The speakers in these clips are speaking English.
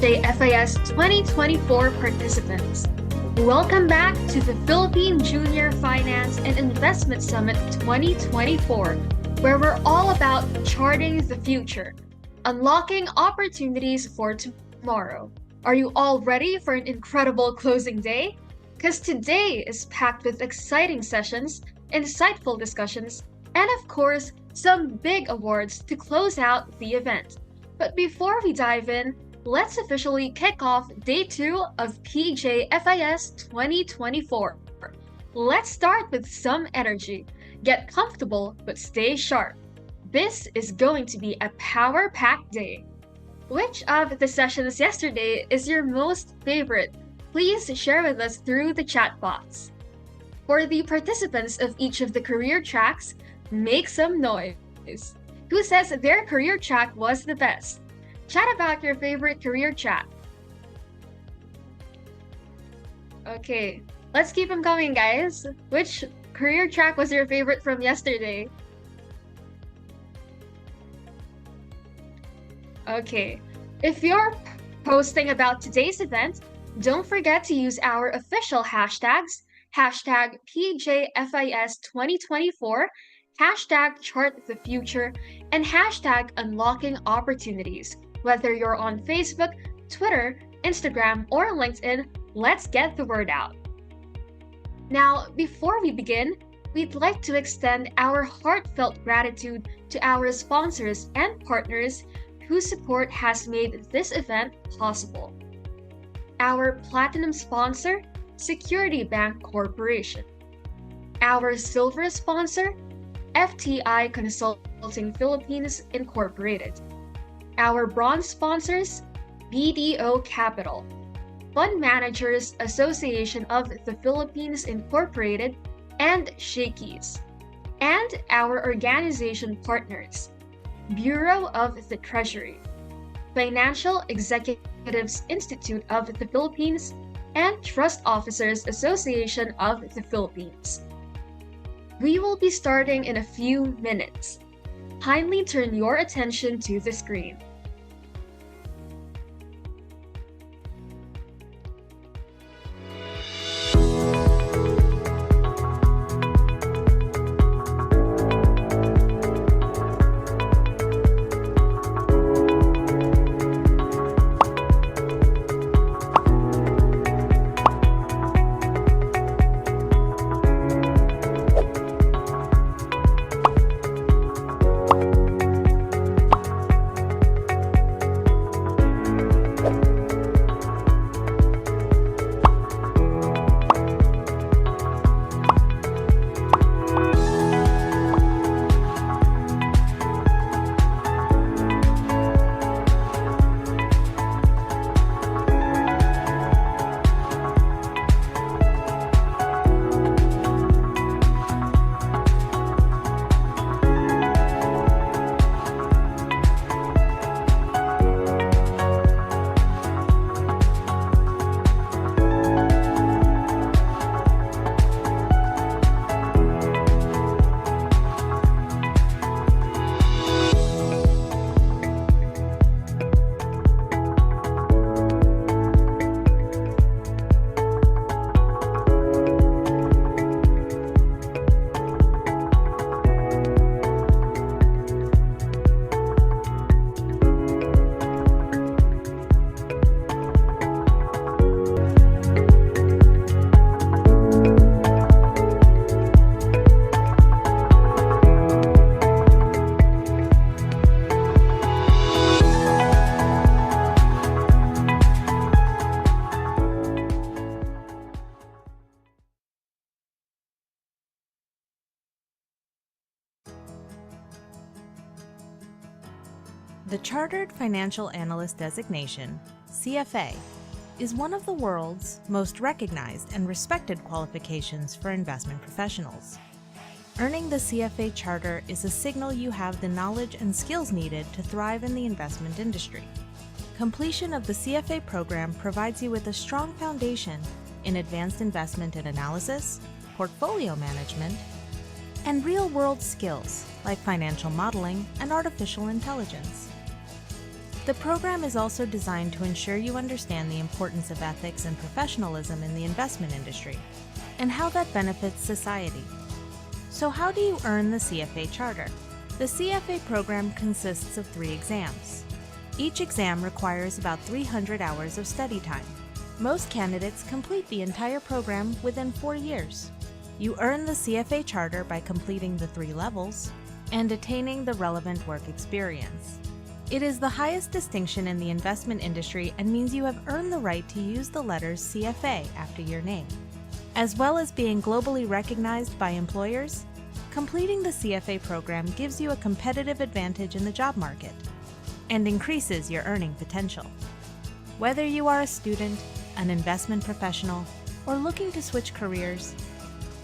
FIS 2024 participants. Welcome back to the Philippine Junior Finance and Investment Summit 2024, where we're all about charting the future, unlocking opportunities for tomorrow. Are you all ready for an incredible closing day? Because today is packed with exciting sessions, insightful discussions, and of course, some big awards to close out the event. But before we dive in, let's officially kick off Day 2 of PJFIS 2024. Let's start with some energy. Get comfortable, but stay sharp. This is going to be a power-packed day. Which of the sessions yesterday is your most favorite? Please share with us through the chat box. For the participants of each of the career tracks, make some noise. Who says their career track was the best? Chat about your favorite career track. Okay, let's keep them coming, guys. Which career track was your favorite from yesterday? Okay, if you're posting about today's event, don't forget to use our official hashtags, hashtag PJFIS2024, hashtag ChartTheFuture, and hashtag Unlocking Opportunities. Whether you're on Facebook, Twitter, Instagram, or LinkedIn, let's get the word out. Now, before we begin, we'd like to extend our heartfelt gratitude to our sponsors and partners whose support has made this event possible. Our platinum sponsor, Security Bank Corporation. Our silver sponsor, FTI Consulting Philippines Incorporated. Our bronze sponsors, BDO Capital, Fund Managers Association of the Philippines Incorporated, and Shakey's. And our organization partners, Bureau of the Treasury, Financial Executives Institute of the Philippines, and Trust Officers Association of the Philippines. We will be starting in a few minutes. Kindly turn your attention to the screen. The Chartered Financial Analyst designation, CFA, is one of the world's most recognized and respected qualifications for investment professionals. Earning the CFA charter is a signal you have the knowledge and skills needed to thrive in the investment industry. Completion of the CFA program provides you with a strong foundation in advanced investment and analysis, portfolio management, and real-world skills like financial modeling and artificial intelligence. The program is also designed to ensure you understand the importance of ethics and professionalism in the investment industry, and how that benefits society. So how do you earn the CFA charter? The CFA program consists of 3 exams. Each exam requires about 300 hours of study time. Most candidates complete the entire program within 4 years. You earn the CFA charter by completing the 3 levels and attaining the relevant work experience. It is the highest distinction in the investment industry and means you have earned the right to use the letters CFA after your name. As well as being globally recognized by employers, completing the CFA program gives you a competitive advantage in the job market and increases your earning potential. Whether you are a student, an investment professional, or looking to switch careers,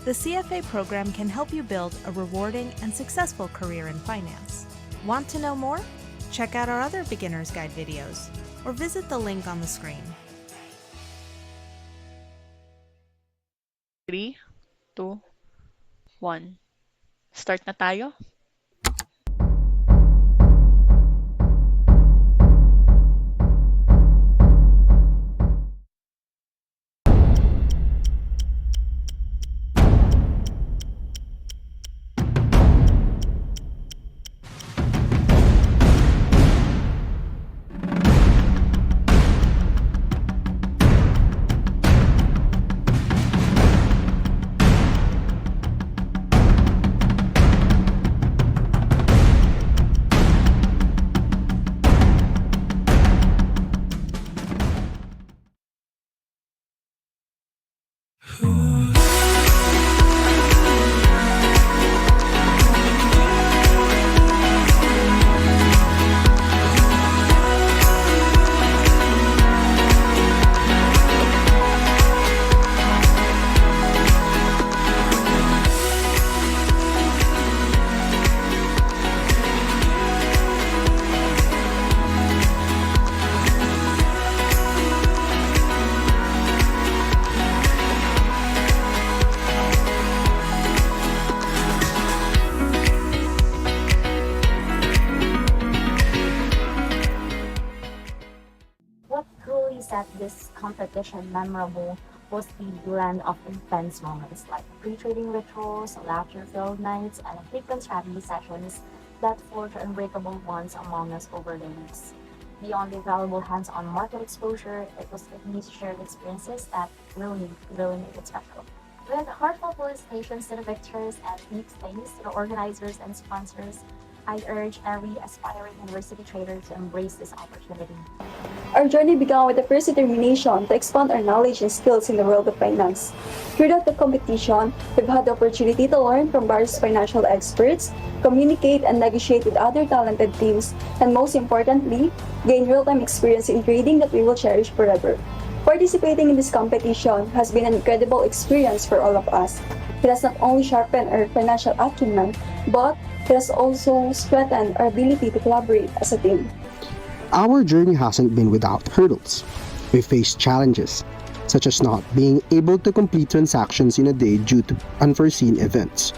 the CFA program can help you build a rewarding and successful career in finance. Want to know more? Check out our other beginner's guide videos or visit the link on the screen. 3, 2, 1. Start na tayo? What truly set this competition memorable was the blend of intense moments like pre-trading rituals, laughter-filled nights, and frequent strategy sessions that forged unbreakable bonds among us over the weeks. Beyond the valuable hands-on market exposure, it was these shared experiences that really made it special. With heartfelt felicitations to the victors and deep thanks to the organizers and sponsors, I urge every aspiring university trader to embrace this opportunity. Our journey began with the first determination to expand our knowledge and skills in the world of finance. Throughout the competition, we've had the opportunity to learn from various financial experts, communicate and negotiate with other talented teams, and most importantly, gain real-time experience in trading that we will cherish forever. Participating in this competition has been an incredible experience for all of us. It has not only sharpened our financial acumen, but it has also strengthened our ability to collaborate as a team. Our journey hasn't been without hurdles. We faced challenges, such as not being able to complete transactions in a day due to unforeseen events.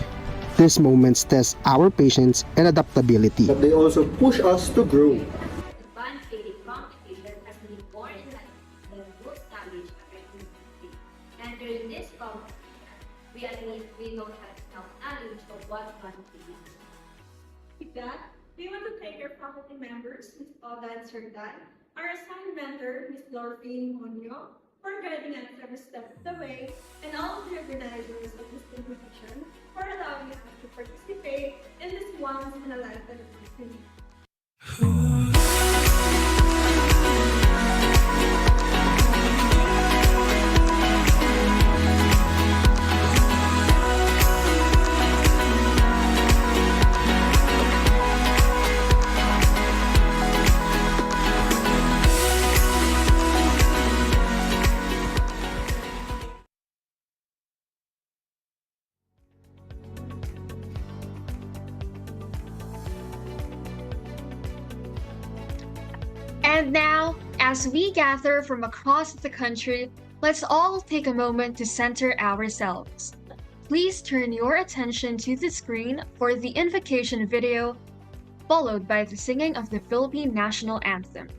These moments test our patience and adaptability. But they also push us to grow. Advanced trading competition has been more enlightening than book knowledge activity. And during this competition, we know how to self-knowledge of what quantity is. With that, we want to thank our faculty members, Ms. Oda and Sir Dan, our assigned mentor, Ms. Dorothy Monyo, for guiding us every step of the way, and all of the organizers of this competition for allowing us to participate in this once-in-a-lifetime opportunity. And now, as we gather from across the country, let's all take a moment to center ourselves. Please turn your attention to the screen for the invocation video followed by the singing of the Philippine national anthem.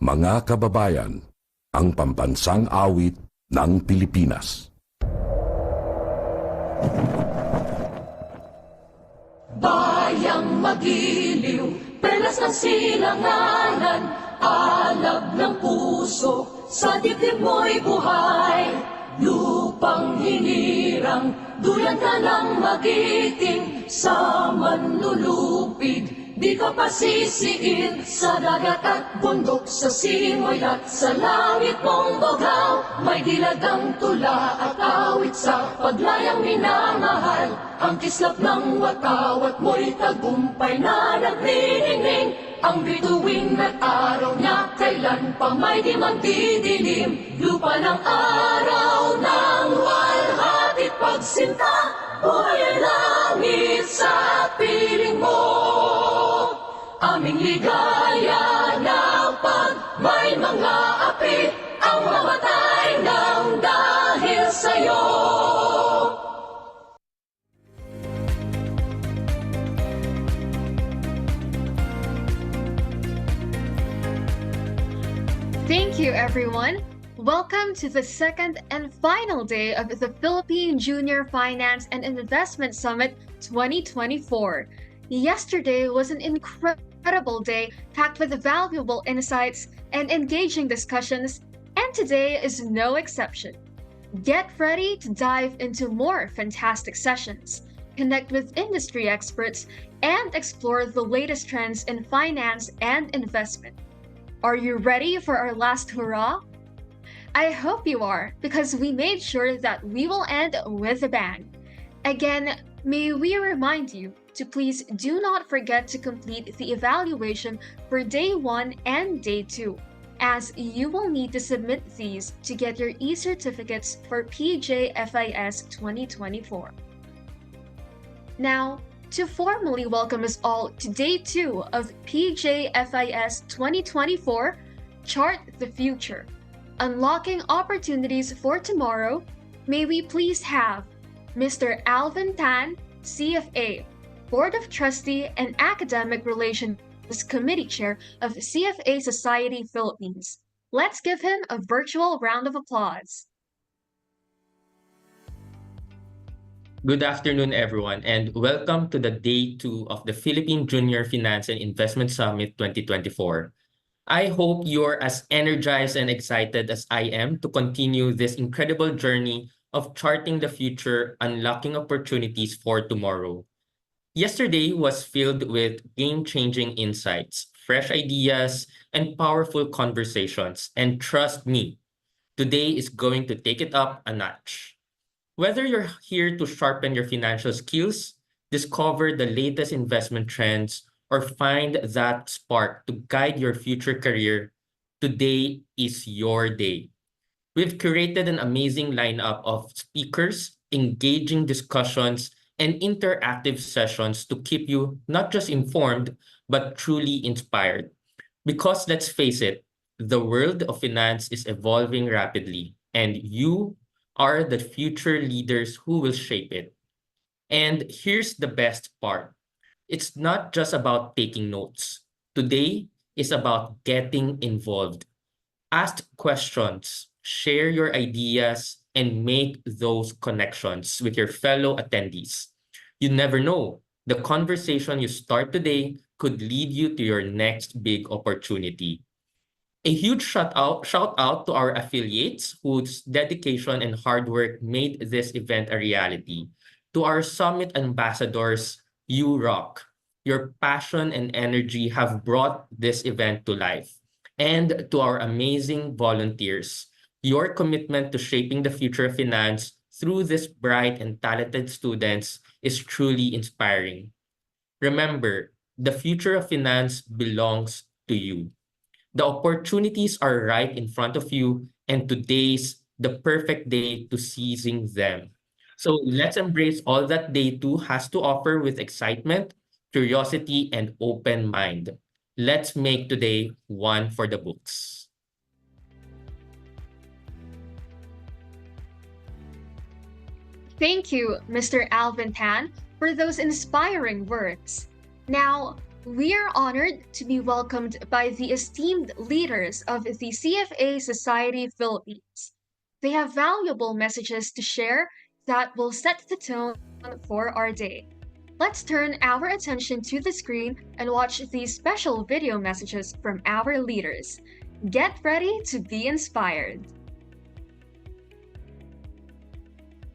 Mga kababayan, ang pambansang awit ng Pilipinas. Bayang magiliw, perlas ng silanganan, alab ng puso, sa dibdib mo'y buhay. Lupang hinirang, duyan ka ng magiting, sa manlulupig, di ka pasisiin. Sa dagat at bundok, sa simoy at sa langit mong bughaw, may dilag ang tula at awit sa paglayang minamahal. Ang kislap ng watawat mo'y tagumpay na nagniningning, ang bituin at araw niya kailan pa may di magdidilim. Lupa ng araw ng walhatit pagsinta, buhay ay langit sa piling mo. Aming ligaya na pag may mga api, ang mamatay ng dahil sa'yo. Thank you, everyone. Welcome to the second and final day of the Philippine Junior Finance and Investment Summit 2024. Yesterday was an incredible day packed with valuable insights and engaging discussions, and today is no exception. Get ready to dive into more fantastic sessions, connect with industry experts, and explore the latest trends in finance and investment. Are you ready for our last hurrah? I hope you are, because we made sure that we will end with a bang. Again, may we remind you to please do not forget to complete the evaluation for Day 1 and Day 2, as you will need to submit these to get your e-certificates for PJFIS 2024. Now, to formally welcome us all to Day 2 of PJFIS 2024, Chart the Future, Unlocking Opportunities for Tomorrow, may we please have Mr. Alvin Tan, CFA, Board of Trustee and Academic Relations Committee Chair of CFA Society Philippines. Let's give him a virtual round of applause. Good afternoon, everyone, and welcome to the Day 2 of the Philippine Junior Finance and Investment Summit 2024. I hope you're as energized and excited as I am to continue this incredible journey of charting the future, unlocking opportunities for tomorrow. Yesterday was filled with game-changing insights, fresh ideas, and powerful conversations. And trust me, today is going to take it up a notch. Whether you're here to sharpen your financial skills, discover the latest investment trends, or find that spark to guide your future career, today is your day. We've curated an amazing lineup of speakers, engaging discussions, and interactive sessions to keep you not just informed, but truly inspired. Because let's face it, the world of finance is evolving rapidly, and you are the future leaders who will shape it. And here's the best part. It's not just about taking notes. Today is about getting involved. Ask questions, share your ideas, and make those connections with your fellow attendees. You never know. The conversation you start today could lead you to your next big opportunity. A huge shout out to our affiliates whose dedication and hard work made this event a reality. To our summit ambassadors, you rock. Your passion and energy have brought this event to life. And to our amazing volunteers, your commitment to shaping the future of finance through these bright and talented students is truly inspiring. Remember, the future of finance belongs to you. The opportunities are right in front of you, and today's the perfect day to seizing them. So let's embrace all that day two has to offer with excitement, curiosity, and open mind. Let's make today one for the books. Thank you, Mr. Alvin Tan, for those inspiring words. Now, we are honored to be welcomed by the esteemed leaders of the CFA Society Philippines. They have valuable messages to share that will set the tone for our day. Let's turn our attention to the screen and watch these special video messages from our leaders. Get ready to be inspired.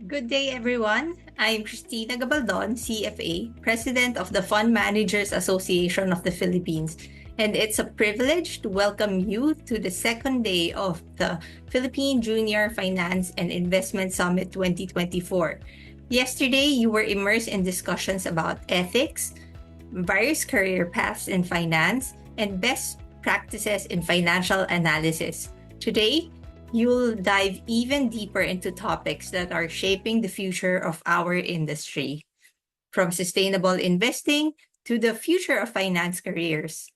Good day, everyone. I'm Christina Gabaldon, CFA, President of the Fund Managers Association of the Philippines, and it's a privilege to welcome you to the second day of the Philippine Junior Finance and Investment Summit 2024. Yesterday, you were immersed in discussions about ethics, various career paths in finance, and best practices in financial analysis. Today, you'll dive even deeper into topics that are shaping the future of our industry, from sustainable investing to the future of finance careers.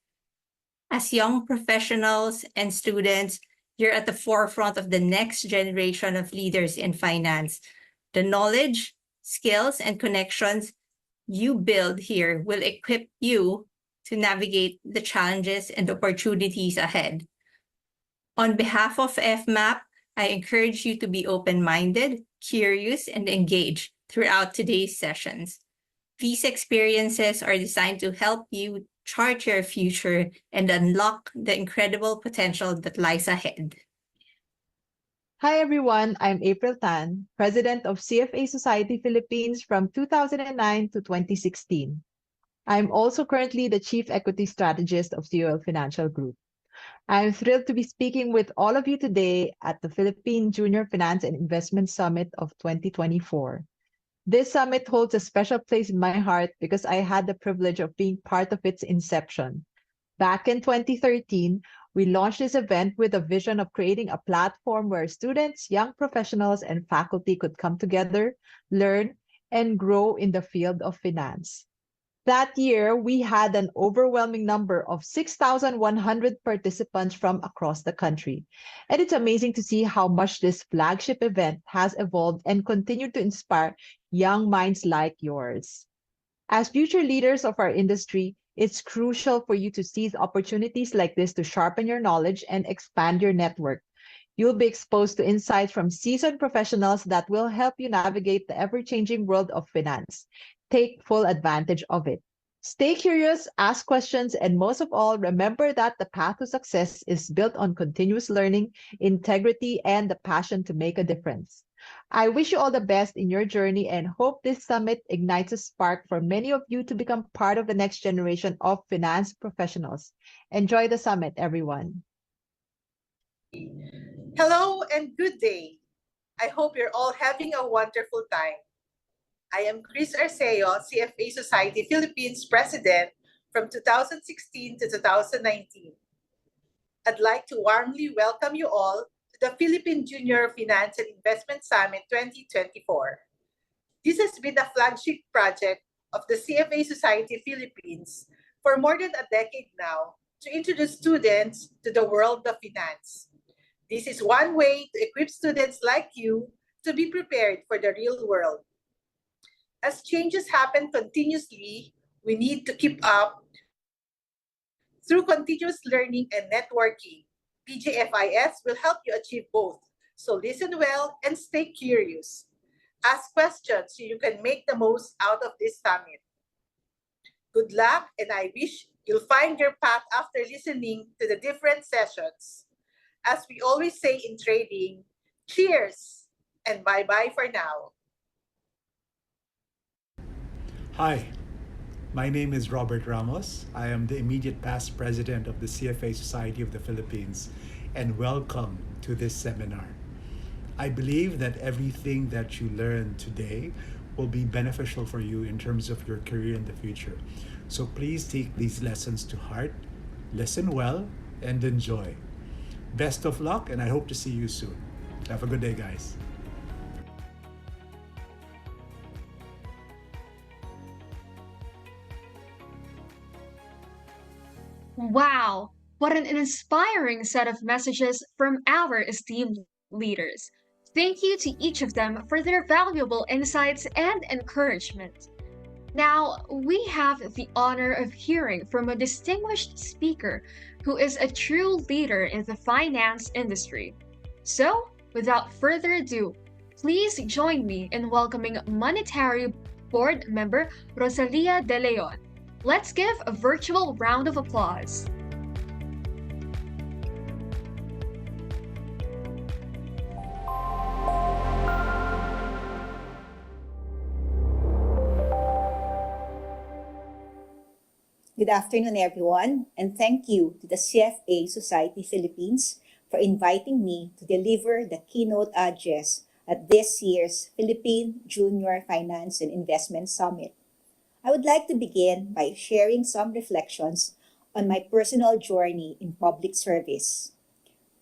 As young professionals and students, you're at the forefront of the next generation of leaders in finance. The knowledge, skills, and connections you build here will equip you to navigate the challenges and opportunities ahead. On behalf of FMAP, I encourage you to be open-minded, curious, and engaged throughout today's sessions. These experiences are designed to help you chart your future and unlock the incredible potential that lies ahead. Hi everyone, I'm April Tan, President of CFA Society Philippines from 2009 to 2016. I'm also currently the Chief Equity Strategist of COL Financial Group. I'm thrilled to be speaking with all of you today at the Philippine Junior Finance and Investment Summit of 2024. This summit holds a special place in my heart because I had the privilege of being part of its inception. Back in 2013, we launched this event with a vision of creating a platform where students, young professionals, and faculty could come together, learn, and grow in the field of finance. That year, we had an overwhelming number of 6,100 participants from across the country. And it's amazing to see how much this flagship event has evolved and continued to inspire young minds like yours. As future leaders of our industry, it's crucial for you to seize opportunities like this to sharpen your knowledge and expand your network. You'll be exposed to insights from seasoned professionals that will help you navigate the ever-changing world of finance. Take full advantage of it. Stay curious, ask questions, and most of all, remember that the path to success is built on continuous learning, integrity, and the passion to make a difference. I wish you all the best in your journey and hope this summit ignites a spark for many of you to become part of the next generation of finance professionals. Enjoy the summit, everyone. Hello and good day. I hope you're all having a wonderful time. I am Chris Arceo, CFA Society Philippines President from 2016 to 2019. I'd like to warmly welcome you all to the Philippine Junior Finance and Investment Summit 2024. This has been a flagship project of the CFA Society Philippines for more than a decade now to introduce students to the world of finance. This is one way to equip students like you to be prepared for the real world. As changes happen continuously, we need to keep up through continuous learning and networking. PGFIS will help you achieve both. So listen well and stay curious. Ask questions so you can make the most out of this summit. Good luck, and I wish you'll find your path after listening to the different sessions. As we always say in trading, cheers and bye-bye for now. Hi, my name is Robert Ramos. I am the immediate past president of the CFA Society of the Philippines, and welcome to this seminar. I believe that everything that you learn today will be beneficial for you in terms of your career in the future. So please take these lessons to heart, listen well, and enjoy. Best of luck, and I hope to see you soon. Have a good day, guys. Wow, what an inspiring set of messages from our esteemed leaders. Thank you to each of them for their valuable insights and encouragement. Now, we have the honor of hearing from a distinguished speaker who is a true leader in the finance industry. So, without further ado, please join me in welcoming Monetary Board member Rosalia De Leon. Let's give a virtual round of applause. Good afternoon, everyone, and thank you to the CFA Society Philippines for inviting me to deliver the keynote address at this year's Philippine Junior Finance and Investment Summit. I would like to begin by sharing some reflections on my personal journey in public service.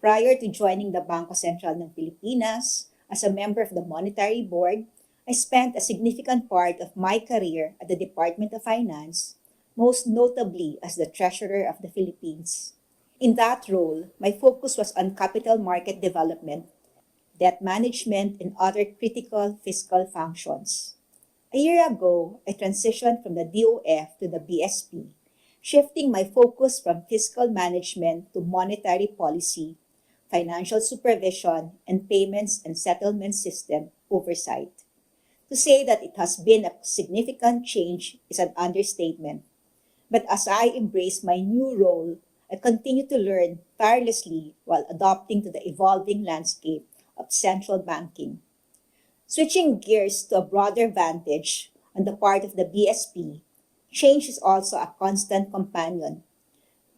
Prior to joining the Bangko Sentral ng Pilipinas as a member of the Monetary Board, I spent a significant part of my career at the Department of Finance, most notably as the Treasurer of the Philippines. In that role, my focus was on capital market development, debt management, and other critical fiscal functions. A year ago, I transitioned from the DOF to the BSP, shifting my focus from fiscal management to monetary policy, financial supervision, and payments and settlement system oversight. To say that it has been a significant change is an understatement. But as I embrace my new role, I continue to learn tirelessly while adapting to the evolving landscape of central banking. Switching gears to a broader vantage on the part of the BSP, change is also a constant companion.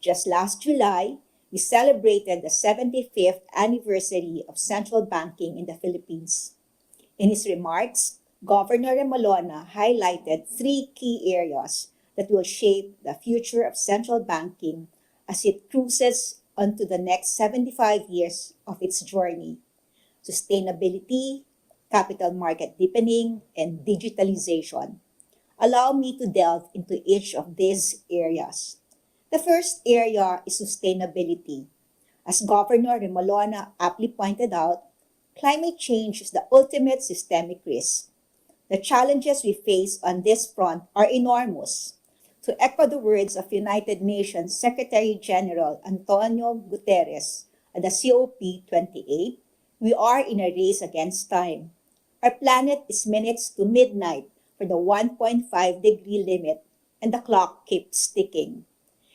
Just last July, we celebrated the 75th anniversary of central banking in the Philippines. In his remarks, Governor Remolona highlighted three key areas that will shape the future of central banking as it cruises onto the next 75 years of its journey: sustainability, capital market deepening, and digitalization. Allow me to delve into each of these areas. The first area is sustainability. As Governor Remolona aptly pointed out, climate change is the ultimate systemic risk. The challenges we face on this front are enormous. To echo the words of United Nations Secretary General Antonio Guterres at the COP28, we are in a race against time. Our planet is minutes to midnight for the 1.5-degree limit, and the clock keeps ticking.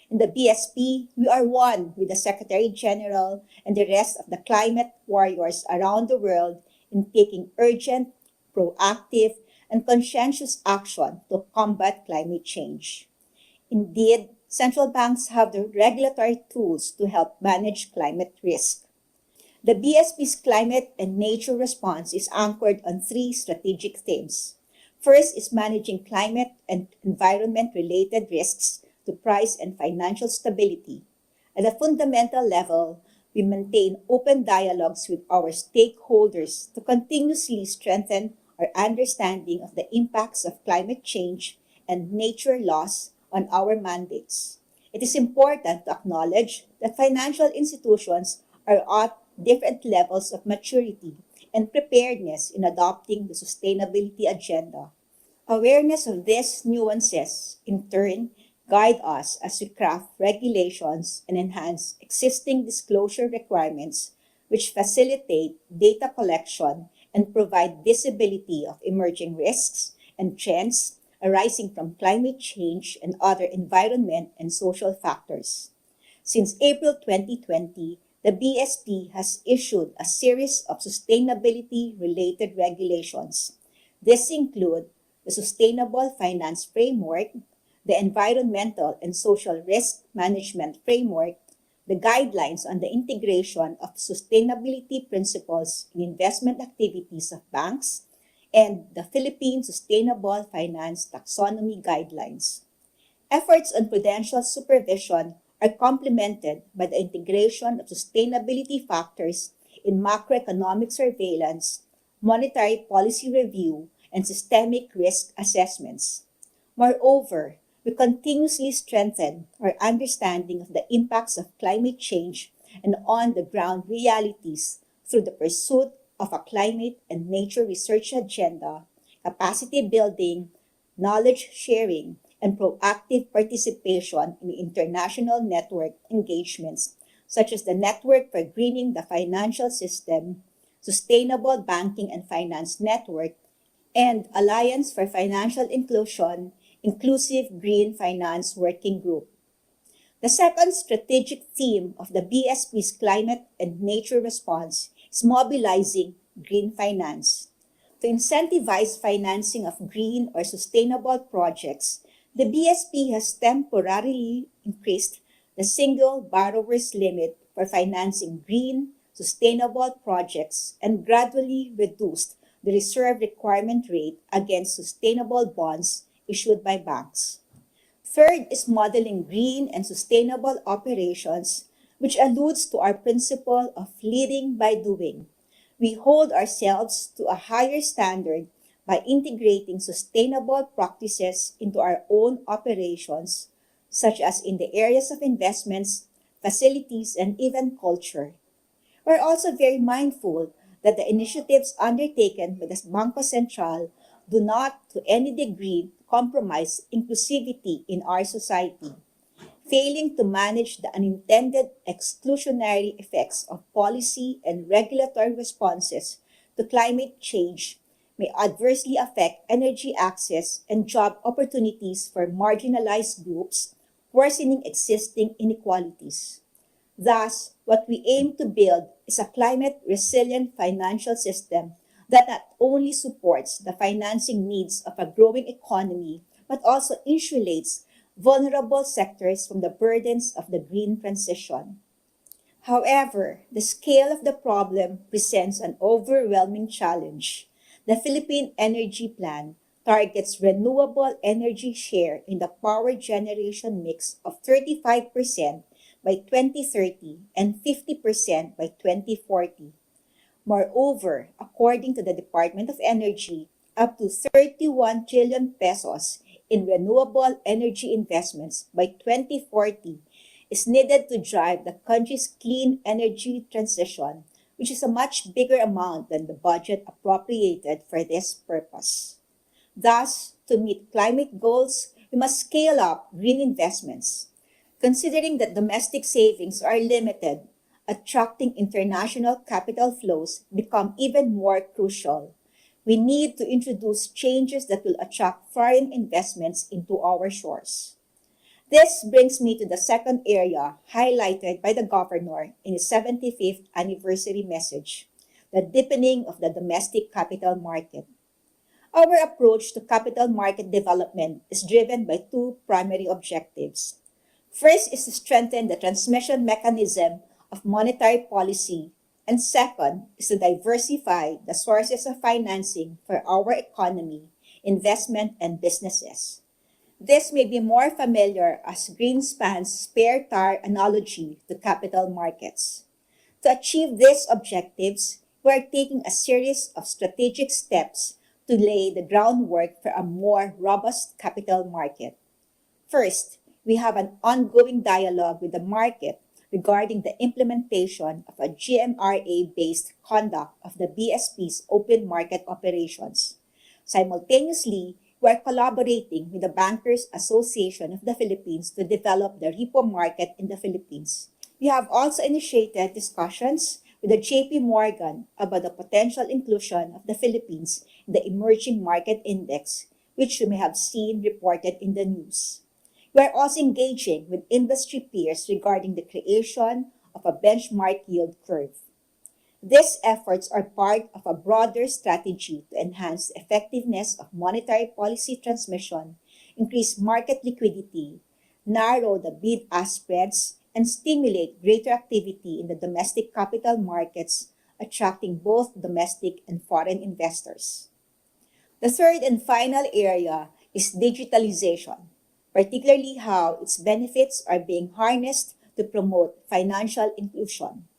In the BSP, we are one with the Secretary General and the rest of the climate warriors around the world in taking urgent, proactive, and conscientious action to combat climate change. Indeed, central banks have the regulatory tools to help manage climate risk. The BSP's climate and nature response is anchored on three strategic themes. First is managing climate and environment-related risks to price and financial stability. At a fundamental level, we maintain open dialogues with our stakeholders to continuously strengthen our understanding of the impacts of climate change and nature loss on our mandates. It is important to acknowledge that financial institutions are at different levels of maturity and preparedness in adopting the sustainability agenda. Awareness of these nuances, in turn, guide us as we craft regulations and enhance existing disclosure requirements which facilitate data collection and provide visibility of emerging risks and trends arising from climate change and other environment and social factors. Since April 2020, the BSP has issued a series of sustainability-related regulations. These include the Sustainable Finance Framework, the Environmental and Social Risk Management Framework, the guidelines on the integration of sustainability principles in investment activities of banks, and the Philippine Sustainable Finance Taxonomy Guidelines. Efforts on prudential supervision are complemented by the integration of sustainability factors in macroeconomic surveillance, monetary policy review, and systemic risk assessments. Moreover, we continuously strengthen our understanding of the impacts of climate change and on-the-ground realities through the pursuit of a climate and nature research agenda, capacity building, knowledge sharing, and proactive participation in international network engagements such as the Network for Greening the Financial System, Sustainable Banking and Finance Network, and Alliance for Financial Inclusion, Inclusive Green Finance Working Group. The second strategic theme of the BSP's climate and nature response is mobilizing green finance. To incentivize financing of green or sustainable projects, the BSP has temporarily increased the single borrower's limit for financing green, sustainable projects and gradually reduced the reserve requirement rate against sustainable bonds issued by banks. Third is modeling green and sustainable operations, which alludes to our principle of leading by doing. We hold ourselves to a higher standard by integrating sustainable practices into our own operations, such as in the areas of investments, facilities, and even culture. We're also very mindful that the initiatives undertaken by the Bangko Sentral do not to any degree compromise inclusivity in our society. Failing to manage the unintended exclusionary effects of policy and regulatory responses to climate change may adversely affect energy access and job opportunities for marginalized groups, worsening existing inequalities. Thus, what we aim to build is a climate-resilient financial system that not only supports the financing needs of a growing economy, but also insulates vulnerable sectors from the burdens of the green transition. However, the scale of the problem presents an overwhelming challenge. The Philippine Energy Plan targets renewable energy share in the power generation mix of 35% by 2030 and 50% by 2040. Moreover, according to the Department of Energy, up to 31 trillion pesos in renewable energy investments by 2040 is needed to drive the country's clean energy transition, which is a much bigger amount than the budget appropriated for this purpose. Thus, to meet climate goals, we must scale up green investments. Considering that domestic savings are limited, attracting international capital flows become even more crucial. We need to introduce changes that will attract foreign investments into our shores. This brings me to the second area highlighted by the governor in his 75th anniversary message, the deepening of the domestic capital market. Our approach to capital market development is driven by two primary objectives. First is to strengthen the transmission mechanism of monetary policy, and second is to diversify the sources of financing for our economy, investment, and businesses. This may be more familiar as Greenspan's spare tire analogy to capital markets. To achieve these objectives, we are taking a series of strategic steps to lay the groundwork for a more robust capital market. First, we have an ongoing dialogue with the market regarding the implementation of a GMRA-based conduct of the BSP's open market operations. Simultaneously, we are collaborating with the Bankers Association of the Philippines to develop the repo market in the Philippines. We have also initiated discussions with the JP Morgan about the potential inclusion of the Philippines in the Emerging Market Index, which you may have seen reported in the news. We are also engaging with industry peers regarding the creation of a benchmark yield curve. These efforts are part of a broader strategy to enhance the effectiveness of monetary policy transmission, increase market liquidity, narrow the bid-ask spreads, and stimulate greater activity in the domestic capital markets, attracting both domestic and foreign investors. The third and final area is digitalization, particularly how its benefits are being harnessed to promote financial inclusion.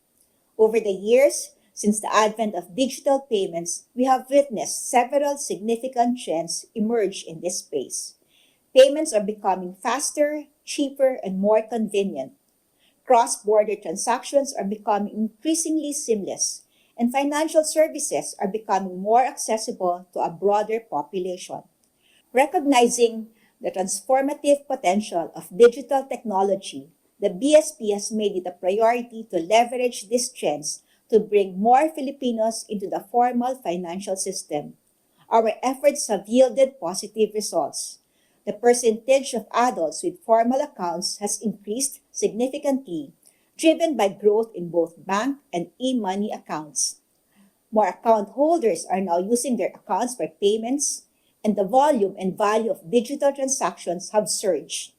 Over the years, since the advent of digital payments, we have witnessed several significant trends emerge in this space. Payments are becoming faster, cheaper, and more convenient. Cross-border transactions are becoming increasingly seamless, and financial services are becoming more accessible to a broader population. Recognizing the transformative potential of digital technology, the BSP has made it a priority to leverage these trends to bring more Filipinos into the formal financial system. Our efforts have yielded positive results. The percentage of adults with formal accounts has increased significantly, driven by growth in both bank and e-money accounts. More account holders are now using their accounts for payments, and the volume and value of digital transactions have surged.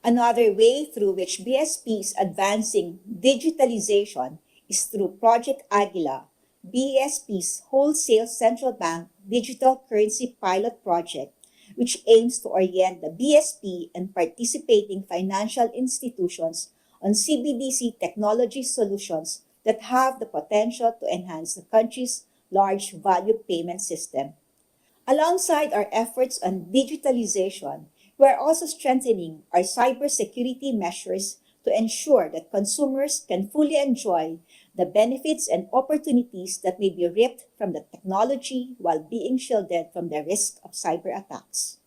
Another way through which BSP is advancing digitalization is through Project Aguila, BSP's wholesale central bank digital currency pilot project, which aims to orient the BSP and participating financial institutions on CBDC technology solutions that have the potential to enhance the country's large value payment system. Alongside our efforts on digitalization, we are also strengthening our cybersecurity measures to ensure that consumers can fully enjoy the benefits and opportunities that may be reaped from the technology while being shielded from the risk of cyber attacks.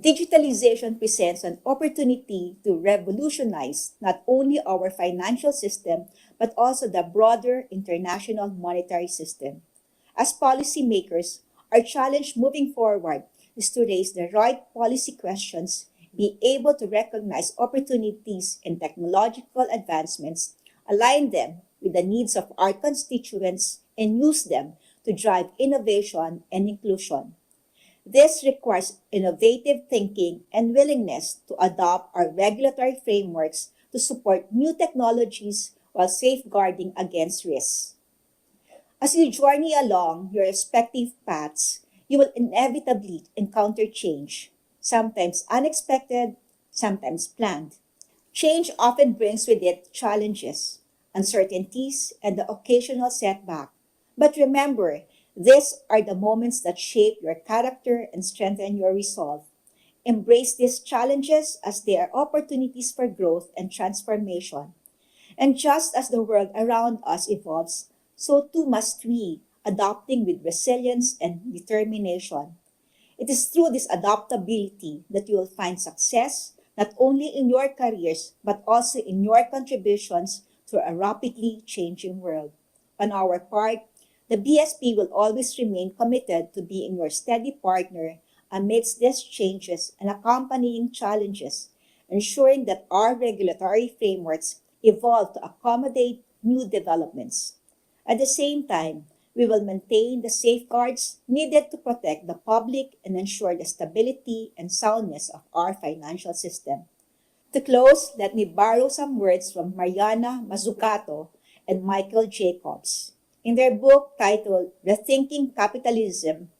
Digitalization presents an opportunity to revolutionize not only our financial system but also the broader international monetary system. As policymakers, our challenge moving forward is to raise the right policy questions, be able to recognize opportunities in technological advancements, align them with the needs of our constituents, and use them to drive innovation and inclusion. This requires innovative thinking and willingness to adopt our regulatory frameworks to support new technologies while safeguarding against risks. As you journey along your respective paths, you will inevitably encounter change, sometimes unexpected, sometimes planned. Change often brings with it challenges, uncertainties, and the occasional setback. But remember, these are the moments that shape your character and strengthen your resolve. Embrace these challenges as they are opportunities for growth and transformation. And just as the world around us evolves, so too must we, adapting with resilience and determination. It is through this adaptability that you will find success not only in your careers but also in your contributions to a rapidly changing world. On our part, the BSP will always remain committed to being your steady partner amidst these changes and accompanying challenges, ensuring that our regulatory frameworks evolve to accommodate new developments. At the same time, we will maintain the safeguards needed to protect the public and ensure the stability and soundness of our financial system. To close, let me borrow some words from Mariana Mazzucato and Michael Jacobs. In their book titled Rethinking Capitalism,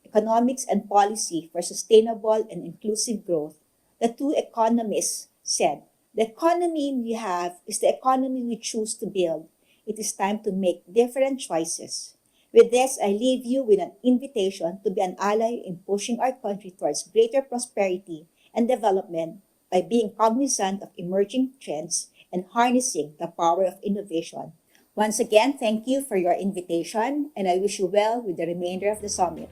Economics and Policy for Sustainable and Inclusive Growth, the two economists said, "The economy we have is the economy we choose to build. It is time to make different choices." With this, I leave you with an invitation to be an ally in pushing our country towards greater prosperity and development by being cognizant of emerging trends and harnessing the power of innovation. Once again, thank you for your invitation, and I wish you well with the remainder of the summit.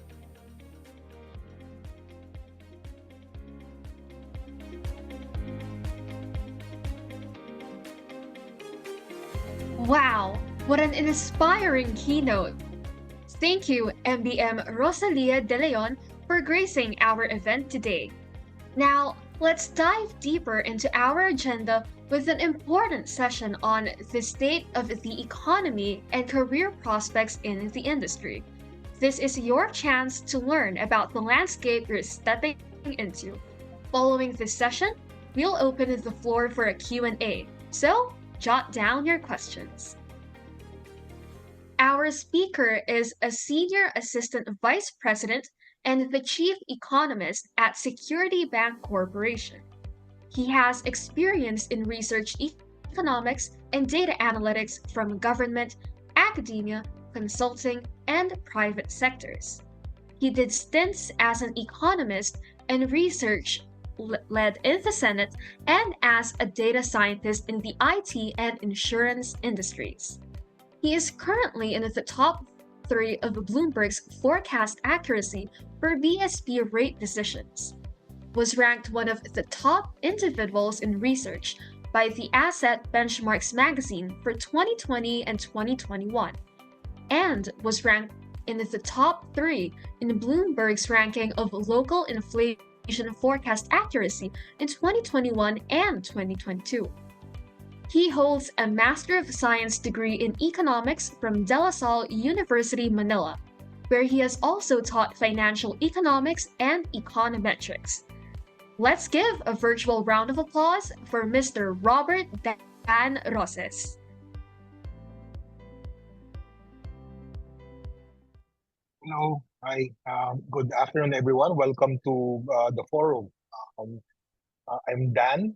Wow, what an inspiring keynote! Thank you, MBM Rosalia De Leon, for gracing our event today. Now, let's dive deeper into our agenda with an important session on the state of the economy and career prospects in the industry. This is your chance to learn about the landscape you're stepping into. Following this session, we'll open the floor for a Q&A, so jot down your questions. Our speaker is a Senior Assistant Vice President and the Chief Economist at Security Bank Corporation. He has experience in research economics and data analytics from government, academia, consulting, and private sectors. He did stints as an economist and research led in the Senate and as a data scientist in the IT and insurance industries. He is currently in the top 3 of Bloomberg's forecast accuracy for BSP rate decisions, was ranked one of the top individuals in research by the Asset Benchmarks magazine for 2020 and 2021, and was ranked in the top 3 in Bloomberg's ranking of local inflation forecast accuracy in 2021 and 2022. He holds a Master of Science degree in economics from De La Salle University, Manila, where he has also taught financial economics and econometrics. Let's give a virtual round of applause for Mr. Robert Dan Roses. Hello. Hi. Good afternoon, everyone. Welcome to the forum. Um, I'm Dan.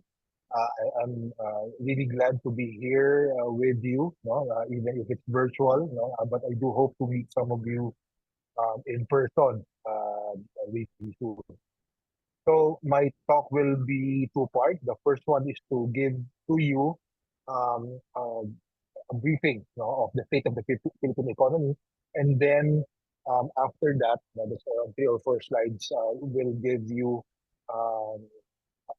I'm really glad to be here with you, no? Even if it's virtual. No? But I do hope to meet some of you in person really soon. So my talk will be two parts. The first one is to give to you um, a briefing, no, of the state of the Philippine economy, and then after that, there's around 3 or 4 slides. Will give you um,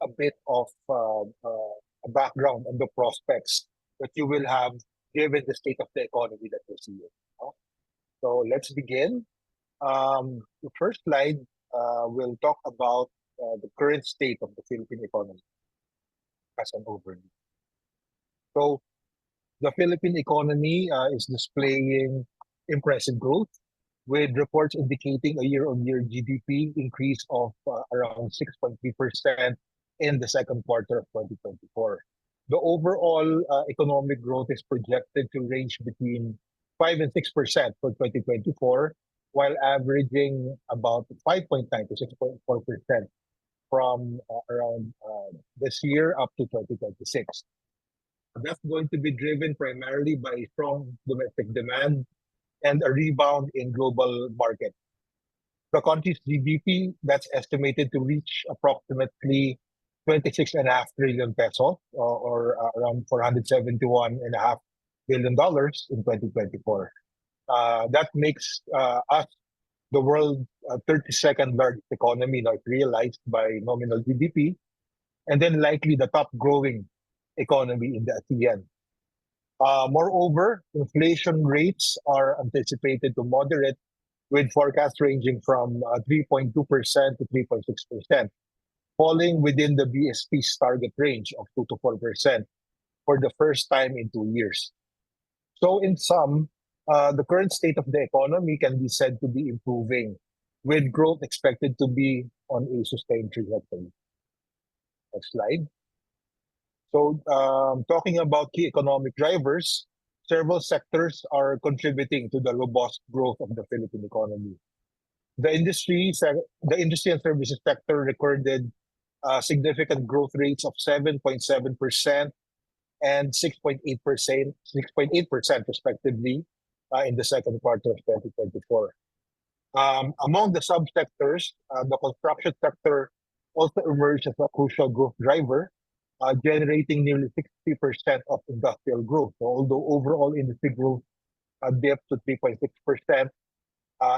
a bit of a background on the prospects that you will have given the state of the economy that we're seeing. No? So let's begin. The first slide will talk about the current state of the Philippine economy as an overview. So the Philippine economy is displaying impressive growth, with reports indicating a year-on-year GDP increase of around 6.3% in the second quarter of 2024. The overall economic growth is projected to range between 5 and 6% for 2024, while averaging about 5.9 to 6.4% from around this year up to 2026. That's going to be driven primarily by strong domestic demand and a rebound in global market. The country's GDP that's estimated to reach approximately 26.5 trillion pesos or around $471.5 billion in 2024. That makes us the world's 32nd largest economy, not realized by nominal GDP, and then likely the top growing economy in the ASEAN. Moreover, inflation rates are anticipated to moderate, with forecasts ranging from 3.2% to 3.6%, falling within the BSP's target range of 2 to 4% for the first time in 2 years. So in sum, the current state of the economy can be said to be improving, with growth expected to be on a sustained trajectory. Next slide. So talking about key economic drivers, several sectors are contributing to the robust growth of the Philippine economy. The industry and services sector recorded significant growth rates of 7.7% and 6.8% respectively in the second quarter of 2024. Among the subsectors, the construction sector also emerged as a crucial growth driver, generating nearly 60% of industrial growth. So although overall industry growth dipped to 3.6%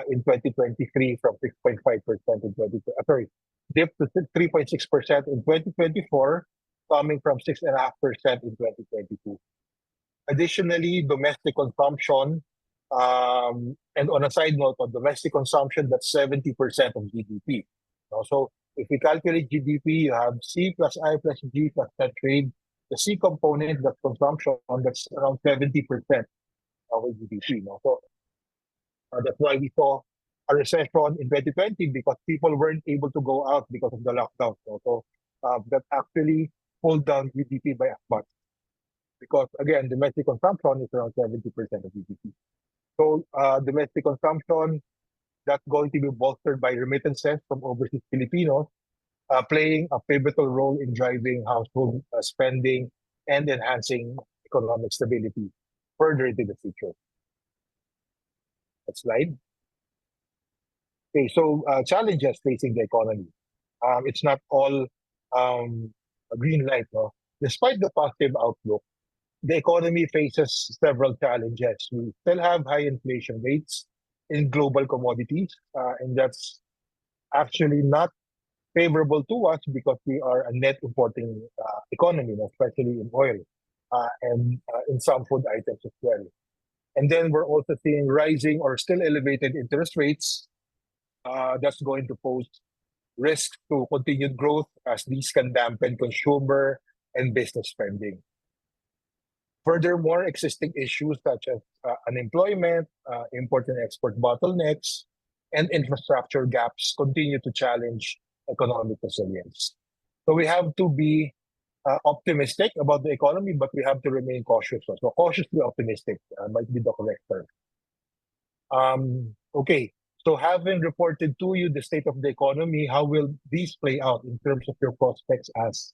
in 2023 from 6.5% in 2020. Dipped to 3.6% in 2024, coming from 6.5% in 2022. Additionally, domestic consumption, and on a side note, on domestic consumption, that's 70% of GDP. So if we calculate GDP, you have C plus I plus G plus net trade. The C component, that's consumption, that's around 70% of our GDP. So that's why we saw a recession in 2020 because people weren't able to go out because of the lockdown. So that actually pulled down GDP by as much because again, domestic consumption is around 70% of GDP. So domestic consumption, that's going to be bolstered by remittances from overseas Filipinos, playing a pivotal role in driving household spending and enhancing economic stability further into the future. Next slide. Okay, so challenges facing the economy. It's not all a green light. No? Despite the positive outlook, the economy faces several challenges. We still have high inflation rates in global commodities, and that's actually not favorable to us because we are a net importing economy, especially in oil and in some food items as well. And then we're also seeing rising or still elevated interest rates. That's going to pose risk to continued growth as these can dampen consumer and business spending. Furthermore, existing issues such as unemployment, import and export bottlenecks, and infrastructure gaps continue to challenge economic resilience. So we have to be optimistic about the economy, but we have to remain cautious. So cautiously optimistic might be the correct term. Okay, so having reported to you the state of the economy, how will these play out in terms of your prospects as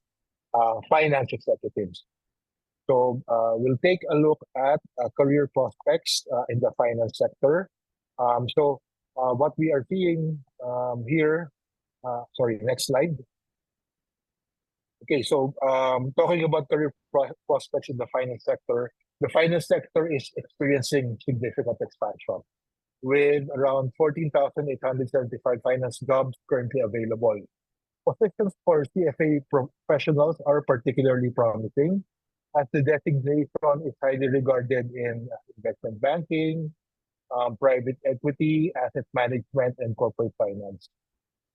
finance executives? So we'll take a look at career prospects in the finance sector. So what we are seeing here, sorry, next slide. Okay, so talking about career prospects in the finance sector is experiencing significant expansion with around 14,875 finance jobs currently available. Positions for CFA professionals are particularly promising as the designation is highly regarded in investment banking, private equity, asset management, and corporate finance.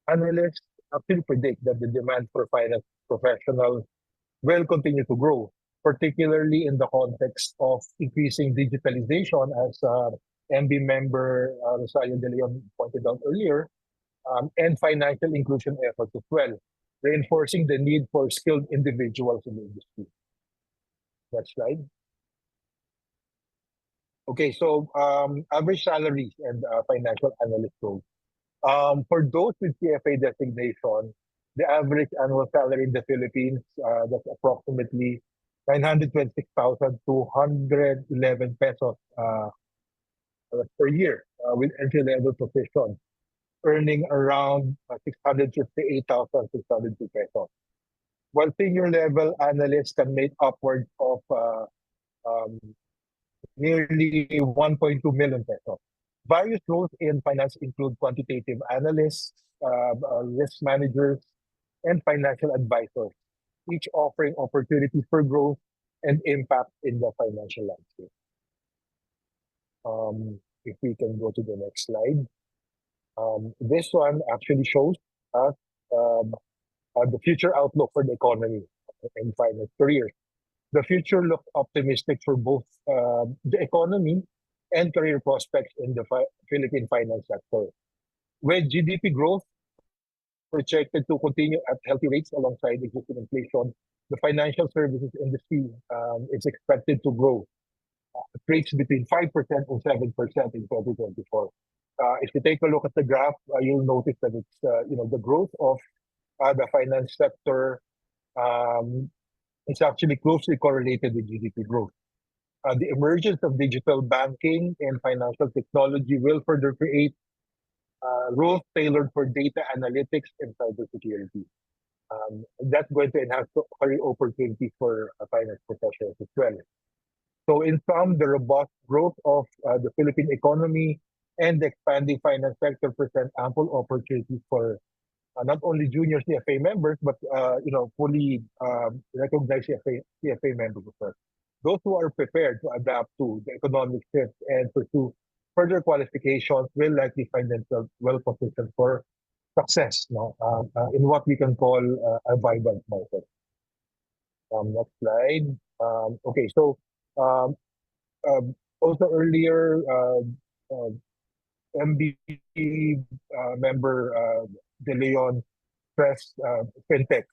Analysts actually predict that the demand for finance professionals will continue to grow, particularly in the context of increasing digitalization, as MB member Rosario De Leon pointed out earlier, and financial inclusion efforts as well, reinforcing the need for skilled individuals in the industry. Next slide. Okay, so average salaries and financial analyst roles. For those with CFA designation, the average annual salary in the Philippines, that's approximately 926,211 pesos per year with entry-level position, earning around 658,602 pesos. While senior level analysts can make upwards of nearly 1.2 million pesos. Various roles in finance include quantitative analysts, risk managers, and financial advisors, each offering opportunities for growth and impact in the financial landscape. If we can go to the next slide. This one actually shows us the future outlook for the economy and finance careers. The future looks optimistic for both the economy and career prospects in the Philippine finance sector. With GDP growth projected to continue at healthy rates alongside existing inflation, the financial services industry is expected to grow at rates between 5% and 7% in 2024. If you take a look at the graph, you'll notice that it's the growth of the finance sector is actually closely correlated with GDP growth. The emergence of digital banking and financial technology will further create roles tailored for data analytics and cybersecurity. That's going to enhance career opportunities for finance professionals as well. So in sum, the robust growth of the Philippine economy and the expanding finance sector present ample opportunities for not only junior CFA members, but fully recognized CFA members as well. Those who are prepared to adapt to the economic shift and pursue further qualifications will likely find themselves well positioned for success, no, in what we can call a vibrant market. Next slide. Okay, so um, also earlier, MB member De Leon stressed fintech.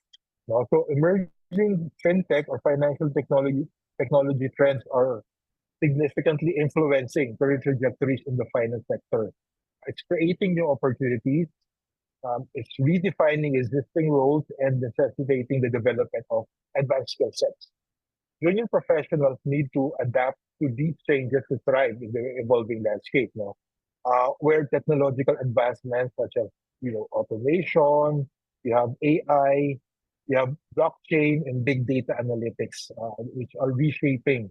No? So emerging fintech or financial technology trends are significantly influencing career trajectories in the finance sector. It's creating new opportunities. It's redefining existing roles and necessitating the development of advanced skill sets. Junior professionals need to adapt to these changes to thrive in the evolving landscape. No? Where technological advancements such as automation, you have AI, you have blockchain and big data analytics, which are reshaping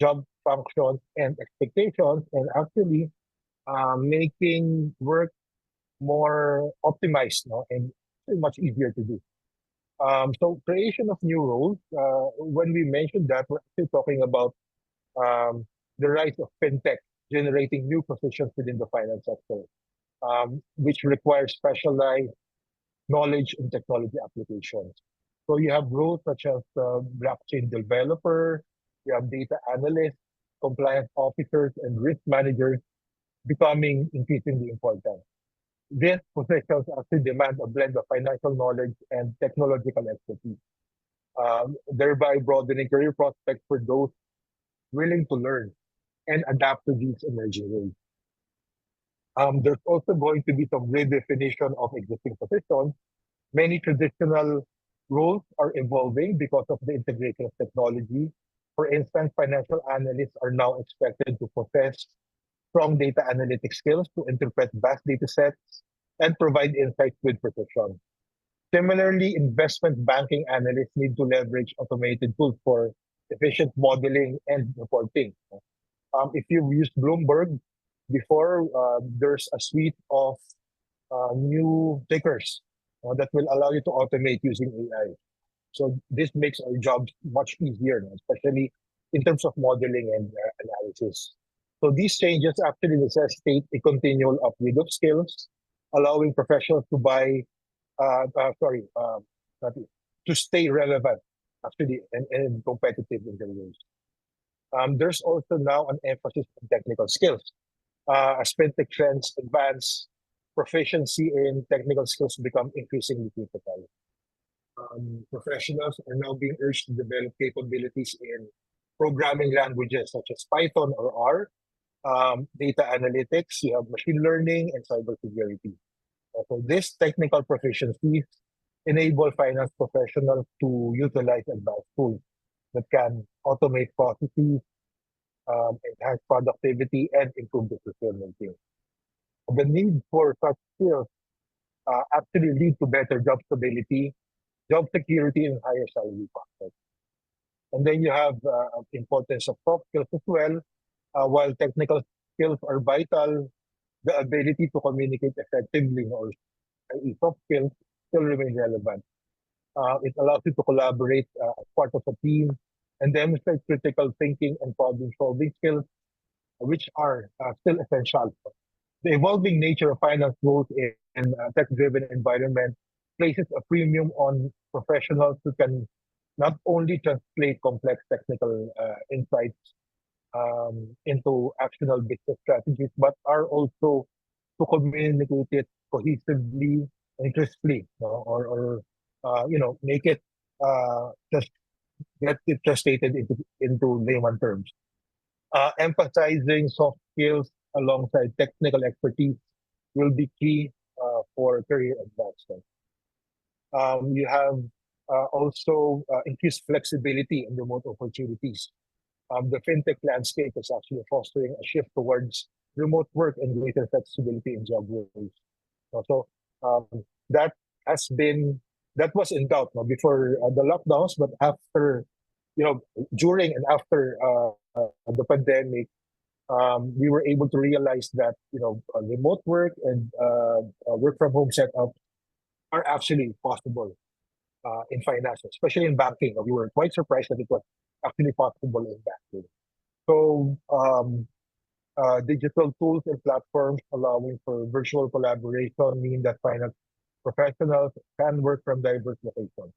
job functions and expectations, and actually making work more optimized, no, and much easier to do. So creation of new roles. When we mentioned that, we're actually talking about the rise of fintech generating new positions within the finance sector, which requires specialized knowledge in technology applications. So you have roles such as blockchain developer, you have data analysts, compliance officers, and risk managers becoming increasingly important. These positions actually demand a blend of financial knowledge and technological expertise, thereby broadening career prospects for those willing to learn and adapt to these emerging roles. There's also going to be some redefinition of existing positions. Many traditional roles are evolving because of the integration of technology. For instance, financial analysts are now expected to possess strong data analytic skills to interpret vast data sets and provide insights with precision. Similarly, investment banking analysts need to leverage automated tools for efficient modeling and reporting. If you've used Bloomberg before, there's a suite of new tickers that will allow you to automate using AI. So this makes our jobs much easier, especially in terms of modeling and analysis. So these changes actually necessitate a continual upgrade of skills, allowing professionals to not to stay relevant actually and competitive in their roles. There's also now an emphasis on technical skills. As fintech trends advance, proficiency in technical skills become increasingly critical. Professionals are now being urged to develop capabilities in programming languages such as Python or R, data analytics, you have machine learning, and cybersecurity. So these technical proficiencies enable finance professionals to utilize advanced tools that can automate processes, enhance productivity, and improve decision making. The need for such skills actually lead to better job stability, job security, and higher salary prospects. And then you have importance of soft skills as well. While technical skills are vital, the ability to communicate effectively or soft skills still remain relevant. It allows you to collaborate as part of a team and demonstrate critical thinking and problem-solving skills, which are still essential. The evolving nature of finance growth in a tech-driven environment places a premium on professionals who can not only translate complex technical insights into actionable business strategies, but are also to communicate it cohesively and crisply, make it just get it translated into layman terms. Emphasizing soft skills alongside technical expertise will be key for career advancement. You have also increased flexibility in remote opportunities. The fintech landscape is actually fostering a shift towards remote work and greater flexibility in job roles. So that that was in doubt before the lockdowns, but after, during and after the pandemic, we were able to realize that remote work and work from home setup are actually possible in finance, especially in banking. We were quite surprised that it was actually possible in banking. So digital tools and platforms allowing for virtual collaboration mean that finance professionals can work from diverse locations.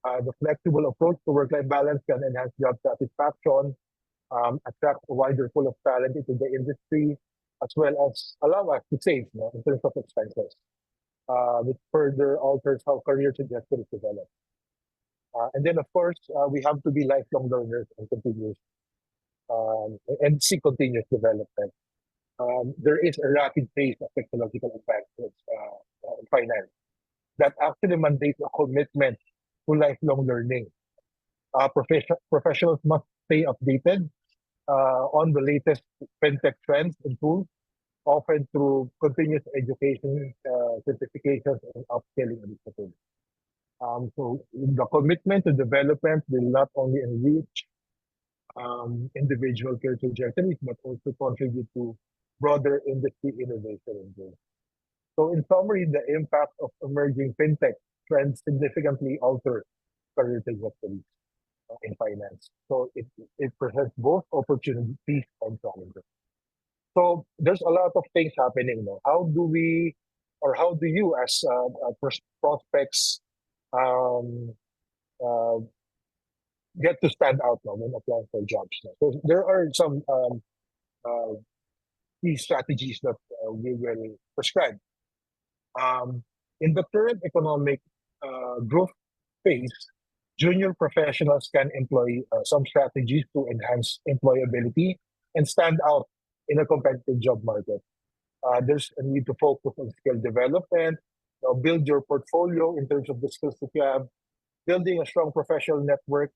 The flexible approach to work-life balance can enhance job satisfaction, attract a wider pool of talent into the industry, as well as allow us to save, in terms of expenses, which further alters how career trajectories develop. And then, of course, we have to be lifelong learners and continuous and see continuous development. There is a rapid pace of technological advancements in finance that actually mandates a commitment to lifelong learning. Professionals must stay updated on the latest fintech trends and tools, often through continuous education, certifications, and upskilling initiatives. So the commitment to development will not only enrich individual career trajectories, but also contribute to broader industry innovation and growth. So in summary, the impact of emerging fintech trends significantly alter career trajectories in finance. So it presents both opportunities and challenges. So there's a lot of things happening now. How do we, or how do you, as prospects, um, uh, get to stand out now when applying for jobs? Now? So there are some uh, key strategies that we will prescribe. In the current economic growth phase, junior professionals can employ some strategies to enhance employability and stand out in a competitive job market. There's a need to focus on skill development, build your portfolio in terms of the skills that you have, building a strong professional network,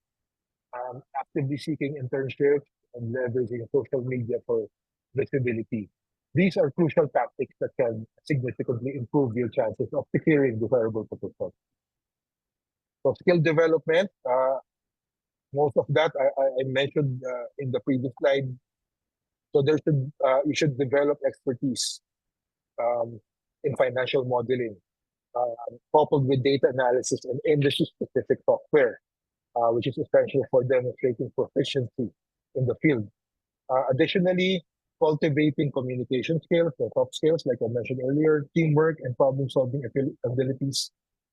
actively seeking internships, and leveraging social media for visibility. These are crucial tactics that can significantly improve your chances of securing desirable positions. So skill development, most of that I mentioned in the previous slide. So you should develop expertise um, in financial modeling, coupled with data analysis and industry-specific software, which is essential for demonstrating proficiency in the field. Additionally, cultivating communication skills or soft skills, like I mentioned earlier, teamwork and problem-solving abilities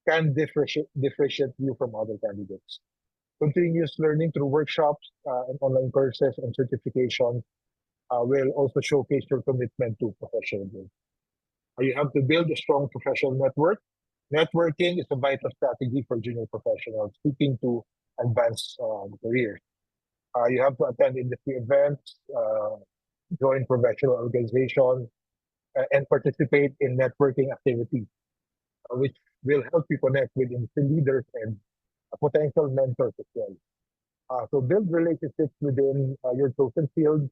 can differentiate you from other candidates. Continuous learning through workshops and online courses and certification will also showcase your commitment to professional growth. You have to build a strong professional network. Networking is a vital strategy for junior professionals seeking to advance careers. You have to attend industry events, join professional organizations, and participate in networking activities, which will help you connect with industry leaders and potential mentors as well. So build relationships within your chosen field.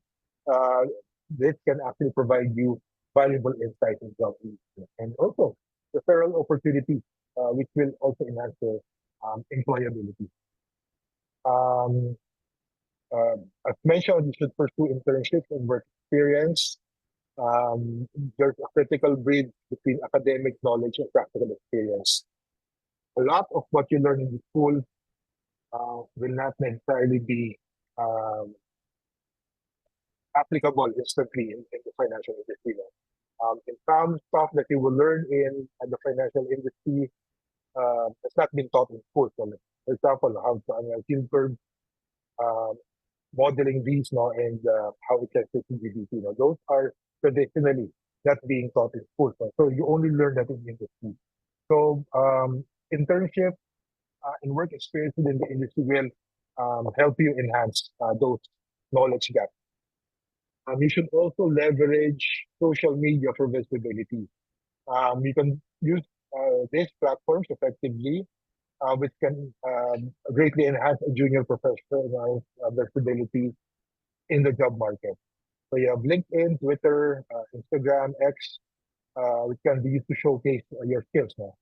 Uh, this can actually provide you valuable insight and job needs, and also referral opportunities, which will also enhance your employability. Um, uh, as mentioned, you should pursue internships and work experience. There's a critical bridge between academic knowledge and practical experience. A lot of what you learn in the school will not necessarily be applicable instantly in the financial industry. In some stuff that you will learn in the financial industry, it's not been taught in school. So, for example, how to analyze yield curve, um, modeling these now, and how it affects the GDP. Those are traditionally not being taught in school. So you only learn that in the industry. So internship and work experience within the industry will help you enhance those knowledge gaps. You should also leverage social media for visibility. You can use these platforms effectively, which can greatly enhance a junior professional's visibility in the job market. So you have LinkedIn, Twitter, Instagram, X, which can be used to showcase your skills now.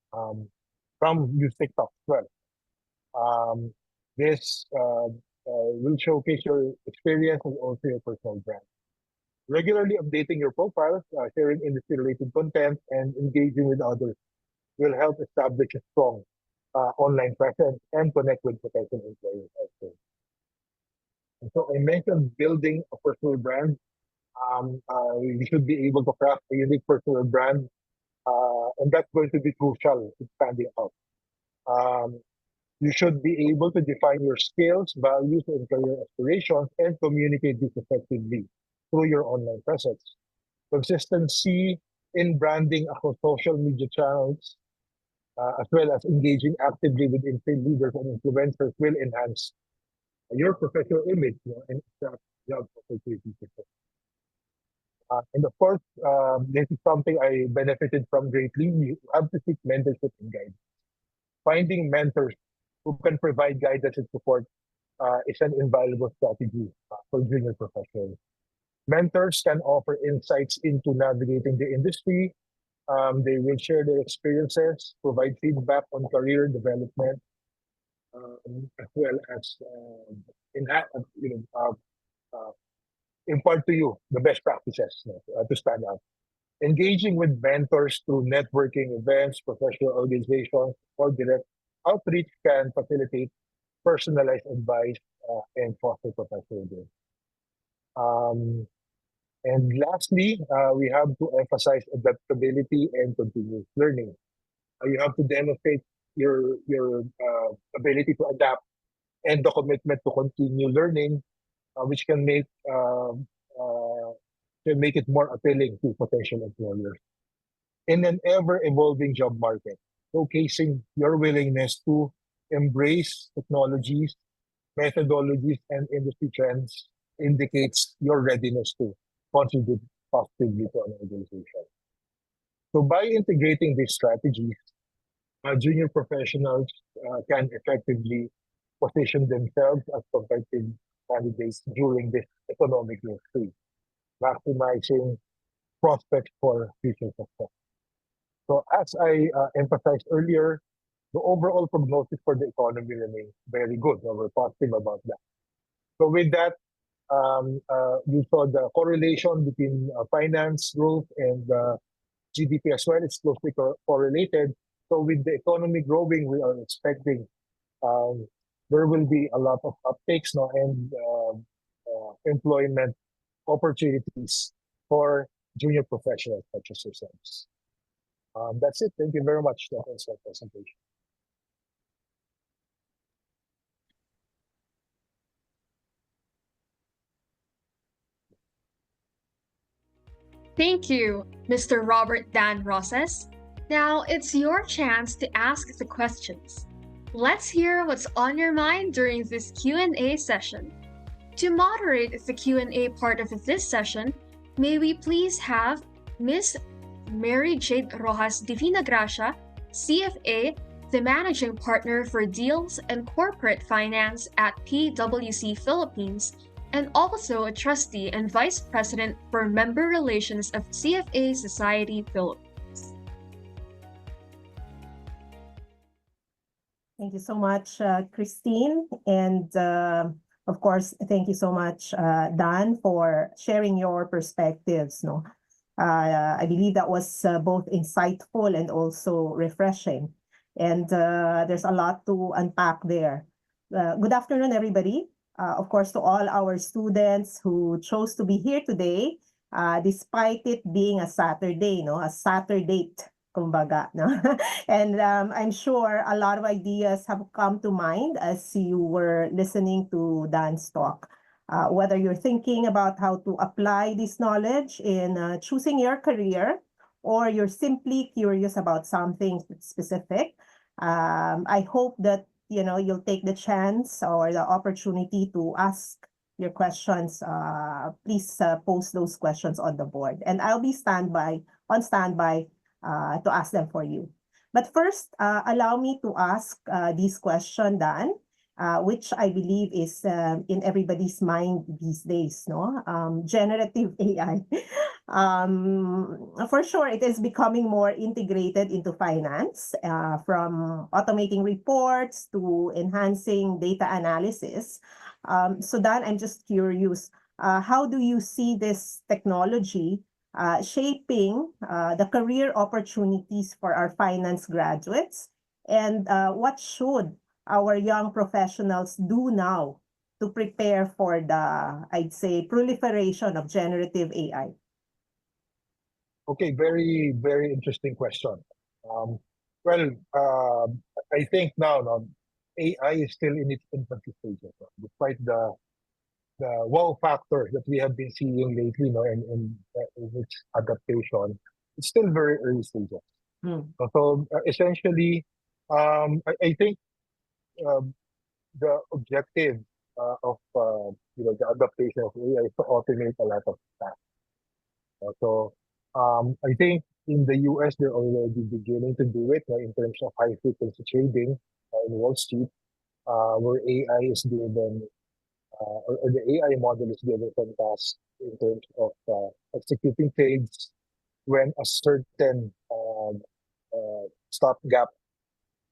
Some use TikTok as well. This will showcase your experience and also your personal brand. Regularly updating your profiles, sharing industry-related content, and engaging with others will help establish a strong online presence and connect with potential employers also. So I mentioned building a personal brand. You should be able to craft a unique personal brand, and that's going to be crucial in standing out. Um, you should be able to define your skills, values, and career aspirations and communicate this effectively through your online presence. Consistency in branding across social media channels, as well as engaging actively with industry leaders and influencers will enhance your professional image, and attract job opportunities. And of course, this is something I benefited from greatly. You have to seek mentorship and guidance. Finding mentors who can provide guidance and support is an invaluable strategy for junior professionals. Mentors can offer insights into navigating the industry. They will share their experiences, provide feedback on career development, as well as you know, impart to you the best practices to stand out. Engaging with mentors through networking events, professional organizations, or direct outreach can facilitate personalized advice and foster professional growth. Um, and lastly, we have to emphasize adaptability and continuous learning. You have to demonstrate your ability to adapt and the commitment to continue learning, which uh, can make it more appealing to potential employers in an ever-evolving job market, showcasing your willingness to embrace technologies, methodologies, and industry trends indicates your readiness to contribute positively to an organization. So by integrating these strategies, junior professionals can effectively position themselves as competitive candidates during this economic growth phase, maximizing prospects for future success. So as I emphasized earlier, the overall prognosis for the economy remains very good. So we're positive about that. So with that, you saw the correlation between finance growth and GDP as well. It's closely correlated. So with the economy growing, we are expecting um, there will be a lot of uptakes now and employment opportunities for junior professionals such as yourselves. That's it. Thank you very much. That was my presentation. Thank you, Mr. Robert Dan Rosas. Now it's your chance to ask the questions. Let's hear what's on your mind during this Q&A session. To moderate the Q&A part of this session, may we please have Ms. Mary Jade Rojas Divina Gracia, CFA, the Managing Partner for Deals and Corporate Finance at PwC Philippines, and also a Trustee and Vice President for Member Relations of CFA Society Philippines. Thank you so much, Christine. And of course, thank you so much, Dan, for sharing your perspectives. No, I believe that was both insightful and also refreshing. And there's a lot to unpack there. Good afternoon, everybody. Of course, to all our students who chose to be here today, despite it being a Saturday, no, a Saturday, kumbaga, no? And I'm sure a lot of ideas have come to mind as you were listening to Dan's talk. Whether you're thinking about how to apply this knowledge in choosing your career, or you're simply curious about something specific, I hope that you'll take the chance or the opportunity to ask your questions. Please post those questions on the board, and I'll be on standby to ask them for you. But first, allow me to ask this question, Dan, which I believe is in everybody's mind these days, no? Generative AI. For sure, it is becoming more integrated into finance, from automating reports to enhancing data analysis. So Dan, I'm just curious, how do you see this technology shaping the career opportunities for our finance graduates? And what should our young professionals do now to prepare for the, I'd say, proliferation of generative AI? Okay, very, very interesting question. Um, well, I think now, no, AI is still in its infancy stages, no, despite the wow factor that we have been seeing lately, no, in its adaptation. It's still very early stages. So essentially, I think um, the objective the adaptation of AI is to automate a lot of tasks. I think in the US they're already beginning to do it in terms of high frequency trading in Wall Street, where AI is given or the AI model is given some tasks in terms of executing trades when a certain stop gap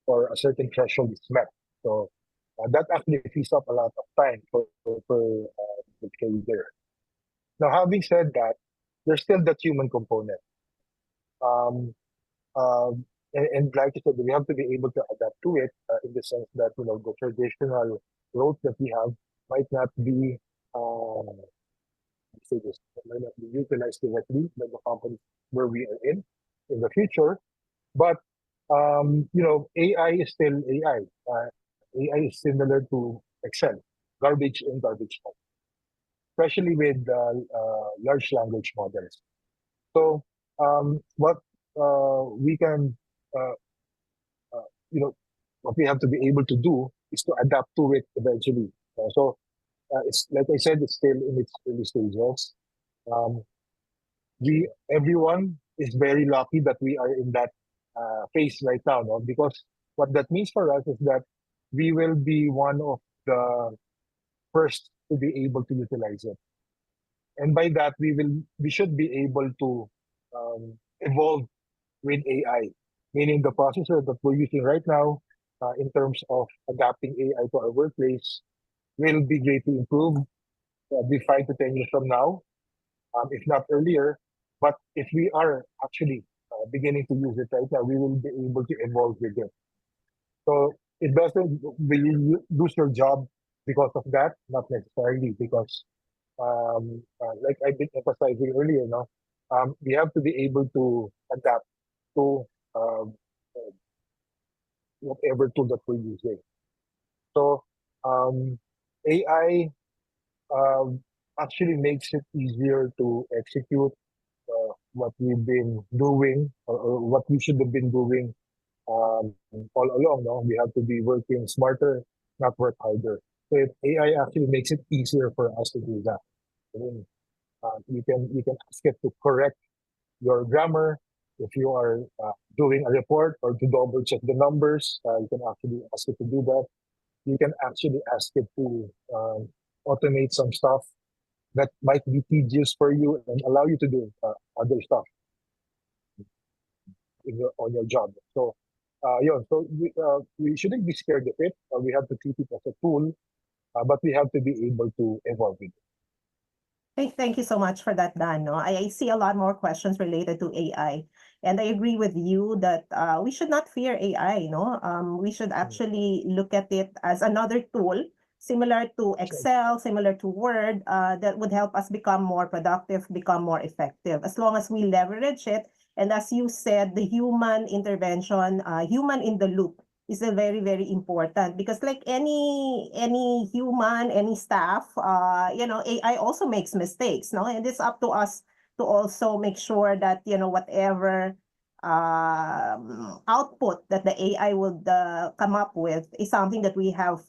or a certain threshold is met. So that actually frees up a lot of time for the trader. Now, having said that, there's still that human component. Um, and like I said, we have to be able to adapt to it in the sense that the traditional roads that we have might not be say this might not be utilized directly by the companies where we are in the future. But AI is still AI. AI is similar to Excel, garbage in, garbage out, especially with large language models. So what we can, uh, uh, you know, what we have to be able to do is to adapt to it eventually. It's like I said, it's still in its early stages. Um, everyone is very lucky that we are in that phase right now, no? Because what that means for us is that we will be one of the first to be able to utilize it, and by that we should be able to evolve with AI, meaning the processor that we're using right now in terms of adapting AI to our workplace will be greatly improved be 5 to 10 years from now, if not earlier. But if we are actually beginning to use it right now, we will be able to evolve with it. So it doesn't will you lose your job because of that? Not necessarily, because like I've been emphasizing earlier, we have to be able to adapt to um, uh, whatever tool that we're using. So AI actually makes it easier to execute what we've been doing or what we should have been doing all along. No, we have to be working smarter, not work harder. So AI actually makes it easier for us to do that. I mean, you can ask it to correct your grammar if you are doing a report or to double check the numbers. You can actually ask it to do that. You can actually ask it to automate some stuff that might be tedious for you and allow you to do other stuff on your job. So, we shouldn't be scared of it. We have to treat it as a tool, but we have to be able to evolve with it. Thank you so much for that, Dan. No, I see a lot more questions related to AI, and I agree with you that we should not fear AI. No, we should actually look at it as another tool, similar to Excel, similar to Word, that would help us become more productive, become more effective, as long as we leverage it. And as you said, the human intervention, human in the loop is a very, very important, because like any human, any staff, AI also makes mistakes, no? And it's up to us to also make sure that, whatever output that the AI would come up with is something that we have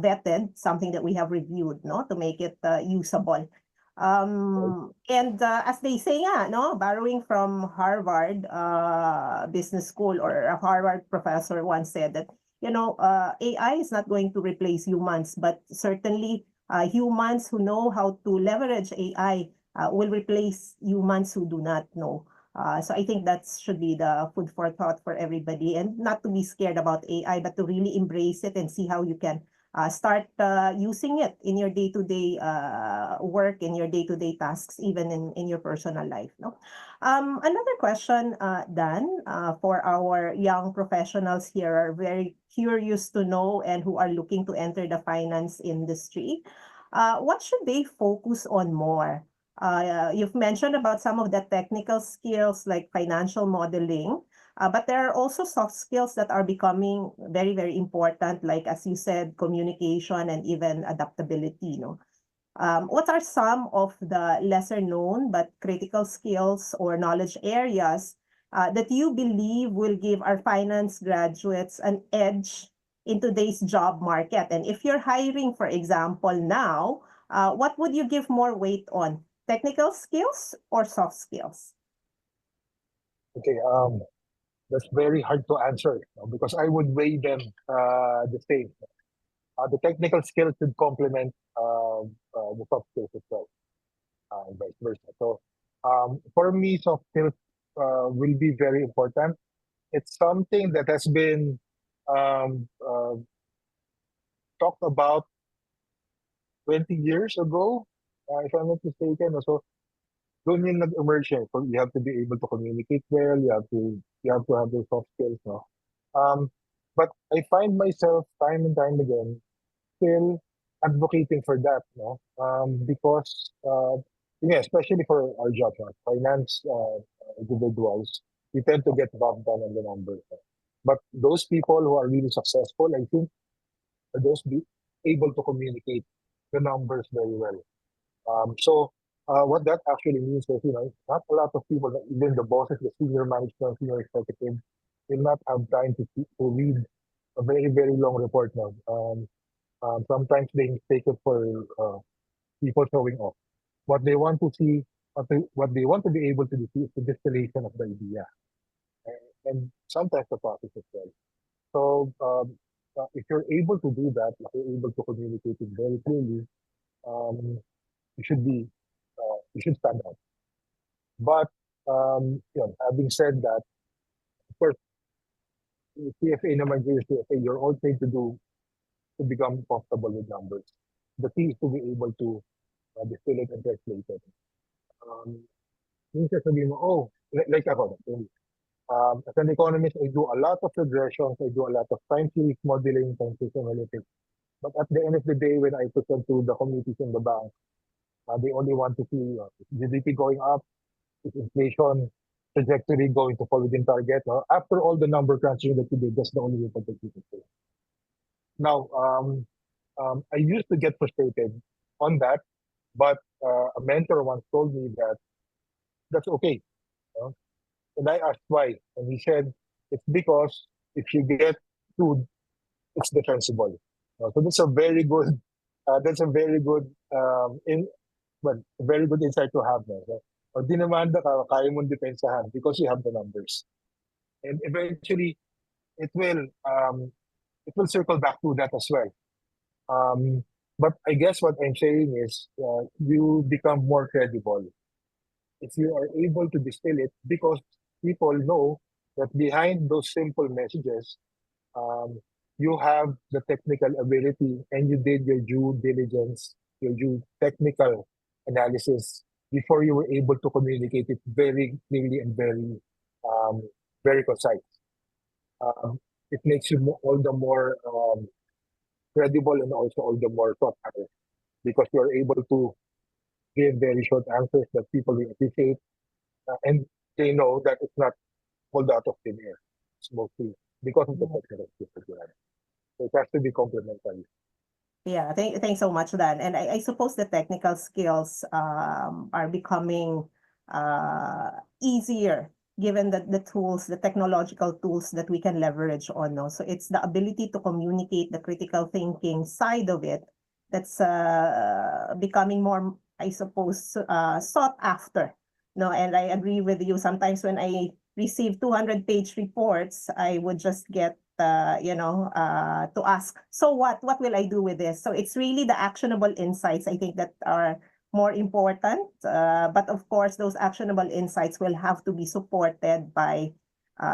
vetted, something that we have reviewed, no, to make it usable. And as they say, no, borrowing from Harvard Business School, or a Harvard professor once said that, AI is not going to replace humans, but certainly humans who know how to leverage AI will replace humans who do not know. So I think that should be the food for thought for everybody, and not to be scared about AI, but to really embrace it and see how you can Start using it in your day-to-day work, in your day-to-day tasks, even in your personal life. No? Another question, Dan, for our young professionals here are very curious to know and who are looking to enter the finance industry. What should they focus on more? You've mentioned about some of the technical skills like financial modeling, but there are also soft skills that are becoming very, very important, like as you said, communication and even adaptability. No? What are some of the lesser known but critical skills or knowledge areas that you believe will give our finance graduates an edge in today's job market? And if you're hiring, for example, now, what would you give more weight on? Technical skills or soft skills? Okay, that's very hard to answer, because I would weigh them the same. The technical skills should complement the soft skills as well, and vice versa. So, for me, soft skills will be very important. It's something that has been um, uh, talked about 20 years ago, if I'm not mistaken. So, doon yung nag-emerge eh. So you have to be able to communicate well, you have to have those soft skills, no? But I find myself time and time again still advocating for that, no? Because yeah, especially for our job, no? Finance individuals, we tend to get bogged down on the numbers. No? But those people who are really successful, I think, are those be able to communicate the numbers very well. So what that actually means is, not a lot of people, even the bosses, the senior management, senior executive, will not have time to read a very, very long report now. Sometimes they mistake it for people showing off. What they want to see, what they want to be able to see is the distillation of the idea, and sometimes the process as well. So if you're able to do that, if you're able to communicate it very clearly, um, you should be you should stand out. But having said that, of course, CFA naman yung CFA, you're all trained to become comfortable with numbers. The key is to be able to distill it and translate it. Minsan sabihin mo, oh, like ako, as an economist, I do a lot of regressions, I do a lot of time series modeling, time series analytics. But at the end of the day, when I present to the committees in the bank, they only want to see GDP going up, is inflation trajectory going to fall within target. After all the number crunching that you did, that's the only way that you can say. Now, I used to get frustrated on that, but a mentor once told me that that's okay. And I asked why, and he said it's because if you get sued, it's defensible. So that's a very good. That's a very good very good insight to have. No? So, pag dinamanda ka, kaya mong depensahan because you have the numbers. And eventually, it will circle back to that as well. But I guess what I'm saying is you become more credible if you are able to distill it, because people know that behind those simple messages, you have the technical ability and you did your due diligence, your due technical analysis before you were able to communicate it very clearly and um, very concise. It makes you all the more credible and also all the more thought out, because you're able to give very short answers that people will appreciate, and they know that it's not pulled out of thin air. It's mostly because of the technical skills that you have. So it has to be complementary. Yeah, thanks so much, Dan. And I suppose the technical skills are becoming easier given the tools, the technological tools that we can leverage on. No? So it's the ability to communicate the critical thinking side of it that's becoming more, I suppose, sought after. No, and I agree with you. Sometimes when I receive 200-page reports, I would just get to ask, so what will I do with this? So it's really the actionable insights, I think, that are more important. But of course, those actionable insights will have to be supported by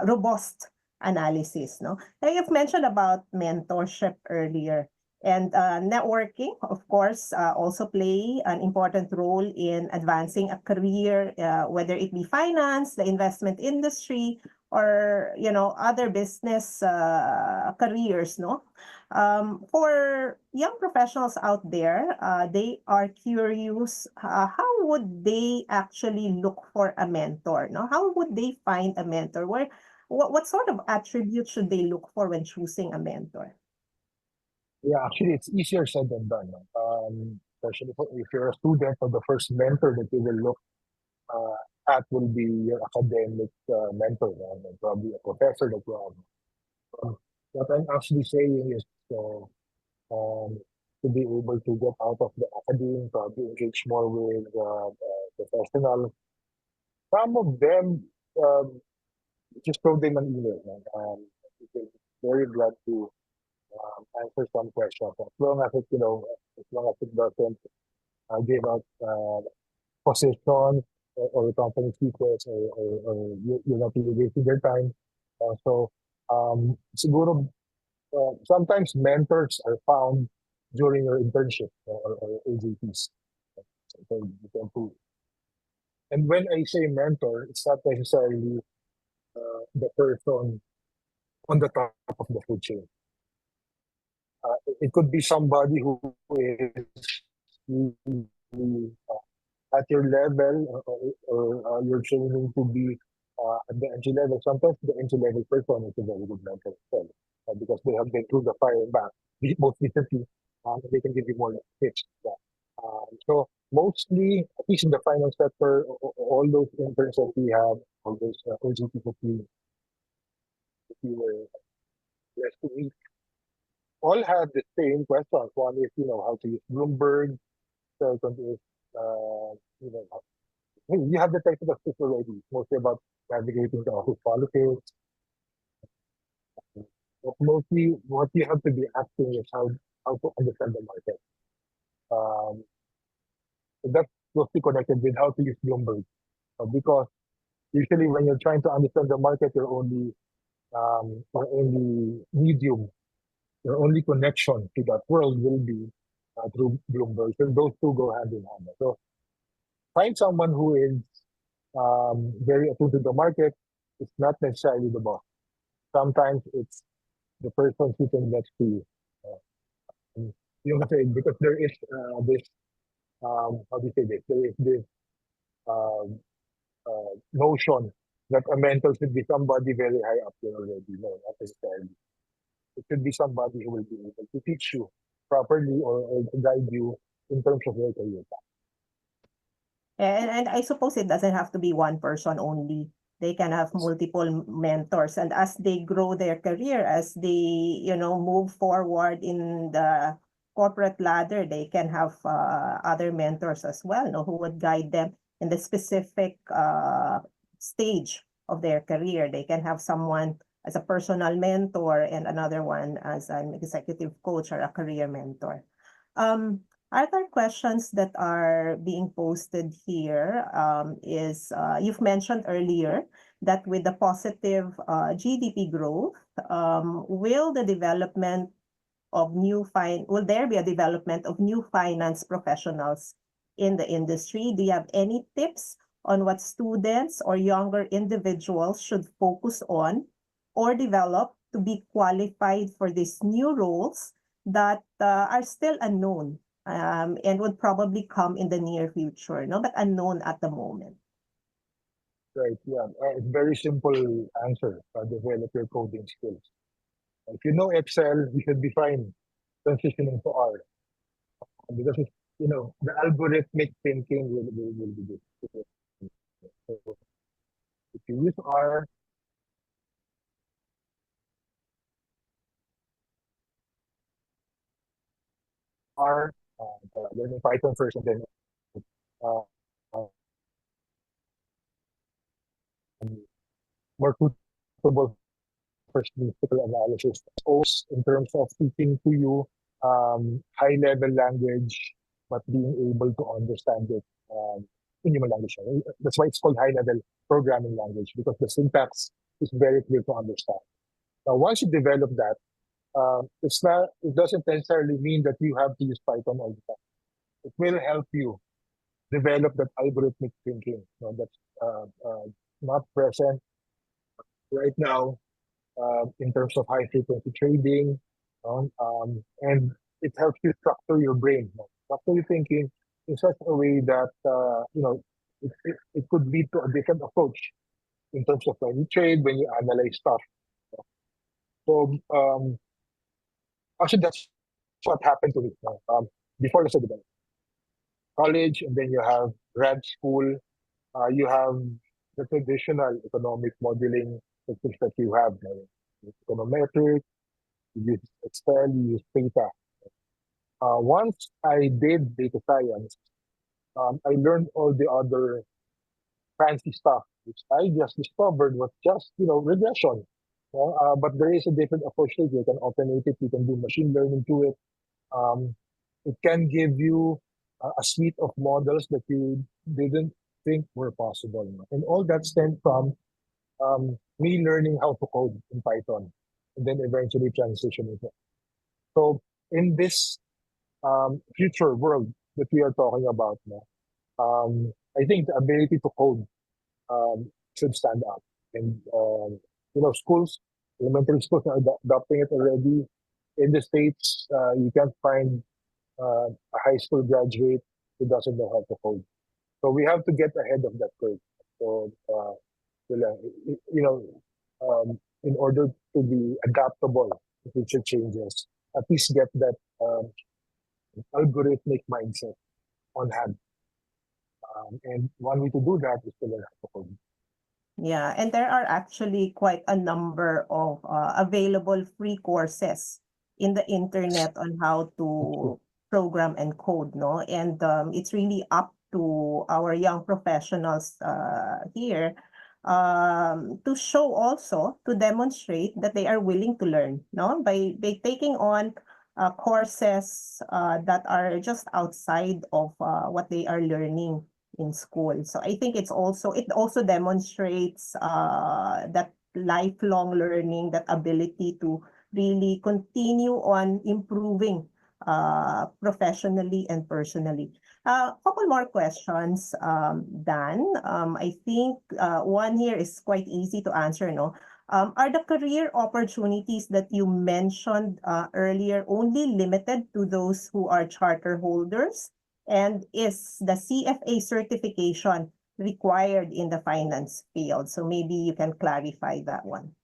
robust analysis. No, now, you've mentioned about mentorship earlier. And networking, of course, also play an important role in advancing a career, whether it be finance, the investment industry, or other business careers. No, for young professionals out there, they are curious. How would they actually look for a mentor? No, how would they find a mentor? What sort of attributes should they look for when choosing a mentor? Yeah, actually, it's easier said than done. No? Especially if you're a student, or the first mentor that you will look at will be your academic mentor, no? And probably a professor that you have. What I'm actually saying is to be able to get out of the academy, probably engage more with professionals. Some of them, just throw them an email. No? Very glad to answer some questions. As long as as long as it doesn't give out position or company secrets, or you're not really wasting their time. So siguro, sometimes mentors are found during your internship or AJTs. So you can prove. And when I say mentor, it's not necessarily the person on the top of the food chain. It could be somebody who is really, at your level, or you're training to be at the entry level. Sometimes the entry level person is a very good mentor as well, because they have been through the fire and back most recently, they can give you more tips. Yeah. So mostly, at least in the finance sector, all those interns that we have, all those OGTs that we were blessed to meet, all have the same questions. One is, how to use Bloomberg. Second is, you know, you have the technical skills already. It's mostly about navigating the office politics. But mostly, what you have to be asking is how to understand the market. Um, that's closely connected with how to use Bloomberg. Because usually when you're trying to understand the market, your only medium, your only connection to that world will be through Bloomberg. So those two go hand in hand. So find someone who is very attuned to the market. It's not necessarily the boss. Sometimes it's the person sitting next to you. You know, because there is this, how do you say this? There is this um, notion that a mentor should be somebody very high up there already. No, not necessarily. It should be somebody who will be able to teach you properly, or guide you in terms of your career path. And I suppose it doesn't have to be one person only. They can have multiple mentors, and as they grow their career, as they move forward in the corporate ladder, they can have other mentors as well, who would guide them in the specific stage of their career. They can have someone as a personal mentor and another one as an executive coach or a career mentor. Other questions that are being posted here is you've mentioned earlier that with the positive GDP growth, will there be a development of new finance professionals in the industry? Do you have any tips on what students or younger individuals should focus on or develop to be qualified for these new roles that are still unknown, and would probably come in the near future, no, but unknown at the moment? Right. Yeah. It's very simple answer. Develop your coding skills. If you know Excel, you should be fine transitioning to R, because the algorithmic thinking will be good. So if you use R, learning Python first, and then uh, uh, more suitable for statistical analysis. Always in terms of teaching to you high level language, but being able to understand it in human language. That's why it's called high level programming language, because the syntax is very clear to understand. Now, once you develop that, it's not. It doesn't necessarily mean that you have to use Python all the time. It will help you develop that algorithmic thinking. That's not present right now in terms of high frequency trading, and it helps you structure your brain, structure your thinking in such a way that it could lead to a different approach in terms of when you trade, when you analyze stuff. So actually, that's what happened to me. Before I said about college, and then you have grad school, you have the traditional economic modeling techniques that you have, econometrics, you use Excel, you use data. Once I did data science, I learned all the other fancy stuff, which I just discovered was just, regression. But there is a different approach to it. You can automate it, you can do machine learning to it. It can give you a suite of models that you didn't think were possible. And all that stemmed from me learning how to code in Python and then eventually transitioning it. So in this future world that we are talking about now, I think the ability to code should stand out. And schools, elementary schools are adopting it already. In the States, you can't find a high school graduate who doesn't know how to code. So we have to get ahead of that curve. So, in order to be adaptable to future changes, at least get that algorithmic mindset on hand. And one way to do that is to learn how to code. Yeah, and there are actually quite a number of available free courses in the internet on how to program and code, no? And it's really up to our young professionals here to show also, to demonstrate that they are willing to learn, no? By taking on courses that are just outside of what they are learning in school. So I think it also demonstrates that lifelong learning, that ability to really continue on improving professionally and personally. Couple more questions, Dan. I think one here is quite easy to answer, no? Are the career opportunities that you mentioned earlier only limited to those who are charter holders? And is the CFA certification required in the finance field? So maybe you can clarify that one.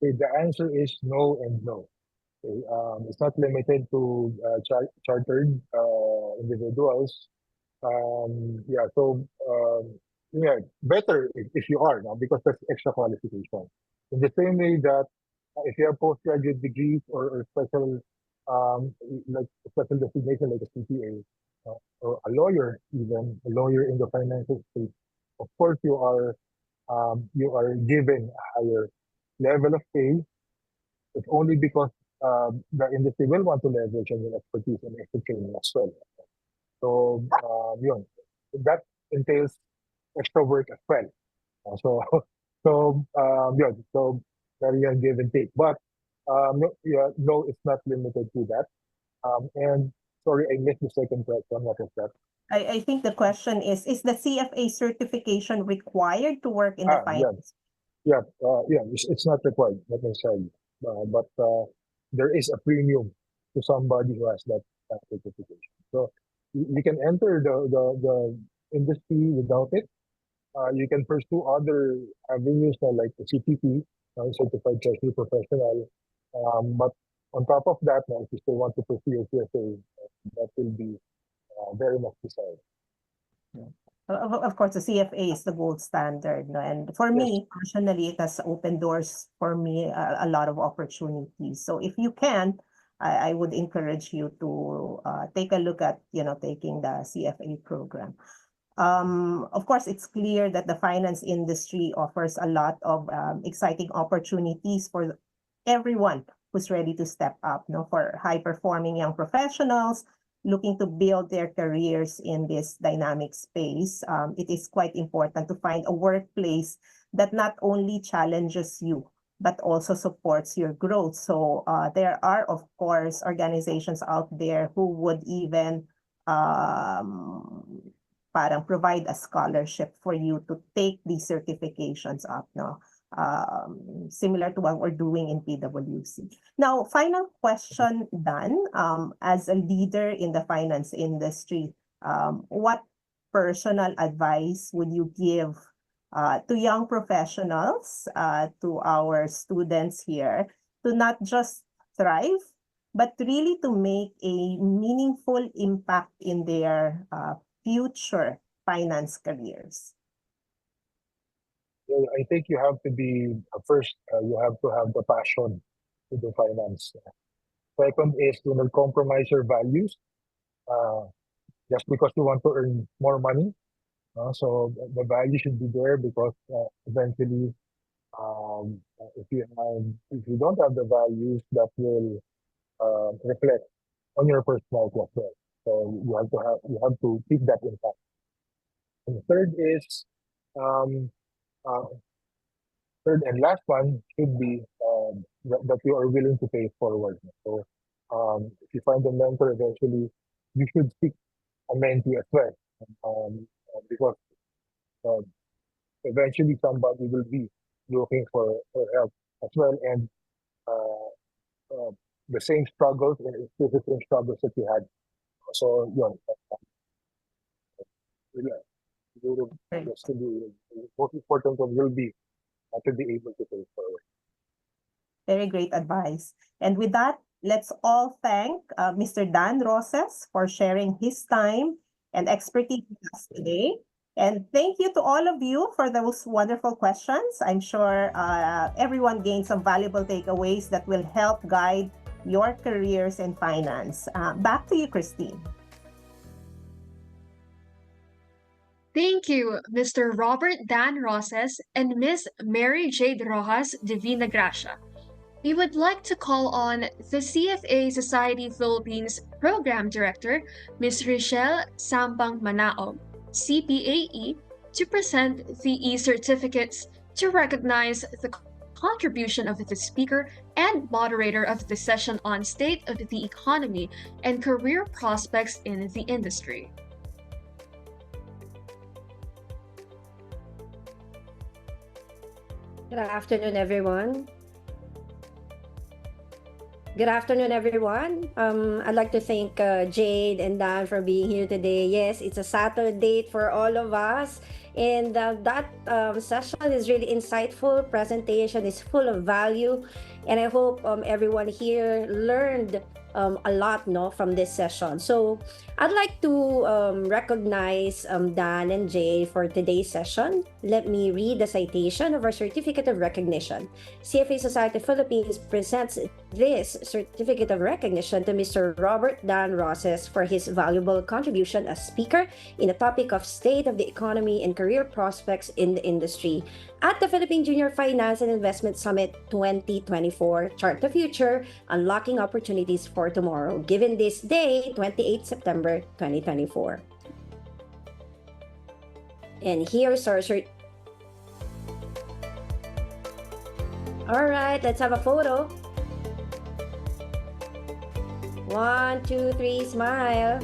Okay, the answer is no and no. Okay, it's not limited to chartered individuals. Better if you are now, because that's extra qualification. In the same way that if you have postgraduate degrees or special like special designation like a CPA or a lawyer, even a lawyer in the financial space, of course you are given a higher level of pay. It's only because the industry will want to leverage on your expertise and extra training as well. So that entails extra work as well. So so very give and take. But no, it's not limited to that. And sorry, I missed the second question. What was that? I think the question is the CFA certification required to work in the finance? Yeah, it's not required, not necessarily. But there is a premium to somebody who has that certification. So you can enter the industry without it. You can pursue other avenues like the CTP, Certified Treasury Professional. But on top of that, now, if you still want to pursue your CFA, that will be very much desired. Of course, the CFA is the gold standard, no? And for me, personally, it has opened doors for me a lot of opportunities. So if you can, I would encourage you to take a look at, taking the CFA program. Of course, it's clear that the finance industry offers a lot of exciting opportunities for everyone who's ready to step up, for high-performing young professionals looking to build their careers in this dynamic space. It is quite important to find a workplace that not only challenges you, but also supports your growth. So there are, of course, organizations out there who would even parang provide a scholarship for you to take these certifications up, no? Similar to what we're doing in PwC. Now, final question, Dan. As a leader in the finance industry, what personal advice would you give to young professionals, to our students here, to not just thrive, but really to make a meaningful impact in their future finance careers? Well, I think you have to be first. You have to have the passion to do finance. Second is to not compromise your values just because you want to earn more money. So the value should be there because eventually, if you don't have the values, that will reflect on your personality as well. So you have to keep that intact. And the um, uh, third and last one should be that you are willing to pay it forward. So if you find a mentor, eventually you should seek a mentee as well, because uh, eventually somebody will be looking for help as well, and uh, the same struggles and it's the same struggles that you had. So yeah, that's the most important one will be to be able to pay forward. Very great advice. And with that, let's all thank Mr. Dan Roses for sharing his time and expertise with us today. And thank you to all of you for those wonderful questions. I'm sure everyone gained some valuable takeaways that will help guide your careers in finance. Back to you, Christine. Thank you, Mr. Robert Dan Roses and Ms. Mary Jade Rojas Divina Gracia. We would like to call on the CFA Society Philippines Program Director, Ms. Richelle Sampang Manao, CPAE, to present the e-certificates to recognize the contribution of the speaker and moderator of the session on state of the economy and career prospects in the industry. Good afternoon, everyone. Good afternoon, everyone. I'd like to thank Jade and Dan for being here today. Yes, it's a Saturday for all of us. And that session is really insightful. Presentation is full of value. And I hope everyone here learned a lot from this session. So I'd like to recognize Dan and Jay for today's session. Let me read the citation of our Certificate of Recognition. CFA Society Philippines presents this Certificate of Recognition to Mr. Robert Dan Roses for his valuable contribution as speaker in the topic of state of the economy and career prospects in the industry at the Philippine Junior Finance and Investment Summit 2024, Chart the Future, Unlocking Opportunities for Tomorrow, given this day, 28 September 2024. And here's our All right, let's have a photo. 1, 2, 3, smile.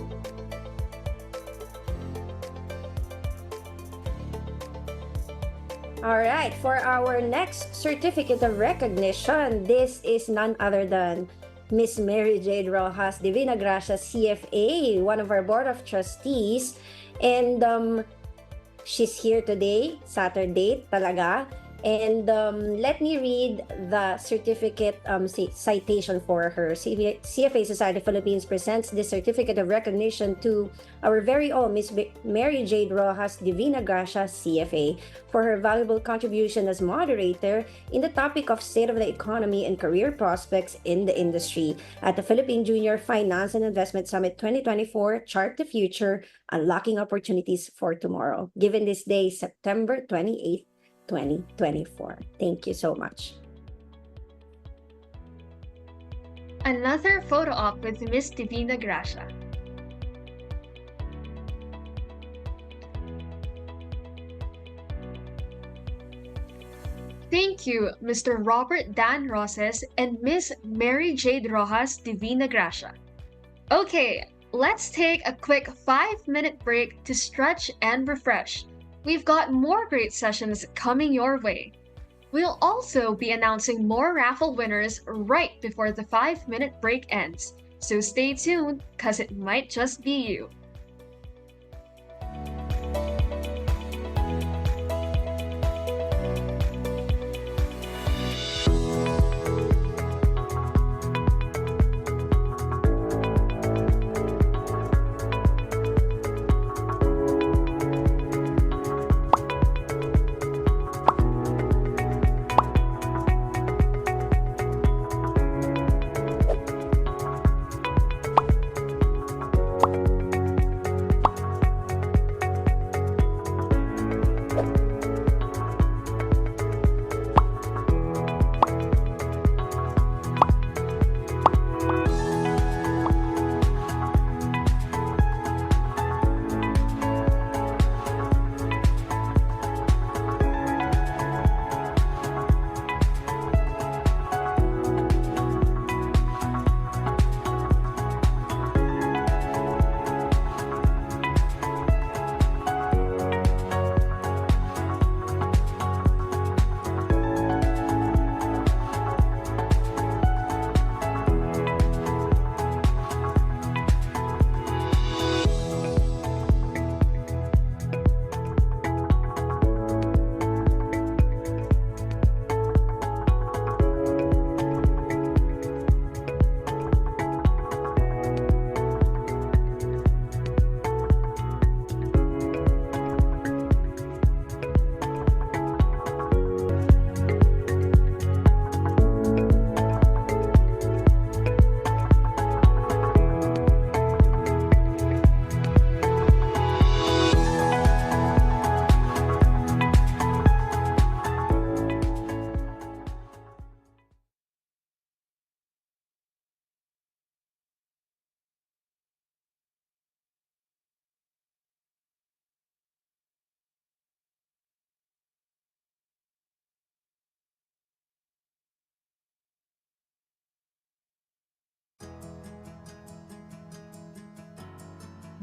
All right, for our next certificate of recognition, this is none other than Miss Mary Jade Rojas Divina Gracia, CFA, one of our board of trustees. And she's here today, Saturday talaga. And let me read the certificate citation for her. CFA Society Philippines presents this certificate of recognition to our very own Miss Mary Jade Rojas Divina Gracia, CFA, for her valuable contribution as moderator in the topic of state of the economy and career prospects in the industry at the Philippine Junior Finance and Investment Summit 2024, Chart the Future, Unlocking Opportunities for Tomorrow, given this day, September 28th, 2024. Thank you so much. Another photo op with Miss Divina Gracia. Thank you, Mr. Robert Dan Roses and Miss Mary Jade Rojas Divina Gracia. Okay, let's take a quick 5-minute break to stretch and refresh. We've got more great sessions coming your way. We'll also be announcing more raffle winners right before the 5-minute break ends, so stay tuned because it might just be you.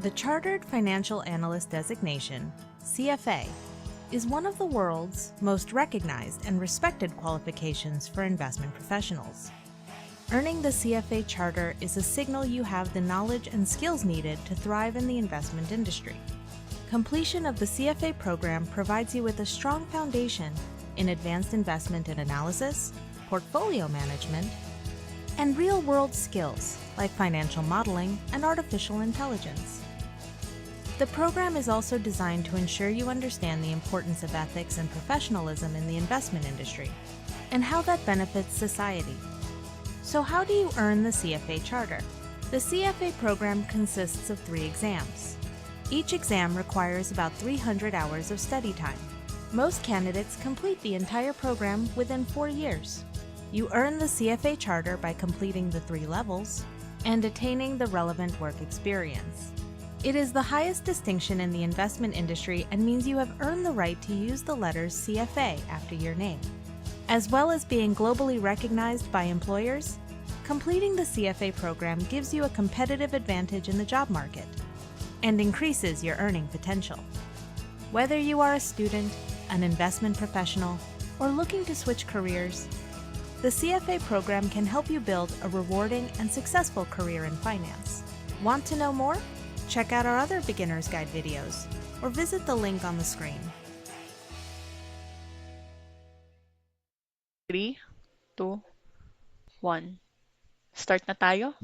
The Chartered Financial Analyst designation, CFA, is one of the world's most recognized and respected qualifications for investment professionals. Earning the CFA charter is a signal you have the knowledge and skills needed to thrive in the investment industry. Completion of the CFA program provides you with a strong foundation in advanced investment and analysis, portfolio management, and real-world skills like financial modeling and artificial intelligence. The program is also designed to ensure you understand the importance of ethics and professionalism in the investment industry and how that benefits society. So how do you earn the CFA charter? The CFA program consists of 3 exams. Each exam requires about 300 hours of study time. Most candidates complete the entire program within 4 years. You earn the CFA charter by completing the 3 levels and attaining the relevant work experience. It is the highest distinction in the investment industry and means you have earned the right to use the letters CFA after your name. As well as being globally recognized by employers, completing the CFA program gives you a competitive advantage in the job market and increases your earning potential. Whether you are a student, an investment professional, or looking to switch careers, the CFA program can help you build a rewarding and successful career in finance. Want to know more? Check out our other beginner's guide videos or visit the link on the screen. 3, 2, 1. Start na tayo?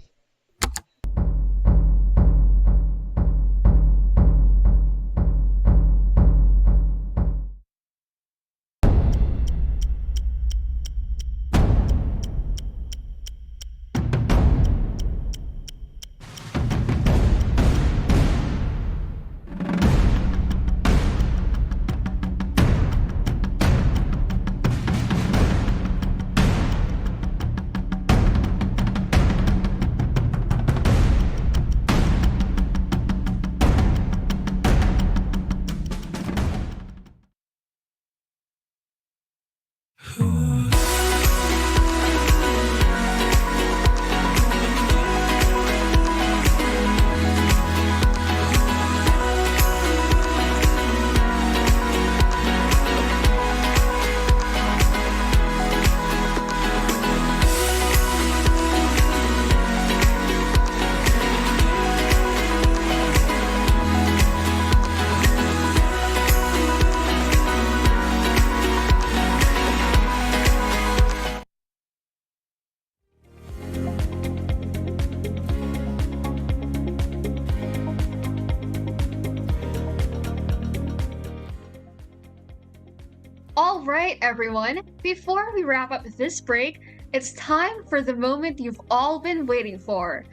right, everyone, before we wrap up this break, it's time for the moment you've all been waiting for.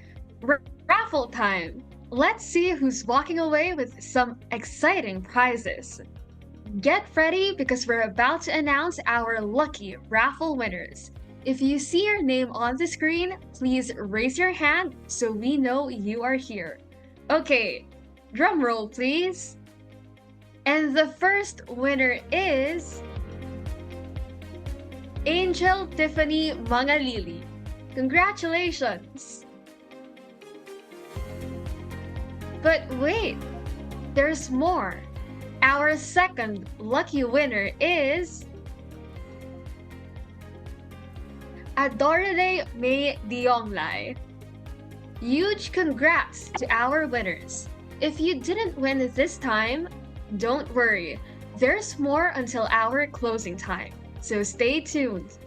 Raffle time! Let's see who's walking away with some exciting prizes. Get ready because we're about to announce our lucky raffle winners. If you see your name on the screen, please raise your hand so we know you are here. Okay, drum roll please. And the first winner is Angel Tiffany Mangalili. Congratulations! But wait, there's more. Our second lucky winner is Adorade May Dionglai. Huge congrats to our winners. If you didn't win this time, don't worry. There's more until our closing time, so stay tuned.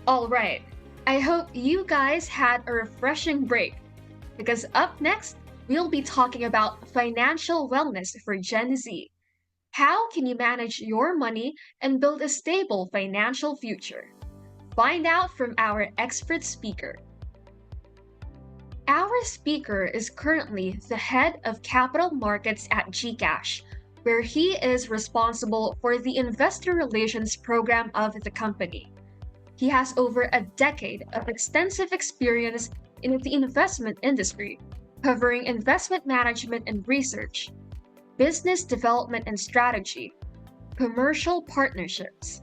Alright, I hope you guys had a refreshing break, because up next, we'll be talking about financial wellness for Gen Z. How can you manage your money and build a stable financial future? Find out from our expert speaker. Our speaker is currently the head of capital markets at GCash, where he is responsible for the investor relations program of the company. He has over a decade of extensive experience in the investment industry, covering investment management and research, business development and strategy, commercial partnerships,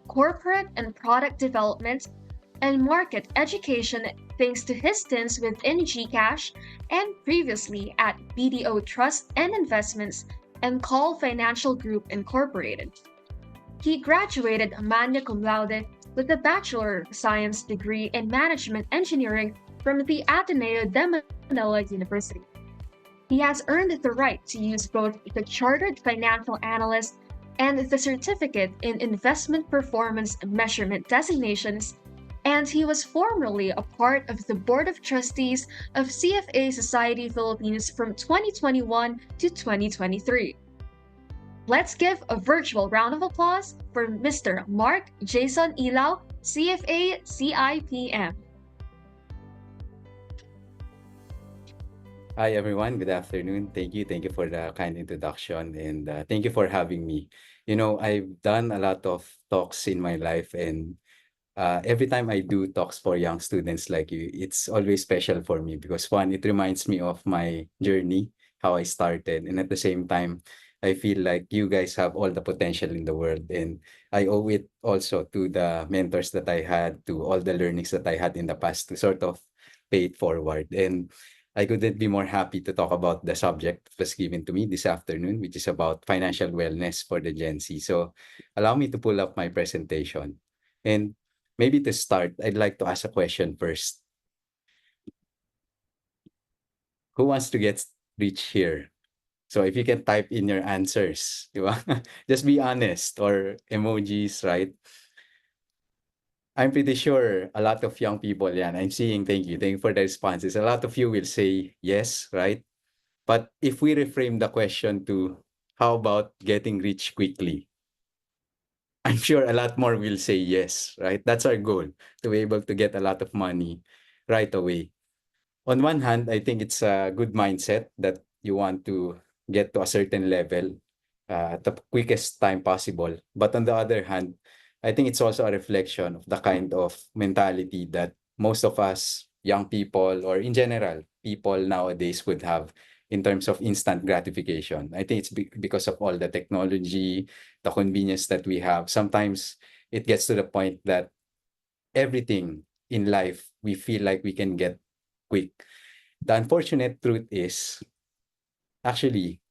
corporate and product development, and market education thanks to his stints within GCash and previously at BDO Trust and Investments and Call Financial Group Incorporated. He graduated magna cum laude with a Bachelor of Science degree in Management Engineering from the Ateneo de Manila University. He has earned the right to use both the Chartered Financial Analyst and the Certificate in Investment Performance Measurement designations, and he was formerly a part of the Board of Trustees of CFA Society Philippines from 2021 to 2023. Let's give a virtual round of applause for Mr. Mark Jason Ilaw, CFA CIPM. Hi everyone, good afternoon. Thank you for the kind introduction and thank you for having me. You know, I've done a lot of talks in my life and every time I do talks for young students like you, it's always special for me because one, it reminds me of my journey, how I started, and at the same time, I feel like you guys have all the potential in the world, and I owe it also to the mentors that I had, to all the learnings that I had in the past to sort of pay it forward. And I couldn't be more happy to talk about the subject that was given to me this afternoon, which is about financial wellness for the Gen Z. So allow me to pull up my presentation. And maybe to start, I'd like to ask a question first. Who wants to get rich here? So if you can type in your answers, di ba? Just be honest or emojis, right? I'm pretty sure a lot of young people, yeah, I'm seeing, thank you for the responses. A lot of you will say yes, right? But if we reframe the question to how about getting rich quickly? I'm sure a lot more will say yes, right? That's our goal, to be able to get a lot of money right away. On one hand, I think it's a good mindset that you want to get to a certain level at the quickest time possible. But on the other hand, I think it's also a reflection of the kind of mentality that most of us, young people, or in general, people nowadays would have in terms of instant gratification. I think it's because of all the technology, the convenience that we have. Sometimes it gets to the point that everything in life we feel like we can get quick. The unfortunate truth is, actually,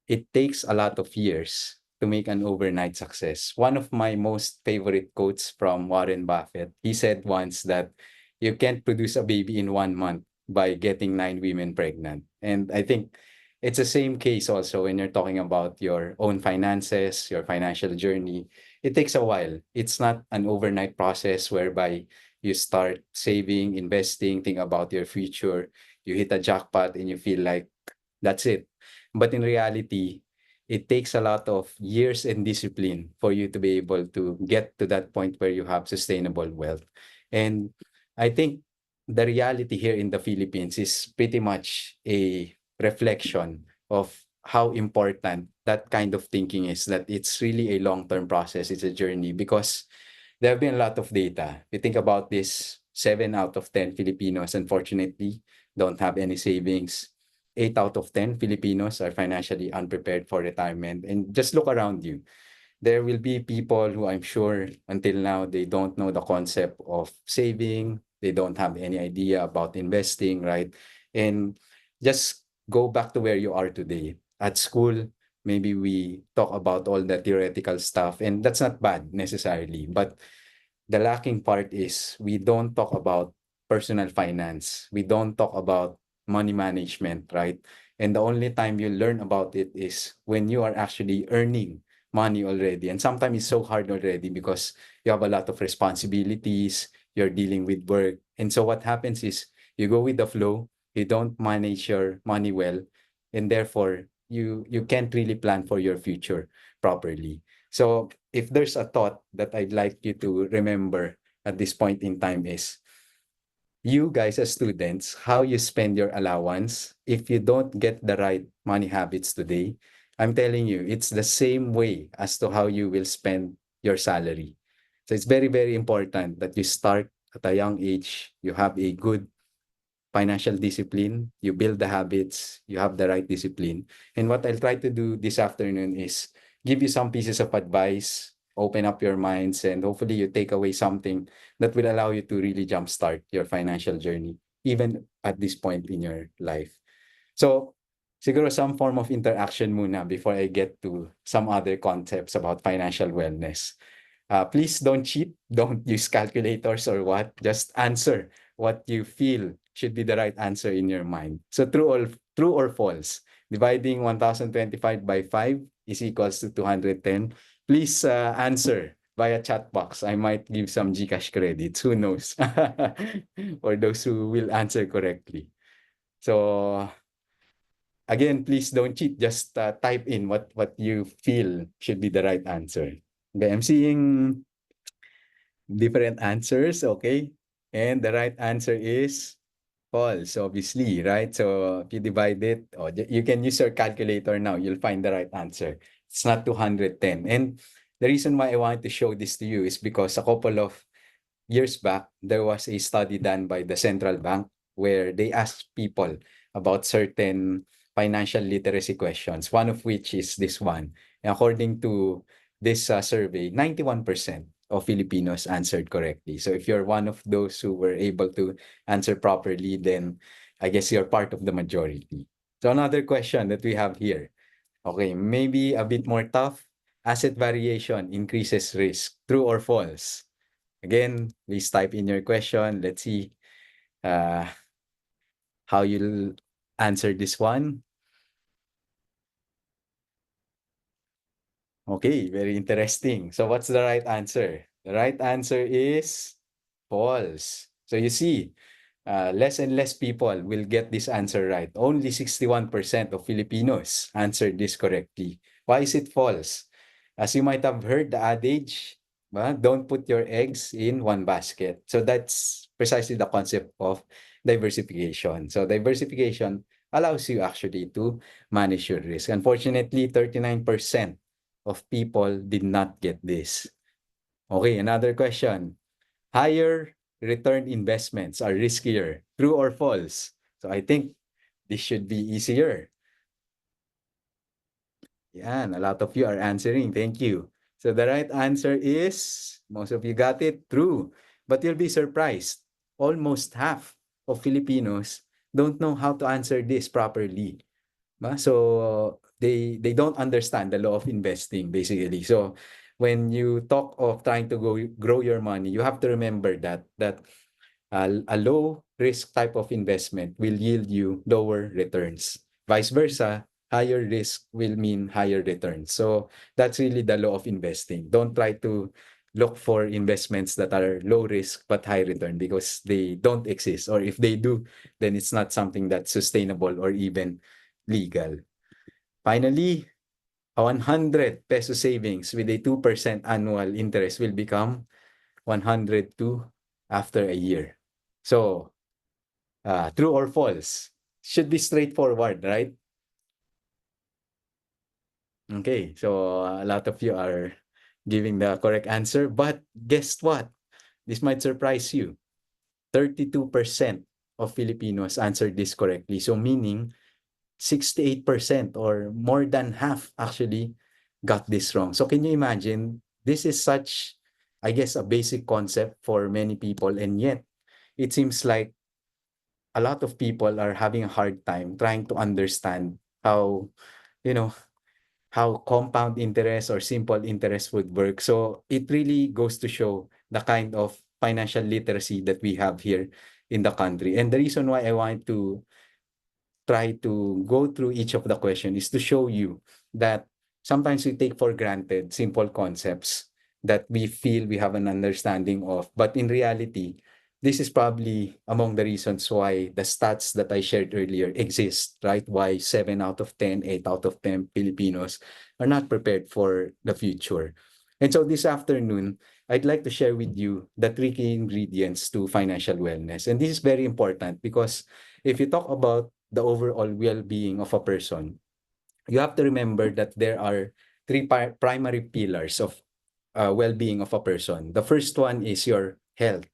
it takes a lot of years to make an overnight success. One of my most favorite quotes from Warren Buffett, he said once that you can't produce a baby in 1 month by getting 9 women pregnant. And I think it's the same case also when you're talking about your own finances, your financial journey. It takes a while. It's not an overnight process whereby you start saving, investing, think about your future, you hit a jackpot and you feel like that's it. But in reality, it takes a lot of years and discipline for you to be able to get to that point where you have sustainable wealth. And I think the reality here in the Philippines is pretty much a reflection of how important that kind of thinking is, that it's really a long-term process, it's a journey, because there have been a lot of data. You think about this, 7 out of 10 Filipinos, unfortunately, don't have any savings. 8 out of 10 Filipinos are financially unprepared for retirement. And just look around you. There will be people who, I'm sure until now, they don't know the concept of saving. They don't have any idea about investing, right? And just go back to where you are today. At school, maybe we talk about all the theoretical stuff, and that's not bad necessarily. But the lacking part is we don't talk about personal finance. We don't talk about money management, right? And the only time you learn about it is when you are actually earning money already. And sometimes it's so hard already because you have a lot of responsibilities, you're dealing with work. And so what happens is you go with the flow, you don't manage your money well, and therefore you can't really plan for your future properly. So if there's a thought that I'd like you to remember at this point in time is, you guys as students, how you spend your allowance, if you don't get the right money habits today, I'm telling you, it's the same way as to how you will spend your salary. So it's very, very important that you start at a young age, you have a good financial discipline, you build the habits, you have the right discipline. And what I'll try to do this afternoon is give you some pieces of advice, open up your minds, and hopefully you take away something that will allow you to really jumpstart your financial journey, even at this point in your life. So, siguro some form of interaction muna before I get to some other concepts about financial wellness. Please don't cheat, don't use calculators or what, just answer what you feel should be the right answer in your mind. So true or false, dividing 1025 by 5 is equals to 210. Please answer via chat box. I might give some GCash credits, who knows, for those who will answer correctly. So again, please don't cheat. Just type in what you feel should be the right answer. Okay, I'm seeing different answers, okay? And the right answer is false, obviously, right? So if you divide it, you can use your calculator now. You'll find the right answer. It's not 210. And the reason why I wanted to show this to you is because a couple of years back, there was a study done by the central bank where they asked people about certain financial literacy questions, one of which is this one. And according to this survey, 91% of Filipinos answered correctly. So if you're one of those who were able to answer properly, then I guess you're part of the majority. So another question that we have here. Okay, maybe a bit more tough. Asset variation increases risk. True or false? Again, please type in your question. Let's see how you'll answer this one. Okay, very interesting. So what's the right answer? The right answer is false. So you see, less and less people will get this answer right. Only 61% of Filipinos answered this correctly. Why is it false? As you might have heard the adage, don't put your eggs in one basket. So that's precisely the concept of diversification. So diversification allows you actually to manage your risk. Unfortunately, 39% of people did not get this. Okay, another question. Higher return investments are riskier. True or false? So I think this should be easier. Yan, a lot of you are answering. Thank you. So the right answer is, most of you got it, true. But you'll be surprised. Almost half of Filipinos don't know how to answer this properly. So they don't understand the law of investing, basically. So when you talk of trying to grow your money, you have to remember that a low risk type of investment will yield you lower returns. Vice versa, higher risk will mean higher returns. So that's really the law of investing. Don't try to look for investments that are low risk but high return, because they don't exist. Or if they do, then it's not something that's sustainable or even legal. Finally, A 100 peso savings with a 2% annual interest will become 102 after a year. So, true or false? Should be straightforward, right? Okay, so a lot of you are giving the correct answer, but guess what? This might surprise you. 32% of Filipinos answered this correctly. So meaning 68% or more than half actually got this wrong. So can you imagine? This is such, I guess, a basic concept for many people, and yet it seems like a lot of people are having a hard time trying to understand how, you know, how compound interest or simple interest would work. So it really goes to show the kind of financial literacy that we have here in the country. And the reason why I want to try to go through each of the questions is to show you that sometimes we take for granted simple concepts that we feel we have an understanding of. But in reality, this is probably among the reasons why the stats that I shared earlier exist, right? Why 7 out of 10, 8 out of 10 Filipinos are not prepared for the future. And so this afternoon, I'd like to share with you the three key ingredients to financial wellness. And this is very important because if you talk about the overall well-being of a person, you have to remember that there are three primary pillars of well-being of a person. The first one is your health,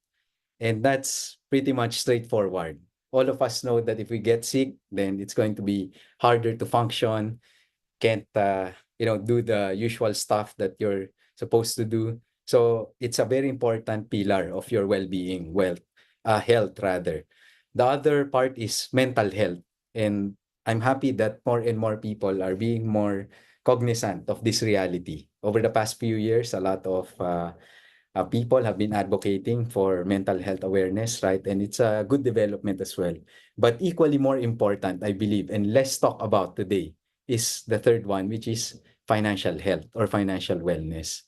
and that's pretty much straightforward. All of us know that if we get sick, then it's going to be harder to function, can't do the usual stuff that you're supposed to do. So it's a very important pillar of your well-being, health rather. The other part is mental health, and I'm happy that more and more people are being more cognizant of this reality. Over the past few years, a lot of people have been advocating for mental health awareness, right? And it's a good development as well. But equally more important, I believe, and less talk about today, is the third one, which is financial health or financial wellness.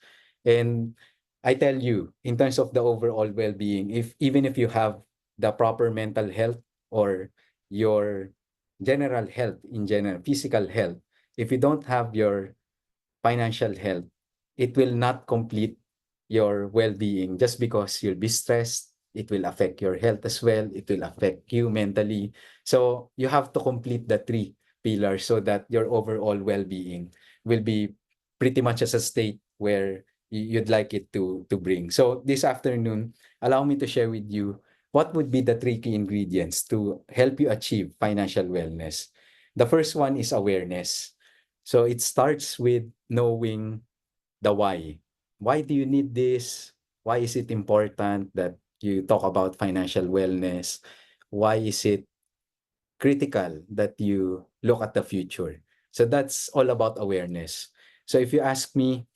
And I tell you, in terms of the overall well-being, if even if you have the proper mental health or your general health in general, physical health, if you don't have your financial health, it will not complete your well-being just because you'll be stressed. It will affect your health as well. It will affect you mentally. So you have to complete the three pillars so that your overall well-being will be pretty much as a state where you'd like it to bring. So this afternoon, allow me to share with you what would be the three key ingredients to help you achieve financial wellness. The first one is awareness. So it starts with knowing the why. Why do you need this? Why is it important that you talk about financial wellness? Why is it critical that you look at the future? So that's all about awareness. So if you ask me,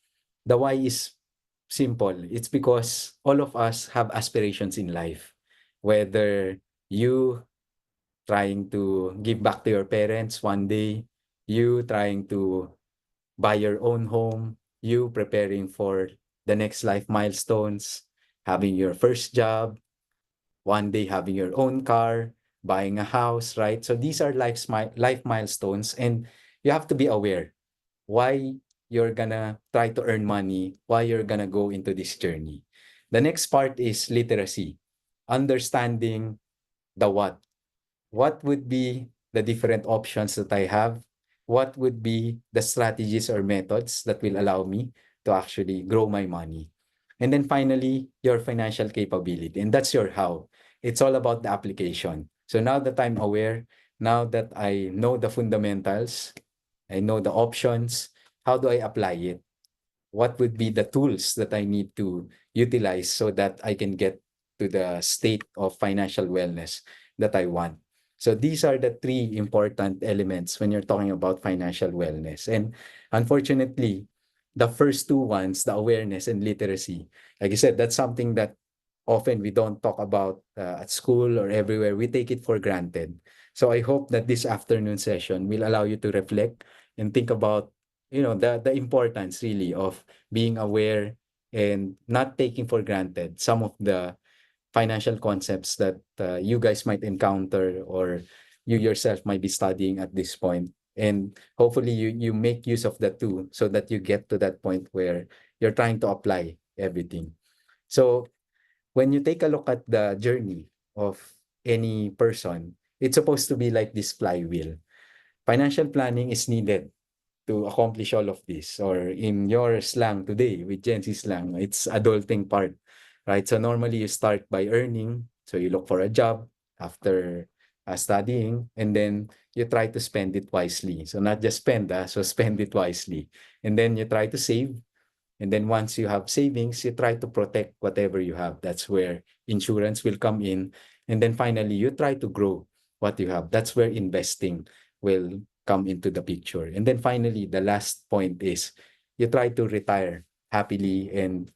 the why is simple. It's because all of us have aspirations in life. Whether you trying to give back to your parents one day, you trying to buy your own home, you preparing for the next life milestones, having your first job, one day having your own car, buying a house, right? So these are life milestones, and you have to be aware why you're gonna try to earn money, why you're gonna go into this journey. The next part is literacy, understanding the what. What would be the different options that I have? What would be the strategies or methods that will allow me to actually grow my money? And then finally, your financial capability. And that's your how. It's all about the application. So now that I'm aware, now that I know the fundamentals, I know the options, how do I apply it? What would be the tools that I need to utilize so that I can get to the state of financial wellness that I want? So these are the three important elements when you're talking about financial wellness. And unfortunately, the first two ones, the awareness and literacy, like I said, that's something that often we don't talk about at school or everywhere. We take it for granted. So I hope that this afternoon session will allow you to reflect and think about, the importance really of being aware and not taking for granted some of the financial concepts that you guys might encounter or you yourself might be studying at this point. And hopefully you make use of the two so that you get to that point where you're trying to apply everything. So when you take a look at the journey of any person, it's supposed to be like this flywheel. Financial planning is needed to accomplish all of this, or in your slang today, with Gen Z slang, it's adulting part, right? So normally you start by earning, so you look for a job after studying, and then you try to spend it wisely. So not just spend, so spend it wisely. And then you try to save, and then once you have savings, you try to protect whatever you have. That's where insurance will come in. And then finally, you try to grow what you have. That's where investing will come into the picture. And then finally, the last point is you try to retire happily and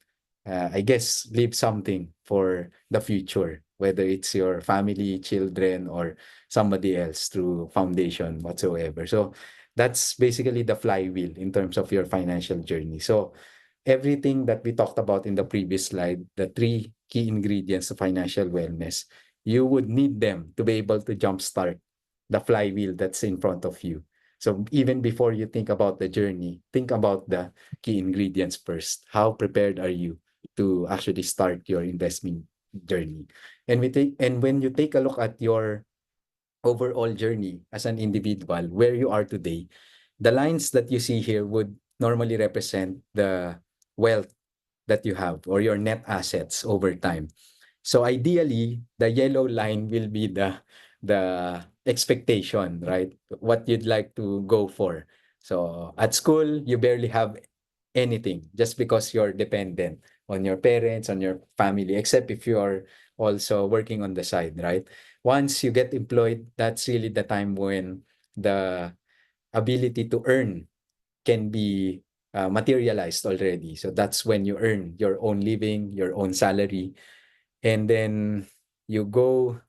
I guess leave something for the future, whether it's your family, children, or somebody else through foundation whatsoever. So that's basically the flywheel in terms of your financial journey. So everything that we talked about in the previous slide, the three key ingredients of financial wellness, you would need them to be able to jumpstart the flywheel that's in front of you. So even before you think about the journey, think about the key ingredients first. How prepared are you to actually start your investment journey? And when you take a look at your overall journey as an individual, where you are today, the lines that you see here would normally represent the wealth that you have or your net assets over time. So ideally, the yellow line will be the expectation, right? What you'd like to go for. So at school, you barely have anything just because you're dependent on your parents, on your family, except if you're also working on the side, right? Once you get employed, that's really the time when the ability to earn can be materialized already. So that's when you earn your own living, your own salary, and then you go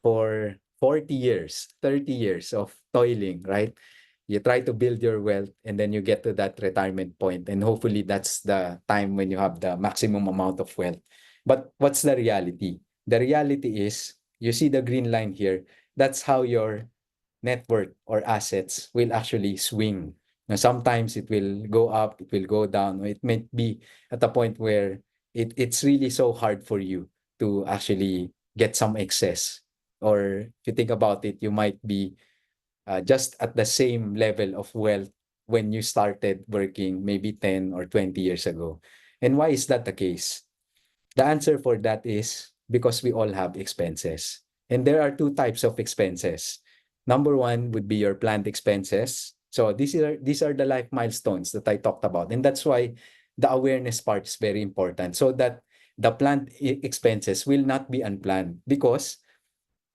for 40 years, 30 years of toiling, right? You try to build your wealth and then you get to that retirement point, and hopefully that's the time when you have the maximum amount of wealth. But what's the reality? The reality is, you see the green line here, that's how your net worth or assets will actually swing. Now, sometimes it will go up, it will go down, or it may be at a point where it's really so hard for you to actually get some excess. Or if you think about it, you might be just at the same level of wealth when you started working maybe 10 or 20 years ago. And why is that the case? The answer for that is because we all have expenses. And there are two types of expenses. Number one would be your planned expenses. So these are the life milestones that I talked about. And that's why the awareness part is very important, so that the planned expenses will not be unplanned. Because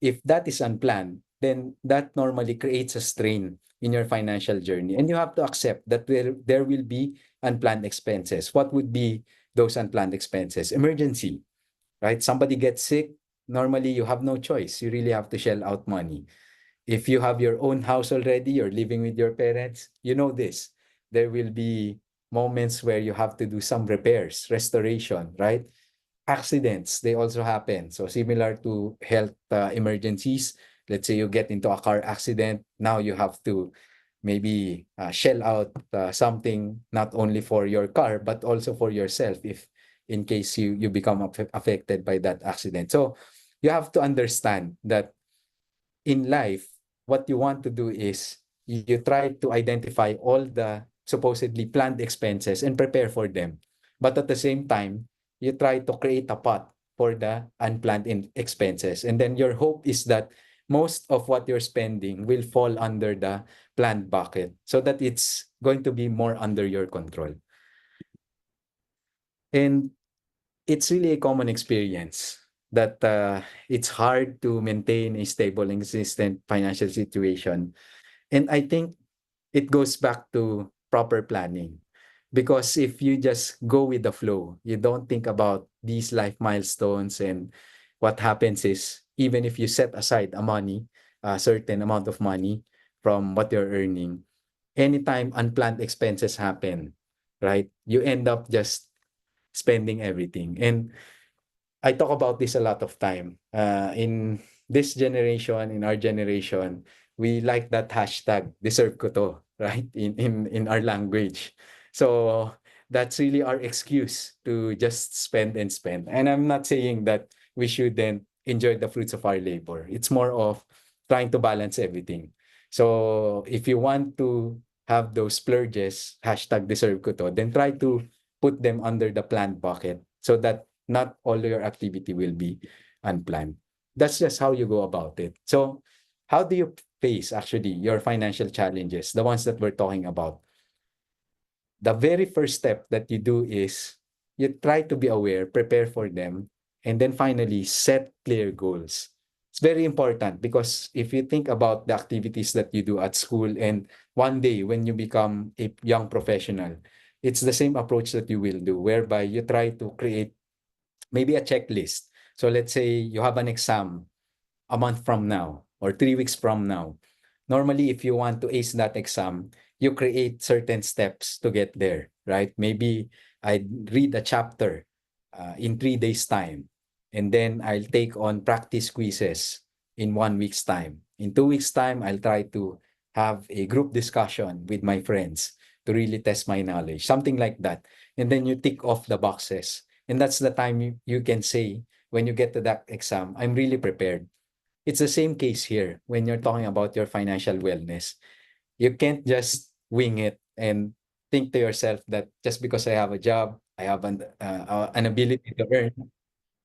if that is unplanned, then that normally creates a strain in your financial journey. And you have to accept that there will be unplanned expenses. What would be those unplanned expenses? Emergency, right? Somebody gets sick, normally you have no choice. You really have to shell out money. If you have your own house already, you're living with your parents, you know this. There will be moments where you have to do some repairs, restoration, right? Accidents, they also happen. So similar to health emergencies, let's say you get into a car accident, now you have to maybe shell out something not only for your car, but also for yourself if in case you become affected by that accident. So you have to understand that in life, what you want to do is you try to identify all the supposedly planned expenses and prepare for them. But at the same time, you try to create a pot for the unplanned expenses. And then your hope is that most of what you're spending will fall under the planned bucket so that it's going to be more under your control. And it's really a common experience that it's hard to maintain a stable and consistent financial situation. And I think it goes back to proper planning. Because if you just go with the flow, you don't think about these life milestones, and what happens is, even if you set aside a certain amount of money from what you're earning, anytime unplanned expenses happen, right, you end up just spending everything. And I talk about this a lot of time. In this generation, in our generation, we like that hashtag, deserve ko to, right? In our language. So that's really our excuse to just spend and spend. And I'm not saying that we shouldn't enjoy the fruits of our labor. It's more of trying to balance everything. So if you want to have those splurges, hashtag deserve ko to, then try to put them under the planned bucket so that not all your activity will be unplanned. That's just how you go about it. So how do you face actually your financial challenges, the ones that we're talking about? The very first step that you do is you try to be aware, prepare for them, and then finally set clear goals. It's very important because if you think about the activities that you do at school and one day when you become a young professional, it's the same approach that you will do, whereby you try to create maybe a checklist. So let's say you have an exam a month from now or 3 weeks from now. Normally, if you want to ace that exam, you create certain steps to get there, right? Maybe I read a chapter in 3 days' time, and then I'll take on practice quizzes in 1 week's time. In 2 weeks' time, I'll try to have a group discussion with my friends to really test my knowledge, something like that. And then you tick off the boxes. And that's the time you can say, when you get to that exam, I'm really prepared. It's the same case here when you're talking about your financial wellness. You can't just wing it and think to yourself that just because I have a job, I have an ability to earn,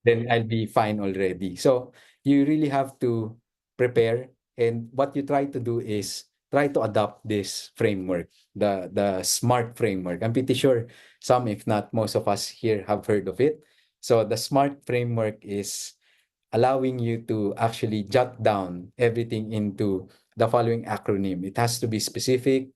then I'll be fine already. So you really have to prepare. And what you try to do is try to adopt this framework, the SMART framework. I'm pretty sure some, if not most of us here, have heard of it. So the SMART framework is allowing you to actually jot down everything into the following acronym. It has to be specific,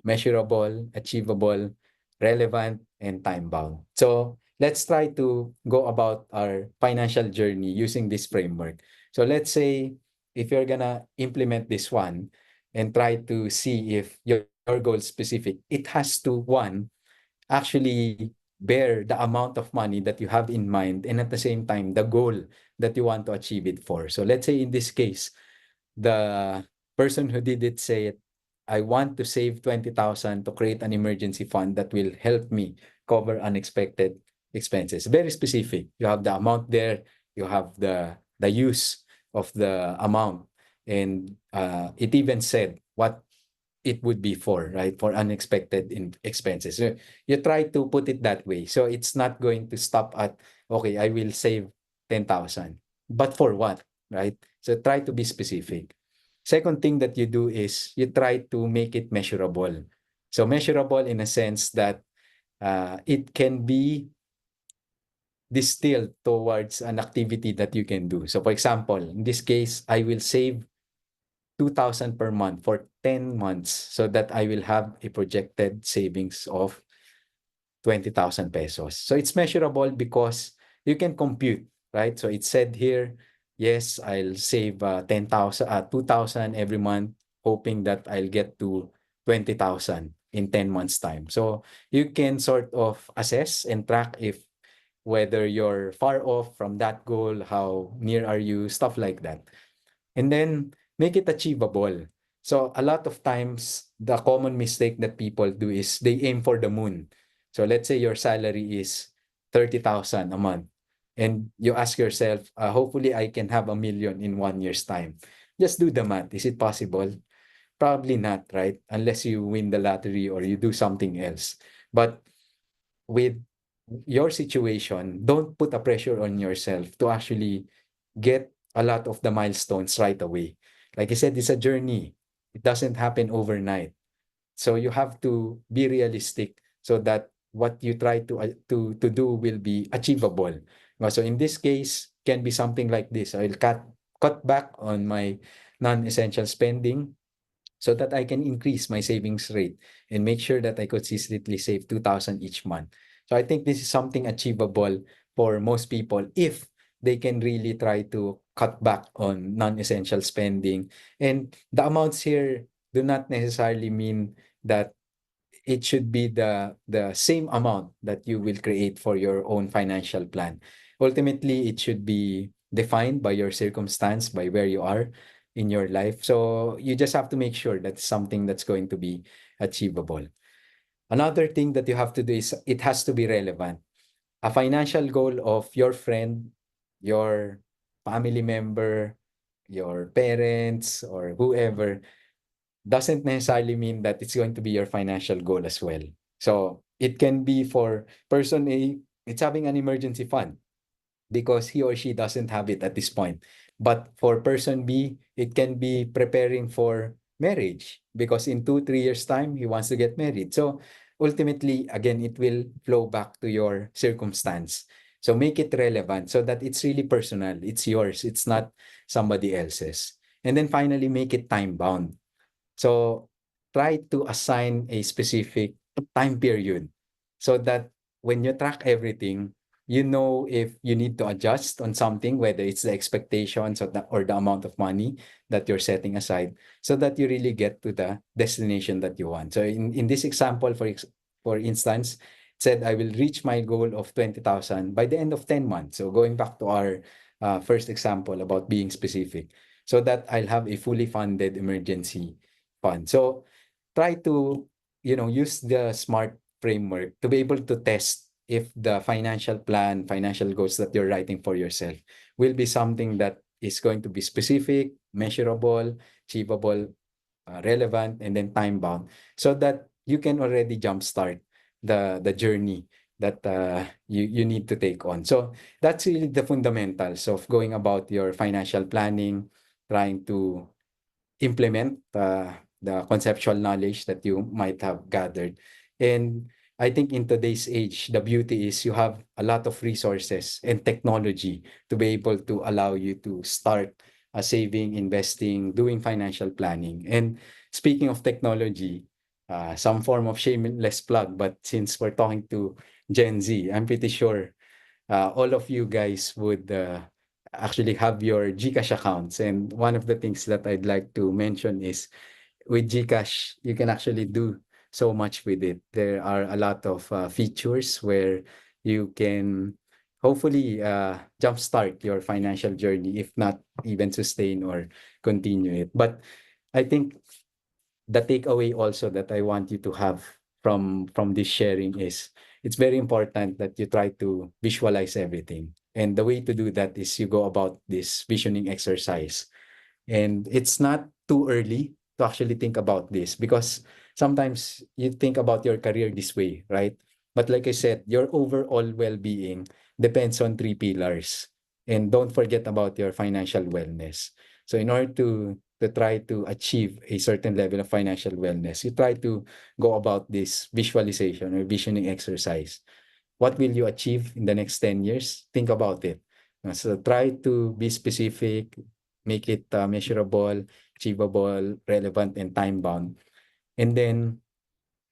measurable, achievable, relevant, and time bound. So let's try to go about our financial journey using this framework. So let's say if you're gonna implement this one and try to see if your goal is specific, it has to, one, actually bear the amount of money that you have in mind, and at the same time the goal that you want to achieve it for. So let's say in this case, the person who did it say it, I want to save 20,000 to create an emergency fund that will help me cover unexpected expenses. Very specific. You have the amount there, you have the use of the amount, and it even said what it would be for, right? For unexpected expenses. So you try to put it that way. So it's not going to stop at, okay, I will save 10,000. But for what, right? So try to be specific. Second thing that you do is you try to make it measurable. So measurable in a sense that it can be distilled towards an activity that you can do. So for example, in this case, I will save 2,000 per month for 10 months so that I will have a projected savings of 20,000 pesos. So it's measurable because you can compute, right? So it said here, yes, I'll save 10,000, 2,000 every month, hoping that I'll get to 20,000 in 10 months' time. So you can sort of assess and track if whether you're far off from that goal, how near are you, stuff like that. And then make it achievable. So a lot of times, the common mistake that people do is they aim for the moon. So let's say your salary is 30,000 a month, and you ask yourself, hopefully I can have 1 million in 1 year's time. Just do the math. Is it possible? Probably not, right? Unless you win the lottery or you do something else. But with your situation, don't put a pressure on yourself to actually get a lot of the milestones right away. Like I said, it's a journey. It doesn't happen overnight. So you have to be realistic so that what you try to do will be achievable. So in this case, can be something like this. I'll cut back on my non-essential spending so that I can increase my savings rate and make sure that I consistently save 2,000 each month. So I think this is something achievable for most people if they can really try to cut back on non-essential spending. And the amounts here do not necessarily mean that it should be the same amount that you will create for your own financial plan. Ultimately, it should be defined by your circumstance, by where you are. in your life. So you just have to make sure that's something that's going to be achievable. Another thing that you have to do is it has to be relevant. A financial goal of your friend, your family member, your parents, or whoever doesn't necessarily mean that it's going to be your financial goal as well. So it can be for person A, it's having an emergency fund because he or she doesn't have it at this point. But for person B, it can be preparing for marriage because in 2, 3 years' time, he wants to get married. So ultimately, again, it will flow back to your circumstance. So make it relevant so that it's really personal. It's yours. It's not somebody else's. And then finally, make it time bound. So try to assign a specific time period so that when you track everything, you know if you need to adjust on something, whether it's the expectations or the amount of money that you're setting aside, so that you really get to the destination that you want. So in this example, for instance, it said I will reach my goal of 20,000 by the end of 10 months. So going back to our first example about being specific, so that I'll have a fully funded emergency fund. So try to, use the SMART framework to be able to test if the financial plan, financial goals that you're writing for yourself will be something that is going to be specific, measurable, achievable, relevant, and then time bound, so that you can already jumpstart the journey that you need to take on. So that's really the fundamentals of going about your financial planning, trying to implement the conceptual knowledge that you might have gathered. And I think in today's age, the beauty is you have a lot of resources and technology to be able to allow you to start saving, investing, doing financial planning. And speaking of technology, some form of shameless plug, but since we're talking to Gen Z, I'm pretty sure all of you guys would actually have your GCash accounts. And one of the things that I'd like to mention is with GCash, you can actually do so much with it. There are a lot of features where you can hopefully jumpstart your financial journey, if not even sustain or continue it. But I think the takeaway also that I want you to have from this sharing is it's very important that you try to visualize everything. And the way to do that is you go about this visioning exercise. And it's not too early to actually think about this because sometimes you think about your career this way, right? But like I said, your overall well-being depends on three pillars. And don't forget about your financial wellness. So in order to try to achieve a certain level of financial wellness, you try to go about this visualization or visioning exercise. What will you achieve in the next 10 years? Think about it. So try to be specific, make it measurable, achievable, relevant, and time bound. And then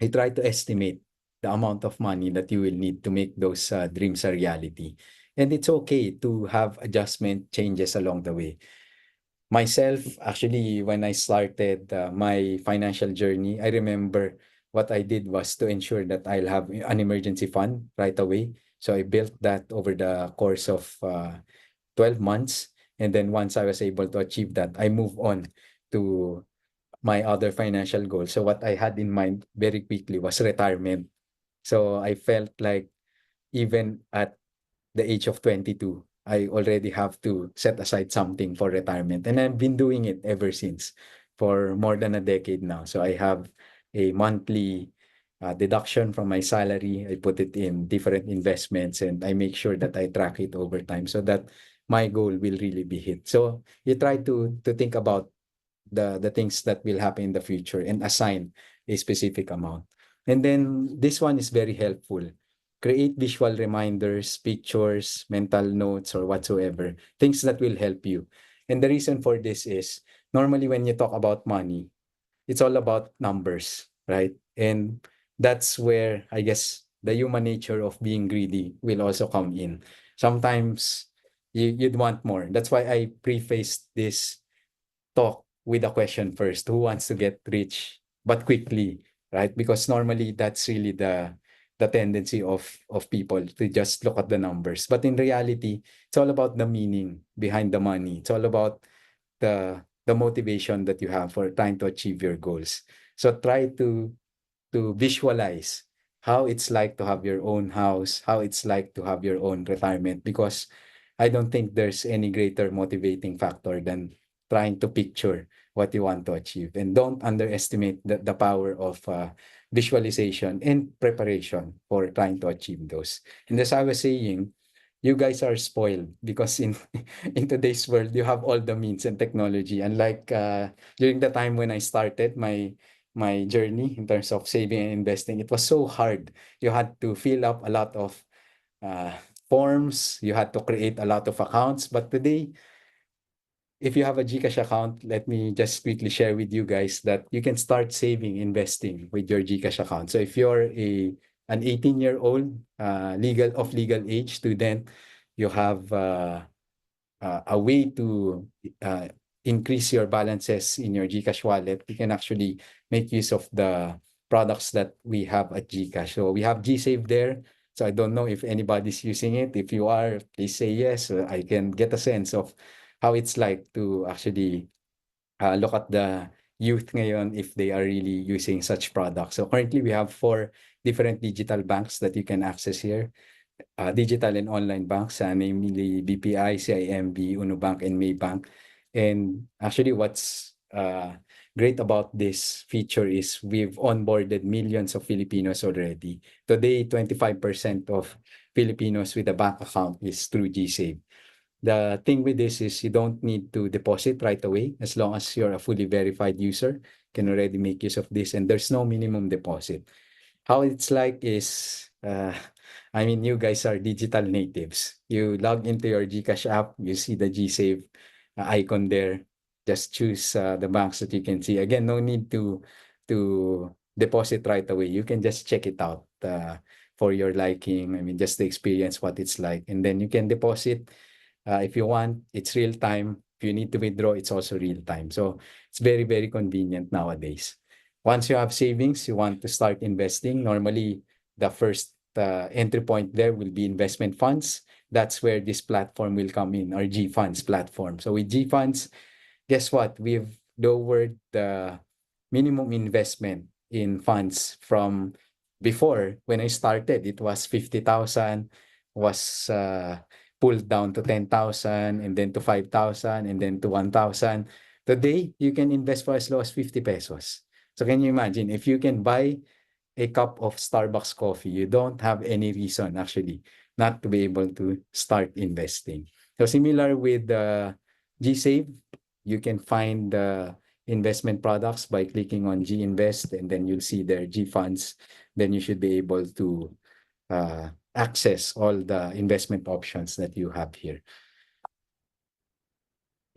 I try to estimate the amount of money that you will need to make those dreams a reality. And it's okay to have adjustment changes along the way. Myself, actually, when I started my financial journey, I remember what I did was to ensure that I'll have an emergency fund right away. So I built that over the course of 12 months. And then once I was able to achieve that, I moved on to my other financial goals. So what I had in mind very quickly was retirement. So I felt like even at the age of 22, I already have to set aside something for retirement. And I've been doing it ever since for more than a decade now. So I have a monthly deduction from my salary. I put it in different investments and I make sure that I track it over time so that my goal will really be hit. So you try to think about the things that will happen in the future and assign a specific amount. And then this one is very helpful. Create visual reminders, pictures, mental notes, or whatsoever, things that will help you. And the reason for this is normally when you talk about money, it's all about numbers, right? And that's where I guess the human nature of being greedy will also come in. Sometimes you'd want more. That's why I prefaced this talk with a question first. Who wants to get rich but quickly, right? Because normally that's really the tendency of people to just look at the numbers. But in reality, it's all about the meaning behind the money. It's all about the the motivation that you have for trying to achieve your goals. So try to visualize how it's like to have your own house, how it's like to have your own retirement, because I don't think there's any greater motivating factor than trying to picture what you want to achieve. And don't underestimate the power of visualization and preparation for trying to achieve those. And as I was saying, you guys are spoiled because in in today's world you have all the means and technology. Unlike during the time when I started my journey in terms of saving and investing, it was so hard. You had to fill up a lot of uh, forms. You had to create a lot of accounts. But today, if you have a GCash account, let me just quickly share with you guys that you can start saving, investing with your GCash account. So if you're an 18-year-old legal age student, you have a way to uh, increase your balances in your GCash wallet. You can actually make use of the products that we have at GCash. So we have GSave there. So I don't know if anybody's using it. If you are, please say yes. So I can get a sense of how it's like to actually look at the youth ngayon if they are really using such products. So currently we have 4 different digital banks that you can access here. Digital and online banks, namely BPI, CIMB, Unobank, and Maybank. And actually what's great about this feature is we've onboarded millions of Filipinos already. Today, 25% of Filipinos with a bank account is through GSave. The thing with this is you don't need to deposit right away. As long as you're a fully verified user, can already make use of this, and there's no minimum deposit. How it's like is, I mean, you guys are digital natives. You log into your GCash app, you see the GSave icon there. Just choose the banks that you can see. Again, no need to deposit right away. You can just check it out for your liking. I mean, just to experience what it's like, and then you can deposit if you want. It's real time. If you need to withdraw, it's also real time. So it's very, very convenient nowadays. Once you have savings, you want to start investing. Normally, the first entry point there will be investment funds. That's where this platform will come in, our G Funds platform. So with G Funds, guess what? We've lowered the minimum investment in funds from before. When I started, it was 50,000, was pulled down to 10,000, and then to 5,000, and then to 1,000. Today, you can invest for as low as 50 pesos. So can you imagine if you can buy a cup of Starbucks coffee, you don't have any reason actually not to be able to start investing. So similar with GSave, you can find the investment products by clicking on G Invest, and then you'll see their G Funds. Then you should be able to access all the investment options that you have here.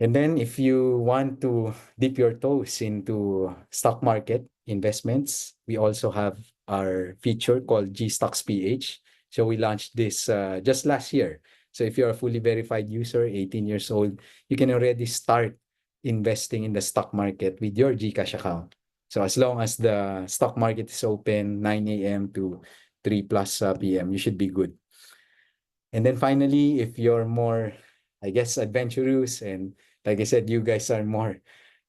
And then if you want to dip your toes into stock market investments, we also have our feature called G Stocks PH. So we launched this just last year. So if you're a fully verified user, 18 years old, you can already start investing in the stock market with your GCash account. So as long as the stock market is open 9 a.m. to 3 plus p.m., you should be good. And then finally, if you're more, I guess, adventurous, and like I said, you guys are more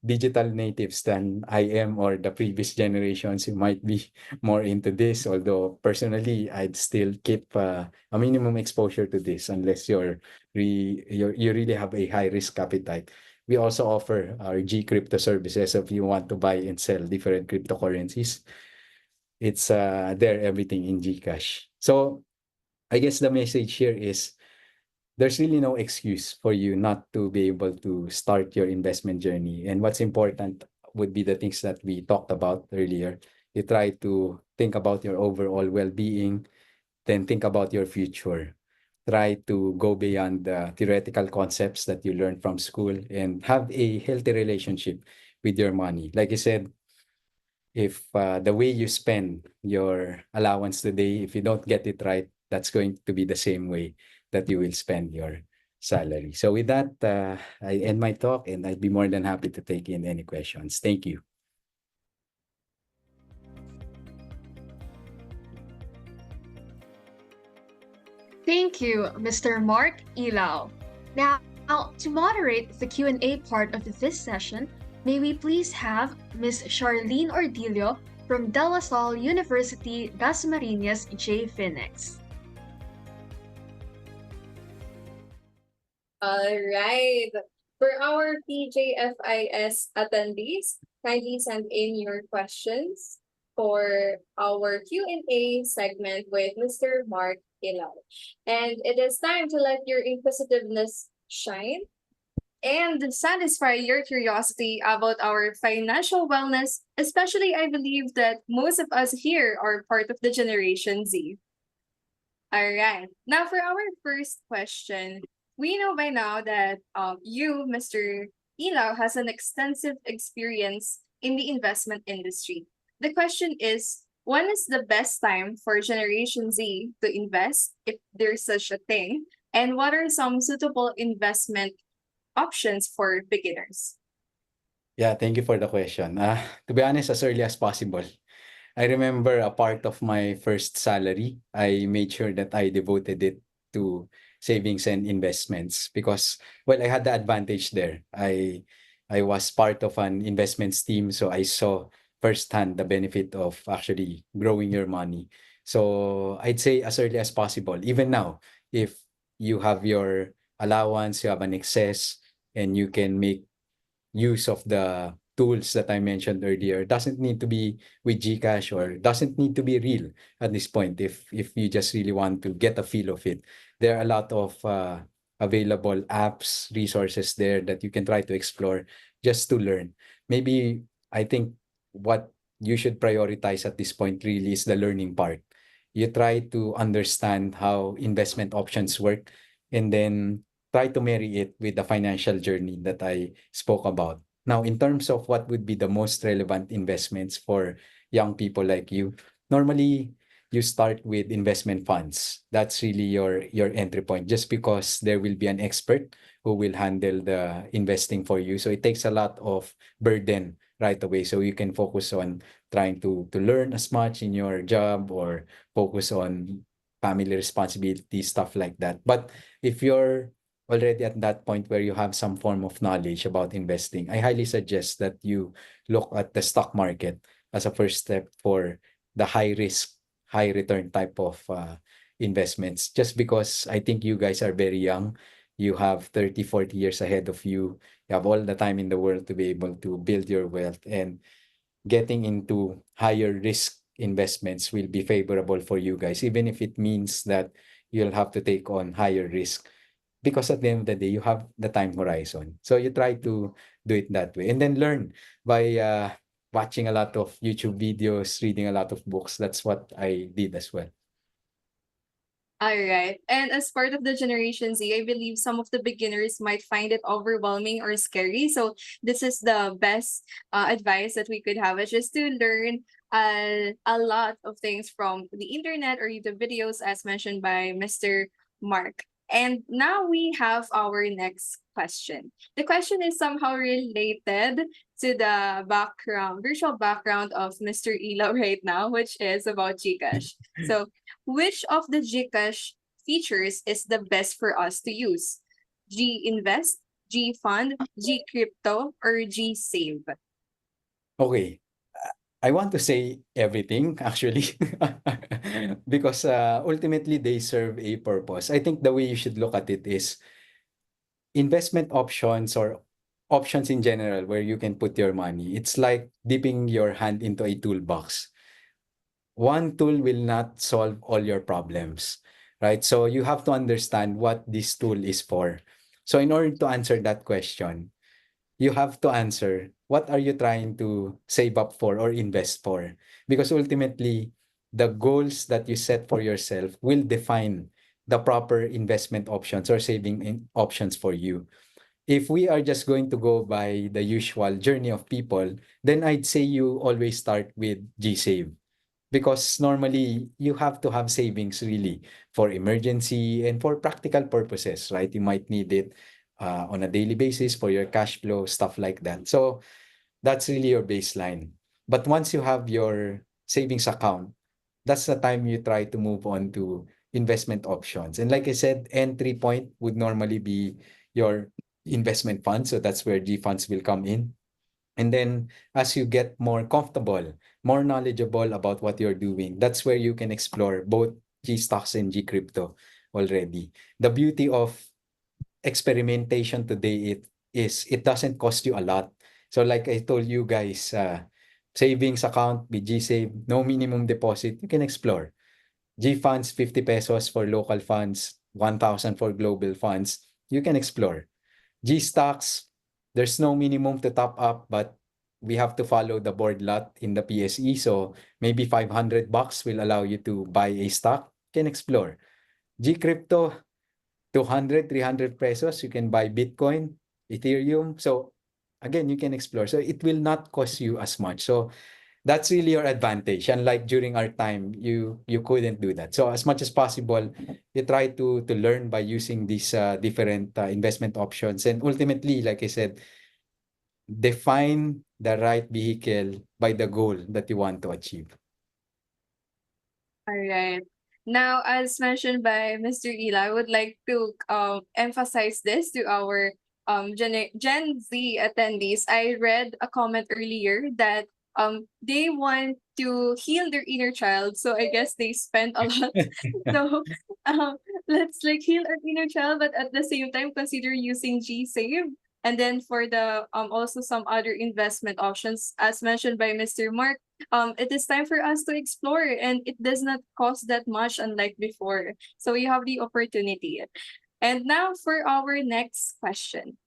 digital natives than I am or the previous generations, you might be more into this. Although personally, I'd still keep a minimum exposure to this unless you really have a high risk appetite. We also offer our G crypto services if you want to buy and sell different cryptocurrencies. It's there, everything in Gcash. So I guess the message here is there's really no excuse for you not to be able to start your investment journey. And what's important would be the things that we talked about earlier. You try to think about your overall well-being, then think about your future. Try to go beyond the theoretical concepts that you learned from school and have a healthy relationship with your money. Like I said, if the way you spend your allowance today, if you don't get it right, that's going to be the same way that you will spend your salary. So with that, I end my talk, and I'd be more than happy to take in any questions. Thank you. Thank you, Mr. Mark Ilao. Now, Now, to moderate the Q&A part of this session, may we please have Ms. Charlene Ordillo from De La Salle University, Dasmariñas, J. Phoenix. All right. For our PJFIS attendees, kindly send in your questions for our Q&A segment with Mr. Mark Ilaw. And it is time to let your inquisitiveness shine and satisfy your curiosity about our financial wellness, especially I believe that most of us here are part of the Generation Z. All right. Now, for our first question, we know by now that you, Mr. Ilaw, has an extensive experience in the investment industry. The question is, when is the best time for Generation Z to invest, if there's such a thing? And what are some suitable investment options for beginners? Yeah, thank you for the question. To be honest, as early as possible. I remember a part of my first salary, I made sure that I devoted it to savings and investments because, well, I had the advantage there. I was part of an investments team, so I saw firsthand the benefit of actually growing your money. So I'd say as early as possible. Even now, if you have your allowance, you have an excess, and you can make use of the tools that I mentioned earlier. Doesn't need to be with GCash or doesn't need to be real at this point. If you just really want to get a feel of it, there are a lot of available apps, resources there that you can try to explore just to learn. Maybe I think what you should prioritize at this point really is the learning part. You try to understand how investment options work and then try to marry it with the financial journey that I spoke about. Now, in terms of what would be the most relevant investments for young people like you, normally you start with investment funds. That's really your entry point, just because there will be an expert who will handle the investing for you. So it takes a lot of burden right away. So you can focus on trying to learn as much in your job or focus on family responsibilities, stuff like that. But if you're already at that point where you have some form of knowledge about investing, I highly suggest that you look at the stock market as a first step for the high risk, high return type of investments. Just because I think you guys are very young, you have 30, 40 years ahead of you. You have all the time in the world to be able to build your wealth, and getting into higher risk investments will be favorable for you guys, even if it means that you'll have to take on higher risk, because at the end of the day, you have the time horizon. So you try to do it that way and then learn by watching a lot of YouTube videos, reading a lot of books. That's what I did as well. All right. And as part of the Generation Z, I believe some of the beginners might find it overwhelming or scary. So this is the best advice that we could have, is just to learn a lot of things from the internet or YouTube videos, as mentioned by Mr. Mark. And now we have our next question. The question is somehow related to the virtual background of Mr. Ilo right now, which is about GCash. So, which of the GCash features is the best for us to use? G Invest, G Fund, G Crypto, or G Save? Okay. I want to say everything actually, because ultimately they serve a purpose. I think the way you should look at it is investment options or options in general where you can put your money. It's like dipping your hand into a toolbox. One tool will not solve all your problems, right? So you have to understand what this tool is for. So in order to answer that question, you have to answer, what are you trying to save up for or invest for? Because ultimately, the goals that you set for yourself will define the proper investment options or options for you. If we are just going to go by the usual journey of people, then I'd say you always start with GSave. Because normally you have to have savings really for emergency and for practical purposes, right? You might need it on a daily basis for your cash flow, stuff like that. So that's really your baseline. But once you have your savings account, that's the time you try to move on to investment options. And like I said, entry point would normally be your investment funds. So that's where G funds will come in. And then as you get more comfortable, more knowledgeable about what you're doing, that's where you can explore both G stocks and G crypto already. The beauty of experimentation today it doesn't cost you a lot. So like I told you guys, savings account with GSave, no minimum deposit, you can explore. G funds, 50 pesos for local funds, 1,000 for global funds, you can explore. G stocks, there's no minimum to top up, but we have to follow the board lot in the PSE. So maybe 500 bucks will allow you to buy a stock. You can explore. G crypto, 200, 300 pesos, you can buy Bitcoin, Ethereum. So again, you can explore. So it will not cost you as much. So that's really your advantage. Unlike during our time, you couldn't do that. So as much as possible, you try to learn by using these different investment options. And ultimately, like I said, define the right vehicle by the goal that you want to achieve. All right. Now, as mentioned by Mr. Ila, I would like to emphasize this to our Gen Z attendees. I read a comment earlier that they want to heal their inner child, so I guess they spent a lot. So let's like heal our inner child, but at the same time consider using G Save. And then for the also some other investment options, as mentioned by Mr. Mark, it is time for us to explore, and it does not cost that much unlike before. So you have the opportunity. And now for our next question.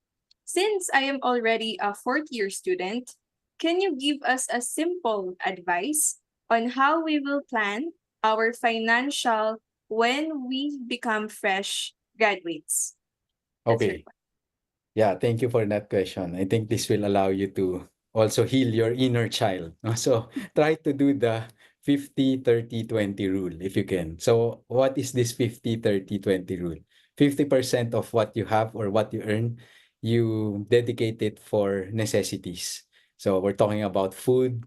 Since I am already a fourth year student, can you give us a simple advice on how we will plan our financial when we become fresh graduates? That's your Okay. Yeah, thank you for that question. I think this will allow you to also heal your inner child. So try to do the 50-30-20 rule if you can. So what is this 50-30-20 rule? 50% of what you have or what you earn, you dedicate it for necessities. So we're talking about food,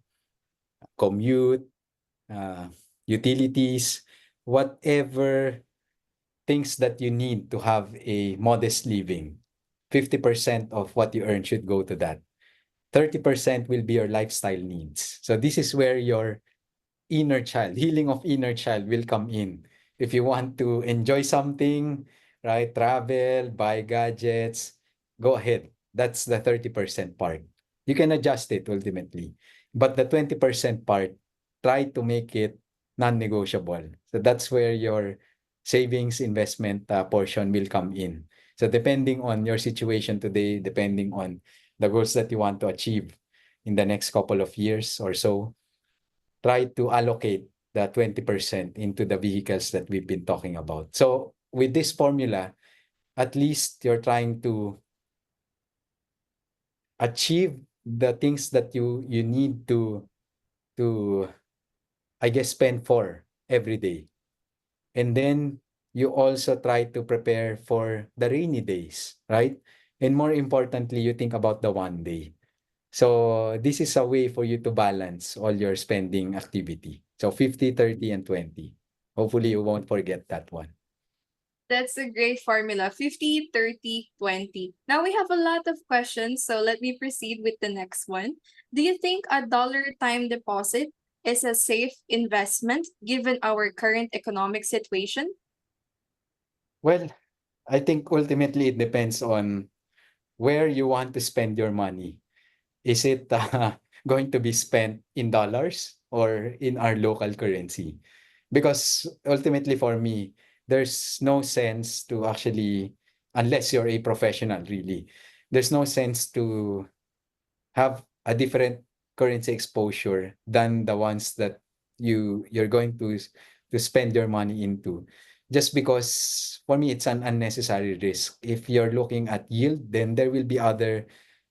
commute, uh, utilities, whatever things that you need to have a modest living. 50% of what you earn should go to that. 30% will be your lifestyle needs. So this is where your inner child, healing of inner child will come in. If you want to enjoy something, right, travel, buy gadgets, go ahead. That's the 30% part. You can adjust it ultimately. But the 20% part, try to make it non-negotiable. So that's where your savings investment portion will come in. So depending on your situation today, depending on the goals that you want to achieve in the next couple of years or so, try to allocate the 20% into the vehicles that we've been talking about. So with this formula, at least you're trying to achieve the things that you need to I guess spend for every day. And then you also try to prepare for the rainy days, right? And more importantly, you think about the one day. So this is a way for you to balance all your spending activity. So 50, 30, and 20. Hopefully you won't forget that one. That's a great formula. 50, 30, 20. Now we have a lot of questions, so let me proceed with the next one. Do you think a dollar time deposit is a safe investment given our current economic situation? Well, I think ultimately it depends on where you want to spend your money. Is it going to be spent in dollars or in our local currency? Because ultimately for me, there's no sense to actually, unless you're a professional really, there's no sense to have a different currency exposure than the ones that you're going to spend your money into, just because for me it's an unnecessary risk. If you're looking at yield, then there will be other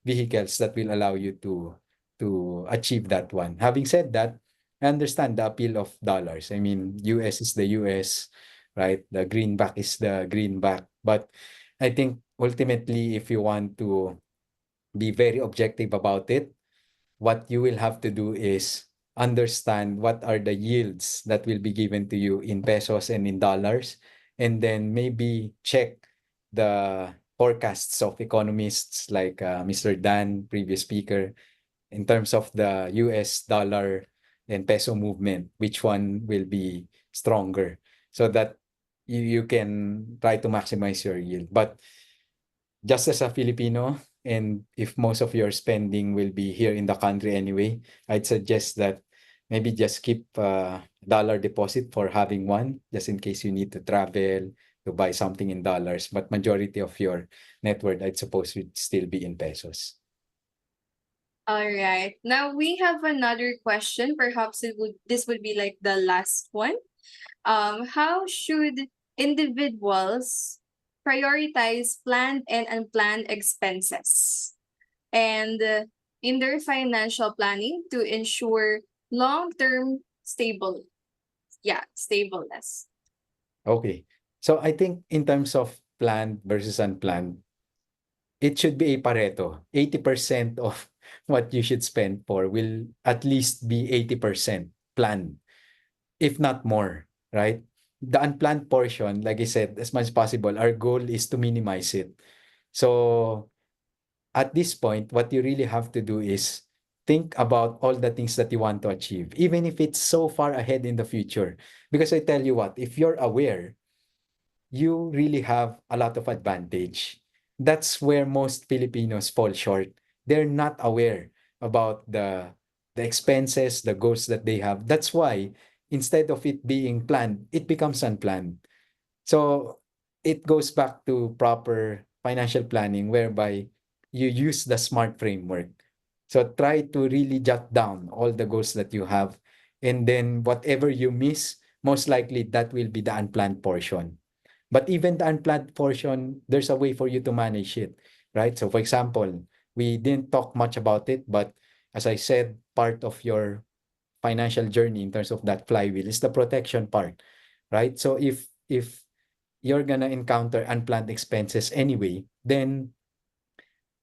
vehicles that will allow you to achieve that one. Having said that, I understand the appeal of dollars. I mean, US is the US, right? The greenback is the greenback. But I think ultimately, if you want to be very objective about it, what you will have to do is understand what are the yields that will be given to you in pesos and in dollars, and then maybe check the forecasts of economists like Mr. Dan, previous speaker, in terms of the US dollar and peso movement, which one will be stronger, so that you can try to maximize your yield. But just as a Filipino, and if most of your spending will be here in the country anyway, I'd suggest that maybe just keep a dollar deposit for having one, just in case you need to travel to buy something in dollars. But majority of your net worth, I'd suppose, would still be in pesos. All right. Now we have another question. Perhaps this would be like the last one. How should individuals prioritize planned and unplanned expenses and in their financial planning to ensure long-term stableness? Okay. So I think in terms of planned versus unplanned, it should be a Pareto. 80% of what you should spend for will at least be 80% planned, if not more, right? The unplanned portion, like I said, as much as possible, our goal is to minimize it. So at this point, what you really have to do is think about all the things that you want to achieve, even if it's so far ahead in the future. Because I tell you what, if you're aware, you really have a lot of advantage. That's where most Filipinos fall short. They're not aware about the expenses, the goals that they have. That's why instead of it being planned, it becomes unplanned. So it goes back to proper financial planning whereby you use the SMART framework. So try to really jot down all the goals that you have. And then whatever you miss, most likely that will be the unplanned portion. But even the unplanned portion, there's a way for you to manage it, right? So for example, we didn't talk much about it, but as I said, part of your financial journey in terms of that flywheel is the protection part, right? So if you're gonna encounter unplanned expenses anyway, then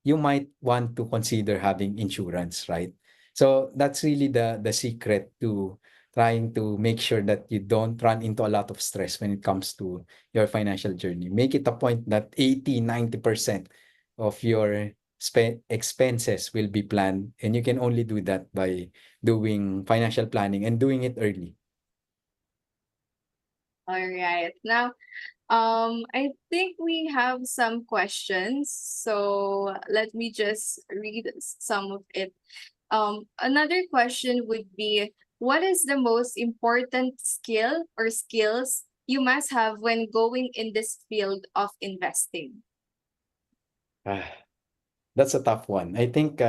you might want to consider having insurance, right? So that's really the secret to trying to make sure that you don't run into a lot of stress when it comes to your financial journey. Make it a point that 80-90% of your expenses will be planned, and you can only do that by doing financial planning and doing it early. All right. Now, I think we have some questions, so let me just read some of it. Another question would be, what is the most important skill or skills you must have when going in this field of investing? Ah, that's a tough one. I think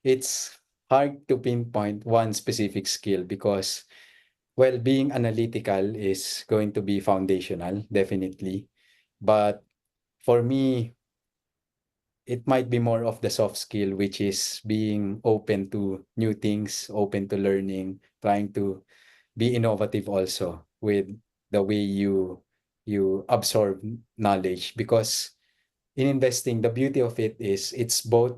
it's hard to pinpoint one specific skill because, well, being analytical is going to be foundational, definitely. But for me, it might be more of the soft skill, which is being open to new things, open to learning, trying to be innovative also with the way you absorb knowledge. Because in investing, the beauty of it is it's both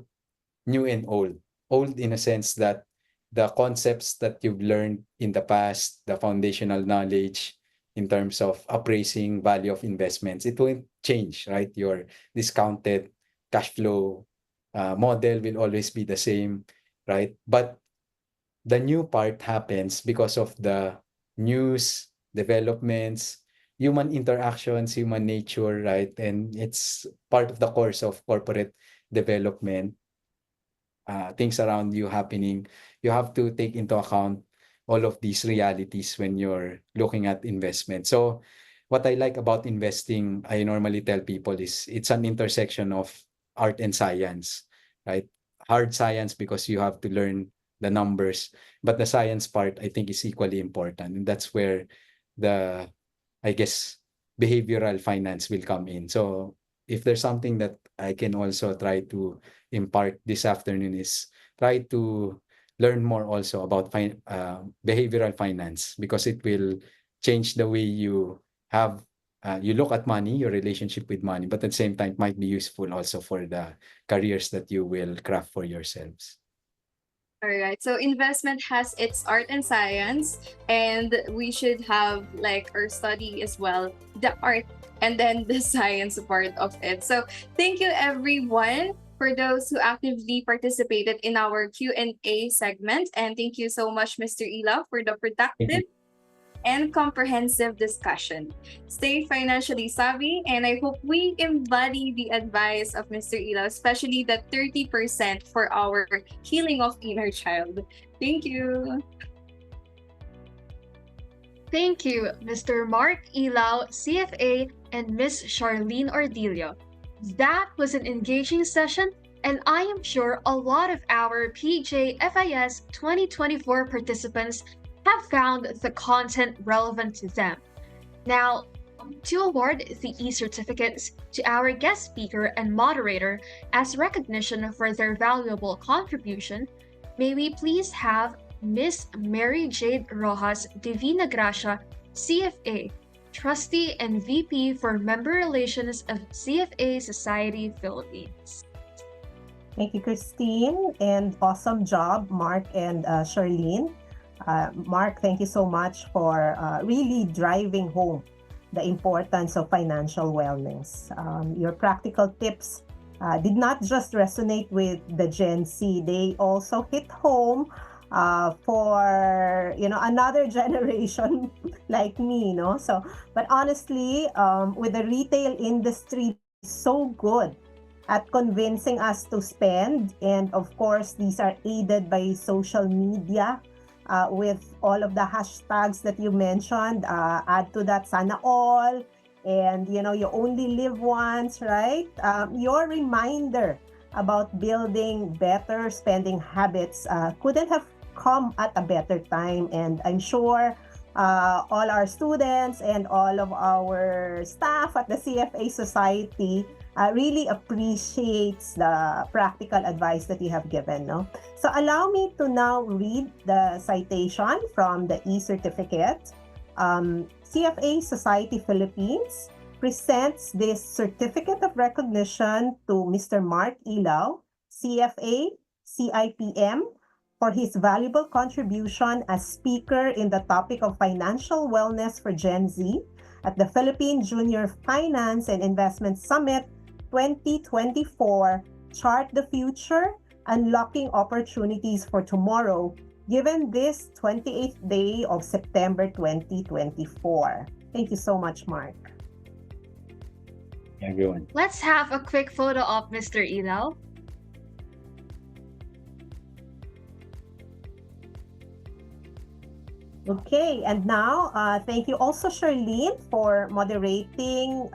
new and old. Old in a sense that the concepts that you've learned in the past, the foundational knowledge in terms of appraising value of investments, it won't change, right? Your discounted cash flow model will always be the same, right? But the new part happens because of the news, developments, human interactions, human nature, right? And it's part of the course of corporate development, things around you happening. You have to take into account all of these realities when you're looking at investment. So what I like about investing, I normally tell people, is it's an intersection of art and science, right? Hard science because you have to learn the numbers, but the science part I think is equally important. And that's where the, I guess, behavioral finance will come in. So if there's something that I can also try to impart this afternoon is try to learn more also about behavioral finance, because it will change the way you have you look at money, your relationship with money, but at the same time might be useful also for the careers that you will craft for yourselves. All right. So investment has its art and science, and we should have like our study as well, the art and then the science part of it. So thank you everyone for those who actively participated in our Q&A segment, and thank you so much, Mr. Ila, for the productive and comprehensive discussion. Stay financially savvy, and I hope we embody the advice of Mr. Ila, especially the 30% for our healing of inner child. Thank you. Thank you, Mr. Mark Ilao, CFA, and Ms. Charlene Ordilio. That was an engaging session, and I am sure a lot of our PJFIS 2024 participants have found the content relevant to them. Now, to award the e-certificates to our guest speaker and moderator as recognition for their valuable contribution, may we please have Ms. Mary Jade Rojas Divina Gracia, CFA, Trustee and VP for Member Relations of CFA Society Philippines. Thank you, Christine, and awesome job, Mark and Charlene. Mark, thank you so much for really driving home the importance of financial wellness. Your practical tips did not just resonate with the Gen Z, they also hit home for another generation like me, so but honestly, with the retail industry so good at convincing us to spend, and of course these are aided by social media, with all of the hashtags that you mentioned, add to that sana all, and you only live once, right? Your reminder about building better spending habits couldn't have come at a better time, and I'm sure all our students and all of our staff at the CFA Society really appreciates the practical advice that you have given, no? So allow me to now read the citation from the e-certificate. CFA Society Philippines presents this certificate of recognition to Mr. Mark Ilao, CFA, CIPM, for his valuable contribution as speaker in the topic of financial wellness for Gen Z at the Philippine Junior Finance and Investment Summit 2024, Chart the Future, Unlocking Opportunities for Tomorrow, given this 28th day of September 2024. Thank you so much, Mark. Everyone. Let's have a quick photo of Mr. Ilao. Okay, and now thank you also, Charlene, for moderating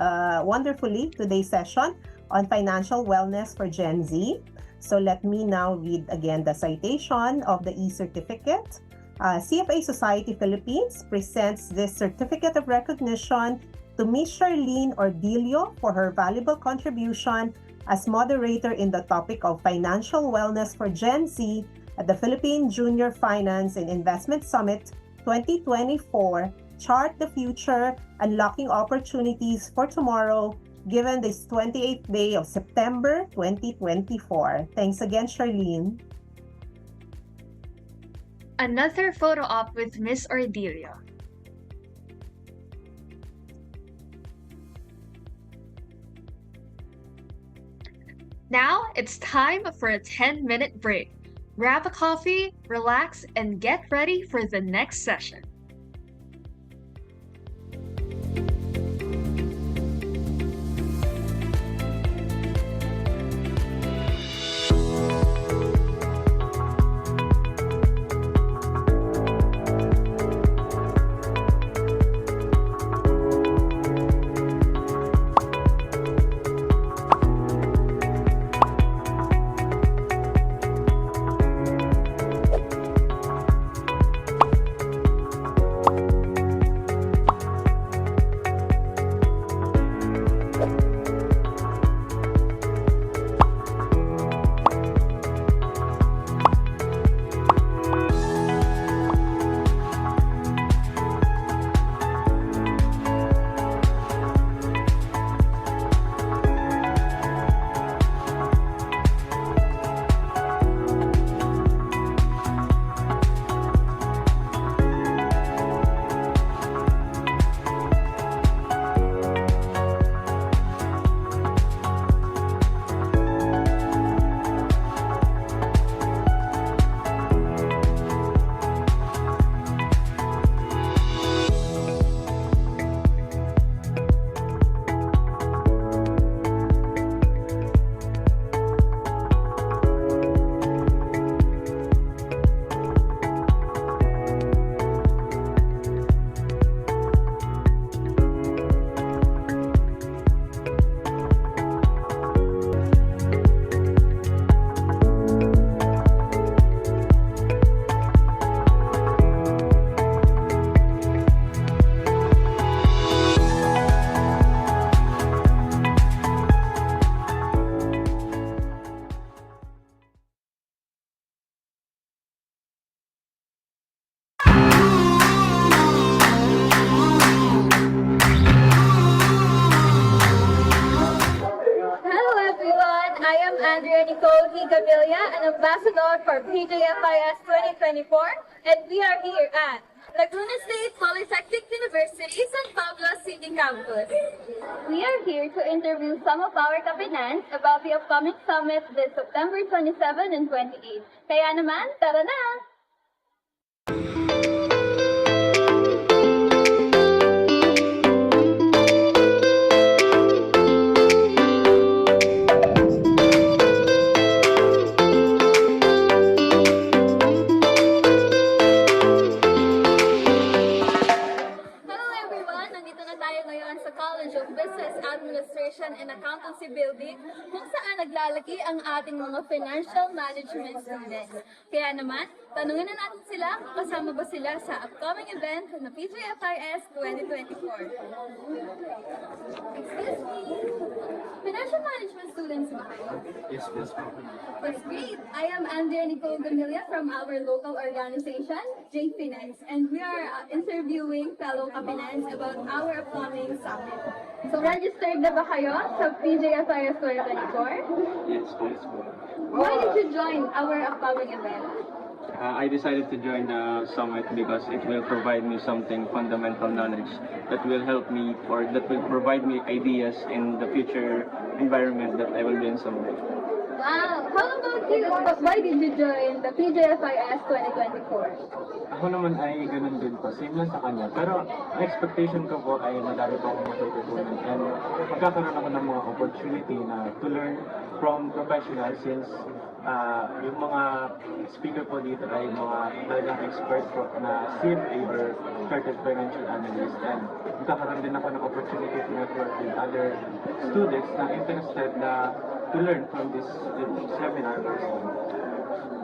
wonderfully today's session on financial wellness for Gen Z. So let me now read again the citation of the e-certificate. CFA Society Philippines presents this certificate of recognition to Ms. Charlene Ordilio for her valuable contribution as moderator in the topic of financial wellness for Gen Z at the Philippine Junior Finance and Investment Summit 2024, Chart the Future, Unlocking Opportunities for Tomorrow, given this 28th day of September 2024. Thanks again, Charlene. Another photo op with Miss Ordilio. Now it's time for a 10-minute break. Grab a coffee, relax, and get ready for the next session. Andrea Nicole E. Gavilia, an ambassador for PJFIS 2024, and we are here at Laguna State Polytechnic University, San Pablo City Campus. We are here to interview some of our kapinans about the upcoming summit this September 27 and 28. Kaya naman, tara na! Business Administration and Accountancy Building kung saan naglalagi ang ating mga financial management students. Kaya naman, tanungin na natin sila kung kasama ba sila sa upcoming event na PJFIS 2024. Excuse me, financial management students ba kayo? Yes, yes. That's great. I am Andrea Nicole Gavilia from our local organization, JFinance, and we are interviewing fellow kapinans about our upcoming summit. So registered na ba kayo sa PJFIS 2024? Yes, yes. Why did you join our upcoming event? I decided to join the summit because it will provide me something fundamental knowledge that will help me or that will provide me ideas in the future environment that I will be in someday. Wow! How about you? Why did you join the PJFIS 2024? Ako naman ay ganun din po. Same lang sa kanya. Pero ang expectation ko po ay madami po akong matututunan. And magkakaroon ako ng mga opportunity na to learn from professionals since yung mga speaker po dito ay mga talagang expert po na CFA or Chartered Financial Analyst. And magkakaroon din ako ng opportunity to network with other students na interested na to learn from this seminar.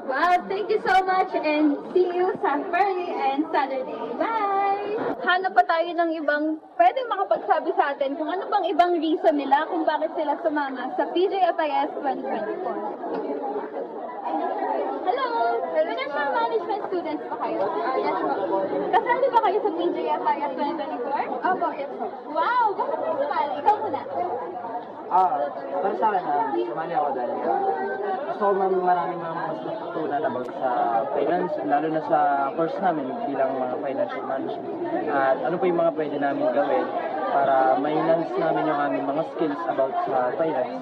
Wow, thank you so much and see you sa Friday and Saturday. Bye! Hanap pa tayo ng ibang pwedeng makapagsabi sa atin kung ano bang ibang reason nila kung bakit sila sumama sa PJFIS 2024. Hello! Financial management students ba kayo? Yes po. Kasali ba kayo sa PJFIS 2024? Opo, yes po. Wow! Bakit kayo sumali? Ikaw muna. Para sa akin, sumali ako dahil gusto ko maraming mga mas natutunan about sa finance, lalo na sa course namin bilang mga financial management. At ano po yung mga pwede namin gawin para ma-enhance namin yung aming mga skills about sa finance.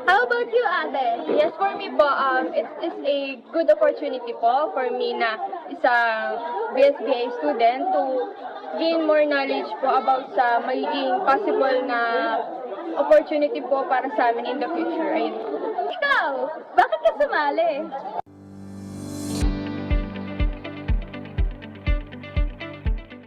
How about you, Ate? Yes, for me po, it is a good opportunity po for me na isang BSBA student to gain more knowledge po about sa magiging possible na opportunity po para sa amin in the future. Ayun. Ikaw, bakit ka sumali?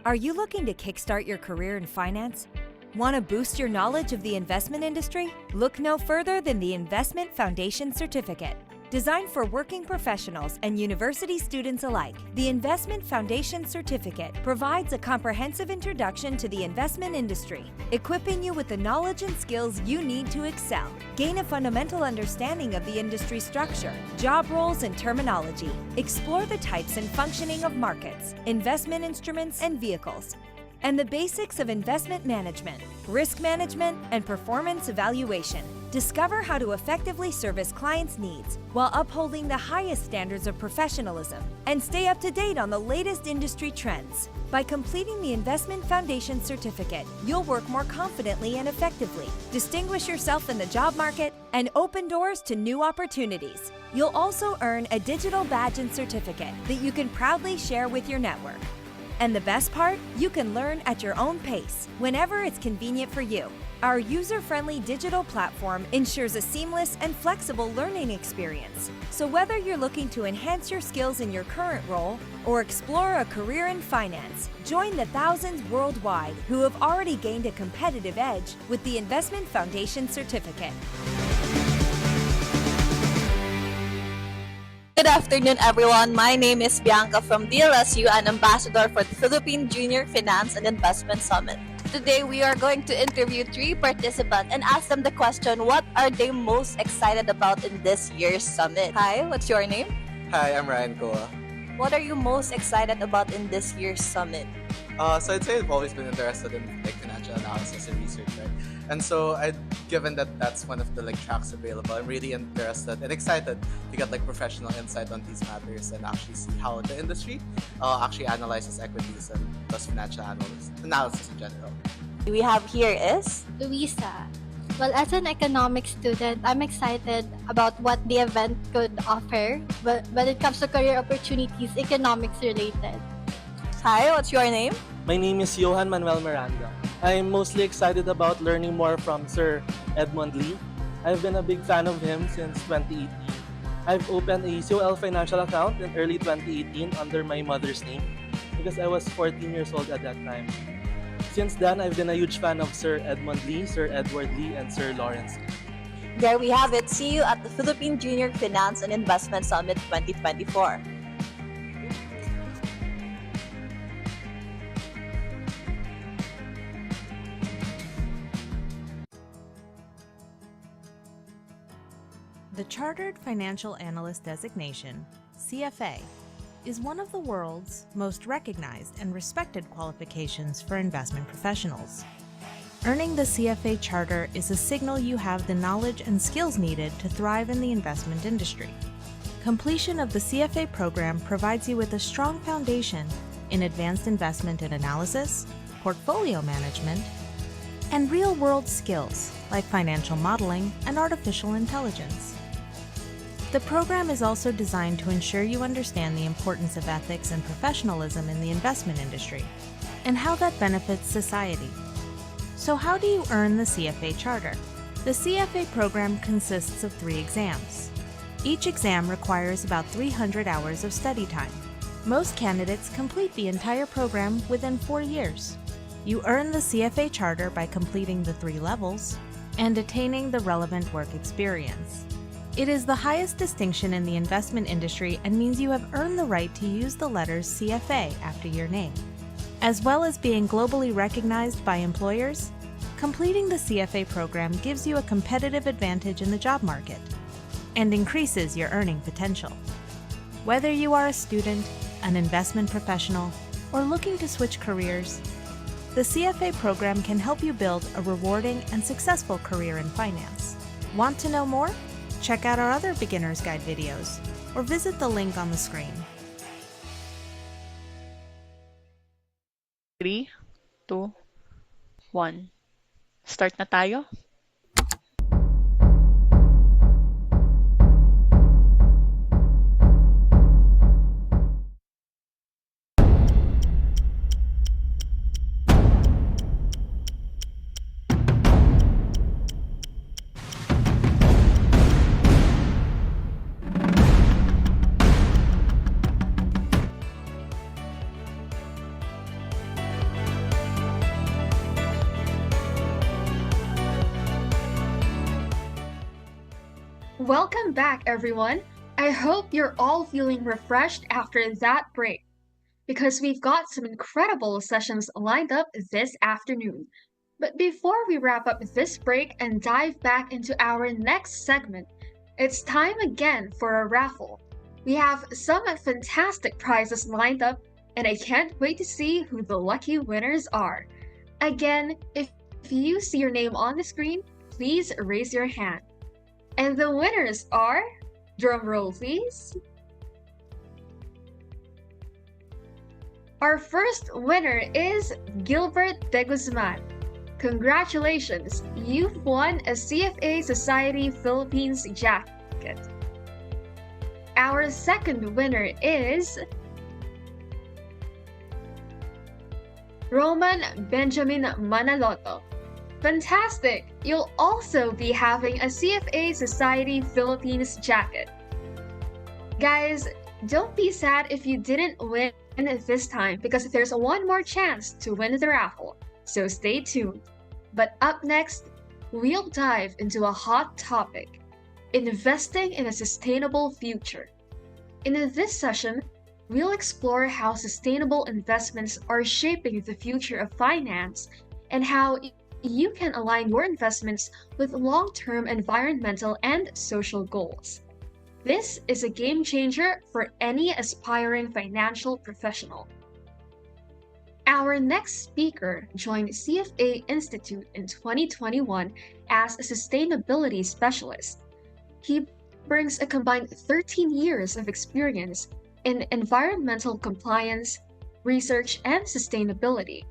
Are you looking to kickstart your career in finance? Want to boost your knowledge of the investment industry? Look no further than the Investment Foundation Certificate. Designed for working professionals and university students alike, the Investment Foundation Certificate provides a comprehensive introduction to the investment industry, equipping you with the knowledge and skills you need to excel. Gain a fundamental understanding of the industry structure, job roles and terminology. Explore the types and functioning of markets, investment instruments and vehicles, and the basics of investment management, risk management, and performance evaluation. Discover how to effectively service clients' needs while upholding the highest standards of professionalism and stay up to date on the latest industry trends. By completing the Investment Foundation Certificate, you'll work more confidently and effectively, distinguish yourself in the job market, and open doors to new opportunities. You'll also earn a digital badge and certificate that you can proudly share with your network. And the best part? You can learn at your own pace, whenever it's convenient for you. Our user-friendly digital platform ensures a seamless and flexible learning experience. So whether you're looking to enhance your skills in your current role or explore a career in finance, join the thousands worldwide who have already gained a competitive edge with the Investment Foundation Certificate. Good afternoon, everyone. My name is Bianca from DLSU, an ambassador for the Philippine Junior Finance and Investment Summit. Today, we are going to interview 3 participants and ask them the question, what are they most excited about in this year's summit? Hi, what's your name? Hi, I'm Ryan Koa. What are you most excited about in this year's summit? So I'd say I've always been interested in like financial analysis and research, right? And so I'd given that that's one of the like tracks available, I'm really interested and excited to get like professional insight on these matters and actually see how the industry actually analyzes equities and does financial analysis in general. We have here is Luisa. Well, as an economics student, I'm excited about what the event could offer, but when it comes to career opportunities, economics related. Hi, what's your name? My name is Johan Manuel Miranda. I'm mostly excited about learning more from Sir Edmund Lee. I've been a big fan of him since 2018. I've opened a COL financial account in early 2018 under my mother's name because I was 14 years old at that time. Since then, I've been a huge fan of Sir Edmund Lee, Sir Edward Lee, and Sir Lawrence Lee. There we have it. See you at the Philippine Junior Finance and Investment Summit 2024. The Chartered Financial Analyst designation, CFA, is one of the world's most recognized and respected qualifications for investment professionals. Earning the CFA charter is a signal you have the knowledge and skills needed to thrive in the investment industry. Completion of the CFA program provides you with a strong foundation in advanced investment and analysis, portfolio management, and real-world skills like financial modeling and artificial intelligence. The program is also designed to ensure you understand the importance of ethics and professionalism in the investment industry and how that benefits society. So how do you earn the CFA charter? The CFA program consists of 3 exams. Each exam requires about 300 hours of study time. Most candidates complete the entire program within 4 years. You earn the CFA charter by completing the 3 levels and attaining the relevant work experience. It is the highest distinction in the investment industry and means you have earned the right to use the letters CFA after your name. As well as being globally recognized by employers, completing the CFA program gives you a competitive advantage in the job market and increases your earning potential. Whether you are a student, an investment professional, or looking to switch careers, the CFA program can help you build a rewarding and successful career in finance. Want to know more? Check out our other beginner's guide videos or visit the link on the screen. 3, 2, 1. Start na tayo? Welcome back, everyone. I hope you're all feeling refreshed after that break, because we've got some incredible sessions lined up this afternoon. But before we wrap up this break and dive back into our next segment, it's time again for a raffle. We have some fantastic prizes lined up, and I can't wait to see who the lucky winners are. Again, if you see your name on the screen, please raise your hand. And the winners are, drum roll please. Our first winner is Gilbert De Guzman. Congratulations, you've won a CFA Society Philippines jacket. Our second winner is Roman Benjamin Manaloto. Fantastic! You'll also be having a CFA Society Philippines jacket. Guys, don't be sad if you didn't win this time because there's one more chance to win the raffle, so stay tuned. But up next, we'll dive into a hot topic: investing in a sustainable future. In this session, we'll explore how sustainable investments are shaping the future of finance and how you can align your investments with long-term environmental and social goals. This is a game changer for any aspiring financial professional. Our next speaker joined CFA Institute in 2021 as a sustainability specialist. He brings a combined 13 years of experience in environmental compliance, research, and sustainability.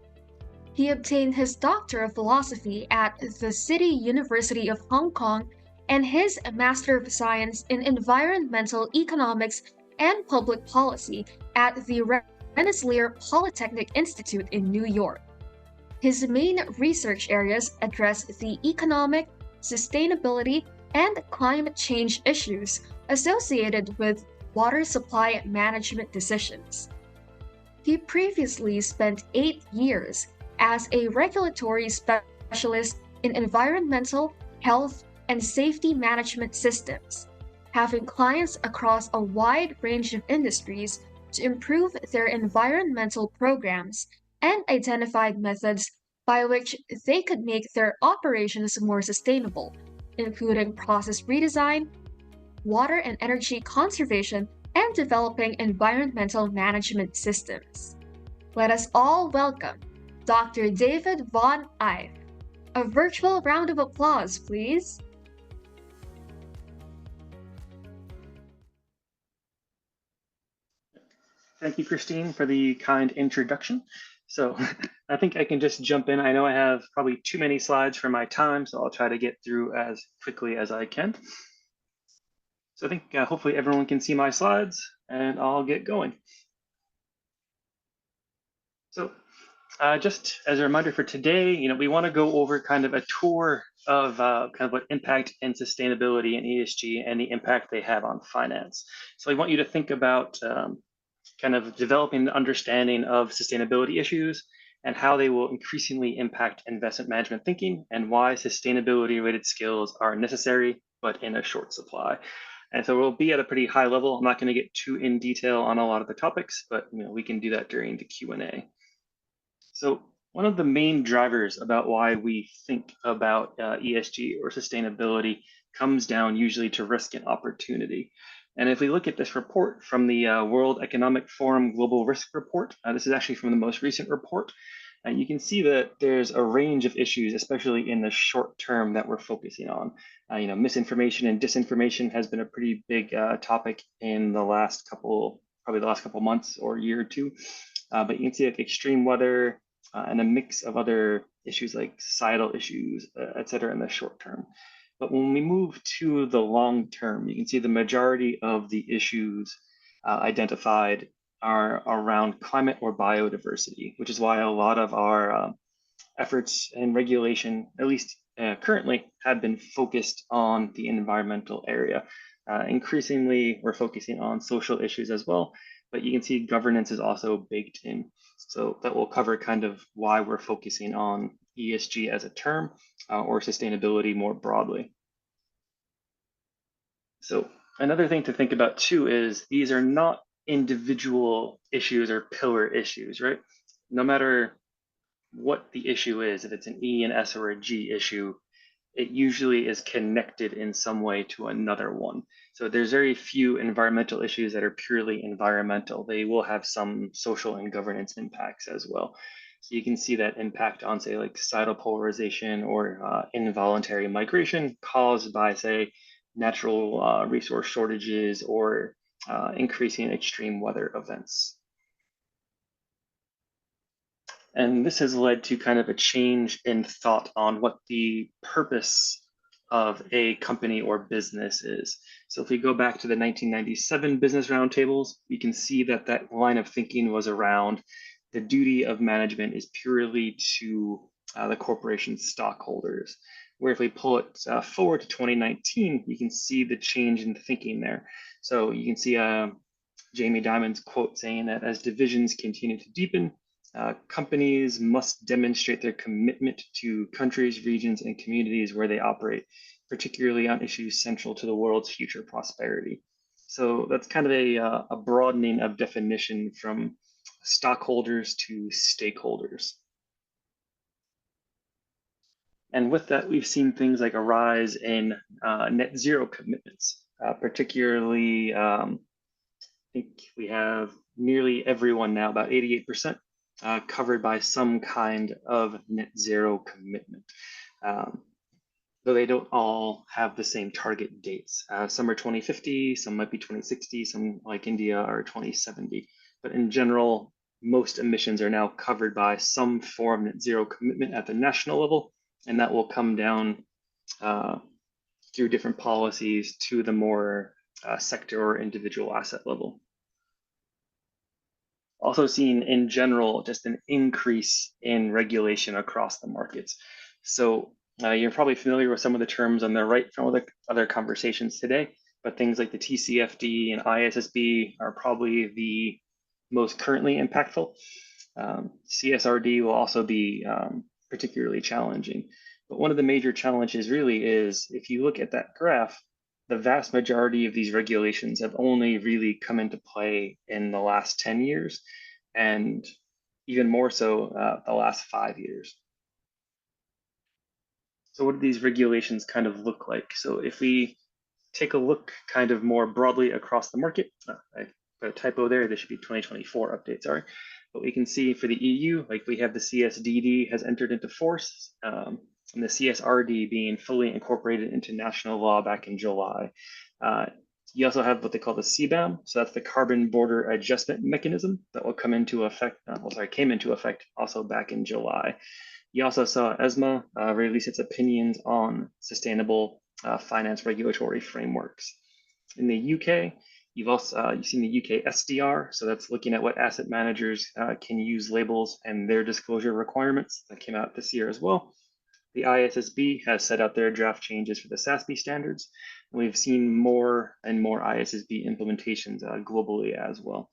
He obtained his Doctor of Philosophy at the City University of Hong Kong and his Master of Science in Environmental Economics and Public Policy at the Rensselaer Polytechnic Institute in New York. His main research areas address the economic, sustainability, and climate change issues associated with water supply management decisions. He previously spent 8 years as a regulatory specialist in environmental, health, and safety management systems, having clients across a wide range of industries to improve their environmental programs and identified methods by which they could make their operations more sustainable, including process redesign, water and energy conservation, and developing environmental management systems. Let us all welcome Dr. David Von Ive. A virtual round of applause, please. Thank you, Christine, for the kind introduction. So I think I can just jump in. I know I have probably too many slides for my time, so I'll try to get through as quickly as I can. So I think hopefully everyone can see my slides, and I'll get going. So just as a reminder for today, we want to go over kind of a tour of kind of what impact and sustainability and ESG and the impact they have on finance. So I want you to think about kind of developing an understanding of sustainability issues and how they will increasingly impact investment management thinking and why sustainability related skills are necessary, but in a short supply. And so we'll be at a pretty high level. I'm not going to get too in detail on a lot of the topics, but we can do that during the Q&A. So one of the main drivers about why we think about ESG or sustainability comes down usually to risk and opportunity. And if we look at this report from the World Economic Forum Global Risk Report, this is actually from the most recent report, and you can see that there's a range of issues, especially in the short term, that we're focusing on. Misinformation and disinformation has been a pretty big topic in the last couple months or year or two. But you can see like extreme weather and a mix of other issues like societal issues, et cetera, in the short term. But when we move to the long term, you can see the majority of the issues identified are around climate or biodiversity, which is why a lot of our efforts and regulation, at least currently, have been focused on the environmental area. Increasingly, we're focusing on social issues as well, but you can see governance is also baked in. So that will cover kind of why we're focusing on ESG as a term or sustainability more broadly. So another thing to think about too is these are not individual issues or pillar issues, right? No matter what the issue is, if it's an E, an S, or a G issue, it usually is connected in some way to another one. So there's very few environmental issues that are purely environmental. They will have some social and governance impacts as well. So you can see that impact on, say, like societal polarization or involuntary migration caused by, say, natural resource shortages or increasing extreme weather events. And this has led to kind of a change in thought on what the purpose of a company or business is. So if we go back to the 1997 Business Roundtables, we can see that that line of thinking was around the duty of management is purely to the corporation's stockholders. Where if we pull it forward to 2019, you can see the change in thinking there. So you can see Jamie Dimon's quote saying that as divisions continue to deepen, companies must demonstrate their commitment to countries, regions, and communities where they operate, particularly on issues central to the world's future prosperity. So that's kind of a broadening of definition from stockholders to stakeholders. And with that, we've seen things like a rise in net zero commitments, particularly, I think we have nearly everyone now, about 88%, covered by some kind of net zero commitment. Though they don't all have the same target dates. Some are 2050, some might be 2060, some like India are 2070. But in general, most emissions are now covered by some form of net zero commitment at the national level, and that will come down through different policies to the more sector or individual asset level. Also seen in general just an increase in regulation across the markets. So you're probably familiar with some of the terms on the right from other conversations today, but things like the TCFD and ISSB are probably the most currently impactful. CSRD will also be particularly challenging. But one of the major challenges really is if you look at that graph, the vast majority of these regulations have only really come into play in the last 10 years, and even more so the last 5 years. So what do these regulations kind of look like? So if we take a look kind of more broadly across the market, I put a typo there, this should be 2024 update, sorry. But we can see for the EU, like we have the CSDD has entered into force, and the CSRD being fully incorporated into national law back in July. You also have what they call the CBAM, so that's the Carbon Border Adjustment Mechanism that will come into effect, came into effect also back in July. You also saw ESMA release its opinions on sustainable finance regulatory frameworks. In the UK, you've seen the UK SDR, so that's looking at what asset managers can use labels and their disclosure requirements. That came out this year as well. The ISSB has set out their draft changes for the SASB standards. And we've seen more and more ISSB implementations globally as well.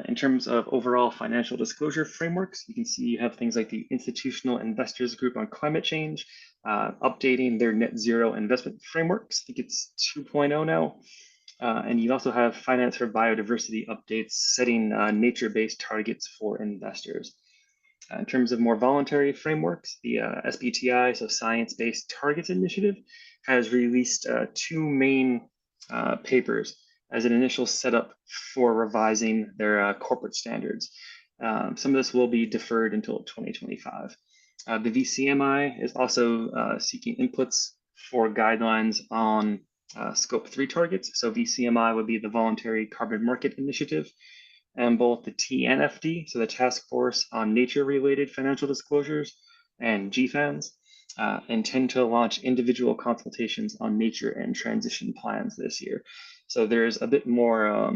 In terms of overall financial disclosure frameworks, you can see you have things like the Institutional Investors Group on Climate Change, updating their net zero investment frameworks. I think it's 2.0 now. And you also have Finance for Biodiversity updates setting nature-based targets for investors. In terms of more voluntary frameworks, the SBTI, so Science-Based Targets Initiative, has released 2 main papers as an initial setup for revising their corporate standards. Some of this will be deferred until 2025. The VCMI is also seeking inputs for guidelines on Scope 3 targets. So VCMI would be the Voluntary Carbon Market Initiative, and both the TNFD, so the Task Force on Nature-Related Financial Disclosures, and GFANS intend to launch individual consultations on nature and transition plans this year. So there's a bit more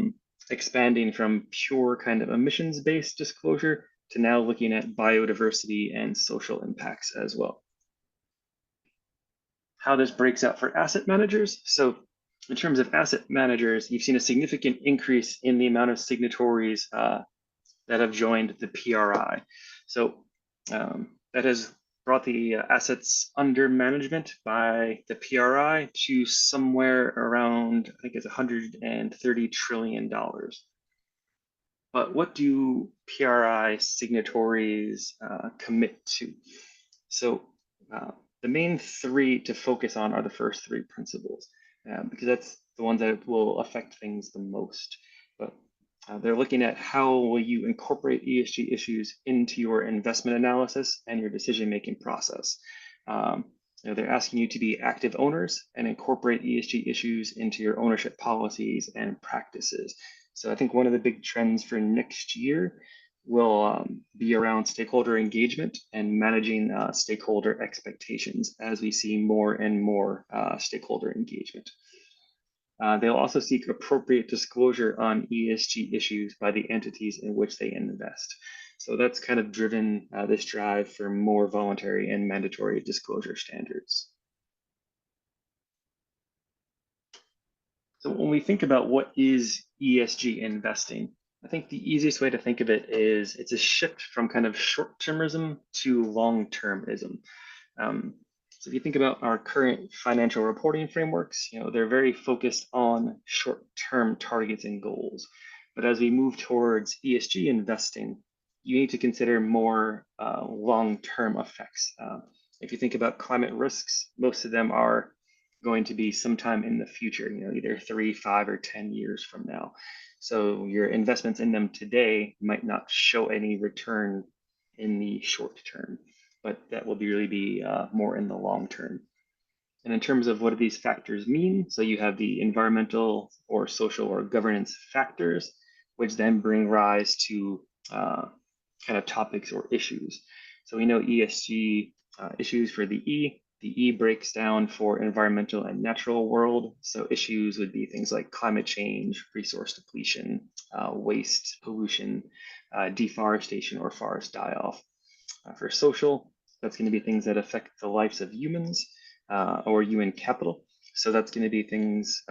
expanding from pure kind of emissions-based disclosure to now looking at biodiversity and social impacts as well. How this breaks out for asset managers. So in terms of asset managers, you've seen a significant increase in the amount of signatories that have joined the PRI. So that has brought the assets under management by the PRI to somewhere around, I think it's $130 trillion. But what do PRI signatories commit to? So the main 3 to focus on are the first 3 principles, because that's the ones that will affect things the most. But they're looking at how will you incorporate ESG issues into your investment analysis and your decision-making process. They're asking you to be active owners and incorporate ESG issues into your ownership policies and practices. So I think one of the big trends for next year will be around stakeholder engagement and managing stakeholder expectations as we see more and more stakeholder engagement. They'll also seek appropriate disclosure on ESG issues by the entities in which they invest. So that's kind of driven this drive for more voluntary and mandatory disclosure standards. So when we think about what is ESG investing, I think the easiest way to think of it is it's a shift from kind of short-termism to long-termism. So if you think about our current financial reporting frameworks, they're very focused on short-term targets and goals. But as we move towards ESG investing, you need to consider more long-term effects. If you think about climate risks, most of them are going to be sometime in the future, either 3, 5, or 10 years from now. So your investments in them today might not show any return in the short term, but that will really be more in the long term. And in terms of what do these factors mean, so you have the environmental or social or governance factors, which then bring rise to kind of topics or issues. So we know ESG issues for the E. The E breaks down for environmental and natural world. So issues would be things like climate change, resource depletion, waste, pollution, deforestation, or forest die-off. For social, that's going to be things that affect the lives of humans or human capital. So that's going to be things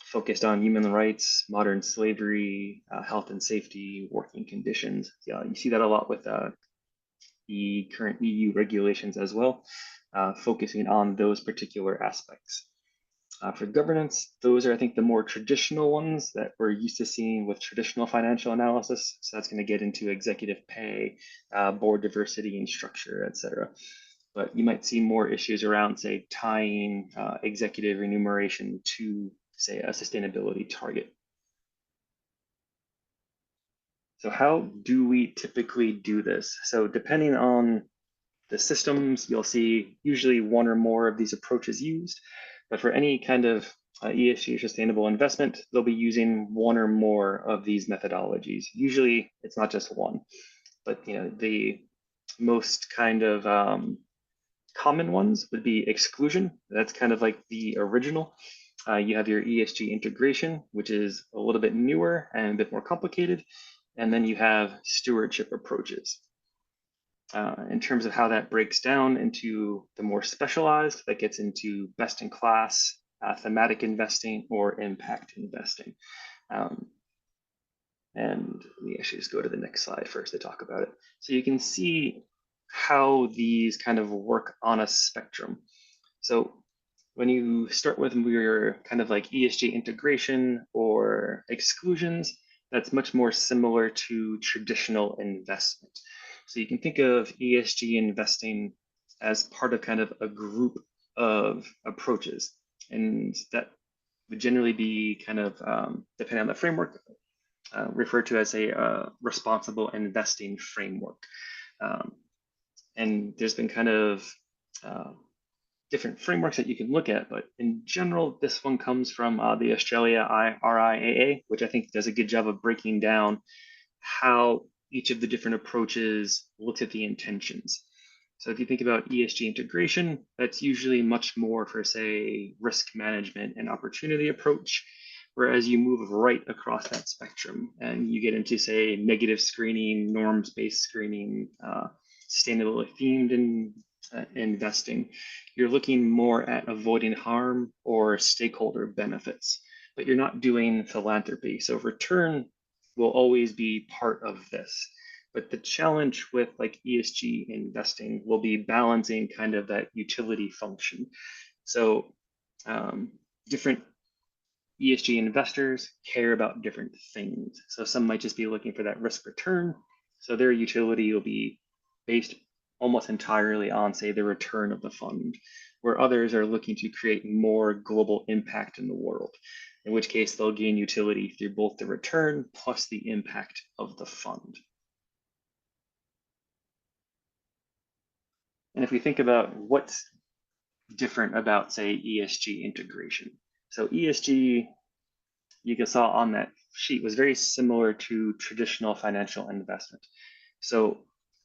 focused on human rights, modern slavery, health and safety, working conditions. Yeah, you see that a lot with the current EU regulations as well, focusing on those particular aspects. For governance, those are, I think, the more traditional ones that we're used to seeing with traditional financial analysis. So that's going to get into executive pay, board diversity and structure, et cetera. But you might see more issues around, say, tying executive remuneration to, say, a sustainability target. So how do we typically do this? So depending on the systems, you'll see usually one or more of these approaches used. But for any kind of ESG sustainable investment, they'll be using one or more of these methodologies. Usually it's not just one, but the most kind of common ones would be exclusion. That's kind of like the original. You have your ESG integration, which is a little bit newer and a bit more complicated. And then you have stewardship approaches. In terms of how that breaks down into the more specialized, that gets into best in class, thematic investing, or impact investing. And let me actually just go to the next slide first to talk about it. So you can see how these kind of work on a spectrum. So when you start with your kind of like ESG integration or exclusions, that's much more similar to traditional investment. So you can think of ESG investing as part of kind of a group of approaches. And that would generally be kind of, depending on the framework, referred to as a responsible investing framework. And there's been kind of different frameworks that you can look at, but in general, this one comes from the Australia RIAA, which I think does a good job of breaking down how each of the different approaches looks at the intentions. So if you think about ESG integration, that's usually much more for, say, risk management and opportunity approach, whereas you move right across that spectrum and you get into, say, negative screening, norms-based screening, sustainability themed investing. You're looking more at avoiding harm or stakeholder benefits, but you're not doing philanthropy. So return will always be part of this. But the challenge with like ESG investing will be balancing kind of that utility function. So different ESG investors care about different things. So some might just be looking for that risk return. So their utility will be based almost entirely on, say, the return of the fund, where others are looking to create more global impact in the world, in which case they'll gain utility through both the return plus the impact of the fund. And if we think about what's different about, say, ESG integration. So ESG, you saw on that sheet, was very similar to traditional financial investment. So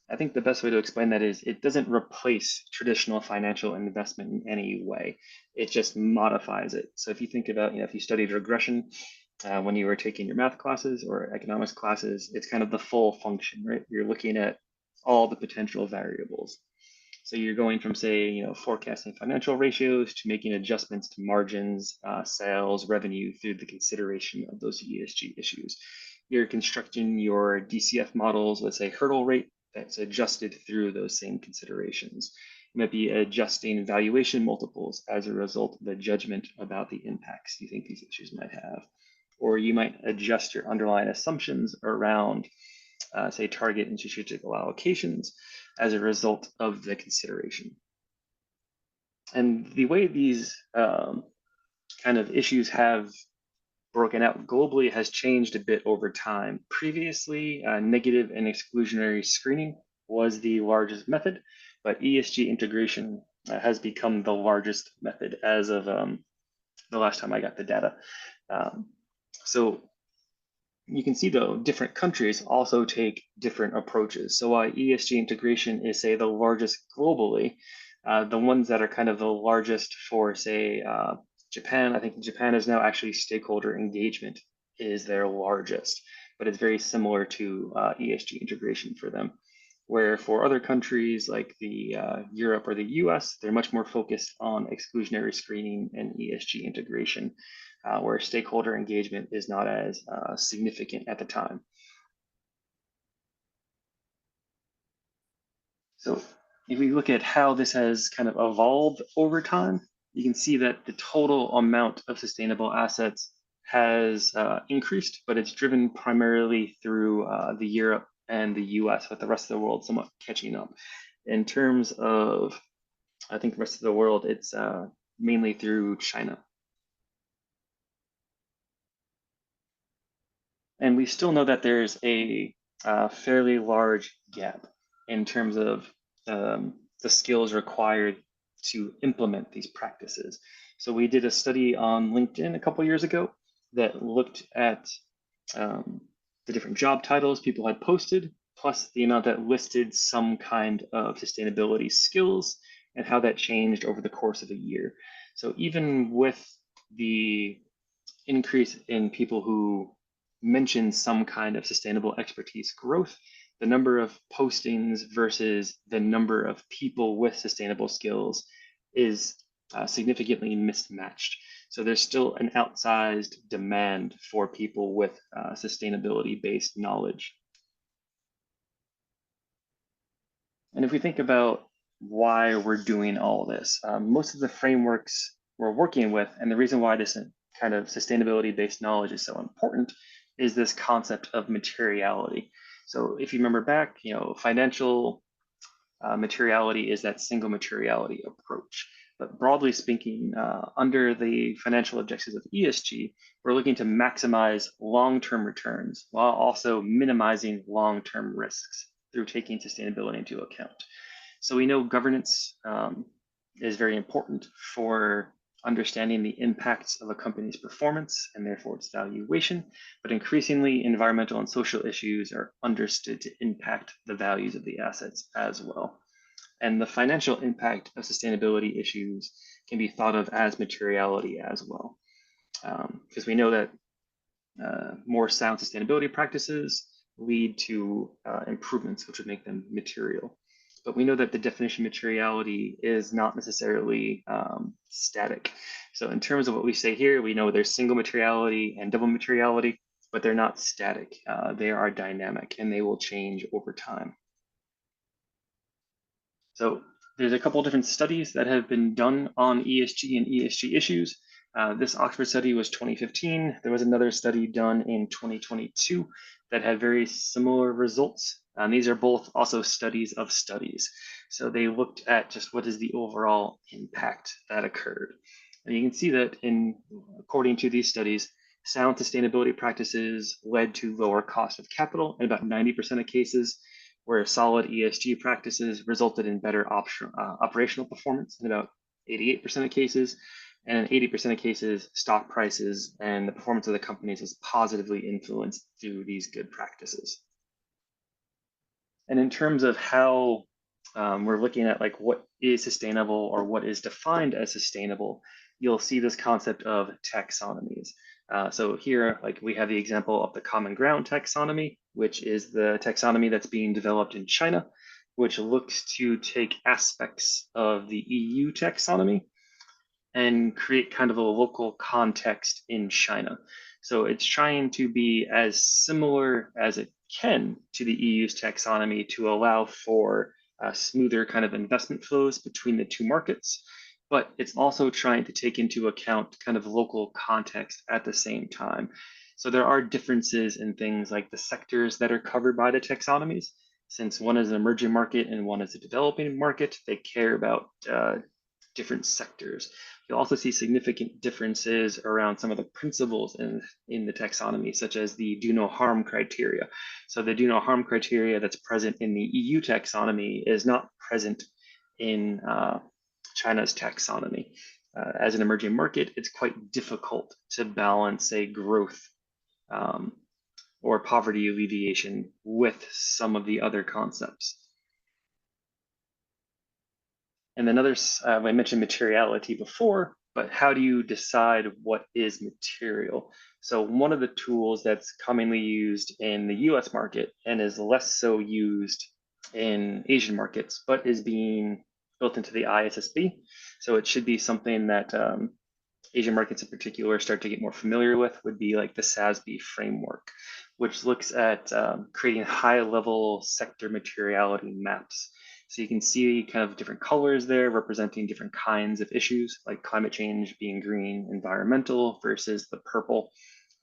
I think the best way to explain that is it doesn't replace traditional financial investment in any way. It just modifies it. So if you think about, if you studied regression when you were taking your math classes or economics classes, it's kind of the full function, right? You're looking at all the potential variables. So you're going from, say, forecasting financial ratios to making adjustments to margins, sales, revenue through the consideration of those ESG issues. You're constructing your DCF models with, say, hurdle rate that's adjusted through those same considerations. You might be adjusting valuation multiples as a result of the judgment about the impacts you think these issues might have. Or you might adjust your underlying assumptions around, say, target and strategic allocations as a result of the consideration. And the way these kind of issues have broken out globally has changed a bit over time. Previously, negative and exclusionary screening was the largest method, but ESG integration has become the largest method as of the last time I got the data. So you can see, though, different countries also take different approaches. So while ESG integration is, say, the largest globally, the ones that are kind of the largest for, say, Japan, I think Japan is now actually stakeholder engagement is their largest, but it's very similar to ESG integration for them. Where for other countries like the Europe or the US, they're much more focused on exclusionary screening and ESG integration, where stakeholder engagement is not as significant at the time. So if we look at how this has kind of evolved over time, you can see that the total amount of sustainable assets has increased, but it's driven primarily through the Europe and the US, with the rest of the world somewhat catching up. In terms of, I think, the rest of the world, it's mainly through China. And we still know that there's a fairly large gap in terms of the skills required to implement these practices. So we did a study on LinkedIn a couple years ago that looked at the different job titles people had posted, plus the amount that listed some kind of sustainability skills and how that changed over the course of a year. So even with the increase in people who mention some kind of sustainable expertise growth, the number of postings versus the number of people with sustainable skills is significantly mismatched. So there's still an outsized demand for people with sustainability-based knowledge. And if we think about why we're doing all this, most of the frameworks we're working with, and the reason why this kind of sustainability-based knowledge is so important, is this concept of materiality. So if you remember back, financial materiality is that single materiality approach. But broadly speaking, under the financial objectives of ESG, we're looking to maximize long-term returns while also minimizing long-term risks through taking sustainability into account. So we know governance is very important for understanding the impacts of a company's performance and therefore its valuation, but increasingly environmental and social issues are understood to impact the values of the assets as well. And the financial impact of sustainability issues can be thought of as materiality as well, because we know that more sound sustainability practices lead to improvements which would make them material. But we know that the definition of materiality is not necessarily static. So in terms of what we say here, we know there's single materiality and double materiality, but they're not static. They are dynamic and they will change over time. So there's a couple different studies that have been done on ESG and ESG issues. This Oxford study was 2015. There was another study done in 2022 that had very similar results. And these are both also studies of studies. So they looked at just what is the overall impact that occurred. And you can see that according to these studies, sound sustainability practices led to lower cost of capital in about 90% of cases, where solid ESG practices resulted in better operational performance in about 88% of cases. And in 80% of cases, stock prices and the performance of the companies is positively influenced through these good practices. And in terms of how we're looking at like what is sustainable or what is defined as sustainable, you'll see this concept of taxonomies. So here, like we have the example of the Common Ground taxonomy, which is the taxonomy that's being developed in China, which looks to take aspects of the EU taxonomy and create kind of a local context in China. So it's trying to be as similar as it can to the EU's taxonomy to allow for smoother kind of investment flows between the two markets. But it's also trying to take into account kind of local context at the same time. So there are differences in things like the sectors that are covered by the taxonomies. Since one is an emerging market and one is a developing market, they care about different sectors. You'll also see significant differences around some of the principles in the taxonomy, such as the do no harm criteria. So the do no harm criteria that's present in the EU taxonomy is not present in China's taxonomy. As an emerging market, it's quite difficult to balance a growth or poverty alleviation with some of the other concepts. And then others, I mentioned materiality before, but how do you decide what is material? So one of the tools that's commonly used in the US market and is less so used in Asian markets, but is being built into the ISSB. So it should be something that Asian markets in particular start to get more familiar with, would be like the SASB framework, which looks at creating high level sector materiality maps. So you can see kind of different colors there representing different kinds of issues, like climate change being green, environmental, versus the purple,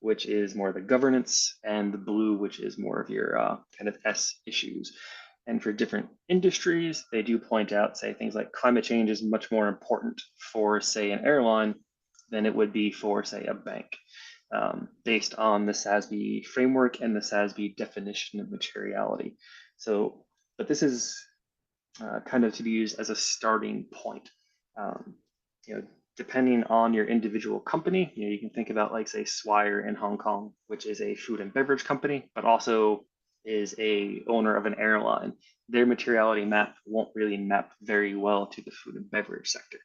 which is more the governance, and the blue, which is more of your kind of S issues. And for different industries, they do point out, say, things like climate change is much more important for, say, an airline than it would be for, say, a bank, based on the SASB framework and the SASB definition of materiality. So, but this is kind of to be used as a starting point. You know, depending on your individual company, you know, you can think about like say Swire in Hong Kong, which is a food and beverage company, but also is a owner of an airline. Their materiality map won't really map very well to the food and beverage sector.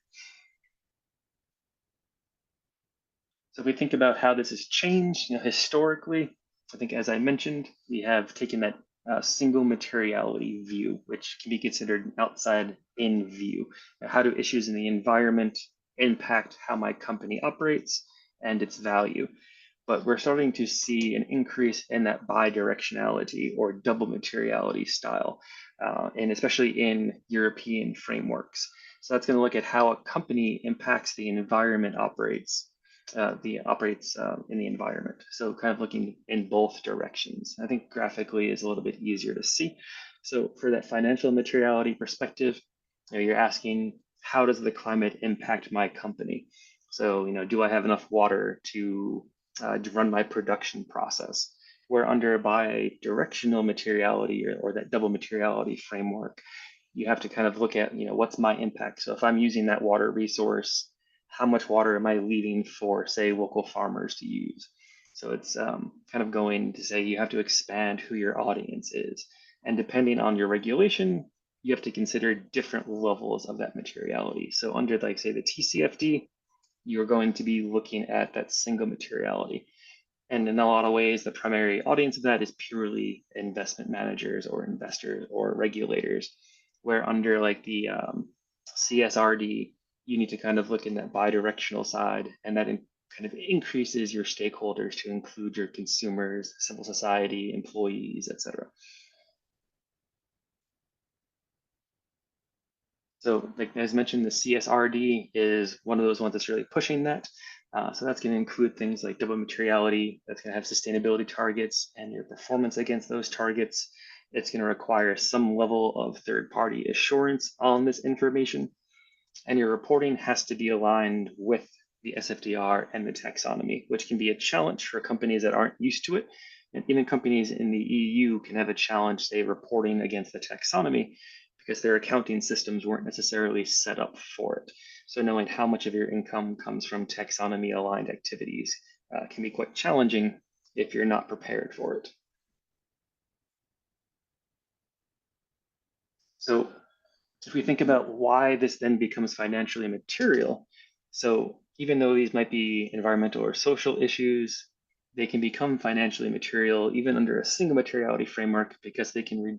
So if we think about how this has changed, you know, historically, I think as I mentioned, we have taken that single materiality view, which can be considered an outside-in view. Now, how do issues in the environment impact how my company operates and its value? But we're starting to see an increase in that bidirectionality or double materiality style, and especially in European frameworks. So that's going to look at how a company impacts the environment operates in the environment. So kind of looking in both directions. I think graphically is a little bit easier to see. So for that financial materiality perspective, you know, you're asking, how does the climate impact my company? So, you know, do I have enough water to run my production process? Where under bi-directional materiality or that double materiality framework, you have to kind of look at, you know, what's my impact? So if I'm using that water resource, how much water am I leaving for, say, local farmers to use? So it's kind of going to say you have to expand who your audience is. And depending on your regulation, you have to consider different levels of that materiality. So under, like, say, the TCFD, you're going to be looking at that single materiality. And in a lot of ways, the primary audience of that is purely investment managers or investors or regulators, where under like the CSRD, you need to kind of look in that bidirectional side, and that kind of increases your stakeholders to include your consumers, civil society, employees, etc. So like as mentioned, the CSRD is one of those ones that's really pushing that. So that's going to include things like double materiality, that's going to have sustainability targets and your performance against those targets. It's going to require some level of third-party assurance on this information. And your reporting has to be aligned with the SFDR and the taxonomy, which can be a challenge for companies that aren't used to it. And even companies in the EU can have a challenge, say, reporting against the taxonomy because their accounting systems weren't necessarily set up for it. So knowing how much of your income comes from taxonomy aligned activities can be quite challenging if you're not prepared for it. So if we think about why this then becomes financially material, so even though these might be environmental or social issues, they can become financially material even under a single materiality framework because they can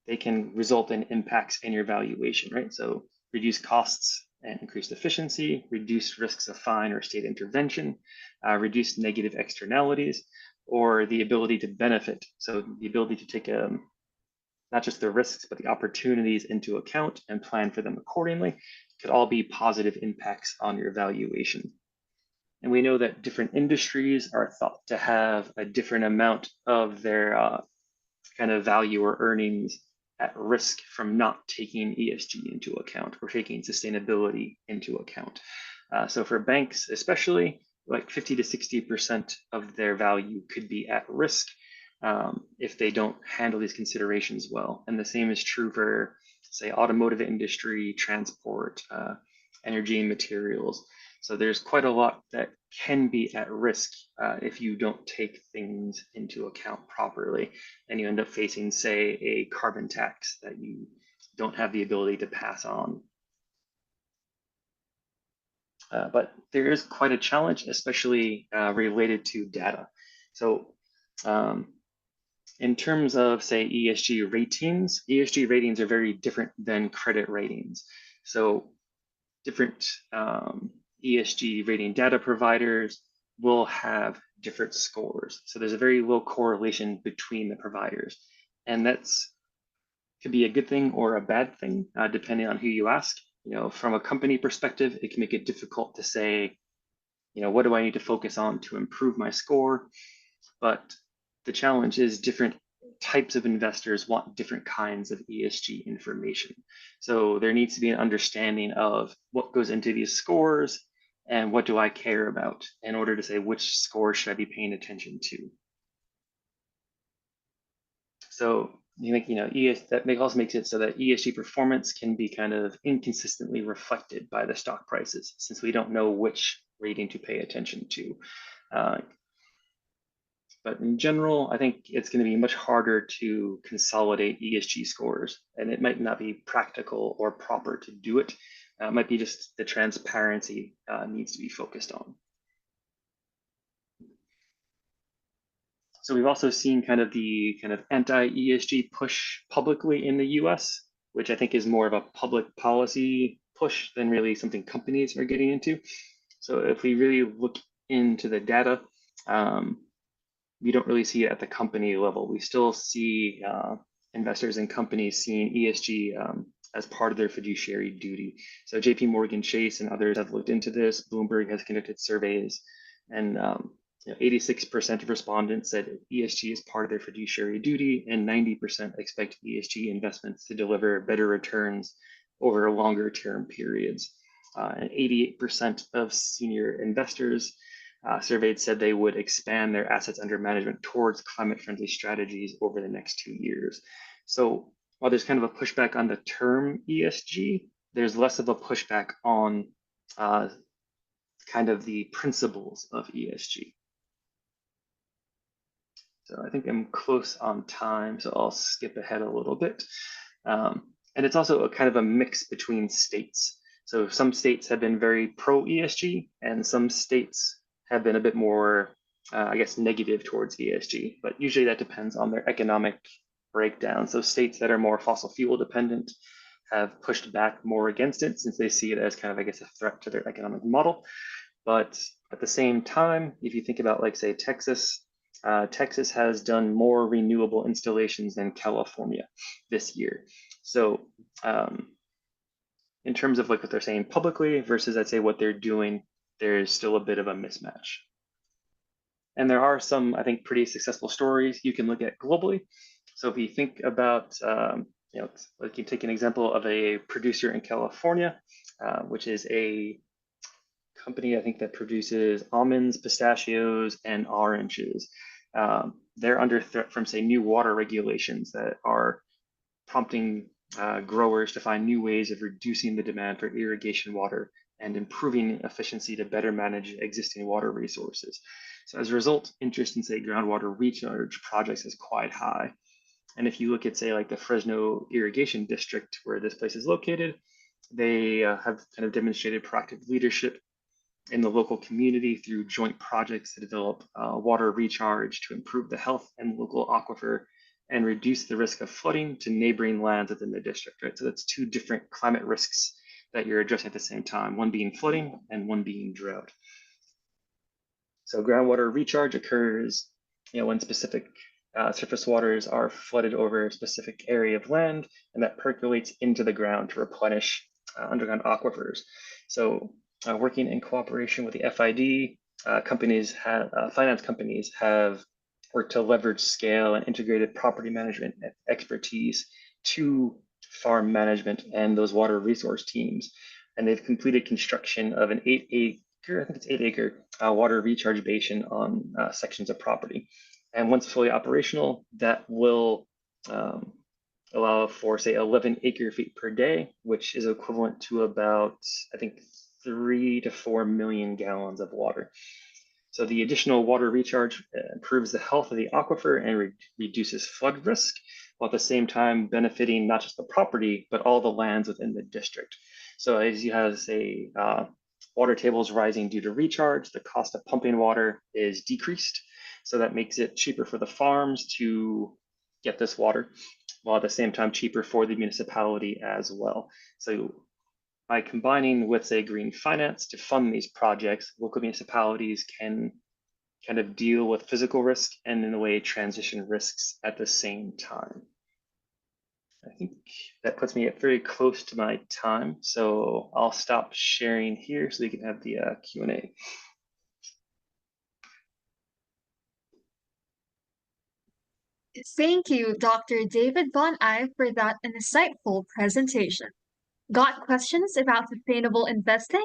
they can result in impacts in your valuation, right? So reduce costs and increased efficiency, reduce risks of fine or state intervention, reduce negative externalities, or the ability to benefit. So the ability to take not just the risks, but the opportunities into account and plan for them accordingly could all be positive impacts on your valuation. And we know that different industries are thought to have a different amount of their kind of value or earnings at risk from not taking ESG into account or taking sustainability into account. So for banks, especially, like 50 to 60% of their value could be at risk if they don't handle these considerations well. And the same is true for, say, automotive industry, transport, energy and materials. So there's quite a lot that can be at risk if you don't take things into account properly, and you end up facing, say, a carbon tax that you don't have the ability to pass on. But there is quite a challenge, especially related to data. So in terms of, say, ESG ratings are very different than credit ratings. So different ESG rating data providers will have different scores. So there's a very low correlation between the providers. And that's could be a good thing or a bad thing, depending on who you ask. You know, from a company perspective, it can make it difficult to say, you know, what do I need to focus on to improve my score? But the challenge is different types of investors want different kinds of ESG information. So there needs to be an understanding of what goes into these scores and what do I care about in order to say which score should I be paying attention to. So that also makes it so that ESG performance can be kind of inconsistently reflected by the stock prices, since we don't know which rating to pay attention to. But in general, I think it's going to be much harder to consolidate ESG scores, and it might not be practical or proper to do it. It might be just the transparency needs to be focused on. So we've also seen kind of the anti-ESG push publicly in the US, which I think is more of a public policy push than really something companies are getting into. So if we really look into the data, we don't really see it at the company level. We still see investors and companies seeing ESG as part of their fiduciary duty. So JP Morgan Chase and others have looked into this. Bloomberg has conducted surveys, and 86% of respondents said ESG is part of their fiduciary duty, and 90% expect ESG investments to deliver better returns over longer term periods. And 88% of senior investors surveyed said they would expand their assets under management towards climate-friendly strategies over the next 2 years. So while there's kind of a pushback on the term ESG, there's less of a pushback on kind of the principles of ESG. So I think I'm close on time, so I'll skip ahead a little bit. And it's also a kind of a mix between states. So some states have been very pro ESG, and some states have been a bit more, I guess, negative towards ESG. But usually that depends on their economic breakdown. So states that are more fossil fuel dependent have pushed back more against it, since they see it as kind of, I guess, a threat to their economic model. But at the same time, if you think about, like, say, Texas, Texas has done more renewable installations than California this year. So in terms of like what they're saying publicly versus, I'd say, what they're doing, there's still a bit of a mismatch. And there are some, I think, pretty successful stories you can look at globally. So if you think about, like you take an example of a producer in California, which is a company, I think, that produces almonds, pistachios, and oranges. They're under threat from, say, new water regulations that are prompting growers to find new ways of reducing the demand for irrigation water and improving efficiency to better manage existing water resources. So as a result, interest in, say, groundwater recharge projects is quite high. And if you look at, say, like the Fresno irrigation district where this place is located, they have kind of demonstrated proactive leadership in the local community through joint projects to develop water recharge to improve the health and local aquifer and reduce the risk of flooding to neighboring lands within the district, right? So that's two different climate risks that you're addressing at the same time, one being flooding and one being drought. So groundwater recharge occurs, when specific surface waters are flooded over a specific area of land, and that percolates into the ground to replenish underground aquifers. So working in cooperation with the FID, finance companies have worked to leverage scale and integrated property management expertise to farm management and those water resource teams. And they've completed construction of an 8-acre, I think it's 8-acre water recharge basin on sections of property. And once fully operational, that will allow for, say, 11 acre-feet per day, which is equivalent to about, I think, 3 to 4 million gallons of water. So the additional water recharge improves the health of the aquifer and reduces flood risk, while at the same time benefiting not just the property, but all the lands within the district. So as you have, say, water tables rising due to recharge, the cost of pumping water is decreased. So that makes it cheaper for the farms to get this water, while at the same time cheaper for the municipality as well. So by combining with, say, green finance to fund these projects, local municipalities can kind of deal with physical risk and, in a way, transition risks at the same time. I think that puts me at very close to my time, so I'll stop sharing here so we can have the Q&A. Thank you, Dr. David Von Eyck, for that insightful presentation. Got questions about sustainable investing?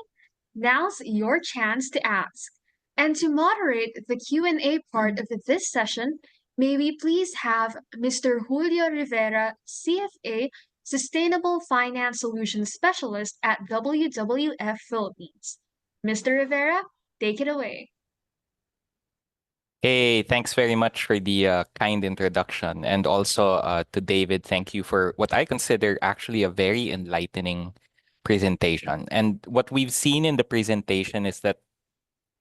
Now's your chance to ask. And to moderate the Q&A part of this session, may we please have Mr. Julio Rivera, CFA, Sustainable Finance Solutions Specialist at WWF Philippines. Mr. Rivera, take it away. Hey, thanks very much for the kind introduction. And also to David, thank you for what I consider actually a very enlightening presentation. And what we've seen in the presentation is that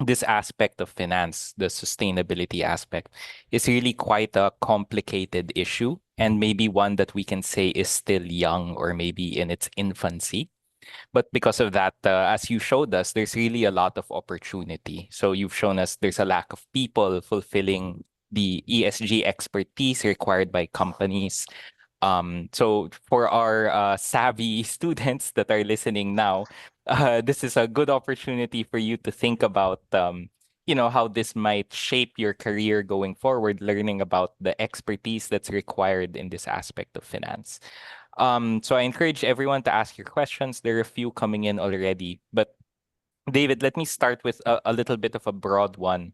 this aspect of finance, the sustainability aspect, is really quite a complicated issue and maybe one that we can say is still young or maybe in its infancy. But because of that, as you showed us, there's really a lot of opportunity. So you've shown us there's a lack of people fulfilling the ESG expertise required by companies. So for our savvy students that are listening now, this is a good opportunity for you to think about, how this might shape your career going forward, learning about the expertise that's required in this aspect of finance. So I encourage everyone to ask your questions. There are a few coming in already. But David, let me start with a little bit of a broad one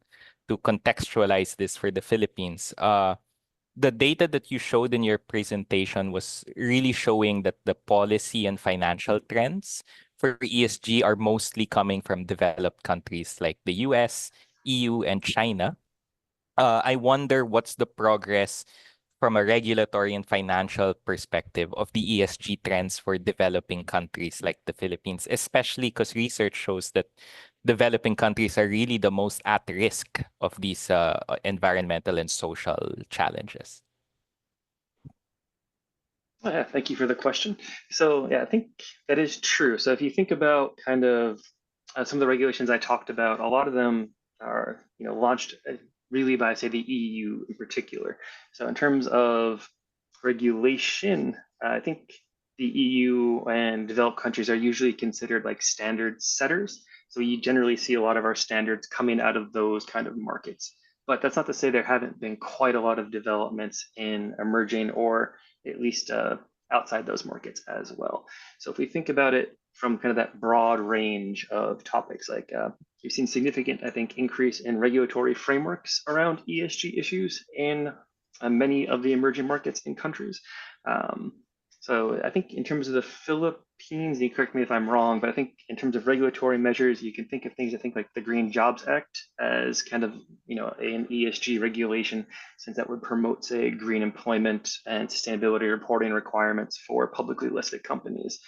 to contextualize this for the Philippines. The data that you showed in your presentation was really showing that the policy and financial trends for ESG are mostly coming from developed countries like the US, EU, and China. I wonder what's the progress from a regulatory and financial perspective of the ESG trends for developing countries like the Philippines, especially because research shows that developing countries are really the most at risk of these environmental and social challenges. Yeah, thank you for the question. So yeah, I think that is true. So if you think about kind of some of the regulations I talked about, a lot of them are launched really by, say, the EU in particular. So in terms of regulation, I think the EU and developed countries are usually considered like standard setters. So you generally see a lot of our standards coming out of those kind of markets. But that's not to say there haven't been quite a lot of developments in emerging or at least outside those markets as well. So if we think about it from kind of that broad range of topics, like we've seen significant, I think, increase in regulatory frameworks around ESG issues in many of the emerging markets and countries. So I think in terms of the Philippines, you correct me if I'm wrong, but I think in terms of regulatory measures, you can think of things, I think, like the Green Jobs Act as kind of, an ESG regulation, since that would promote, say, green employment and sustainability reporting requirements for publicly listed companies.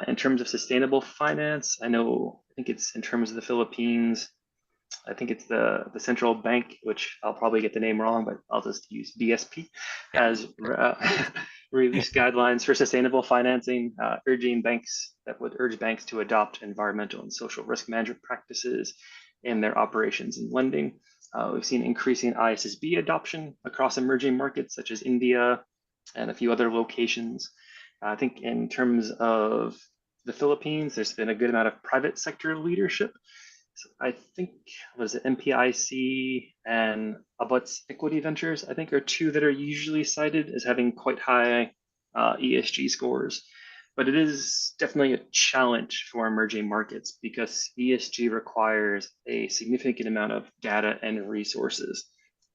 In terms of sustainable finance, I think it's in terms of the Philippines, I think it's the central bank, which I'll probably get the name wrong, but I'll just use BSP, has released guidelines for sustainable financing, urging banks to adopt environmental and social risk management practices in their operations and lending. We've seen increasing ISSB adoption across emerging markets such as India and a few other locations. I think in terms of the Philippines, there's been a good amount of private sector leadership. So I think, MPIC and Abuts Equity Ventures, I think, are two that are usually cited as having quite high ESG scores. But it is definitely a challenge for emerging markets because ESG requires a significant amount of data and resources.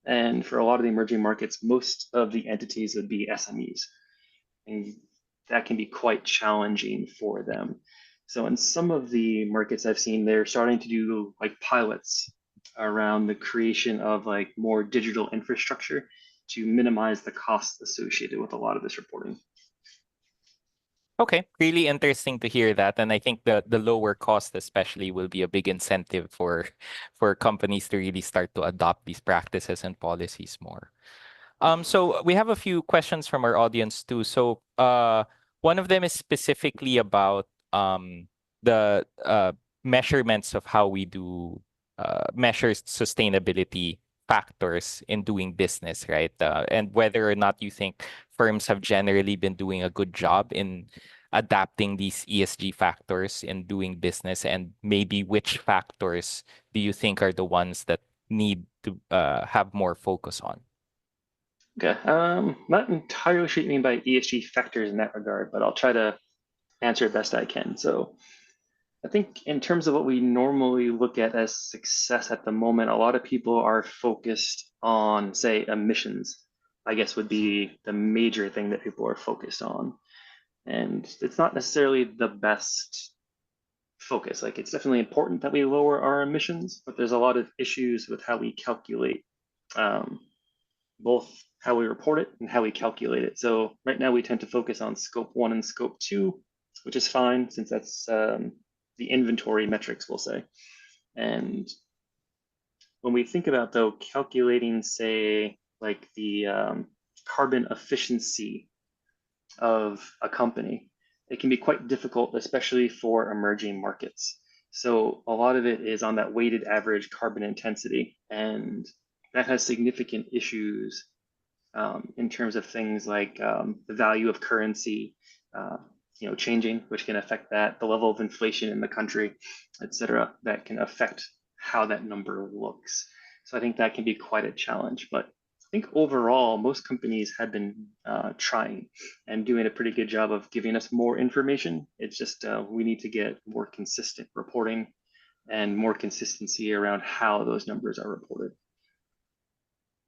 And for a lot of the emerging markets, most of the entities would be SMEs. And that can be quite challenging for them. So in some of the markets I've seen, they're starting to do like pilots around the creation of like more digital infrastructure to minimize the costs associated with a lot of this reporting. Okay, really interesting to hear that, and I think the lower cost especially will be a big incentive for companies to really start to adopt these practices and policies more. So we have a few questions from our audience too. So one of them is specifically about the measurements of how we do measure sustainability factors in doing business, right? And whether or not you think firms have generally been doing a good job in adapting these ESG factors in doing business, and maybe which factors do you think are the ones that need to have more focus on? Okay, not entirely sure what you mean by ESG factors in that regard, but I'll try to answer it best I can. So I think in terms of what we normally look at as success at the moment, a lot of people are focused on, say, emissions, I guess would be the major thing that people are focused on. And it's not necessarily the best focus. Like it's definitely important that we lower our emissions, but there's a lot of issues with how we calculate both how we report it and how we calculate it. So right now we tend to focus on scope 1 and scope 2, which is fine since that's the inventory metrics, we'll say. And when we think about though calculating, say, like the carbon efficiency of a company, it can be quite difficult, especially for emerging markets. So a lot of it is on that weighted average carbon intensity, and that has significant issues in terms of things like the value of currency, changing, which can affect that, the level of inflation in the country, et cetera, that can affect how that number looks. So I think that can be quite a challenge. But I think overall, most companies have been trying and doing a pretty good job of giving us more information. It's just we need to get more consistent reporting and more consistency around how those numbers are reported.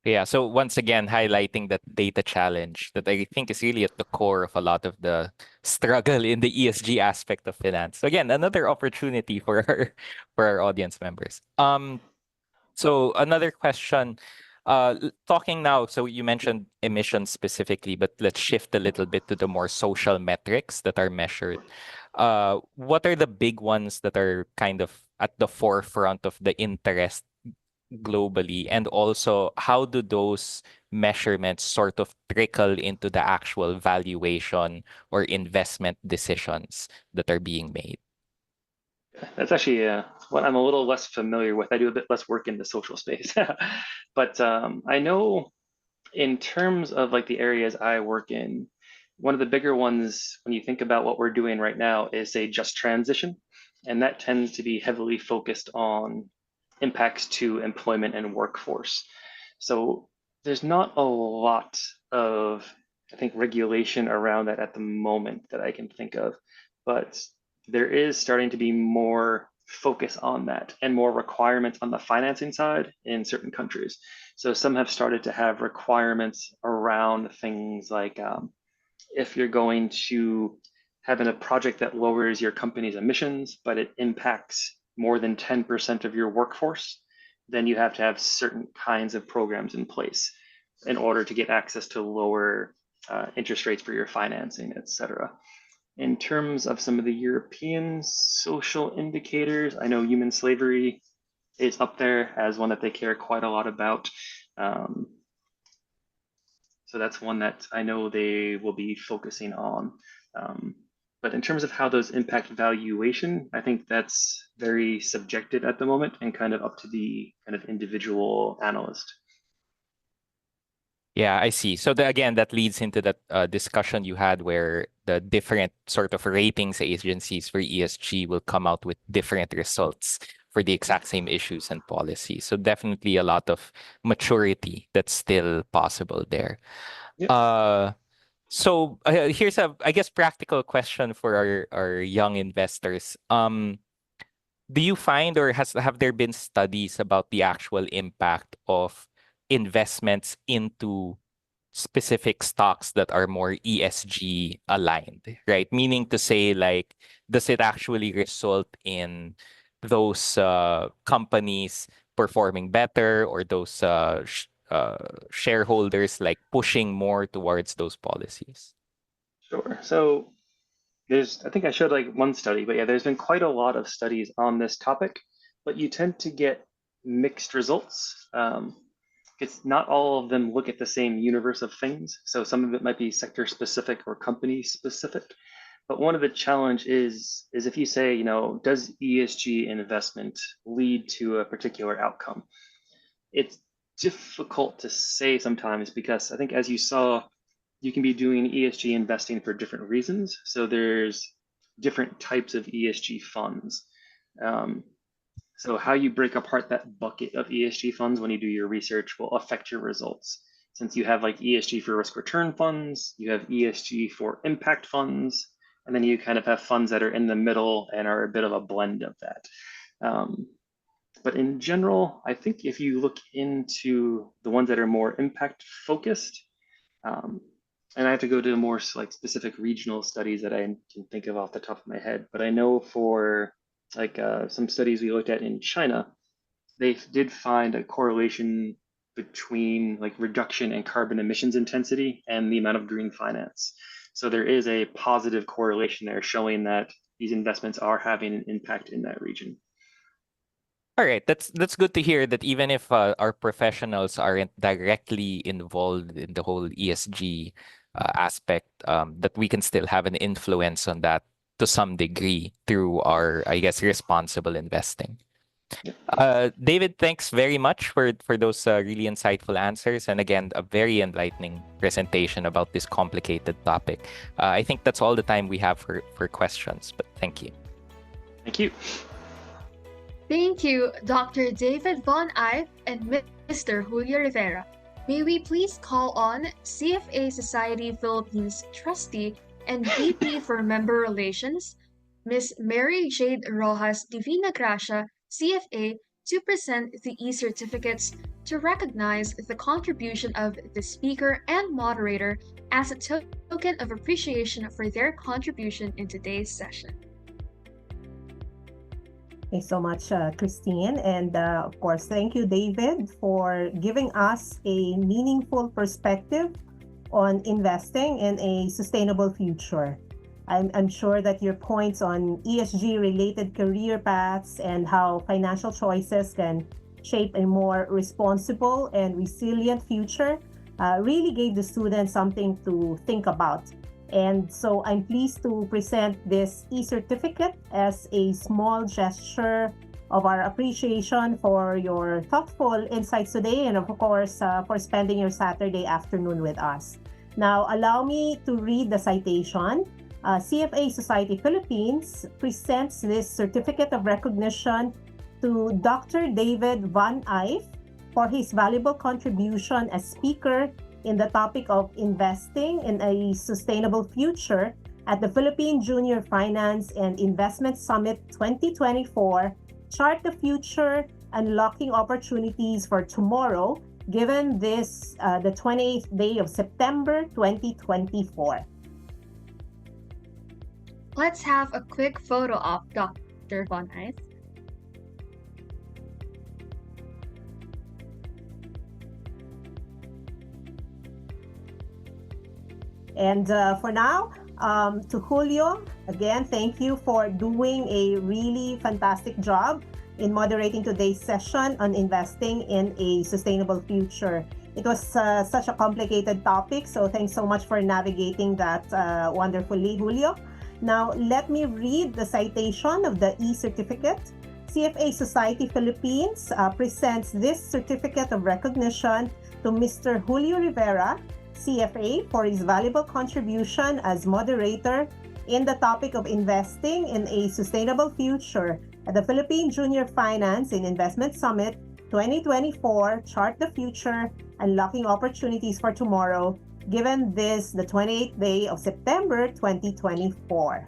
Yeah, so once again, highlighting that data challenge that I think is really at the core of a lot of the struggle in the ESG aspect of finance. So again, another opportunity for our audience members. So another question, talking now, so you mentioned emissions specifically, but let's shift a little bit to the more social metrics that are measured. What are the big ones that are kind of at the forefront of the interest globally, and also how do those measurements sort of trickle into the actual valuation or investment decisions that are being made? That's actually what I'm a little less familiar with. I do a bit less work in the social space, but I know in terms of like the areas I work in, one of the bigger ones when you think about what we're doing right now is a just transition, and that tends to be heavily focused on impacts to employment and workforce. So there's not a lot of, I think, regulation around that at the moment that I can think of, but there is starting to be more focus on that and more requirements on the financing side in certain countries. So some have started to have requirements around things like if you're going to have a project that lowers your company's emissions, but it impacts more than 10% of your workforce, then you have to have certain kinds of programs in place in order to get access to lower interest rates for your financing, et cetera. In terms of some of the European social indicators, I know human slavery is up there as one that they care quite a lot about. So that's one that I know they will be focusing on. But in terms of how those impact valuation, I think that's very subjective at the moment and kind of up to the kind of individual analyst. Yeah, I see. So again, that leads into that discussion you had where the different sort of ratings agencies for ESG will come out with different results for the exact same issues and policies. So definitely a lot of maturity that's still possible there. Yep. So here's a, I guess, practical question for our young investors. Do you find, or have there been studies about the actual impact of investments into specific stocks that are more ESG aligned, right? Meaning to say, like, does it actually result in those companies performing better, or those shareholders like pushing more towards those policies? Sure. So I think I showed like one study, but yeah, there's been quite a lot of studies on this topic, but you tend to get mixed results. It's not all of them look at the same universe of things. So some of it might be sector specific or company specific. But one of the challenge is if you say, does ESG investment lead to a particular outcome? It's difficult to say sometimes because I think, as you saw, you can be doing ESG investing for different reasons. So there's different types of ESG funds. So how you break apart that bucket of ESG funds when you do your research will affect your results. Since you have like ESG for risk return funds, you have ESG for impact funds, and then you kind of have funds that are in the middle and are a bit of a blend of that. But in general, I think if you look into the ones that are more impact focused, and I have to go to more like specific regional studies that I can think of off the top of my head, but I know for like some studies we looked at in China, they did find a correlation between like reduction in carbon emissions intensity and the amount of green finance. So there is a positive correlation there showing that these investments are having an impact in that region. All right, that's good to hear that even if our professionals aren't directly involved in the whole ESG aspect, that we can still have an influence on that to some degree through our, I guess, responsible investing. David, thanks very much for those really insightful answers, and again, a very enlightening presentation about this complicated topic. I think that's all the time we have for questions, but thank you. Thank you. Thank you, Dr. David Von Ive and Mr. Julio Rivera. May we please call on CFA Society Philippines Trustee and VP for Member Relations, Ms. Mary Jade Rojas Divina Gracia, CFA, to present the e-certificates to recognize the contribution of the speaker and moderator as a token of appreciation for their contribution in today's session. Thanks so much, Christine. And of course, thank you, David, for giving us a meaningful perspective on investing in a sustainable future. I'm sure that your points on ESG-related career paths and how financial choices can shape a more responsible and resilient future really gave the students something to think about. And so I'm pleased to present this e-certificate as a small gesture of our appreciation for your thoughtful insights today, and of course, for spending your Saturday afternoon with us. Now, allow me to read the citation. CFA Society Philippines presents this certificate of recognition to Dr. David Von Ive for his valuable contribution as speaker in the topic of investing in a sustainable future at the Philippine Junior Finance and Investment Summit 2024, Chart the Future, Unlocking Opportunities for Tomorrow, given this the 28th day of September 2024. Let's have a quick photo of Dr. Von Ive. And for now, to Julio, again, thank you for doing a really fantastic job in moderating today's session on investing in a sustainable future. It was such a complicated topic, so thanks so much for navigating that wonderfully, Julio. Now, let me read the citation of the e-certificate. CFA Society Philippines presents this certificate of recognition to Mr. Julio Rivera, CFA, for his valuable contribution as moderator in the topic of investing in a sustainable future at the Philippine Junior Finance and Investment Summit 2024, Chart the Future, Unlocking Opportunities for Tomorrow, given this the 28th day of September 2024.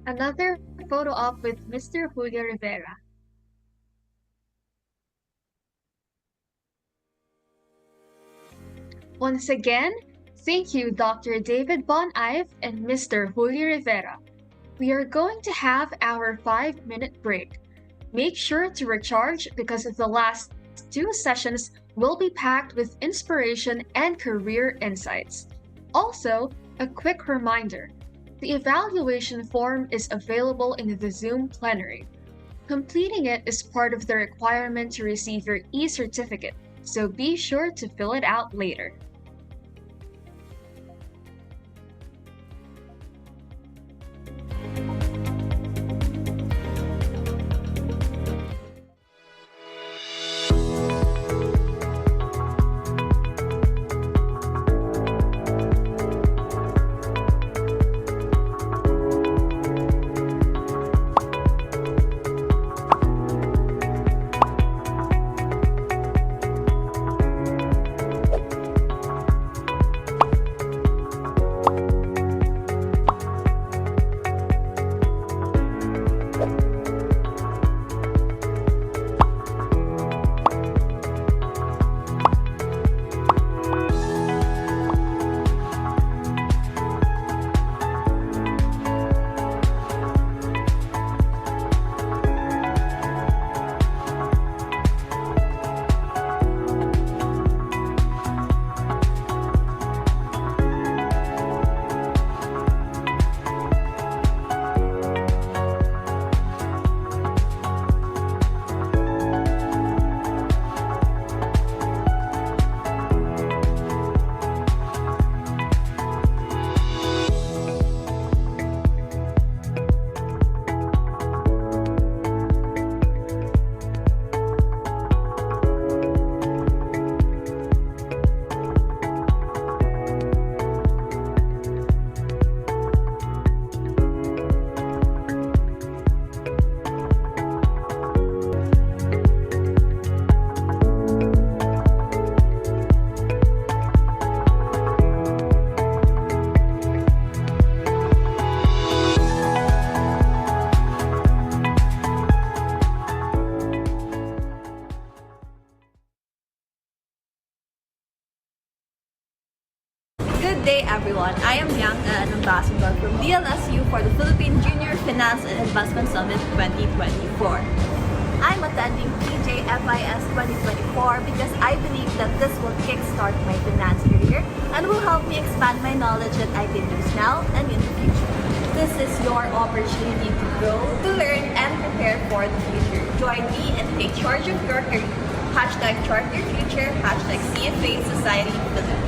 Another photo op with Mr. Julio Rivera. Once again, thank you Dr. David Bon-Ive and Mr. Julio Rivera. We are going to have our 5-minute break. Make sure to recharge because the last 2 sessions will be packed with inspiration and career insights. Also, a quick reminder, the evaluation form is available in the Zoom plenary. Completing it is part of the requirement to receive your e-certificate, so be sure to fill it out later. Good day, everyone. I am Bianca, an ambassador from DLSU for the Philippine Junior Finance and Investment Summit 2024. I'm attending PJFIS 2024 because I believe that this will kickstart my finance career and will help me expand my knowledge that I can use now and in the future. This is your opportunity to grow, to learn, and prepare for the future. Join me and take charge of your career. Hashtag Chart Your Future, hashtag CFA Society Philippines.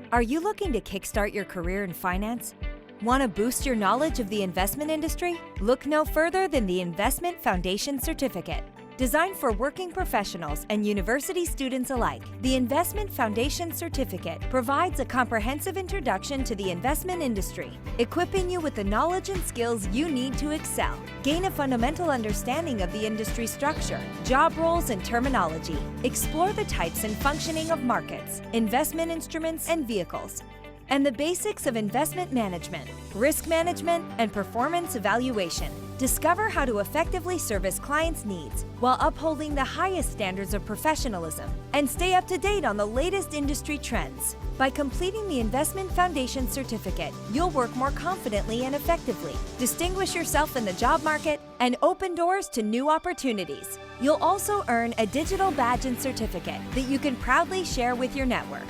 Are you looking to kickstart your career in finance? Want to boost your knowledge of the investment industry? Look no further than the Investment Foundation Certificate. Designed for working professionals and university students alike, the Investment Foundation Certificate provides a comprehensive introduction to the investment industry, equipping you with the knowledge and skills you need to excel. Gain a fundamental understanding of the industry structure, job roles and terminology. Explore the types and functioning of markets, investment instruments and vehicles, and the basics of investment management, risk management, and performance evaluation. Discover how to effectively service clients' needs while upholding the highest standards of professionalism, and stay up to date on the latest industry trends. By completing the Investment Foundation Certificate, you'll work more confidently and effectively, distinguish yourself in the job market, and open doors to new opportunities. You'll also earn a digital badge and certificate that you can proudly share with your network.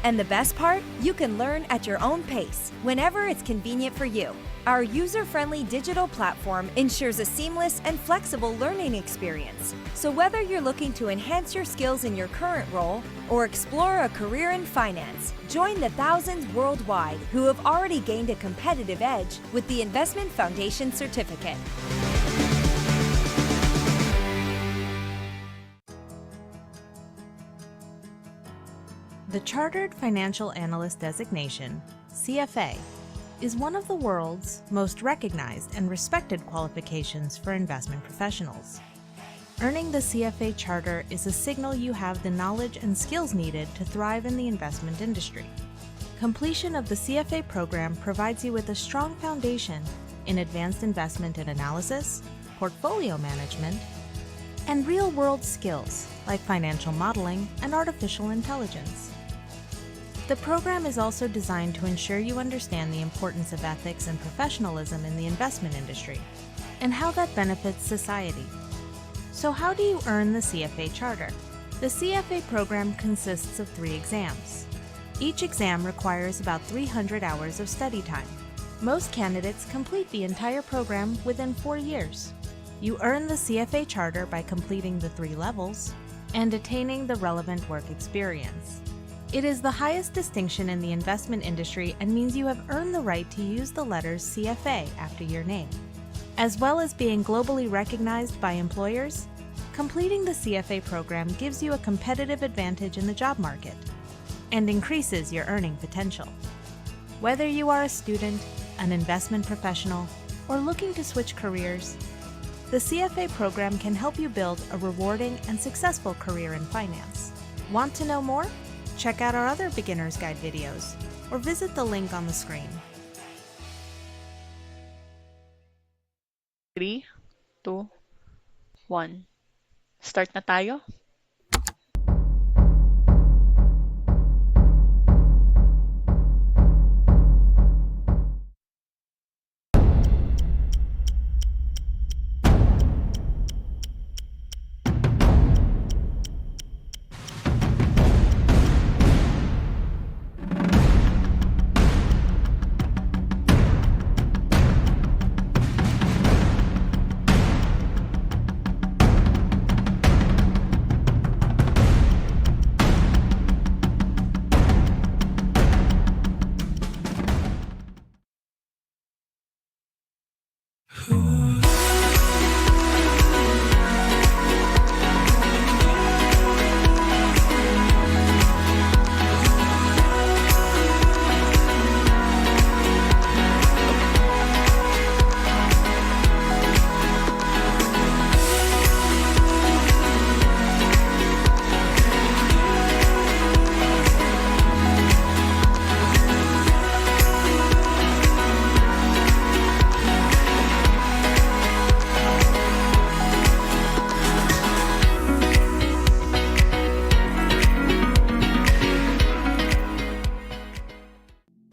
And the best part? You can learn at your own pace, whenever it's convenient for you. Our user-friendly digital platform ensures a seamless and flexible learning experience. So whether you're looking to enhance your skills in your current role or explore a career in finance, join the thousands worldwide who have already gained a competitive edge with the Investment Foundation Certificate. The Chartered Financial Analyst designation, CFA, is one of the world's most recognized and respected qualifications for investment professionals. Earning the CFA charter is a signal you have the knowledge and skills needed to thrive in the investment industry. Completion of the CFA program provides you with a strong foundation in advanced investment and analysis, portfolio management, and real-world skills like financial modeling and artificial intelligence. The program is also designed to ensure you understand the importance of ethics and professionalism in the investment industry and how that benefits society. So how do you earn the CFA charter? The CFA program consists of 3 exams. Each exam requires about 300 hours of study time. Most candidates complete the entire program within 4 years. You earn the CFA charter by completing the 3 levels and attaining the relevant work experience. It is the highest distinction in the investment industry and means you have earned the right to use the letters CFA after your name. As well as being globally recognized by employers, completing the CFA program gives you a competitive advantage in the job market and increases your earning potential. Whether you are a student, an investment professional, or looking to switch careers, the CFA program can help you build a rewarding and successful career in finance. Want to know more? Check out our other beginner's guide videos or visit the link on the screen. 3, 2, 1. Start na tayo?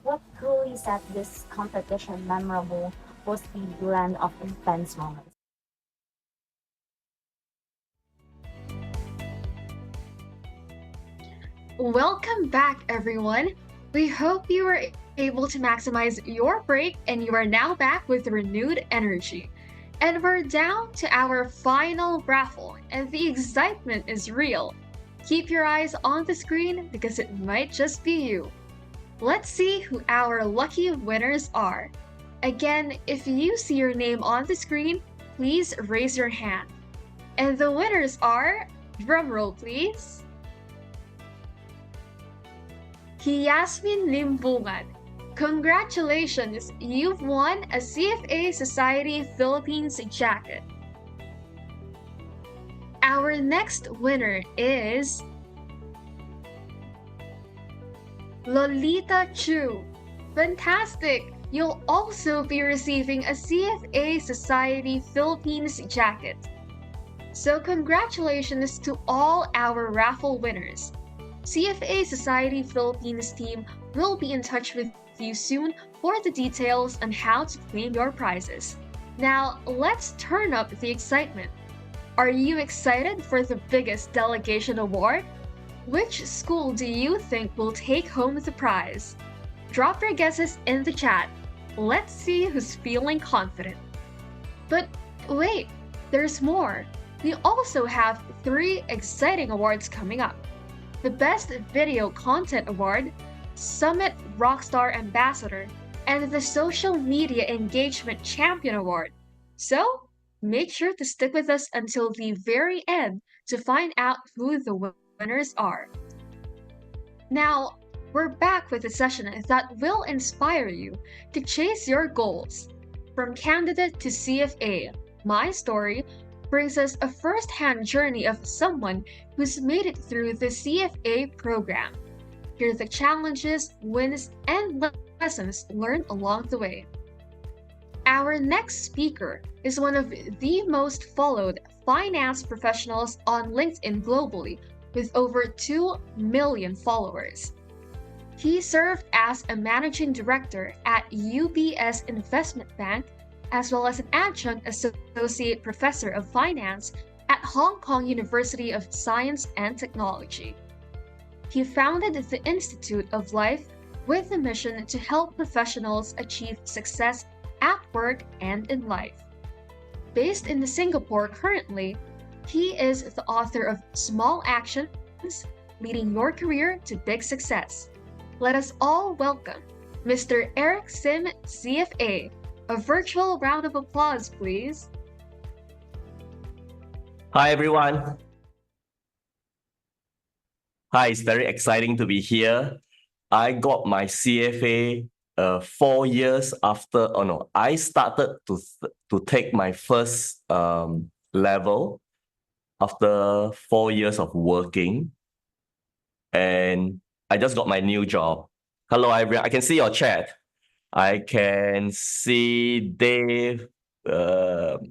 What truly set this competition memorable was the blend of intense moments. Welcome back, everyone. We hope you were able to maximize your break and you are now back with renewed energy. And we're down to our final raffle, and the excitement is real. Keep your eyes on the screen because it might just be you. Let's see who our lucky winners are. Again, if you see your name on the screen, please raise your hand. And the winners are, drumroll please, Yasmin Limbungan. Congratulations, you've won a CFA Society Philippines jacket. Our next winner is Lolita Chu. Fantastic! You'll also be receiving a CFA Society Philippines jacket. So congratulations to all our raffle winners. CFA Society Philippines team will be in touch with you soon for the details on how to claim your prizes. Now, let's turn up the excitement. Are you excited for the biggest delegation award? Which school do you think will take home the prize? Drop your guesses in the chat. Let's see who's feeling confident. But wait, there's more. We also have 3 exciting awards coming up. The Best Video Content Award, Summit Rockstar Ambassador, and the Social Media Engagement Champion Award. So, make sure to stick with us until the very end to find out who the winners are. Now, we're back with a session that will inspire you to chase your goals. From candidate to CFA, my story, brings us a first-hand journey of someone who's made it through the CFA program. Hear the challenges, wins, and lessons learned along the way. Our next speaker is one of the most followed finance professionals on LinkedIn globally, with over 2 million followers. He served as a managing director at UBS Investment Bank, as well as an adjunct associate professor of finance at Hong Kong University of Science and Technology. He founded the Institute of Life with the mission to help professionals achieve success at work and in life. Based in Singapore currently, he is the author of Small Actions, Leading Your Career to Big Success. Let us all welcome Mr. Eric Sim, CFA. A virtual round of applause, please. Hi, everyone. Hi, it's very exciting to be here. I got my CFA 4 years after, oh no, I started to take my first level after 4 years of working. And I just got my new job. Hello, everyone. I can see your chat. I can see Dave, Galera,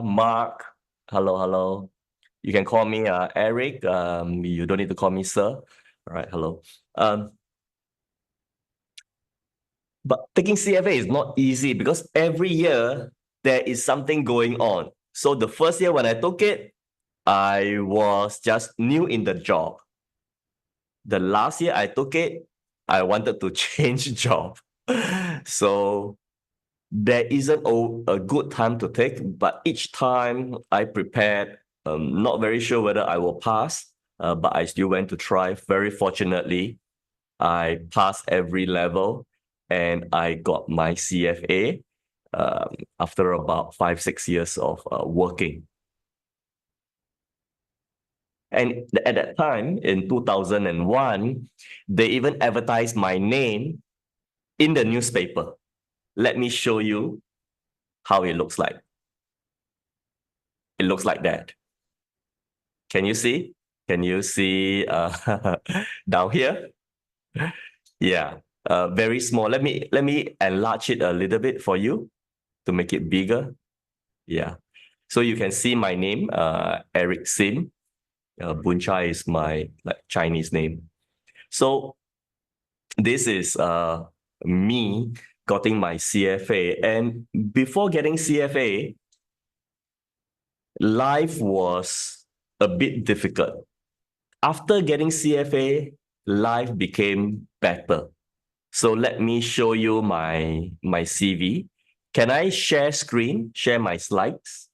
Mark. Hello, hello. You can call me Eric. You don't need to call me sir. All right, hello. But taking CFA is not easy because every year there is something going on. So the first year when I took it, I was just new in the job. The last year I took it, I wanted to change job. So there isn't a good time to take, but each time I prepared, not very sure whether I will pass, but I still went to try. Very fortunately, I passed every level and I got my CFA after about 5-6 years of working. And at that time, in 2001, they even advertised my name in the newspaper. Let me show you how it looks like. It looks like that. Can you see? Can you see down here? Yeah, very small. Let me enlarge it a little bit for you to make it bigger. Yeah. So you can see my name, Eric Sim. Bunchai is my Chinese name. So this is me getting my CFA. And before getting CFA, life was a bit difficult. After getting CFA, life became better. So let me show you my CV. Can I share screen, share my slides?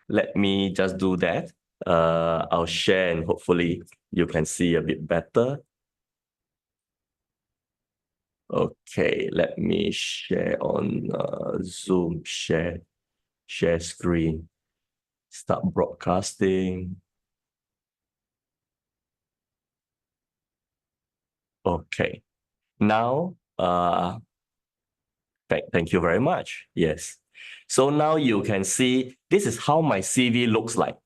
Let me just do that. I'll share and hopefully you can see a bit better. Okay, let me share on Zoom, share screen, start broadcasting. Okay, now, thank you very much. Yes. So now you can see, this is how my CV looks like.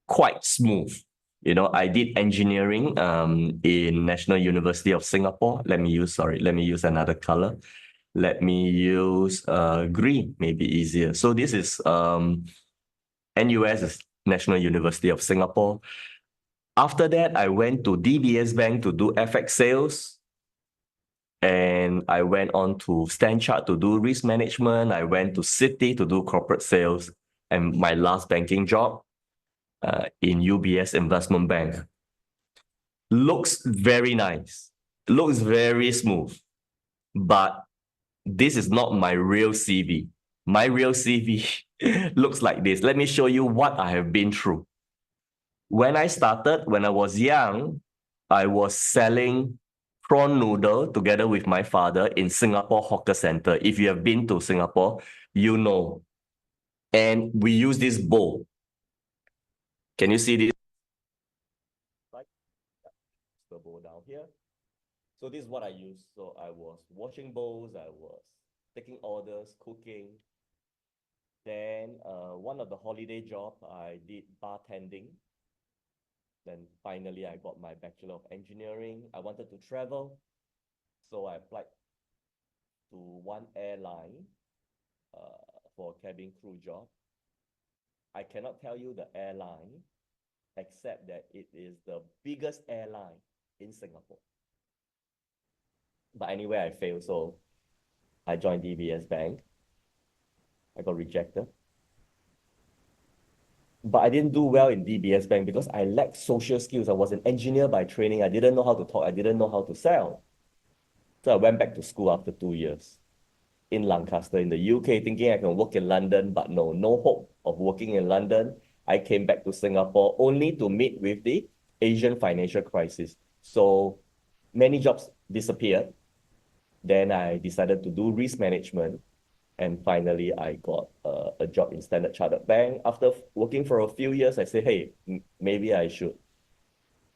Quite smooth. You know, I did engineering in National University of Singapore. Let me use another color. Let me use green, maybe easier. So this is NUS, National University of Singapore. After that, I went to DBS Bank to do FX sales. And I went on to Stanchart to do risk management. I went to Citi to do corporate sales. And my last banking job in UBS Investment Bank. Looks very nice. Looks very smooth. But this is not my real CV. My real CV looks like this. Let me show you what I have been through. When I started, when I was young, I was selling prawn noodle together with my father in Singapore Hawker Center. If you have been to Singapore, you know. And we use this bowl. Can you see this? The bowl down here. So this is what I used. So I was washing bowls, I was taking orders, cooking. Then one of the holiday job, I did bartending. Then finally, I got my Bachelor of Engineering. I wanted to travel, so I applied to one airline for a cabin crew job. I cannot tell you the airline, except that it is the biggest airline in Singapore. But anyway, I failed, so I joined DBS Bank. I got rejected. But I didn't do well in DBS Bank because I lacked social skills. I was an engineer by training. I didn't know how to talk. I didn't know how to sell. So I went back to school after 2 years in Lancaster in the UK, thinking I can work in London, but no hope of working in London. I came back to Singapore only to meet with the Asian financial crisis. So many jobs disappeared. Then I decided to do risk management. And finally, I got a job in Standard Chartered Bank. After working for a few years, I said, hey, maybe I should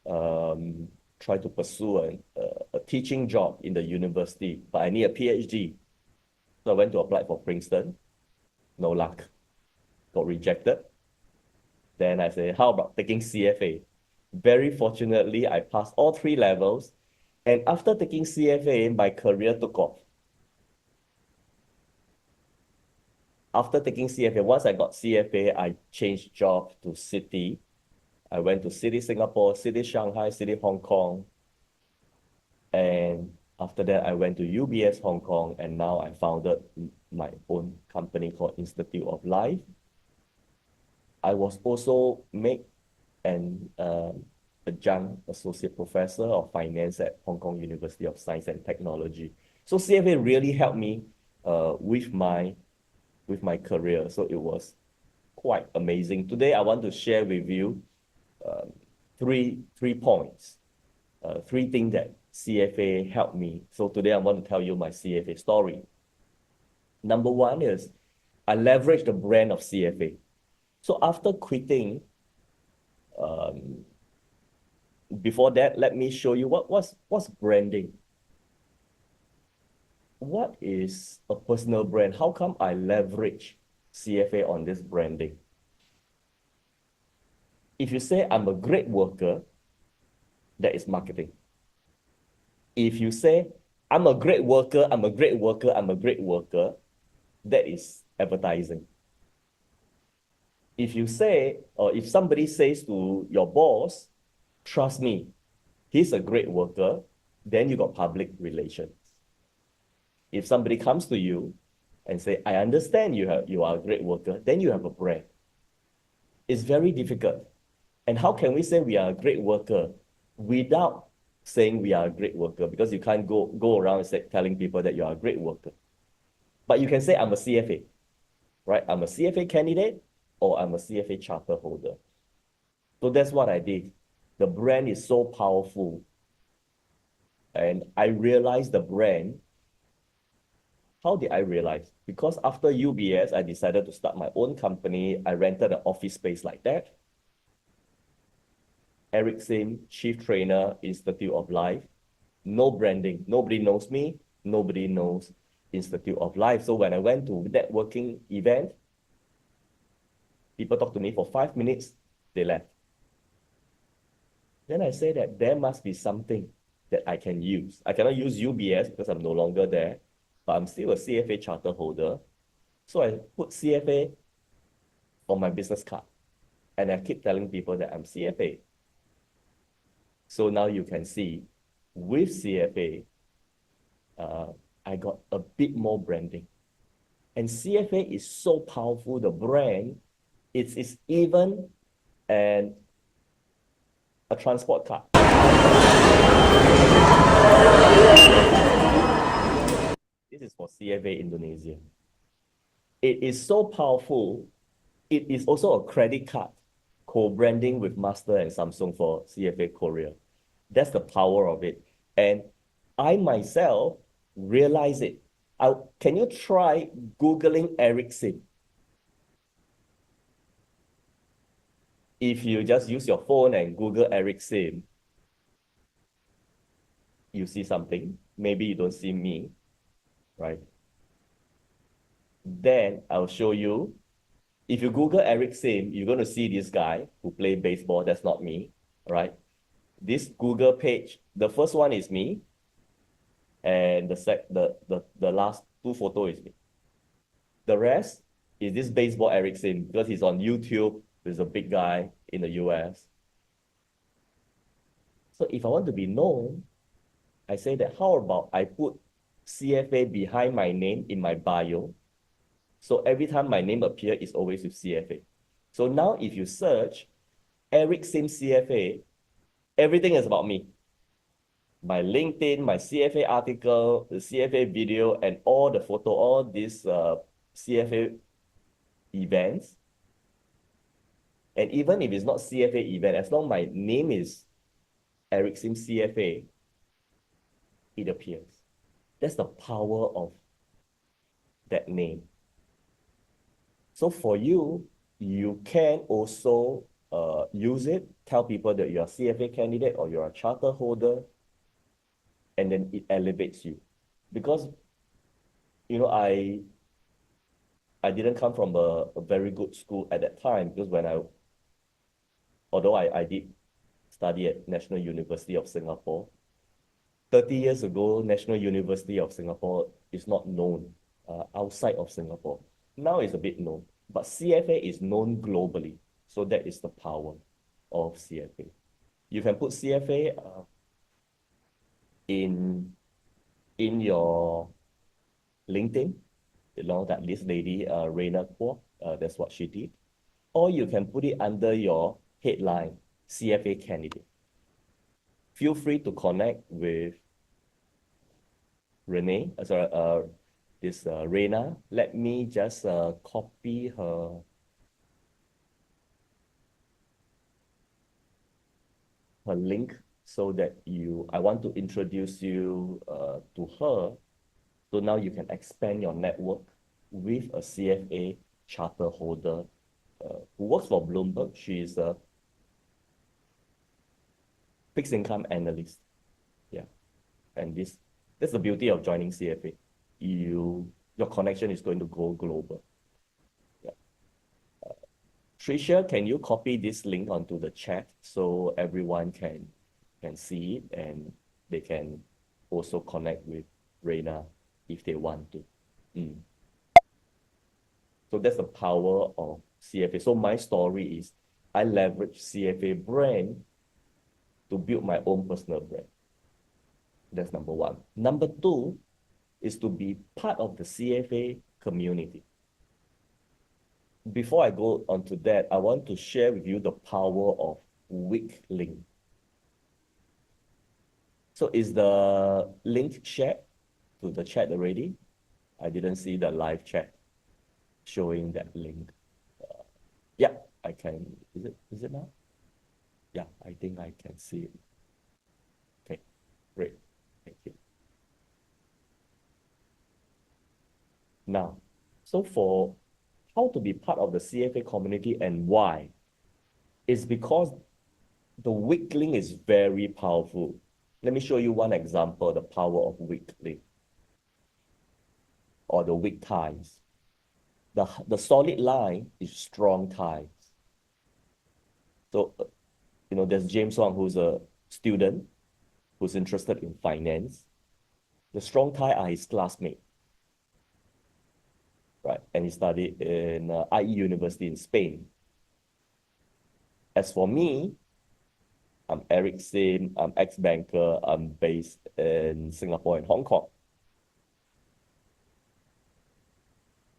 try to pursue a teaching job in the university, but I need a PhD. So I went to apply for Princeton. No luck. Got rejected. Then I said, how about taking CFA? Very fortunately, I passed all 3 levels. And after taking CFA, my career took off. After taking CFA, once I got CFA, I changed job to Citi. I went to Citi Singapore, Citi Shanghai, Citi Hong Kong. And after that, I went to UBS Hong Kong, and now I founded my own company called Institute of Life. I was also made an adjunct associate professor of finance at Hong Kong University of Science and Technology. So CFA really helped me with my career. So it was quite amazing. Today, I want to share with you three points, 3 things that CFA helped me. So today, I want to tell you my CFA story. Number 1 is I leveraged the brand of CFA. So after quitting, before that, let me show you what's branding. What is a personal brand? How come I leverage CFA on this branding? If you say I'm a great worker, that is marketing. If you say I'm a great worker, I'm a great worker, I'm a great worker, that is advertising. If you say, or if somebody says to your boss, trust me, he's a great worker, then you got public relations. If somebody comes to you and say, I understand you are a great worker, then you have a brand. It's very difficult. And how can we say we are a great worker without saying we are a great worker? Because you can't go around and telling people that you are a great worker. But you can say, I'm a CFA, right? I'm a CFA candidate or I'm a CFA charter holder. So that's what I did. The brand is so powerful. And I realized the brand. How did I realize? Because after UBS, I decided to start my own company. I rented an office space like that. Eric Sim, Chief Trainer, Institute of Life. No branding. Nobody knows me. Nobody knows Institute of Life. So when I went to networking event, people talked to me for 5 minutes, they left. Then I say that there must be something that I can use. I cannot use UBS because I'm no longer there, but I'm still a CFA charter holder. So I put CFA on my business card. And I keep telling people that I'm CFA. So now you can see with CFA, I got a bit more branding. And CFA is so powerful, the brand, it's even a transport card. This is for CFA Indonesia. It is so powerful. It is also a credit card, co-branding with Master and Samsung for CFA Korea. That's the power of it. And I myself realize it. Can you try Googling Eric Sim? If you just use your phone and Google Eric Sim, you see something. Maybe you don't see me, right? Then I'll show you if you Google Eric Sim, you're going to see this guy who play baseball. That's not me, right? This Google page, the first one is me, and the last two photos is me. The rest is this baseball Eric Sim because he's on YouTube. He's a big guy in the US. So if I want to be known, I say that how about I put CFA behind my name in my bio. So every time my name appears, it's always with CFA. So now if you search Eric Sim CFA, everything is about me. My LinkedIn, my CFA article, the CFA video, and all the photo, all these CFA events. And even if it's not CFA event, as long my name is Eric Sim CFA, it appears. That's the power of that name. So for you, you can also use it, tell people that you're a CFA candidate or you're a charter holder, and then it elevates you. Because, you know, I didn't come from a very good school at that time because although I did study at National University of Singapore, 30 years ago, National University of Singapore is not known outside of Singapore. Now it's a bit known, but CFA is known globally. So that is the power of CFA. You can put CFA in your LinkedIn, you know, that this lady, Raina Kwok, that's what she did. Or you can put it under your headline, CFA candidate. Feel free to connect with Reina. Let me just copy her link so that I want to introduce you to her. So now you can expand your network with a CFA charter holder who works for Bloomberg. She is a fixed income analyst. Yeah. And that's the beauty of joining CFA. Your connection is going to go global. Yeah. Tricia, can you copy this link onto the chat so everyone can see it and they can also connect with Reina if they want to. So that's the power of CFA. So my story is I leverage CFA brand to build my own personal brand. That's number one. Number two is to be part of the CFA community. Before I go on to that, I want to share with you the power of weak link. So is the link shared to the chat already? I didn't see the live chat showing that link. Yeah, I can. Is it now? Yeah, I think I can see it. Okay, great. Thank you. Now, so for how to be part of the CFA community and why, is because the weak link is very powerful. Let me show you one example, the power of weak link or the weak ties. The solid line is strong ties. So, you know, there's James Wang, who's a student who's interested in finance. The strong tie are his classmates, right? And he studied in IE University in Spain. As for me, I'm Eric Sim, I'm ex-banker, I'm based in Singapore and Hong Kong.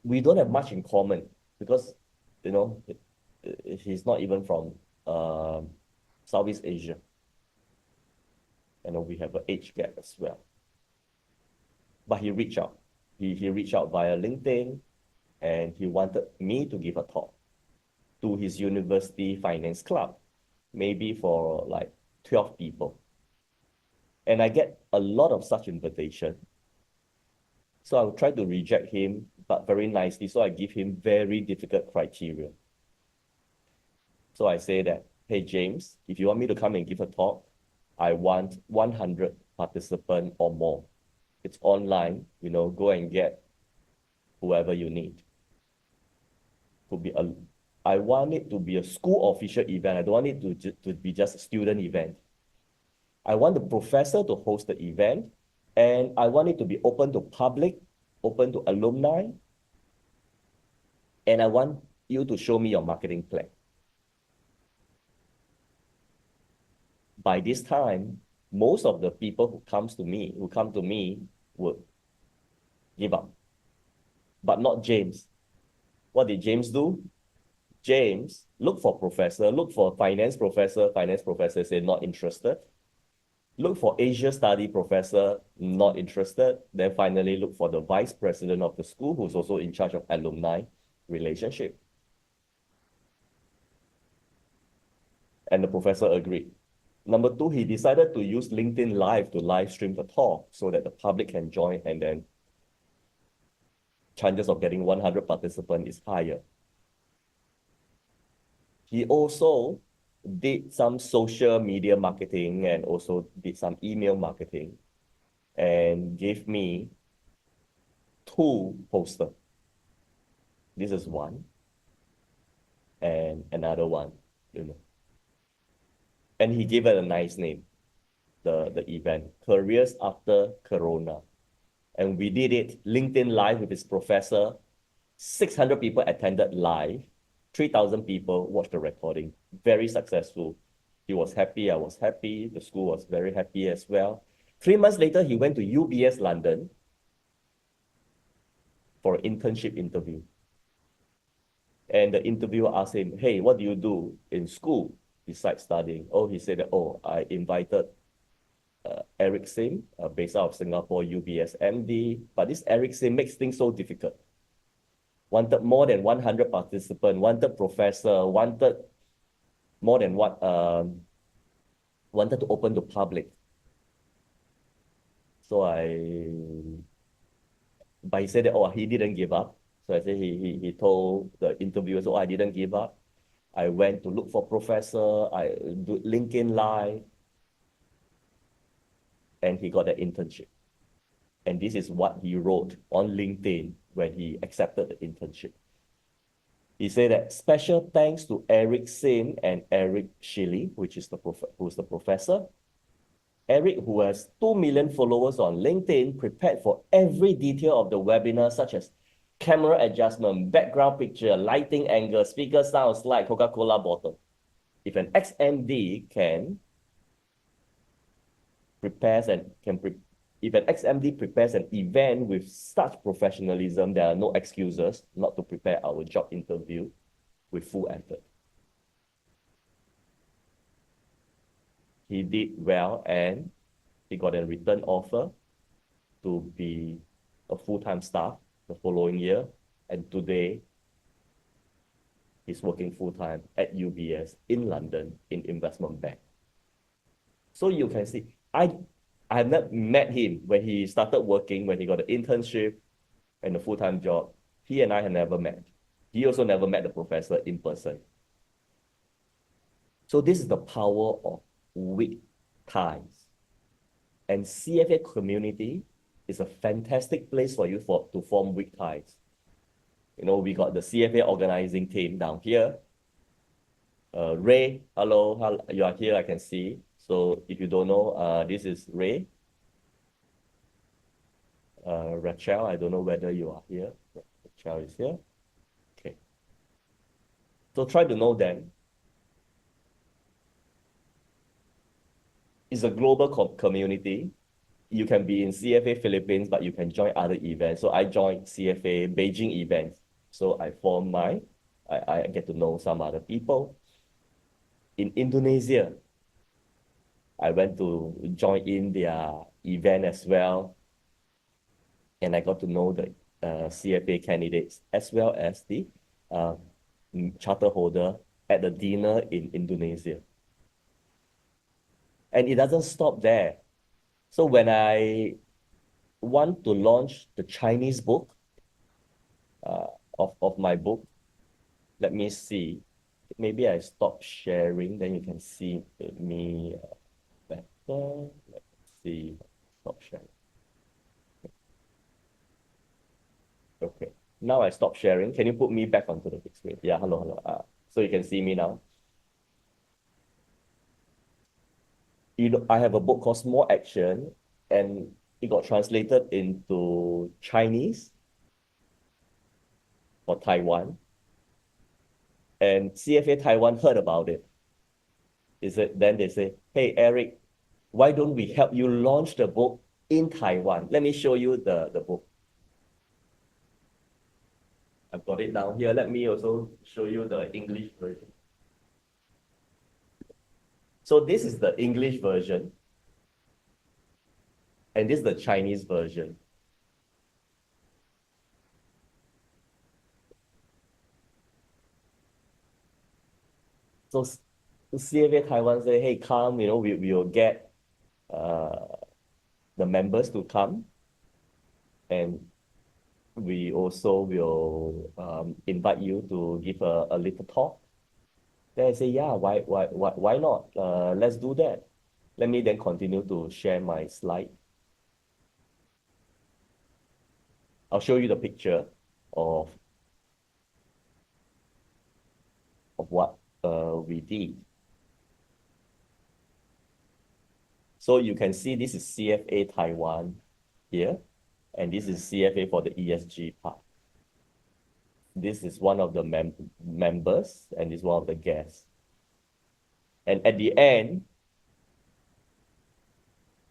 We don't have much in common because, you know, he's not even from Southeast Asia. And we have an age gap as well. But he reached out. He reached out via LinkedIn and he wanted me to give a talk to his university finance club, maybe for like 12 people. And I get a lot of such invitation. So I will try to reject him, but very nicely. So I give him very difficult criteria. So I say that, hey, James, if you want me to come and give a talk, I want 100 participants or more. It's online, you know, go and get whoever you need. to be a, I want it to be a school official event. I don't want it to be just a student event. I want the professor to host the event, and I want it to be open to public, open to alumni, and I want you to show me your marketing plan. By this time, most of the people who come to me would give up. But not James. What did James do? James look for professor, look for finance professor say not interested. Look for Asia study professor, not interested. Then finally look for the vice president of the school, who's also in charge of alumni relationship. And the professor agreed. Number two, he decided to use LinkedIn Live to live stream the talk so that the public can join, and then chances of getting 100 participants is higher. He also did some social media marketing and also did some email marketing and gave me 2 posters. This is one and another one, you know. And he gave it a nice name, the event, Careers After Corona. And we did it LinkedIn Live with his professor. 600 people attended live. 3,000 people watched the recording. Very successful. He was happy, I was happy. The school was very happy as well. 3 months later, he went to UBS London for an internship interview. And the interviewer asked him, hey, what do you do in school besides studying? Oh, he said that, oh, I invited Eric Sim, based out of Singapore, UBS MD. But this Eric Sim makes things so difficult. Wanted more than 100 participants, wanted professor, wanted more than what, wanted to open to public. So but he said that, oh, he didn't give up. So I said, he told the interviewers, oh, I didn't give up. I went to look for professor, I do LinkedIn Live, and he got an internship. And this is what he wrote on LinkedIn when he accepted the internship. He said that special thanks to Eric Sim and Eric Shilly, who's the professor. Eric, who has 2 million followers on LinkedIn, prepared for every detail of the webinar, such as camera adjustment, background picture, lighting angle, speaker sound, slide, Coca-Cola bottle. If an XMD if an XMD prepares an event with such professionalism, there are no excuses not to prepare our job interview with full effort. He did well, and he got a return offer to be a full-time staff the following year. And today, he's working full-time at UBS in London in investment bank. So you can see, I have not met him when he started working, when he got an internship and a full-time job. He and I have never met. He also never met the professor in person. So this is the power of weak ties. And CFA community is a fantastic place for you to form weak ties. You know, we got the CFA organizing team down here. Ray, hello, you are here, I can see. So if you don't know, this is Ray. Rachel, I don't know whether you are here. Rachel is here. Okay. So try to know them. It's a global community. You can be in CFA Philippines, but you can join other events. So I joined CFA Beijing events. So I get to know some other people. In Indonesia, I went to join in their event as well. And I got to know the CFA candidates as well as the charter holder at the dinner in Indonesia. And it doesn't stop there. So when I want to launch the Chinese book of my book, let me see. Maybe I stop sharing, then you can see me better. Let's see, stop sharing. Okay. Now I stop sharing. Can you put me back onto the big screen? Yeah, hello. So you can see me now. I have a book called Small Action, and it got translated into Chinese for Taiwan. And CFA Taiwan heard about it. Then they say, hey, Eric, why don't we help you launch the book in Taiwan? Let me show you the book. I've got it down here. Let me also show you the English version. So this is the English version, and this is the Chinese version. So CFA Taiwan say, hey, come, we will get the members to come, and we also will invite you to give a little talk. Then I say, yeah, why not? Let's do that. Let me then continue to share my slide. I'll show you the picture of what we did. So you can see this is CFA Taiwan here, and this is CFA for the ESG part. This is one of the members, and this is one of the guests. And at the end,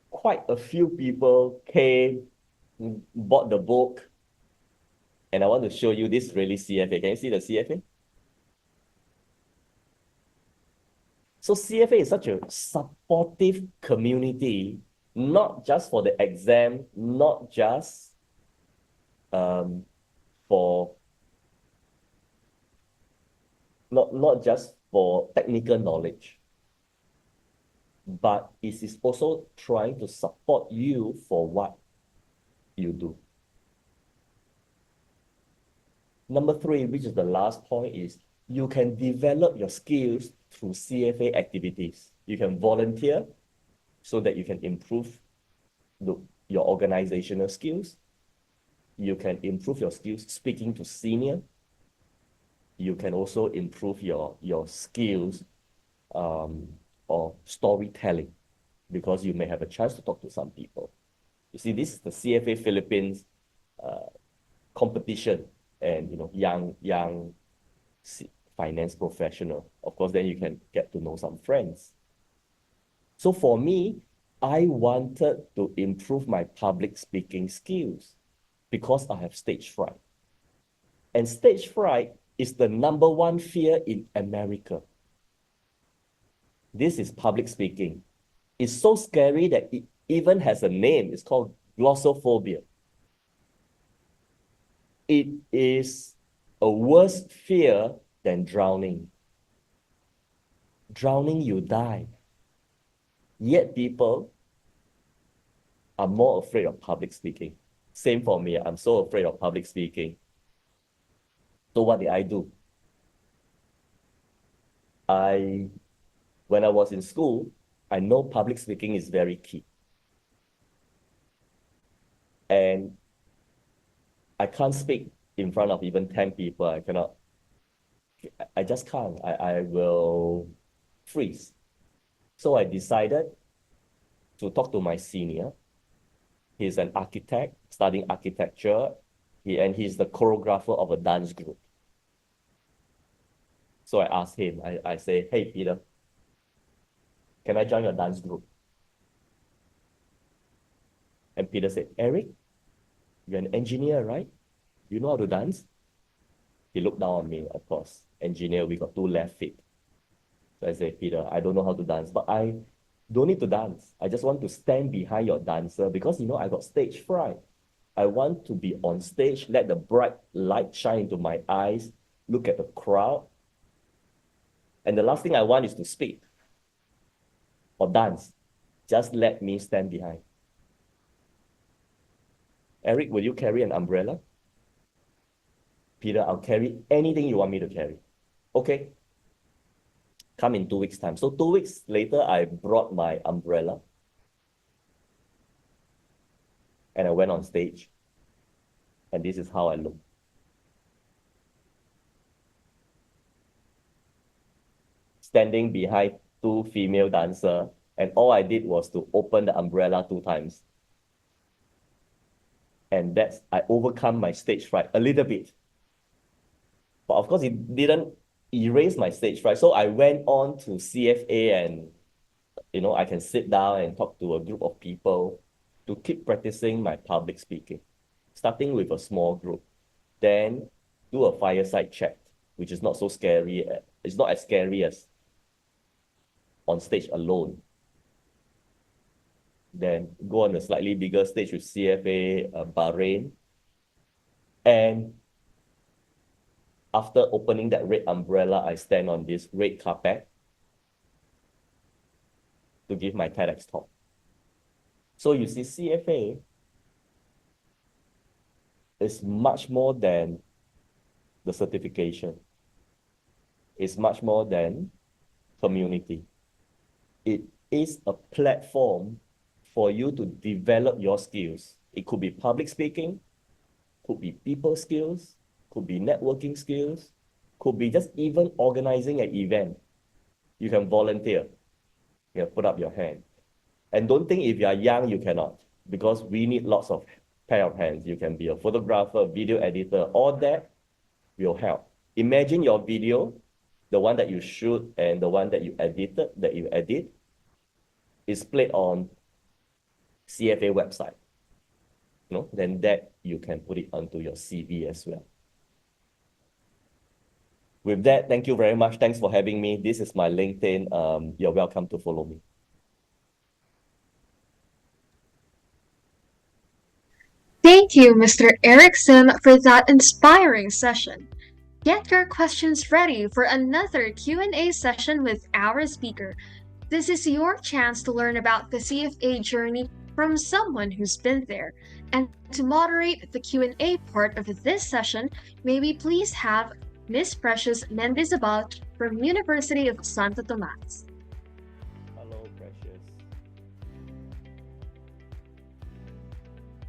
quite a few people came, bought the book, and I want to show you this really CFA. Can you see the CFA? So CFA is such a supportive community, not just for the exam, not just for not just for technical knowledge, but it is also trying to support you for what you do. Number 3, which is the last point, is you can develop your skills through CFA activities. You can volunteer so that you can improve your organizational skills. You can improve your skills speaking to senior. You can also improve your skills of storytelling, because you may have a chance to talk to some people. You see, this is the CFA Philippines competition, and young finance professional. Of course, then you can get to know some friends. So for me, I wanted to improve my public speaking skills because I have stage fright. And stage fright is the #1 fear in America. This is public speaking. It's so scary that it even has a name. It's called glossophobia. It is a worse fear than drowning. Drowning, you die. Yet people are more afraid of public speaking. Same for me. I'm so afraid of public speaking. So what did I do? When I was in school, I know public speaking is very key. And I can't speak in front of even 10 people. I just can't. I will freeze. So I decided to talk to my senior. He's an architect studying architecture, and he's the choreographer of a dance group. So I asked him, I say, hey, Peter, can I join your dance group? And Peter said, Eric, you're an engineer, right? You know how to dance? He looked down on me, of course. Engineer, we got 2 left feet. So I said, Peter, I don't know how to dance, but I don't need to dance. I just want to stand behind your dancer because, I got stage fright. I want to be on stage, let the bright light shine into my eyes, look at the crowd. And the last thing I want is to speak or dance. Just let me stand behind. Eric, will you carry an umbrella? Peter, I'll carry anything you want me to carry. Okay. Come in 2 weeks' time. So 2 weeks later, I brought my umbrella and I went on stage. And this is how I looked. standing behind two female dancers, and all I did was to open the umbrella 2 times. And I overcome my stage fright a little bit. But of course, it didn't erase my stage fright. So I went on to CFA and, I can sit down and talk to a group of people to keep practicing my public speaking, starting with a small group. Then do a fireside chat, which is not so scary. It's not as scary as on stage alone. Then go on a slightly bigger stage with CFA Bahrain. And after opening that red umbrella, I stand on this red carpet to give my TEDx talk. So you see, CFA is much more than the certification. It's much more than community. It is a platform for you to develop your skills. It could be public speaking, could be people skills, could be networking skills, could be just even organizing an event. You can volunteer. You can put up your hand. And don't think if you are young, you cannot, because we need lots of pair of hands. You can be a photographer, video editor, all that will help. Imagine your video, the one that you shoot and the one that you edit, is played on CFA website. Then that you can put it onto your CV as well. With that, thank you very much. Thanks for having me. This is my LinkedIn. You're welcome to follow me. Thank you, Mr. Erickson, for that inspiring session. Get your questions ready for another Q&A session with our speaker. This is your chance to learn about the CFA journey from someone who's been there. And to moderate the Q&A part of this session, may we please have Ms. Precious Mendizabal from University of Santo Tomas. Hello, Precious.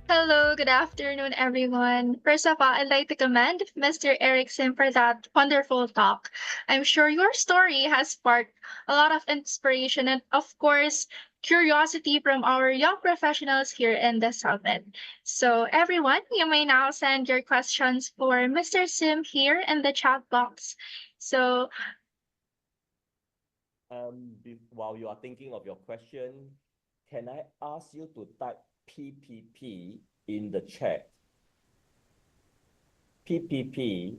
Hello, good afternoon, everyone. First of all, I'd like to commend Mr. Erickson for that wonderful talk. I'm sure your story has sparked a lot of inspiration and, of course, curiosity from our young professionals here in the Summit. So, everyone, you may now send your questions for Mr. Sim here in the chat box. So, While you are thinking of your question, can I ask you to type PPP in the chat? PPP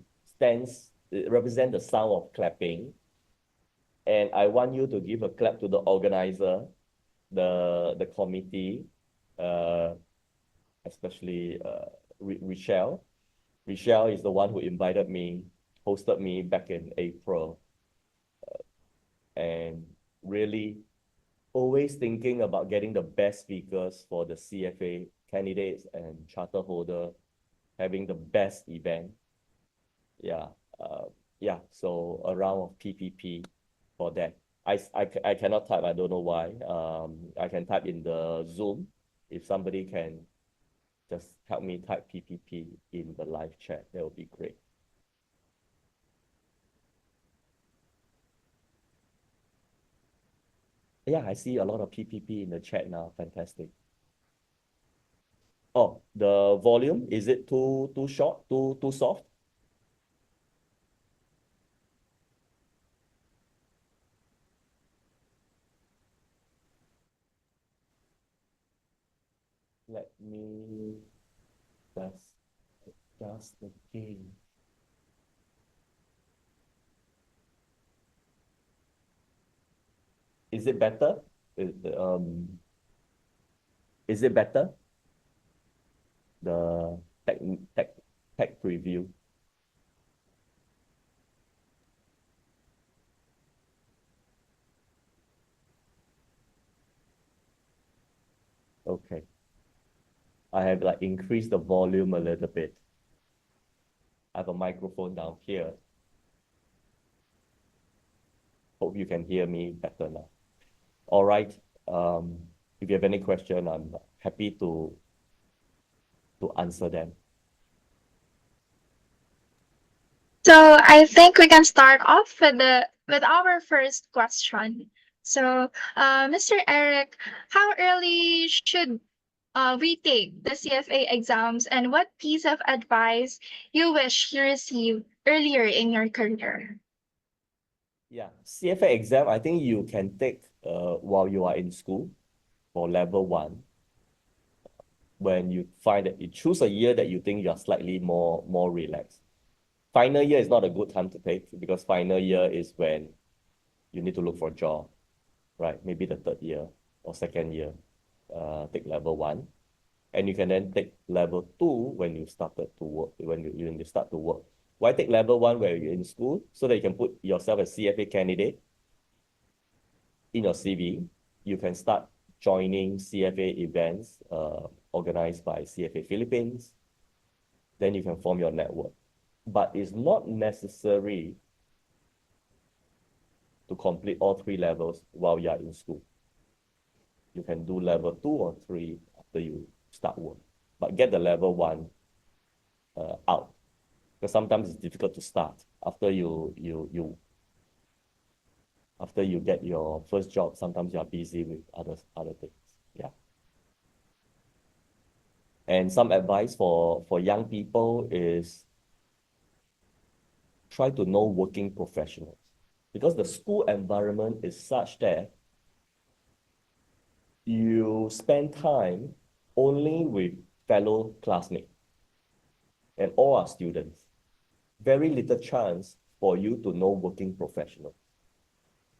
represent the sound of clapping. And I want you to give a clap to the organizer, the committee, especially Richelle. Richelle is the one who invited me, hosted me back in April. And really always thinking about getting the best speakers for the CFA candidates and charter holder, having the best event. So a round of PPP for that. I cannot type, I don't know why. I can type in the Zoom. If somebody can just help me type PPP in the live chat, that would be great. Yeah, I see a lot of PPP in the chat now. Fantastic. Oh, the volume, is it too short, too soft? Let me just adjust the gain. Is it better? Is it better? The tech preview. Okay. I have increased the volume a little bit. I have a microphone down here. Hope you can hear me better now. All right. If you have any question, I'm happy to answer them. So I think we can start off with with our first question. So, Mr. Eric, how early should retake the CFA exams, and what piece of advice you wish you received earlier in your career? Yeah, CFA exam, I think you can take while you are in school for level one. When you find that you choose a year that you think you're slightly more relaxed. Final year is not a good time to take because final year is when you need to look for a job, right? Maybe the third year or second year, take level one. And you can then take level two when you started to work, when you start to work. Why take level one where you're in school? So that you can put yourself as CFA candidate in your CV. You can start joining CFA events organized by CFA Philippines. Then you can form your network. But it's not necessary to complete all three levels while you are in school. You can do level 2 or 3 after you start work, but get the level 1 out, because sometimes it's difficult to start after after you get your first job. Sometimes you are busy with other things. Yeah. And some advice for young people is try to know working professionals, because the school environment is such that you spend time only with fellow classmates and all are students. Very little chance for you to know working professionals.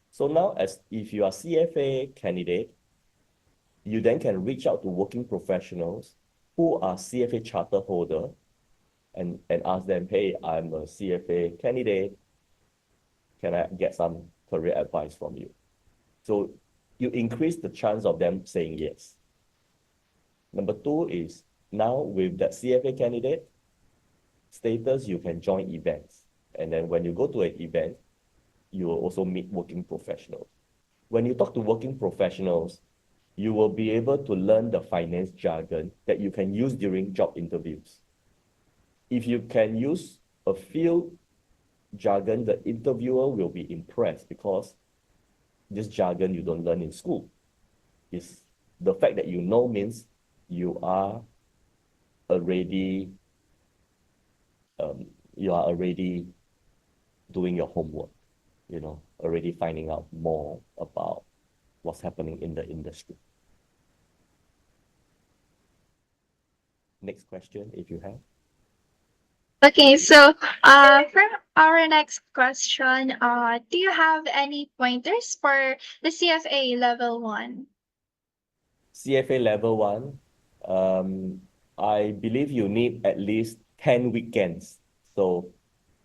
So now, as if you are CFA candidate, you then can reach out to working professionals who are CFA charter holder and ask them, hey, I'm a CFA candidate. Can I get some career advice from you? So you increase the chance of them saying yes. Number two is, now with that CFA candidate status, you can join events. And then when you go to an event, you will also meet working professionals. When you talk to working professionals, you will be able to learn the finance jargon that you can use during job interviews. If you can use a few jargon, the interviewer will be impressed, because this jargon you don't learn in school. Is the fact that you know means you are already doing your homework, already finding out more about what's happening in the industry. Next question, if you have. Okay, so for our next question, do you have any pointers for the CFA level 1? CFA level 1, I believe you need at least 10 weekends. So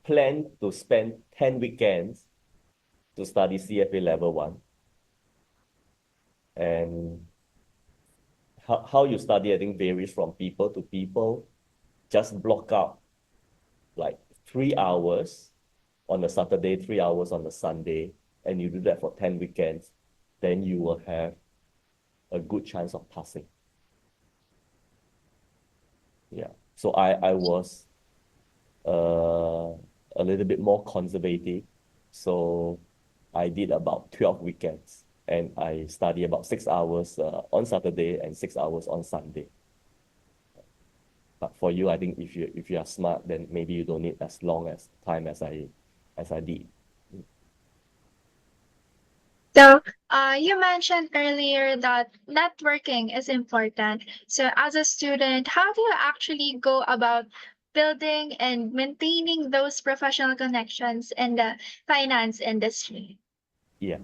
plan to spend 10 weekends to study CFA level 1. And how you study, I think, varies from people to people. Just block out like 3 hours on a Saturday, 3 hours on a Sunday, and you do that for 10 weekends, then you will have a good chance of passing. Yeah. So I was a little bit more conservative. So I did about 12 weekends, and I study about 6 hours on Saturday and 6 hours on Sunday. But for you, I think if you are smart, then maybe you don't need as long as time as I did. So, you mentioned earlier that networking is important. So, as a student, how do you actually go about building and maintaining those professional connections in the finance industry? Yeah.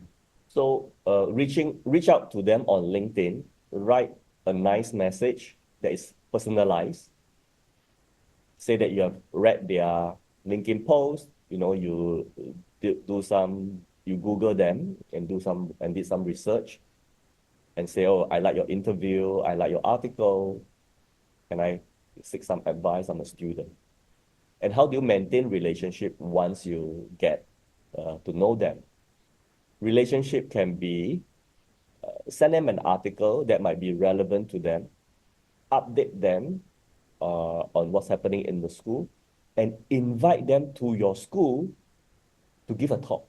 So reach out to them on LinkedIn, write a nice message that is personalized. Say that you have read their LinkedIn post, you you Google them and did some research and say, oh, I like your interview, I like your article. Can I seek some advice? I'm a student. And how do you maintain relationship once you get to know them? Relationship can be send them an article that might be relevant to them, update them on what's happening in the school, and invite them to your school to give a talk.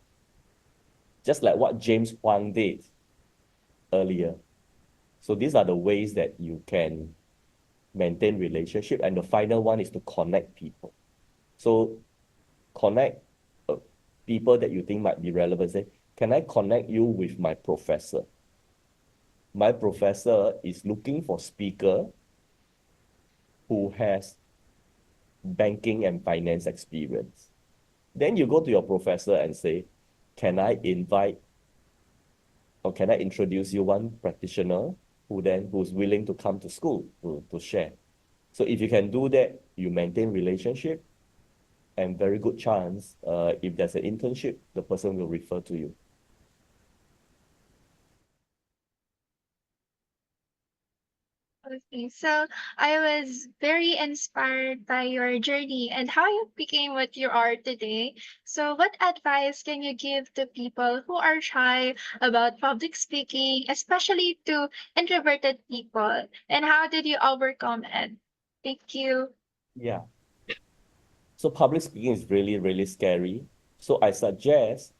just like what James Huang did earlier. So these are the ways that you can maintain relationship. And the final one is to connect people. So connect people that you think might be relevant. Say, can I connect you with my professor? My professor is looking for speaker who has banking and finance experience. Then you go to your professor and say, can I invite or can I introduce you one practitioner who's willing to come to school to share? So if you can do that, you maintain relationship and very good chance, if there's an internship, the person will refer to you. Okay, so I was very inspired by your journey and how you became what you are today. So, what advice can you give to people who are shy about public speaking, especially to introverted people? And how did you overcome it? Thank you. Yeah. So public speaking is really, really scary. So I suggest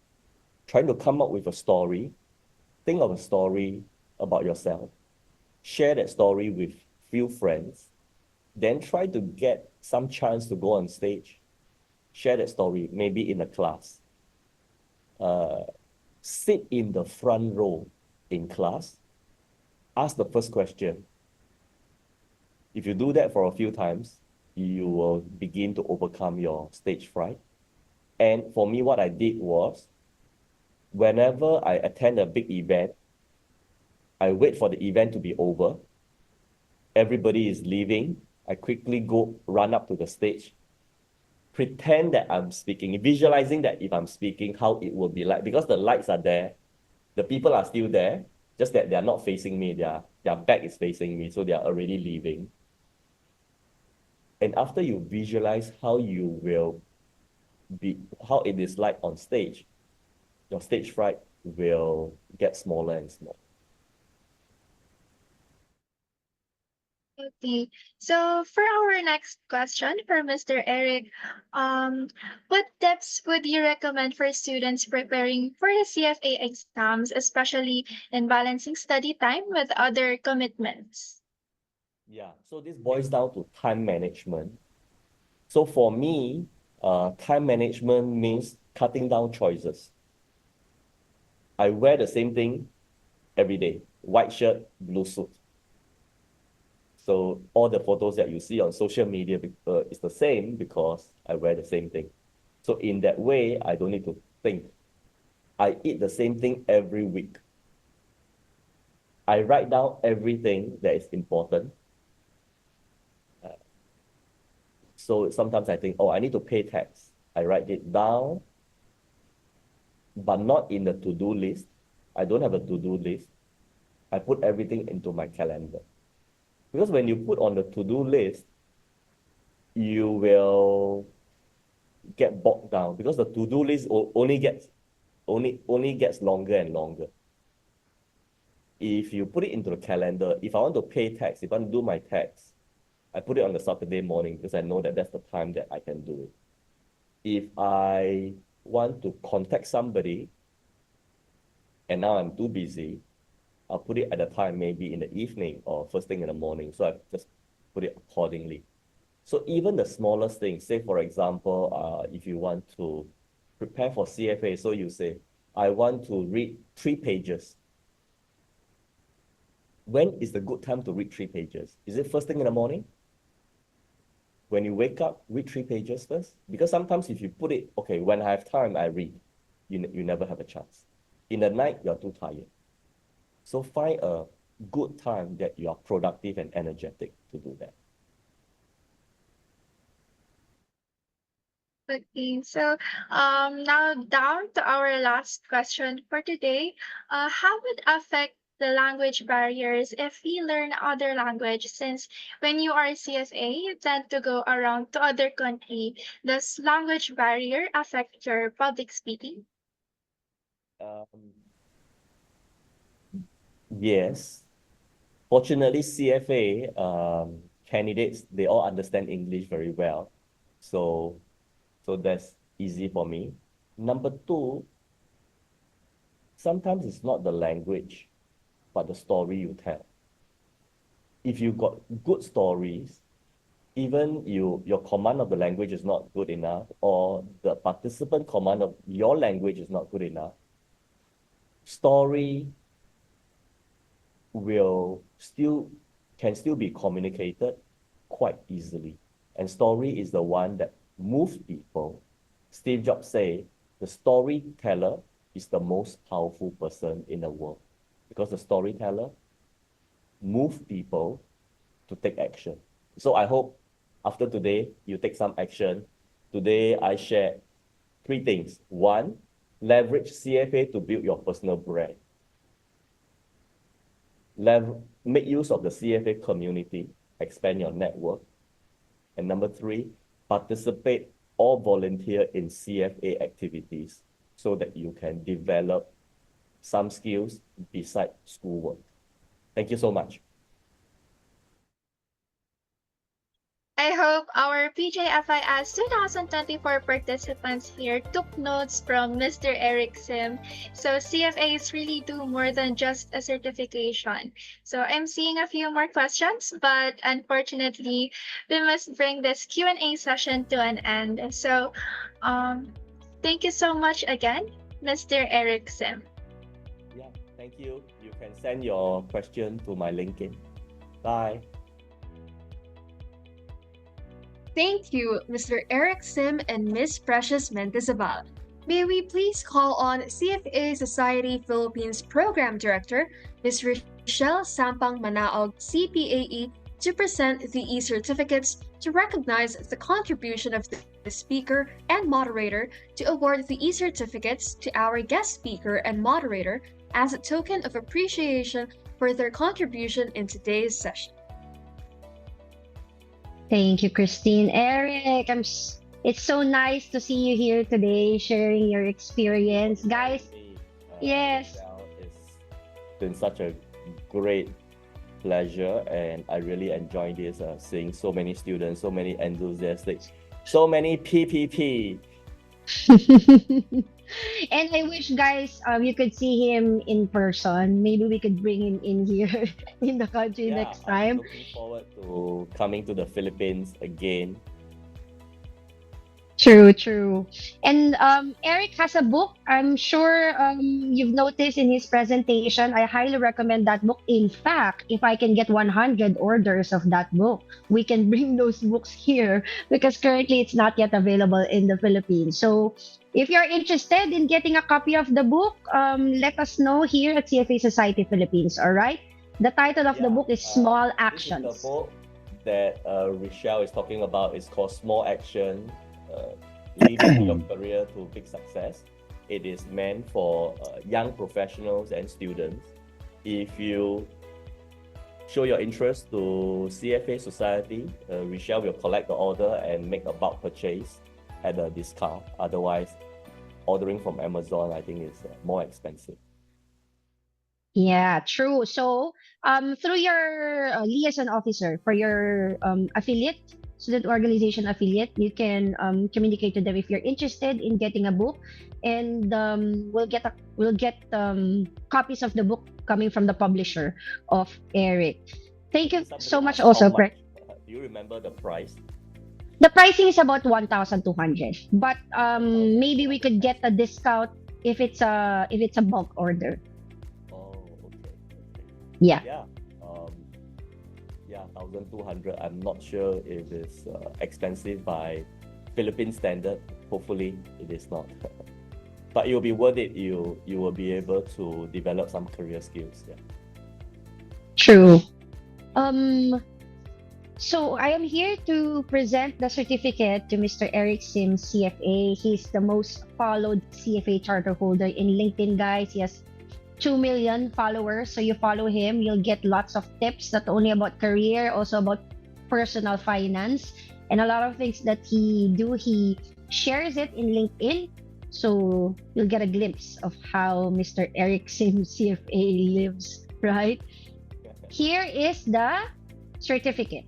trying to come up with a story. Think of a story about yourself. Share that story with few friends. Then try to get some chance to go on stage. Share that story, maybe in a class. Sit in the front row in class. Ask the first question. If you do that for a few times, you will begin to overcome your stage fright. And for me, what I did was, whenever I attend a big event, I wait for the event to be over. Everybody is leaving. I quickly go run up to the stage, pretend that I'm speaking, visualizing that if I'm speaking, how it will be like, because the lights are there, the people are still there, just that they're not facing me, their back is facing me, so they are already leaving. And after you visualize how you will be, how it is like on stage, your stage fright will get smaller and smaller. Okay, so for our next question for Mr. Eric, what tips would you recommend for students preparing for the CFA exams, especially in balancing study time with other commitments? Yeah, so this boils down to time management. So for me, time management means cutting down choices. I wear the same thing every day, white shirt, blue suit. So all the photos that you see on social media is the same because I wear the same thing. So in that way, I don't need to think. I eat the same thing every week. I write down everything that is important. So sometimes I think, oh, I need to pay tax. I write it down, but not in the to-do list. I don't have a to-do list. I put everything into my calendar. Because when you put on the to-do list, you will get bogged down because the to-do list only gets longer and longer. If you put it into the calendar, if I want to pay tax, if I want to do my tax, I put it on the Saturday morning because I know that that's the time that I can do it. If I want to contact somebody and now I'm too busy, I'll put it at a time maybe in the evening or first thing in the morning. So I just put it accordingly. So even the smallest things, say for example, if you want to prepare for CFA, so you say, I want to read 3 pages. When is the good time to read 3 pages? Is it first thing in the morning? When you wake up, read 3 pages first? Because sometimes if you put it, okay, when I have time, I read, you never have a chance. In the night, you're too tired. So find a good time that you are productive and energetic to do that. Okay, so now down to our last question for today. How would affect the language barriers if we learn other language? Since when you are CSA, you tend to go around to other country. Does language barrier affect your public speaking? Yes. Fortunately, CFA candidates, they all understand English very well. So that's easy for me. Number two, sometimes it's not the language, but the story you tell. If you got good stories, even your command of the language is not good enough, or the participant command of your language is not good enough, story can still be communicated quite easily. And story is the one that moves people. Steve Jobs say the storyteller is the most powerful person in the world, because the storyteller moves people to take action. So I hope after today, you take some action. Today, I share 3 things. 1, leverage CFA to build your personal brand. Make use of the CFA community, expand your network. And number 3, participate or volunteer in CFA activities so that you can develop some skills beside schoolwork. Thank you so much. I hope our PJFIS 2024 participants here took notes from Mr. Eric Sim. So CFAs really do more than just a certification. So I'm seeing a few more questions, but unfortunately, we must bring this Q&A session to an end. So thank you so much again, Mr. Eric Sim. Yeah, thank you. You can send your question to my LinkedIn. Bye. Thank you, Mr. Eric Sim and Miss Precious Mendezabal. May we please call on CFA Society Philippines Program Director, Ms. Rochelle Sampang Manaog, CPAE, to present the e-certificates to recognize the contribution of the speaker and moderator, to award the e-certificates to our guest speaker and moderator as a token of appreciation for their contribution in today's session. Thank you, Christine. Eric, it's so nice to see you here today sharing your experience. Guys, yes. It's been such a great pleasure, and I really enjoyed this, seeing so many students, so many enthusiastic, so many PPP. And I wish, guys, you could see him in person. Maybe we could bring him in here in the country next time. I'm looking forward to coming to the Philippines again. True. And Eric has a book. I'm sure you've noticed in his presentation. I highly recommend that book. In fact, if I can get 100 orders of that book, we can bring those books here, because currently it's not yet available in the Philippines. So if you're interested in getting a copy of the book, let us know here at CFA Society Philippines, all right? The title of the book is Small Actions. This is the book that Rochelle is talking about. Is called Small Action, Leading Your Career to Big Success. It is meant for young professionals and students. If you show your interest to CFA Society, Rochelle will collect the order and make a bulk purchase at a discount. Otherwise, ordering from Amazon, I think, is more expensive. Yeah, true. So, through your liaison officer for your affiliate, student organization affiliate, you can communicate to them if you're interested in getting a book, and we'll get copies of the book coming from the publisher of Eric. Thank you so much. Also, Do you remember the price? the pricing is about 1,200, but maybe we could get a discount if it's a bulk order. Yeah. Yeah, 1,200. I'm not sure if it's expensive by Philippine standard. Hopefully, it is not. But it will be worth it. You will be able to develop some career skills. Yeah. True. So I am here to present the certificate to Mr. Eric Sim, CFA. He's the most followed CFA charter holder in LinkedIn, guys. He has 2 million followers. So you follow him, you'll get lots of tips, not only about career, also about personal finance, and a lot of things that he shares it in LinkedIn. So you'll get a glimpse of how Mr. Eric Sim, CFA lives, right? Here is the certificate.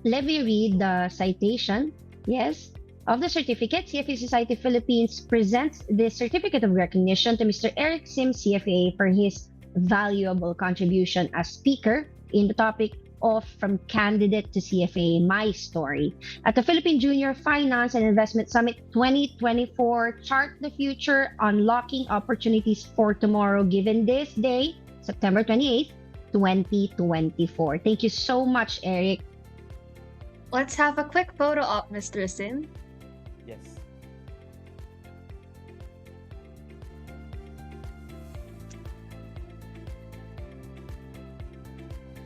Let me read the citation. Yes. of the certificate, CFA Society Philippines presents this certificate of recognition to Mr. Eric Sim, CFA, for his valuable contribution as speaker in the topic of From Candidate to CFA, My Story, at the Philippine Junior Finance and Investment Summit 2024. Chart the future, unlocking opportunities for tomorrow, given this day, September 28th, 2024. Thank you so much, Eric. Let's have a quick photo op, Mr. Sim. Yes.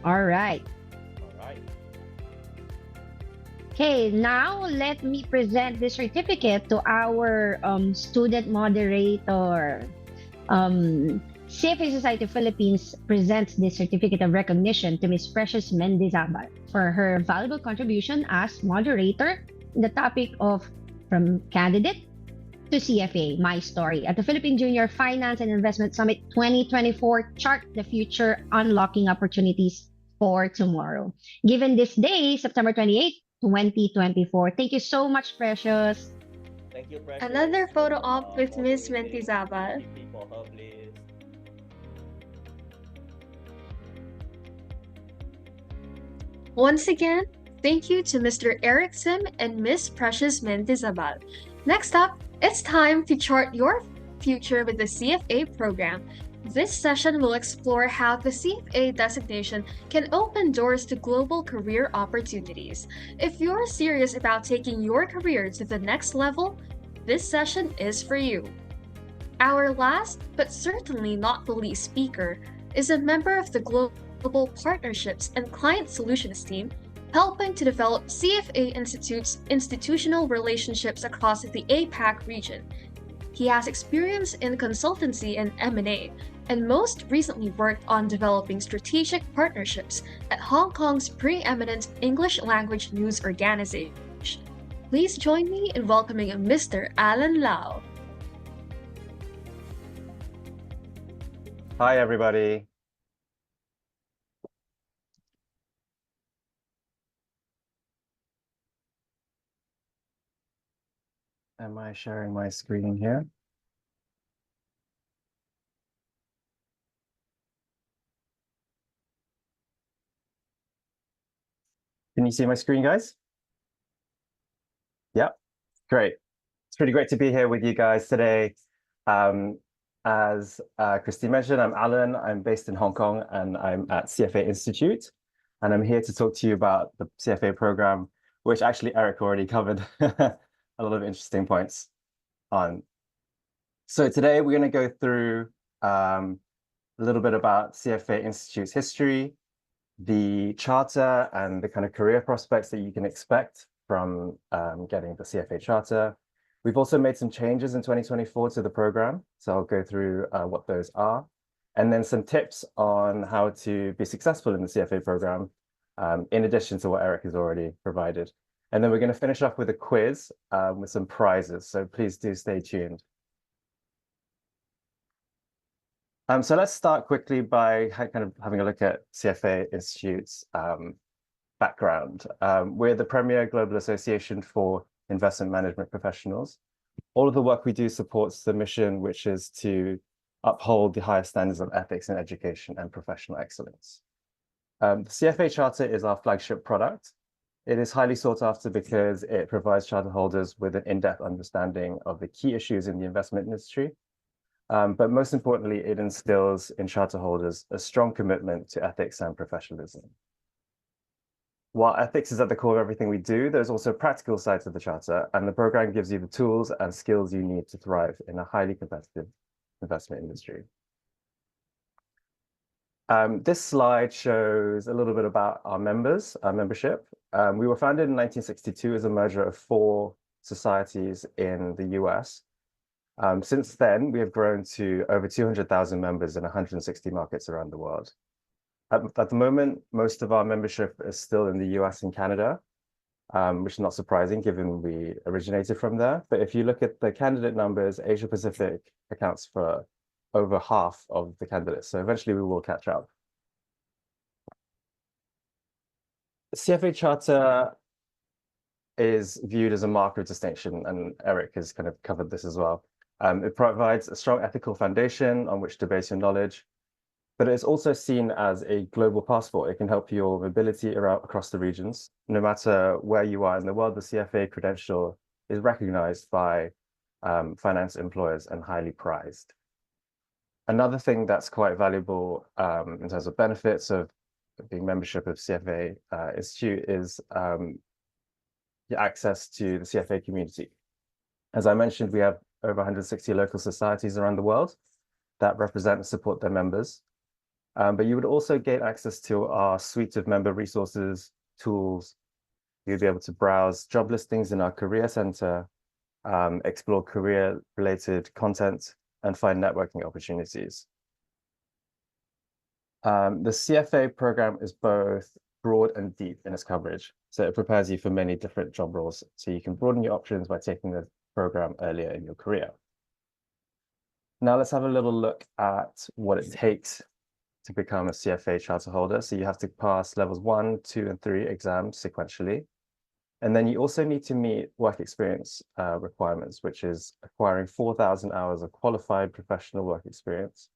All right. All right. Okay, now let me present the certificate to our student moderator. CFA Society Philippines presents this certificate of recognition to Ms. Precious Mendizabal for her valuable contribution as moderator in the topic of From Candidate to CFA, My Story, at the Philippine Junior Finance and Investment Summit 2024. Chart the future, unlocking opportunities for tomorrow, given this day, September 28th, 2024. Thank you so much, Precious. Thank you, Precious. Another photo op with Ms. Mentizabal. People, please. Once again, thank you to Mr. Eric Sim and Ms. Precious Mentizabal. Next up, it's time to chart your future with the CFA program. This session will explore how the CFA designation can open doors to global career opportunities. If you're serious about taking your career to the next level, this session is for you. Our last, but certainly not the least speaker, is a member of the Global Partnerships and Client Solutions team, helping to develop CFA Institute's institutional relationships across the APAC region. He has experience in consultancy and M&A, and most recently worked on developing strategic partnerships at Hong Kong's preeminent English language news organization. Please join me in welcoming Mr. Alan Lau. Hi, everybody. Am I sharing my screen here? Can you see my screen, guys? Yep, great. It's pretty great to be here with you guys today. As Christine mentioned, I'm Alan. I'm based in Hong Kong, and I'm at CFA Institute. And I'm here to talk to you about the CFA program, which actually Eric already covered a lot of interesting points on. So today we're going to go through a little bit about CFA Institute's history, the charter, and the kind of career prospects that you can expect from getting the CFA charter. We've also made some changes in 2024 to the program, so I'll go through what those are, and then some tips on how to be successful in the CFA program, in addition to what Eric has already provided. And then we're going to finish off with a quiz with some prizes, so please do stay tuned. So let's start quickly by kind of having a look at CFA Institute's background. We're the premier global association for investment management professionals. All of the work we do supports the mission, which is to uphold the highest standards of ethics in education and professional excellence. The CFA Charter is our flagship product. It is highly sought after because it provides charter holders with an in-depth understanding of the key issues in the investment industry. But most importantly, it instills in charter holders a strong commitment to ethics and professionalism. While ethics is at the core of everything we do, there's also practical sides of the charter, and the program gives you the tools and skills you need to thrive in a highly competitive investment industry. This slide shows a little bit about our members, our membership. We were founded in 1962 as a merger of 4 societies in the US. Since then, we have grown to over 200,000 members in 160 markets around the world. At the moment, most of our membership is still in the US and Canada, which is not surprising given we originated from there. But if you look at the candidate numbers, Asia Pacific accounts for over half of the candidates. So eventually we will catch up. The CFA Charter is viewed as a marker of distinction, and Eric has kind of covered this as well. It provides a strong ethical foundation on which to base your knowledge, but it's also seen as a global passport. It can help your mobility around across the regions. No matter where you are in the world, the CFA credential is recognized by finance employers and highly prized. Another thing that's quite valuable in terms of benefits of being membership of CFA Institute is your access to the CFA community. As I mentioned, we have over 160 local societies around the world that represent and support their members. But you would also gain access to our suite of member resources, tools. You'd be able to browse job listings in our career center, explore career-related content, and find networking opportunities. The CFA program is both broad and deep in its coverage. So it prepares you for many different job roles. So you can broaden your options by taking the program earlier in your career. Now let's have a little look at what it takes to become a CFA charter holder. So you have to pass levels 1, 2, and 3 exams sequentially. And then you also need to meet work experience requirements, which is acquiring 4,000 hours of qualified professional work experience.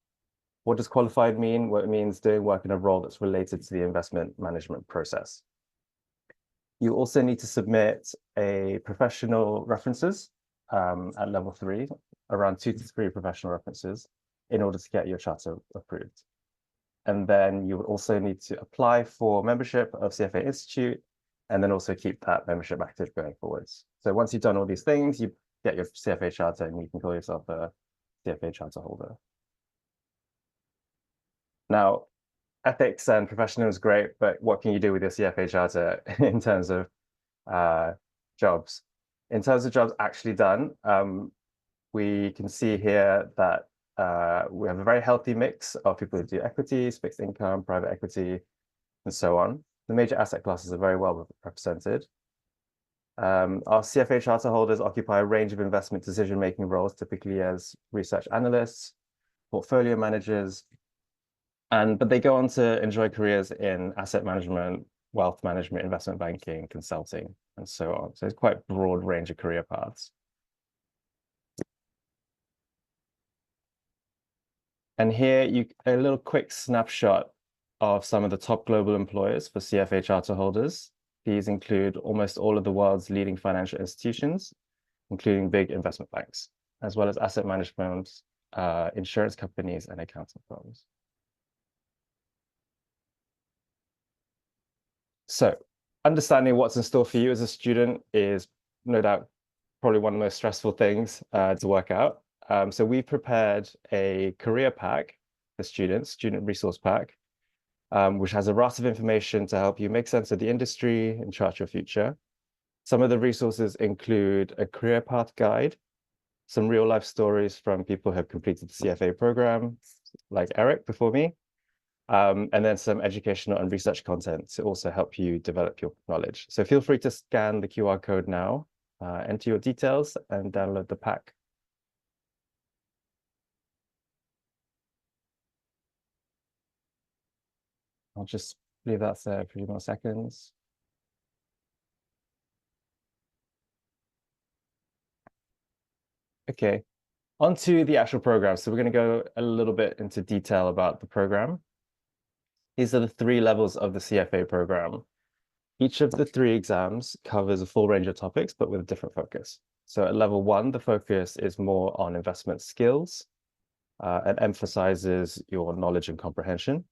What does qualified mean? Well, it means doing work in a role that's related to the investment management process. You also need to submit a professional references at level 3, around 2 to 3 professional references in order to get your charter approved. And then you would also need to apply for membership of CFA Institute and then also keep that membership active going forwards. So once you've done all these things, you get your CFA charter and you can call yourself a CFA charter holder. Now, ethics and professional is great, but what can you do with your CFA charter in terms of jobs? In terms of jobs actually done, we can see here that we have a very healthy mix of people who do equities, fixed income, private equity, and so on. The major asset classes are very well represented. Our CFA charter holders occupy a range of investment decision-making roles, typically as research analysts, portfolio managers, but they go on to enjoy careers in asset management, wealth management, investment banking, consulting, and so on. So it's quite a broad range of career paths. And here, a little quick snapshot of some of the top global employers for CFA charter holders. These include almost all of the world's leading financial institutions, including big investment banks, as well as asset management, insurance companies, and accounting firms. So understanding what's in store for you as a student is no doubt probably one of the most stressful things to work out. So we prepared a career pack for students, student resource pack, which has a raft of information to help you make sense of the industry and chart your future. Some of the resources include a career path guide, some real life stories from people who have completed the CFA program, like Eric before me, and then some educational and research content to also help you develop your knowledge. So feel free to scan the QR code now, enter your details, and download the pack. I'll just leave that there for a few more seconds. Okay, on to the actual program. So we're going to go a little bit into detail about the program. These are the 3 levels of the CFA program. Each of the 3 exams covers a full range of topics, but with a different focus. So at level 1, the focus is more on investment skills and emphasizes your knowledge and comprehension.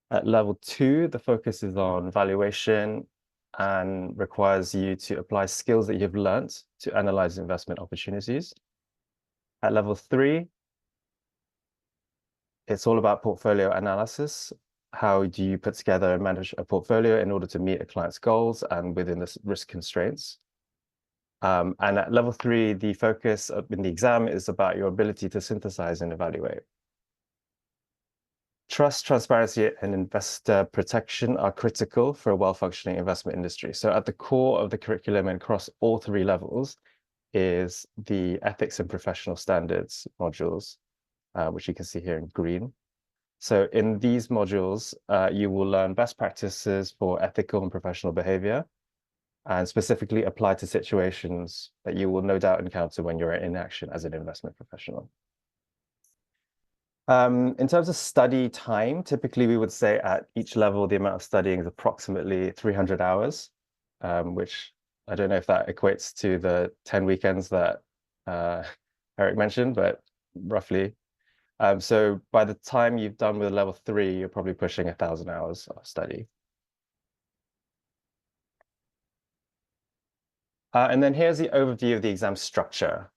At level 2, the focus is on valuation and requires you to apply skills that you've learned to analyze investment opportunities. At level 3, it's all about portfolio analysis. How do you put together and manage a portfolio in order to meet a client's goals and within the risk constraints? And at level 3, the focus in the exam is about your ability to synthesize and evaluate. Trust, transparency, and investor protection are critical for a well-functioning investment industry. So at the core of the curriculum and across all 3 levels is the ethics and professional standards modules, which you can see here in green. So in these modules, you will learn best practices for ethical and professional behavior. and specifically apply to situations that you will no doubt encounter when you're in action as an investment professional. In terms of study time, typically we would say at each level, the amount of studying is approximately 300 hours, which I don't know if that equates to the 10 weekends that Eric mentioned, but roughly. So by the time you've done with level 3, you're probably pushing 1,000 hours of study. And then here's the overview of the exam structure.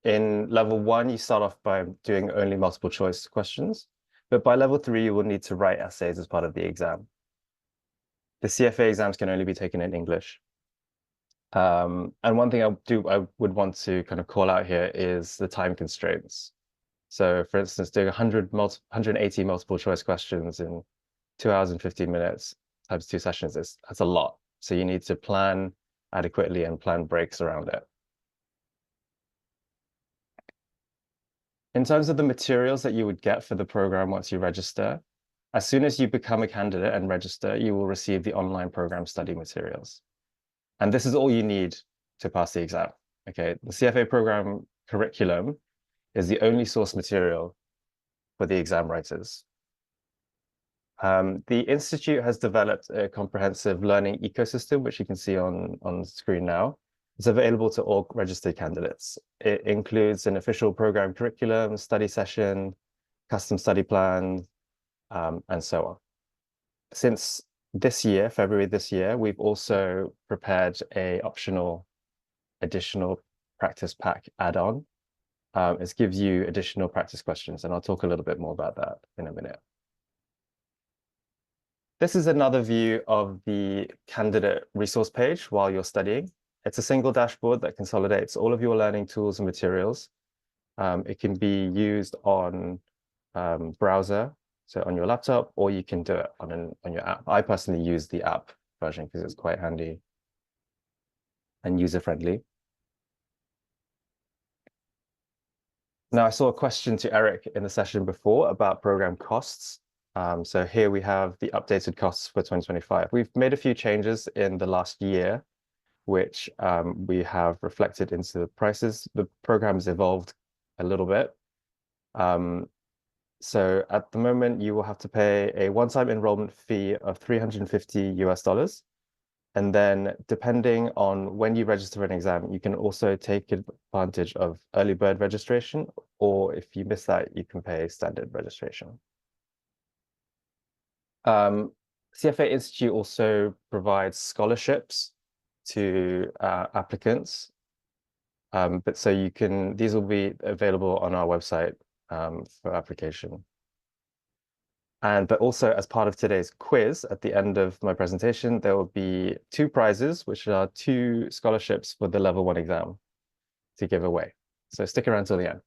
In level 1, you start off by doing only multiple choice questions, but by level 3, you will need to write essays as part of the exam. The CFA exams can only be taken in English. And one thing I would want to kind of call out here is the time constraints. So for instance, doing 180 multiple choice questions in 2 hours and 15 minutes times 2 sessions, that's a lot. So you need to plan adequately and plan breaks around it. In terms of the materials that you would get for the program once you register, as soon as you become a candidate and register, you will receive the online program study materials. And this is all you need to pass the exam. Okay, the CFA program curriculum is the only source material for the exam writers. The Institute has developed a comprehensive learning ecosystem, which you can see on the screen now. It's available to all registered candidates. It includes an official program curriculum, study session, custom study plan, and so on. Since this year, February this year, we've also prepared a optional additional practice pack add-on. It gives you additional practice questions, and I'll talk a little bit more about that in a minute. This is another view of the candidate resource page while you're studying. It's a single dashboard that consolidates all of your learning tools and materials. It can be used on browser, so on your laptop, or you can do it on your app. I personally use the app version because it's quite handy and user-friendly. Now, I saw a question to Eric in the session before about program costs. So here we have the updated costs for 2025. We've made a few changes in the last year, which we have reflected into the prices. The program has evolved a little bit. So at the moment, you will have to pay a one-time enrollment fee of $350. And then depending on when you register for an exam, you can also take advantage of early bird registration, or if you miss that, you can pay standard registration. CFA Institute also provides scholarships to applicants. But so you can, these will be available on our website for application. But also as part of today's quiz, at the end of my presentation, there will be 2 prizes, which are 2 scholarships for the level 1 exam to give away. So stick around till the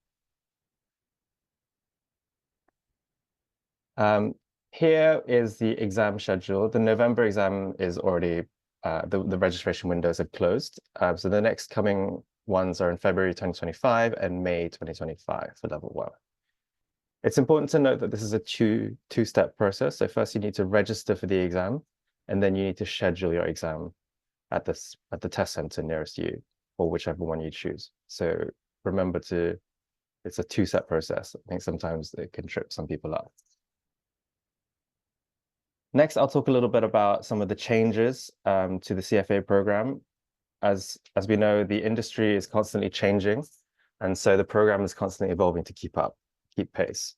end. Here is the exam schedule. The November exam is already, the registration windows have closed. So the next coming ones are in February 2025 and May 2025 for level 1. It's important to note that this is a two-step process. So first you need to register for the exam, and then you need to schedule your exam at the test center nearest you, or whichever one you choose. So remember it's a 2-step process. I think sometimes it can trip some people up. Next, I'll talk a little bit about some of the changes to the CFA program. As we know, the industry is constantly changing, and so the program is constantly evolving to keep pace.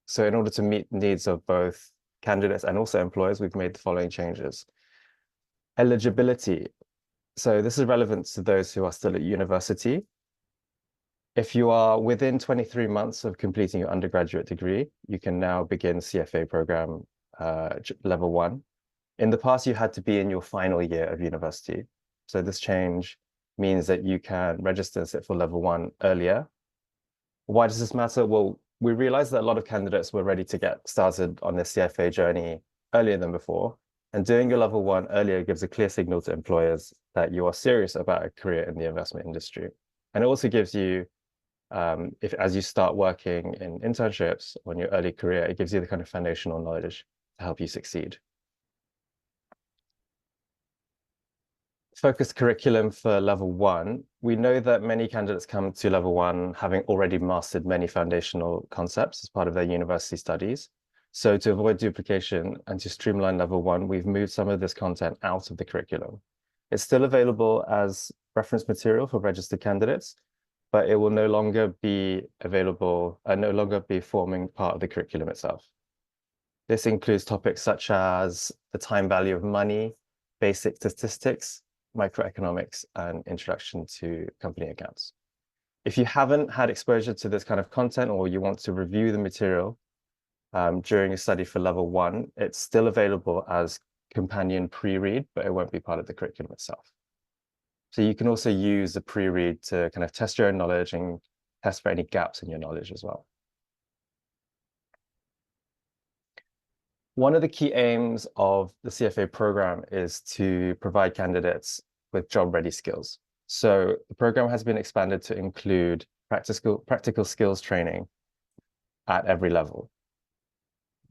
So in order to meet the needs of both candidates and also employers, we've made the following changes. Eligibility. So this is relevant to those who are still at university. If you are within 23 months of completing your undergraduate degree, you can now begin CFA program level 1. In the past, you had to be in your final year of university. So this change means that you can register and sit for level 1 earlier. Why does this matter? Well, we realized that a lot of candidates were ready to get started on their CFA journey earlier than before. And doing your level 1 earlier gives a clear signal to employers that you are serious about a career in the investment industry. And it also gives you, as you start working in internships on your early career, it gives you the kind of foundational knowledge to help you succeed. focused curriculum for level 1, we know that many candidates come to level 1 having already mastered many foundational concepts as part of their university studies. So to avoid duplication and to streamline level 1, we've moved some of this content out of the curriculum. It's still available as reference material for registered candidates, but it will no longer be available, no longer be forming part of the curriculum itself. This includes topics such as the time value of money, basic statistics, microeconomics, and introduction to company accounts. If you haven't had exposure to this kind of content or you want to review the material during a study for level 1, it's still available as companion pre-read, but it won't be part of the curriculum itself. So you can also use the pre-read to kind of test your own knowledge and test for any gaps in your knowledge as well. One of the key aims of the CFA program is to provide candidates with job-ready skills. So the program has been expanded to include practical skills training at every level.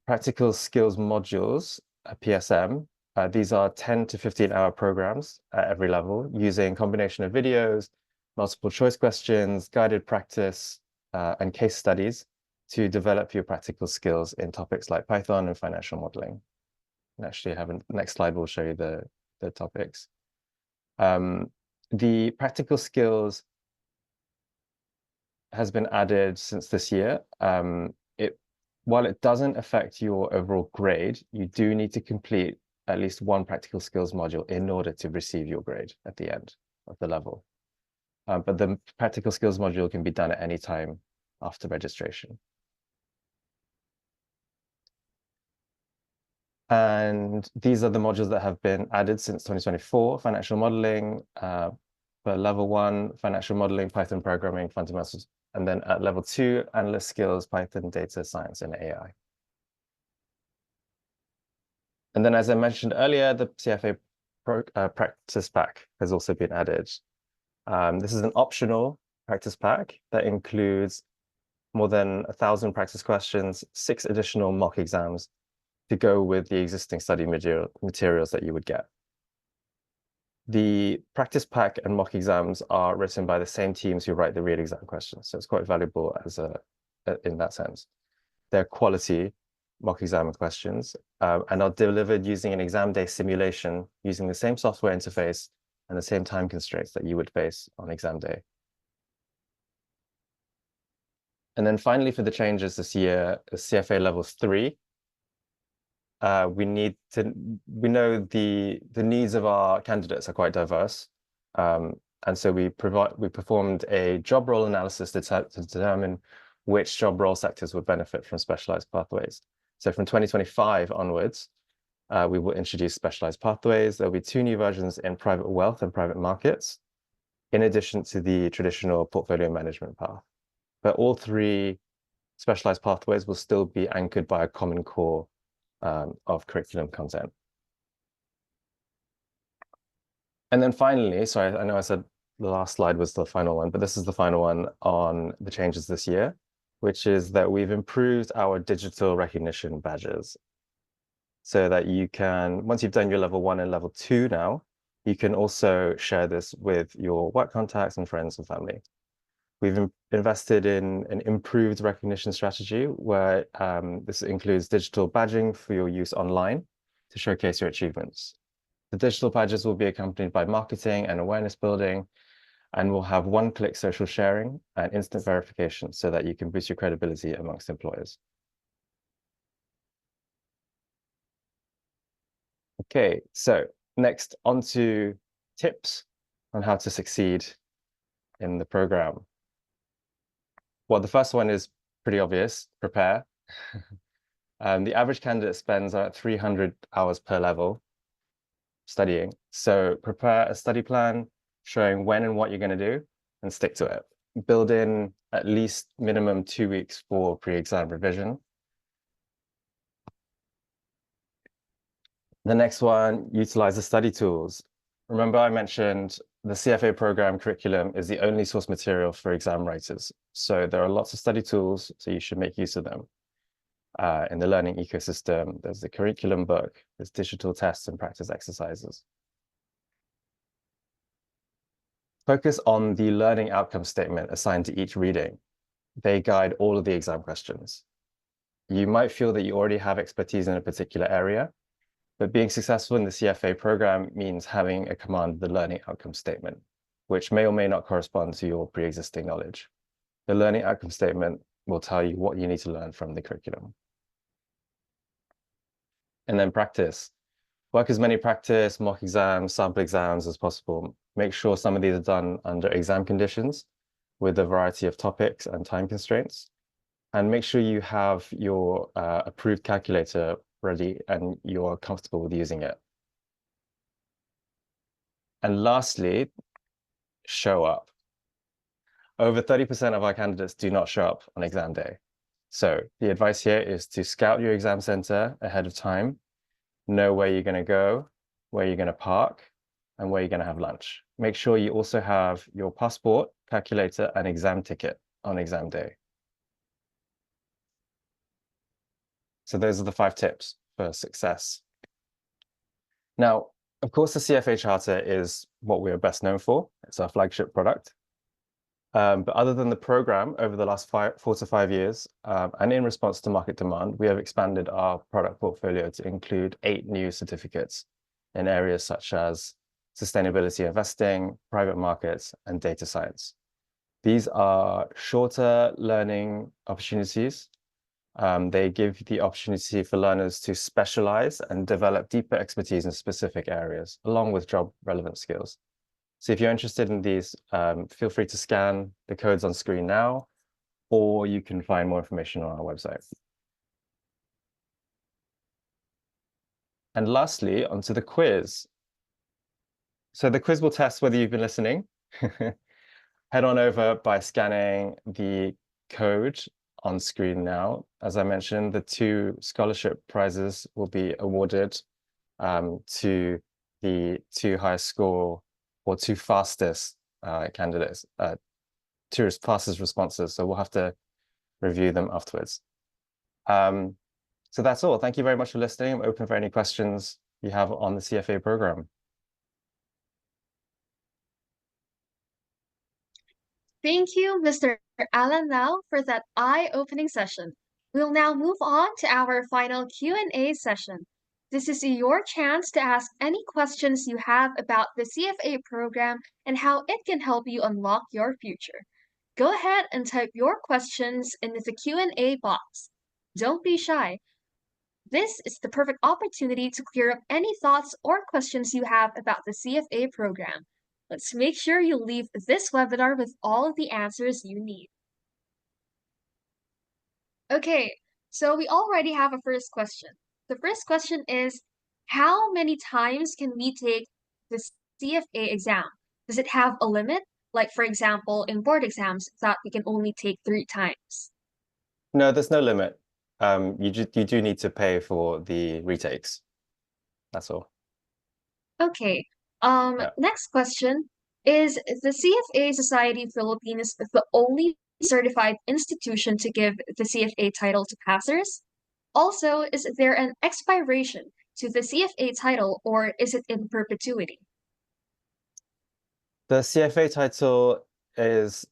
Practical skills modules, PSM, these are 10 to 15-hour programs at every level using a combination of videos, multiple choice questions, guided practice, and case studies to develop your practical skills in topics like Python and financial modeling. And actually, next slide will show you the topics. The practical skills has been added since this year. While it doesn't affect your overall grade, you do need to complete at least one practical skills module in order to receive your grade at the end of the level. But the practical skills module can be done at any time after registration. And these are the modules that have been added since 2024, financial modeling, for level 1, financial modeling, Python programming, fundamentals, and then at level 2, analyst skills, Python, data science, and AI. And then, as I mentioned earlier, the CFA practice pack has also been added. This is an optional practice pack that includes more than 1,000 practice questions, 6 additional mock exams to go with the existing study materials that you would get. The practice pack and mock exams are written by the same teams who write the real exam questions, so it's quite valuable in that sense. They're quality mock exam questions and are delivered using an exam day simulation using the same software interface and the same time constraints that you would face on exam day. And then finally, for the changes this year, CFA level 3. We know the needs of our candidates are quite diverse. And so we performed a job role analysis to determine which job role sectors would benefit from specialized pathways. So from 2025 onwards, we will introduce specialized pathways. There'll be 2 new versions in private wealth and private markets, in addition to the traditional portfolio management path. But all 3 specialized pathways will still be anchored by a common core of curriculum content. And then finally, sorry, I know I said the last slide was the final one, but this is the final one on the changes this year, which is that we've improved our digital recognition badges so that you can, once you've done your level 1 and level 2 now, you can also share this with your work contacts and friends and family. We've invested in an improved recognition strategy where this includes digital badging for your use online to showcase your achievements. The digital badges will be accompanied by marketing and awareness building, and will have one-click social sharing and instant verification so that you can boost your credibility amongst employers. Okay, so next on to tips on how to succeed in the program. Well, the first one is pretty obvious, prepare. The average candidate spends about 300 hours per level studying. So prepare a study plan showing when and what you're going to do and stick to it. Build in at least minimum 2 weeks for pre-exam revision. The next one, utilize the study tools. Remember I mentioned the CFA program curriculum is the only source material for exam writers. So there are lots of study tools, so you should make use of them. In the learning ecosystem, there's the curriculum book, there's digital tests and practice exercises. Focus on the learning outcome statement assigned to each reading. They guide all of the exam questions. You might feel that you already have expertise in a particular area, but being successful in the CFA program means having a command of the learning outcome statement, which may or may not correspond to your pre-existing knowledge. The learning outcome statement will tell you what you need to learn from the curriculum. And then practice. Work as many practice, mock exams, sample exams as possible. Make sure some of these are done under exam conditions with a variety of topics and time constraints. And make sure you have your approved calculator ready and you're comfortable with using it. And lastly, show up. Over 30% of our candidates do not show up on exam day. So the advice here is to scout your exam center ahead of time, know where you're going to go, where you're going to park, and where you're going to have lunch. Make sure you also have your passport, calculator, and exam ticket on exam day. So those are the 5 tips for success. Now, of course, the CFA Charter is what we're best known for. It's our flagship product. But other than the program over the last 4 to 5 years, and in response to market demand, we have expanded our product portfolio to include 8 new certificates in areas such as sustainability investing, private markets, and data science. These are shorter learning opportunities. They give the opportunity for learners to specialize and develop deeper expertise in specific areas, along with job relevant skills. So if you're interested in these, feel free to scan the codes on screen now, or you can find more information on our website. And lastly, onto the quiz. So the quiz will test whether you've been listening. Head on over by scanning the code on screen now. As I mentioned, the 2 scholarship prizes will be awarded to the 2 highest score or 2 fastest candidates, 2 fastest responses. So we'll have to review them afterwards. So that's all. Thank you very much for listening. I'm open for any questions you have on the CFA program. Thank you, Mr. Alan Lau, for that eye-opening session. We'll now move on to our final Q&A session. This is your chance to ask any questions you have about the CFA program and how it can help you unlock your future. Go ahead and type your questions into the Q&A box. Don't be shy. This is the perfect opportunity to clear up any thoughts or questions you have about the CFA program. Let's make sure you leave this webinar with all of the answers you need. Okay, so we already have a first question. The first question is, how many times can we take the CFA exam? Does it have a limit? Like, for example, in board exams, that we can only take 3 times. No, there's no limit. You do need to pay for the retakes. That's all. Okay. Next question. Is the CFA Society Philippines the only certified institution to give the CFA title to passers? Also, is there an expiration to the CFA title or is it in perpetuity? The CFA title is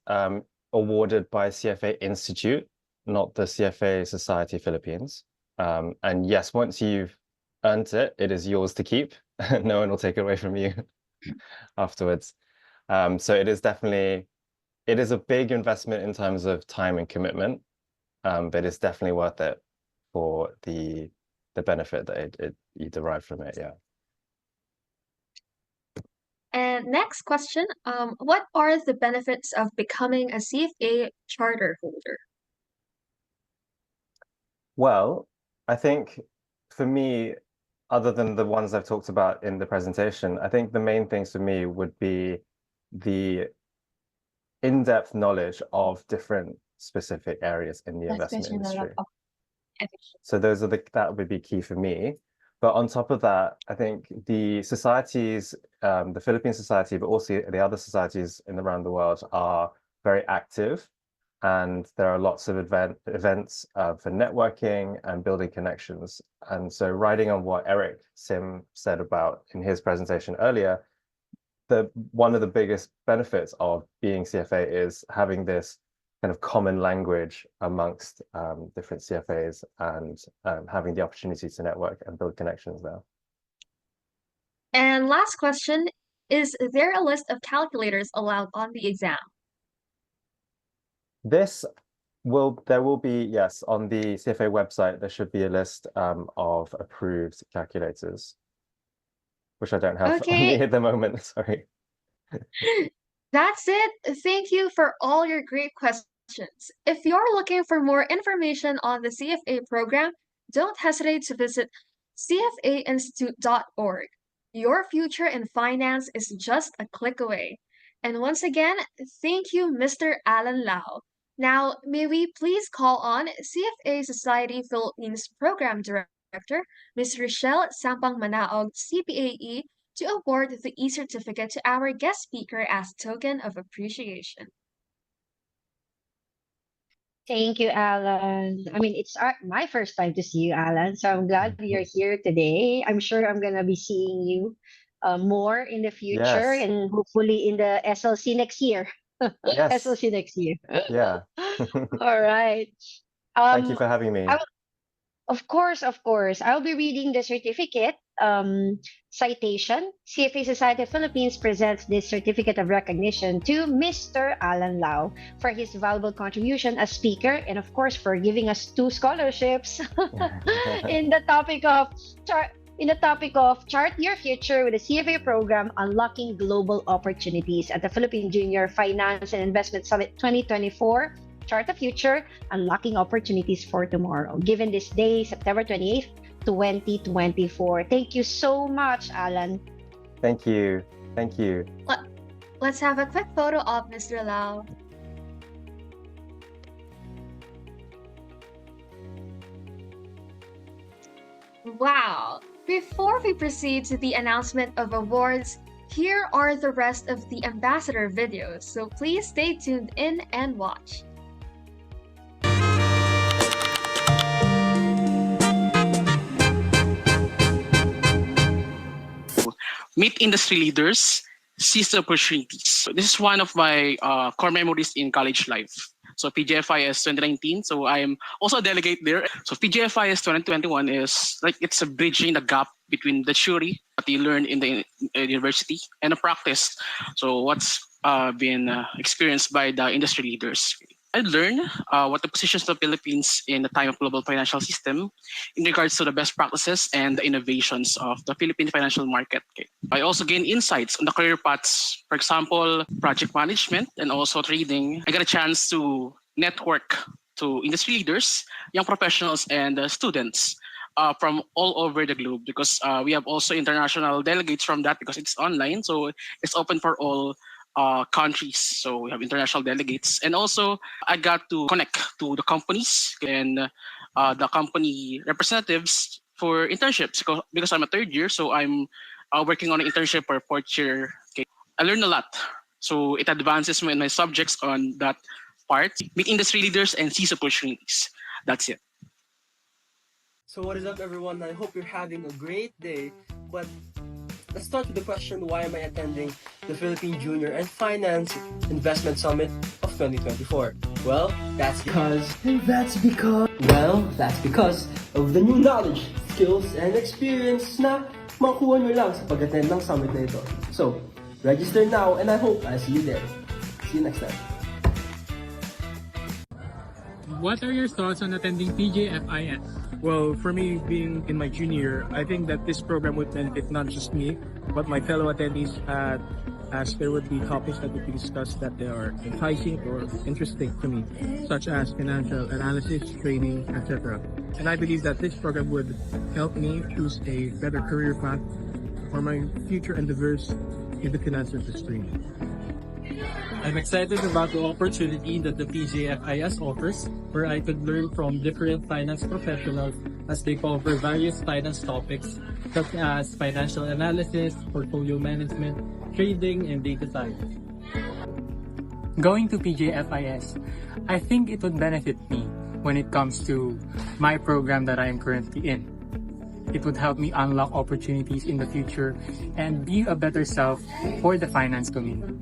awarded by CFA Institute, not the CFA Society Philippines. And yes, once you've earned it, it is yours to keep. No one will take it away from you afterwards. So it is definitely, it is a big investment in terms of time and commitment, but it's definitely worth it for the benefit that you derive from it, yeah. And next question, what are the benefits of becoming a CFA charter holder? Well, I think for me, other than the ones I've talked about in the presentation, I think the main things for me would be the in-depth knowledge of different specific areas in the investment industry. So those are that would be key for me. But on top of that, I think the societies, the Philippine society, but also the other societies around the world are very active. And there are lots of events for networking and building connections. And so riding on what Eric Sim said about in his presentation earlier, one of the biggest benefits of being CFA is having this kind of common language amongst different CFAs and having the opportunity to network and build connections there. And last question, is there a list of calculators allowed on the exam? There will be, yes, on the CFA website, there should be a list of approved calculators, which I don't have on me Okay, at the moment, sorry. that's it. Thank you for all your great questions. If you're looking for more information on the CFA program, don't hesitate to visit cfainstitute.org. Your future in finance is just a click away. And once again, thank you, Mr. Alan Lau. Now, may we please call on CFA Society Philippines Program Director, Ms. Rochelle Sampang Manaog, CPAE, to award the e-certificate to our guest speaker as token of appreciation. Thank you, Alan. I mean, it's my first time to see you, Alan. So I'm glad you're here today. I'm sure I'm going to be seeing you more in the future Yes, and hopefully in the SLC next year. yes, SLC next year. yeah. All right. Thank you Um, for having I me. will, of course. I'll be reading the certificate. Citation: CFA Society of Philippines presents this certificate of recognition to Mr. Alan Lau for his valuable contribution as speaker and, of course, for giving us 2 scholarships in the topic of chart your future with the CFA program, unlocking global opportunities at the Philippine Junior Finance and Investment Summit 2024. Chart the future, unlocking opportunities for tomorrow. Given this day, September 28th, 2024. Thank you so much, Alan. Thank you. Thank you. Let's have a quick photo of Mr. Lau. Wow! Before we proceed to the announcement of awards, here are the rest of the ambassador videos, so please stay tuned in and watch. Meet industry leaders, seize the opportunities. So this is one of my core memories in college life. So PGFIS 2019, so I'm also a delegate there. So PGFIS 2021 is like it's a bridging the gap between the theory that you learn in the university and the practice. So what's been experienced by the industry leaders. I learned what the positions of the Philippines in the time of global financial system in regards to the best practices and the innovations of the Philippine financial market. Okay. I also gained insights on the career paths, for example, project management and also trading. I got a chance to network to industry leaders, young professionals, and students from all over the globe because we have also international delegates from that because it's online. So it's open for all countries. So we have international delegates. And also I got to connect to the companies and the company representatives for internships because I'm a third year. So I'm working on an internship for 4th year. Okay. I learned a lot. So it advances me in my subjects on that part. Meet industry leaders and seize opportunities. That's it. So what is up, everyone? I hope you're having a great day. But let's start with the question, why am I attending the Philippine Junior and Finance Investment Summit of 2024? Well, that's because of the new knowledge, skills, and experience na makuha nyo lang sa pag-attend ng summit na ito. So, register now and I hope I see you there. See you next time. What are your thoughts on attending PJFIS? Well, for me, being in my junior, I think that this program would benefit not just me, but my fellow attendees, as there would be topics that would be discussed that they are enticing or interesting to me, such as financial analysis, trading, etc. And I believe that this program would help me choose a better career path for my future endeavors in the finance industry. I'm excited about the opportunity that the PJFIS offers, where I could learn from different finance professionals as they cover various finance topics such as financial analysis, portfolio management, trading, and data science. Going to PJFIS, I think it would benefit me when it comes to my program that I am currently in. It would help me unlock opportunities in the future and be a better self for the finance community.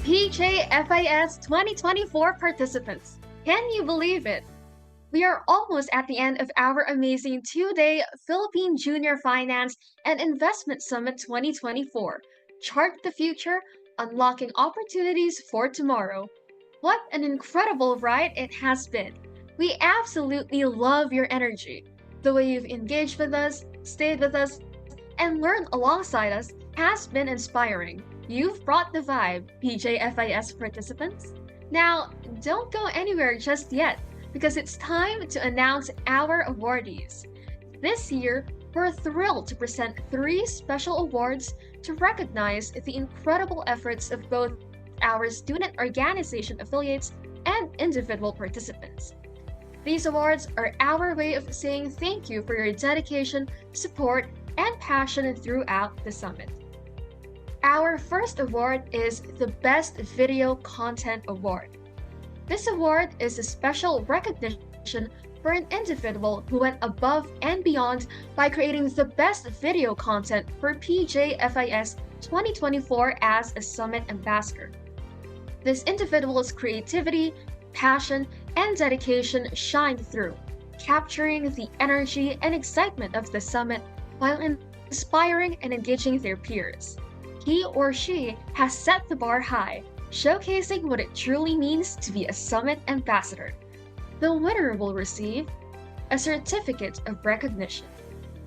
PJFIS 2024 participants. Can you believe it? We are almost at the end of our amazing two-day Philippine Junior Finance and Investment Summit 2024. Chart the future, unlocking opportunities for tomorrow. What an incredible ride it has been. We absolutely love your energy. The way you've engaged with us, stayed with us, and learned alongside us has been inspiring. You've brought the vibe, PJFIS participants. Now, don't go anywhere just yet, because it's time to announce our awardees. This year, we're thrilled to present 3 special awards to recognize the incredible efforts of both our student organization affiliates and individual participants. These awards are our way of saying thank you for your dedication, support, and passion throughout the summit. Our first award is the Best Video Content Award. This award is a special recognition for an individual who went above and beyond by creating the best video content for PJFIS 2024 as a Summit Ambassador. This individual's creativity, passion, and dedication shined through, capturing the energy and excitement of the summit while inspiring and engaging their peers. He or she has set the bar high, showcasing what it truly means to be a Summit Ambassador. The winner will receive a certificate of recognition,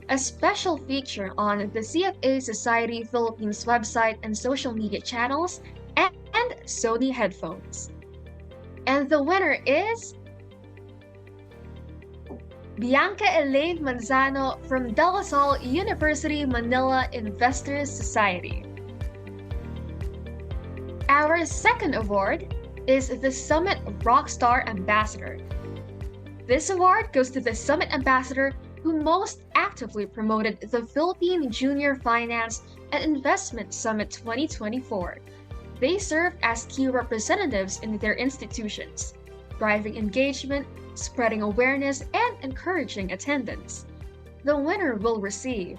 a special feature on the CFA Society Philippines website and social media channels, and Sony headphones. And the winner is Bianca Elaine Manzano from De La Salle University Manila Investors Society. Our second award is the Summit Rockstar Ambassador. This award goes to the Summit Ambassador who most actively promoted the Philippine Junior Finance and Investment Summit 2024. They served as key representatives in their institutions, driving engagement, spreading awareness, and encouraging attendance. The winner will receive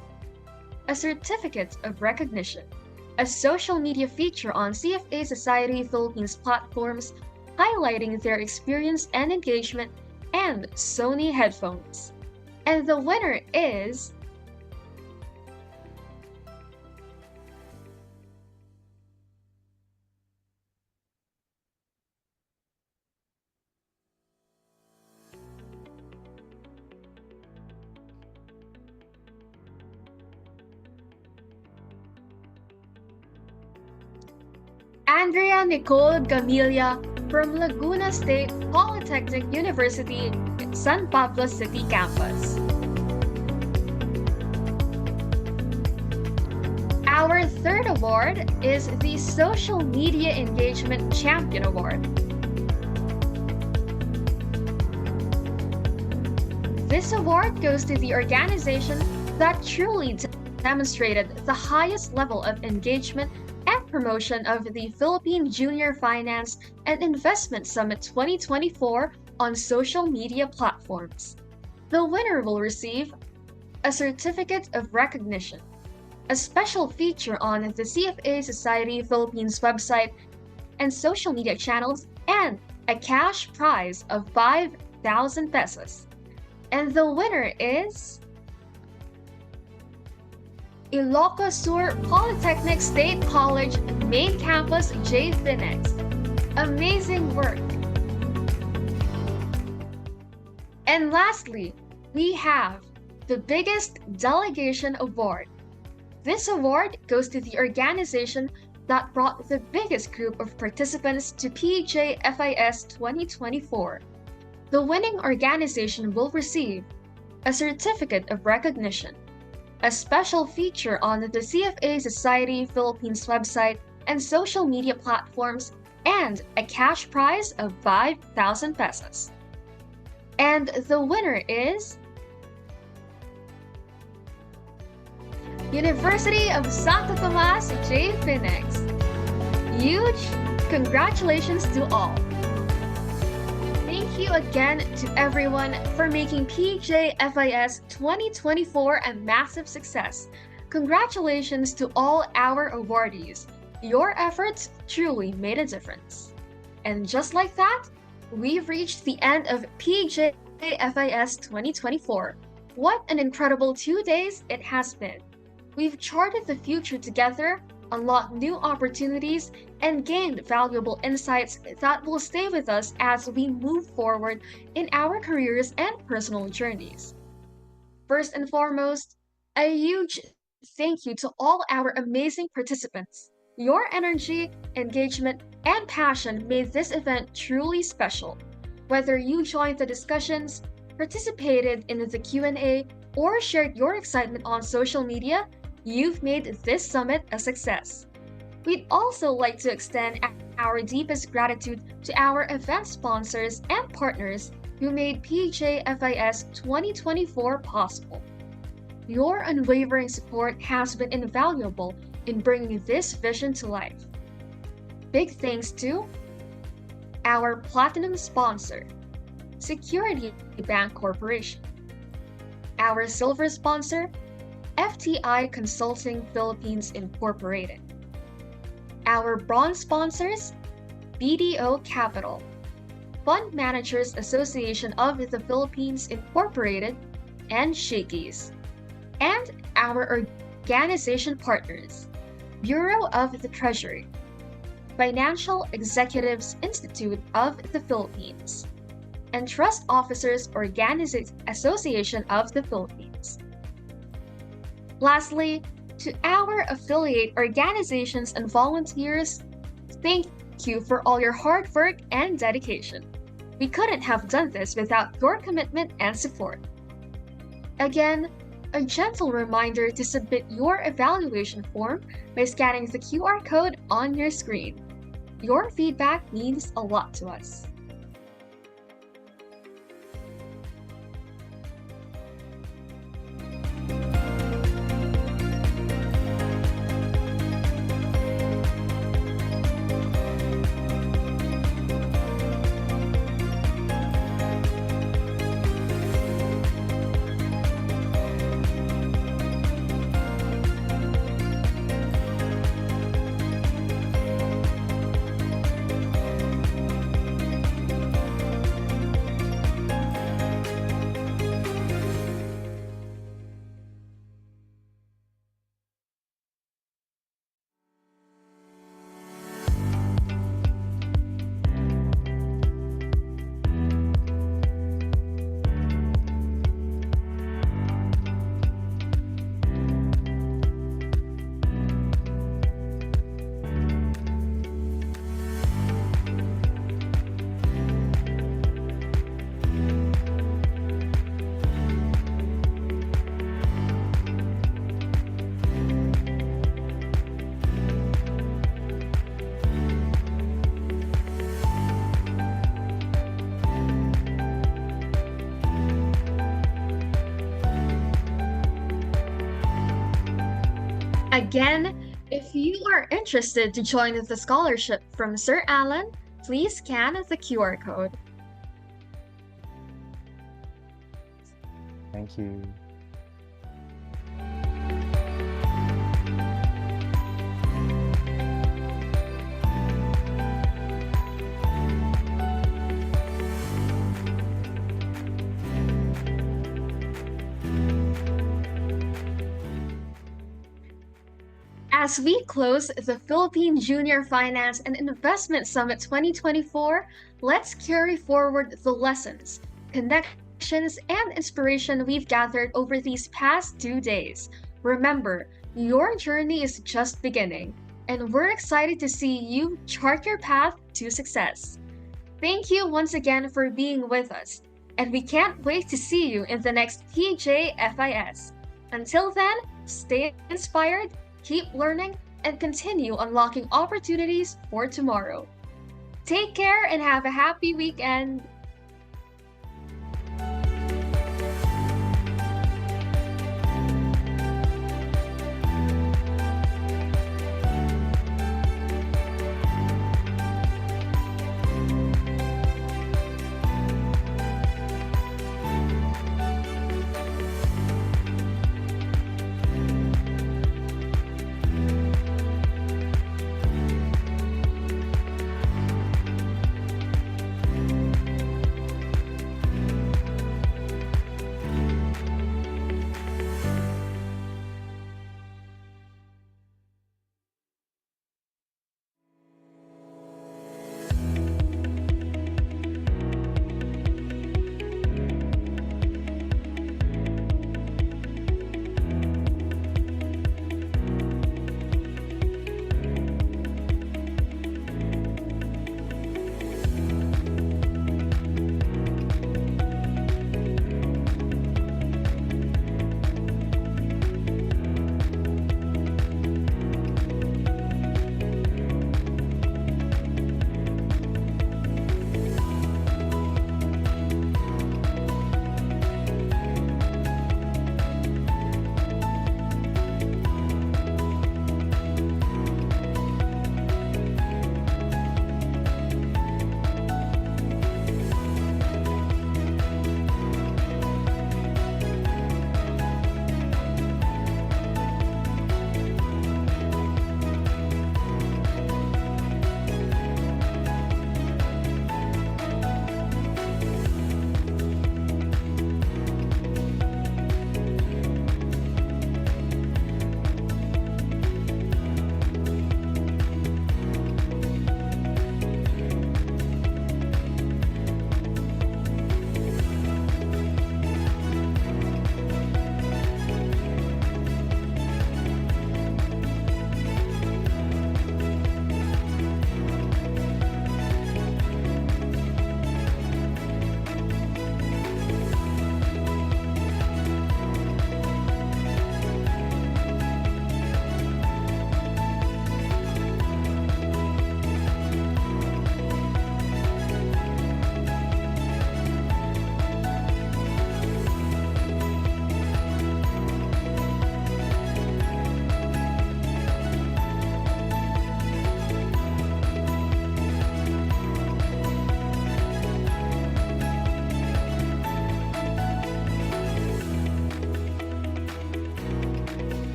a certificate of recognition, a social media feature on CFA Society Philippines platforms highlighting their experience and engagement, and Sony headphones. And the winner is Andrea Nicole Gamilia from Laguna State Polytechnic University, San Pablo City campus. Our third award is the Social Media Engagement Champion Award. This award goes to the organization that truly demonstrated the highest level of engagement and promotion of the Philippine Junior Finance and Investment Summit 2024 on social media platforms. The winner will receive a certificate of recognition, a special feature on the CFA Society Philippines website and social media channels, and a cash prize of 5,000 pesos. And the winner is Ilocos Sur Polytechnic State College Main Campus J. Finex. Amazing work! And lastly, we have the Biggest Delegation Award. This award goes to the organization that brought the biggest group of participants to PJFIS 2024. The winning organization will receive a certificate of recognition, a special feature on the CFA Society Philippines website and social media platforms, and a cash prize of 5,000 pesos. And the winner is University of Santo Tomas J. Finex. Huge Congratulations to all! Thank you again to everyone for making PJFIS 2024 a massive success. Congratulations to all our awardees. Your efforts truly made a difference. And just like that, we've reached the end of PJFIS 2024. What an incredible 2 days it has been. We've charted the future together, unlocked new opportunities, and gained valuable insights that will stay with us as we move forward in our careers and personal journeys. First and foremost, a huge thank you to all our amazing participants. Your energy, engagement, and passion made this event truly special. Whether you joined the discussions, participated in the Q&A, or shared your excitement on social media, you've made this summit a success. We'd also like to extend our deepest gratitude to our event sponsors and partners who made PJFIS 2024 possible. Your unwavering support has been invaluable in bringing this vision to life. Big thanks to our platinum sponsor, Security Bank Corporation, our silver sponsor, FTI Consulting Philippines Incorporated, our bronze sponsors, BDO Capital, Fund Managers Association of the Philippines Incorporated, and Shakey's, and our organization partners, Bureau of the Treasury, Financial Executives Institute of the Philippines, and Trust Officers Association of the Philippines. Lastly, to our affiliate organizations and volunteers, thank you for all your hard work and dedication. We couldn't have done this without your commitment and support. Again, a gentle reminder to submit your evaluation form by scanning the QR code on your screen. Your feedback means a lot to us. Again, if you are interested to join the scholarship from Sir Alan, please scan the QR code. Thank you. As we close the Philippine Junior Finance and Investment Summit 2024, let's carry forward the lessons, connections, and inspiration we've gathered over these past 2 days. Remember, your journey is just beginning, and we're excited to see you chart your path to success. Thank you once again for being with us, and we can't wait to see you in the next PJFIS. Until then, stay inspired, keep learning, and continue unlocking opportunities for tomorrow. Take care and have a happy weekend!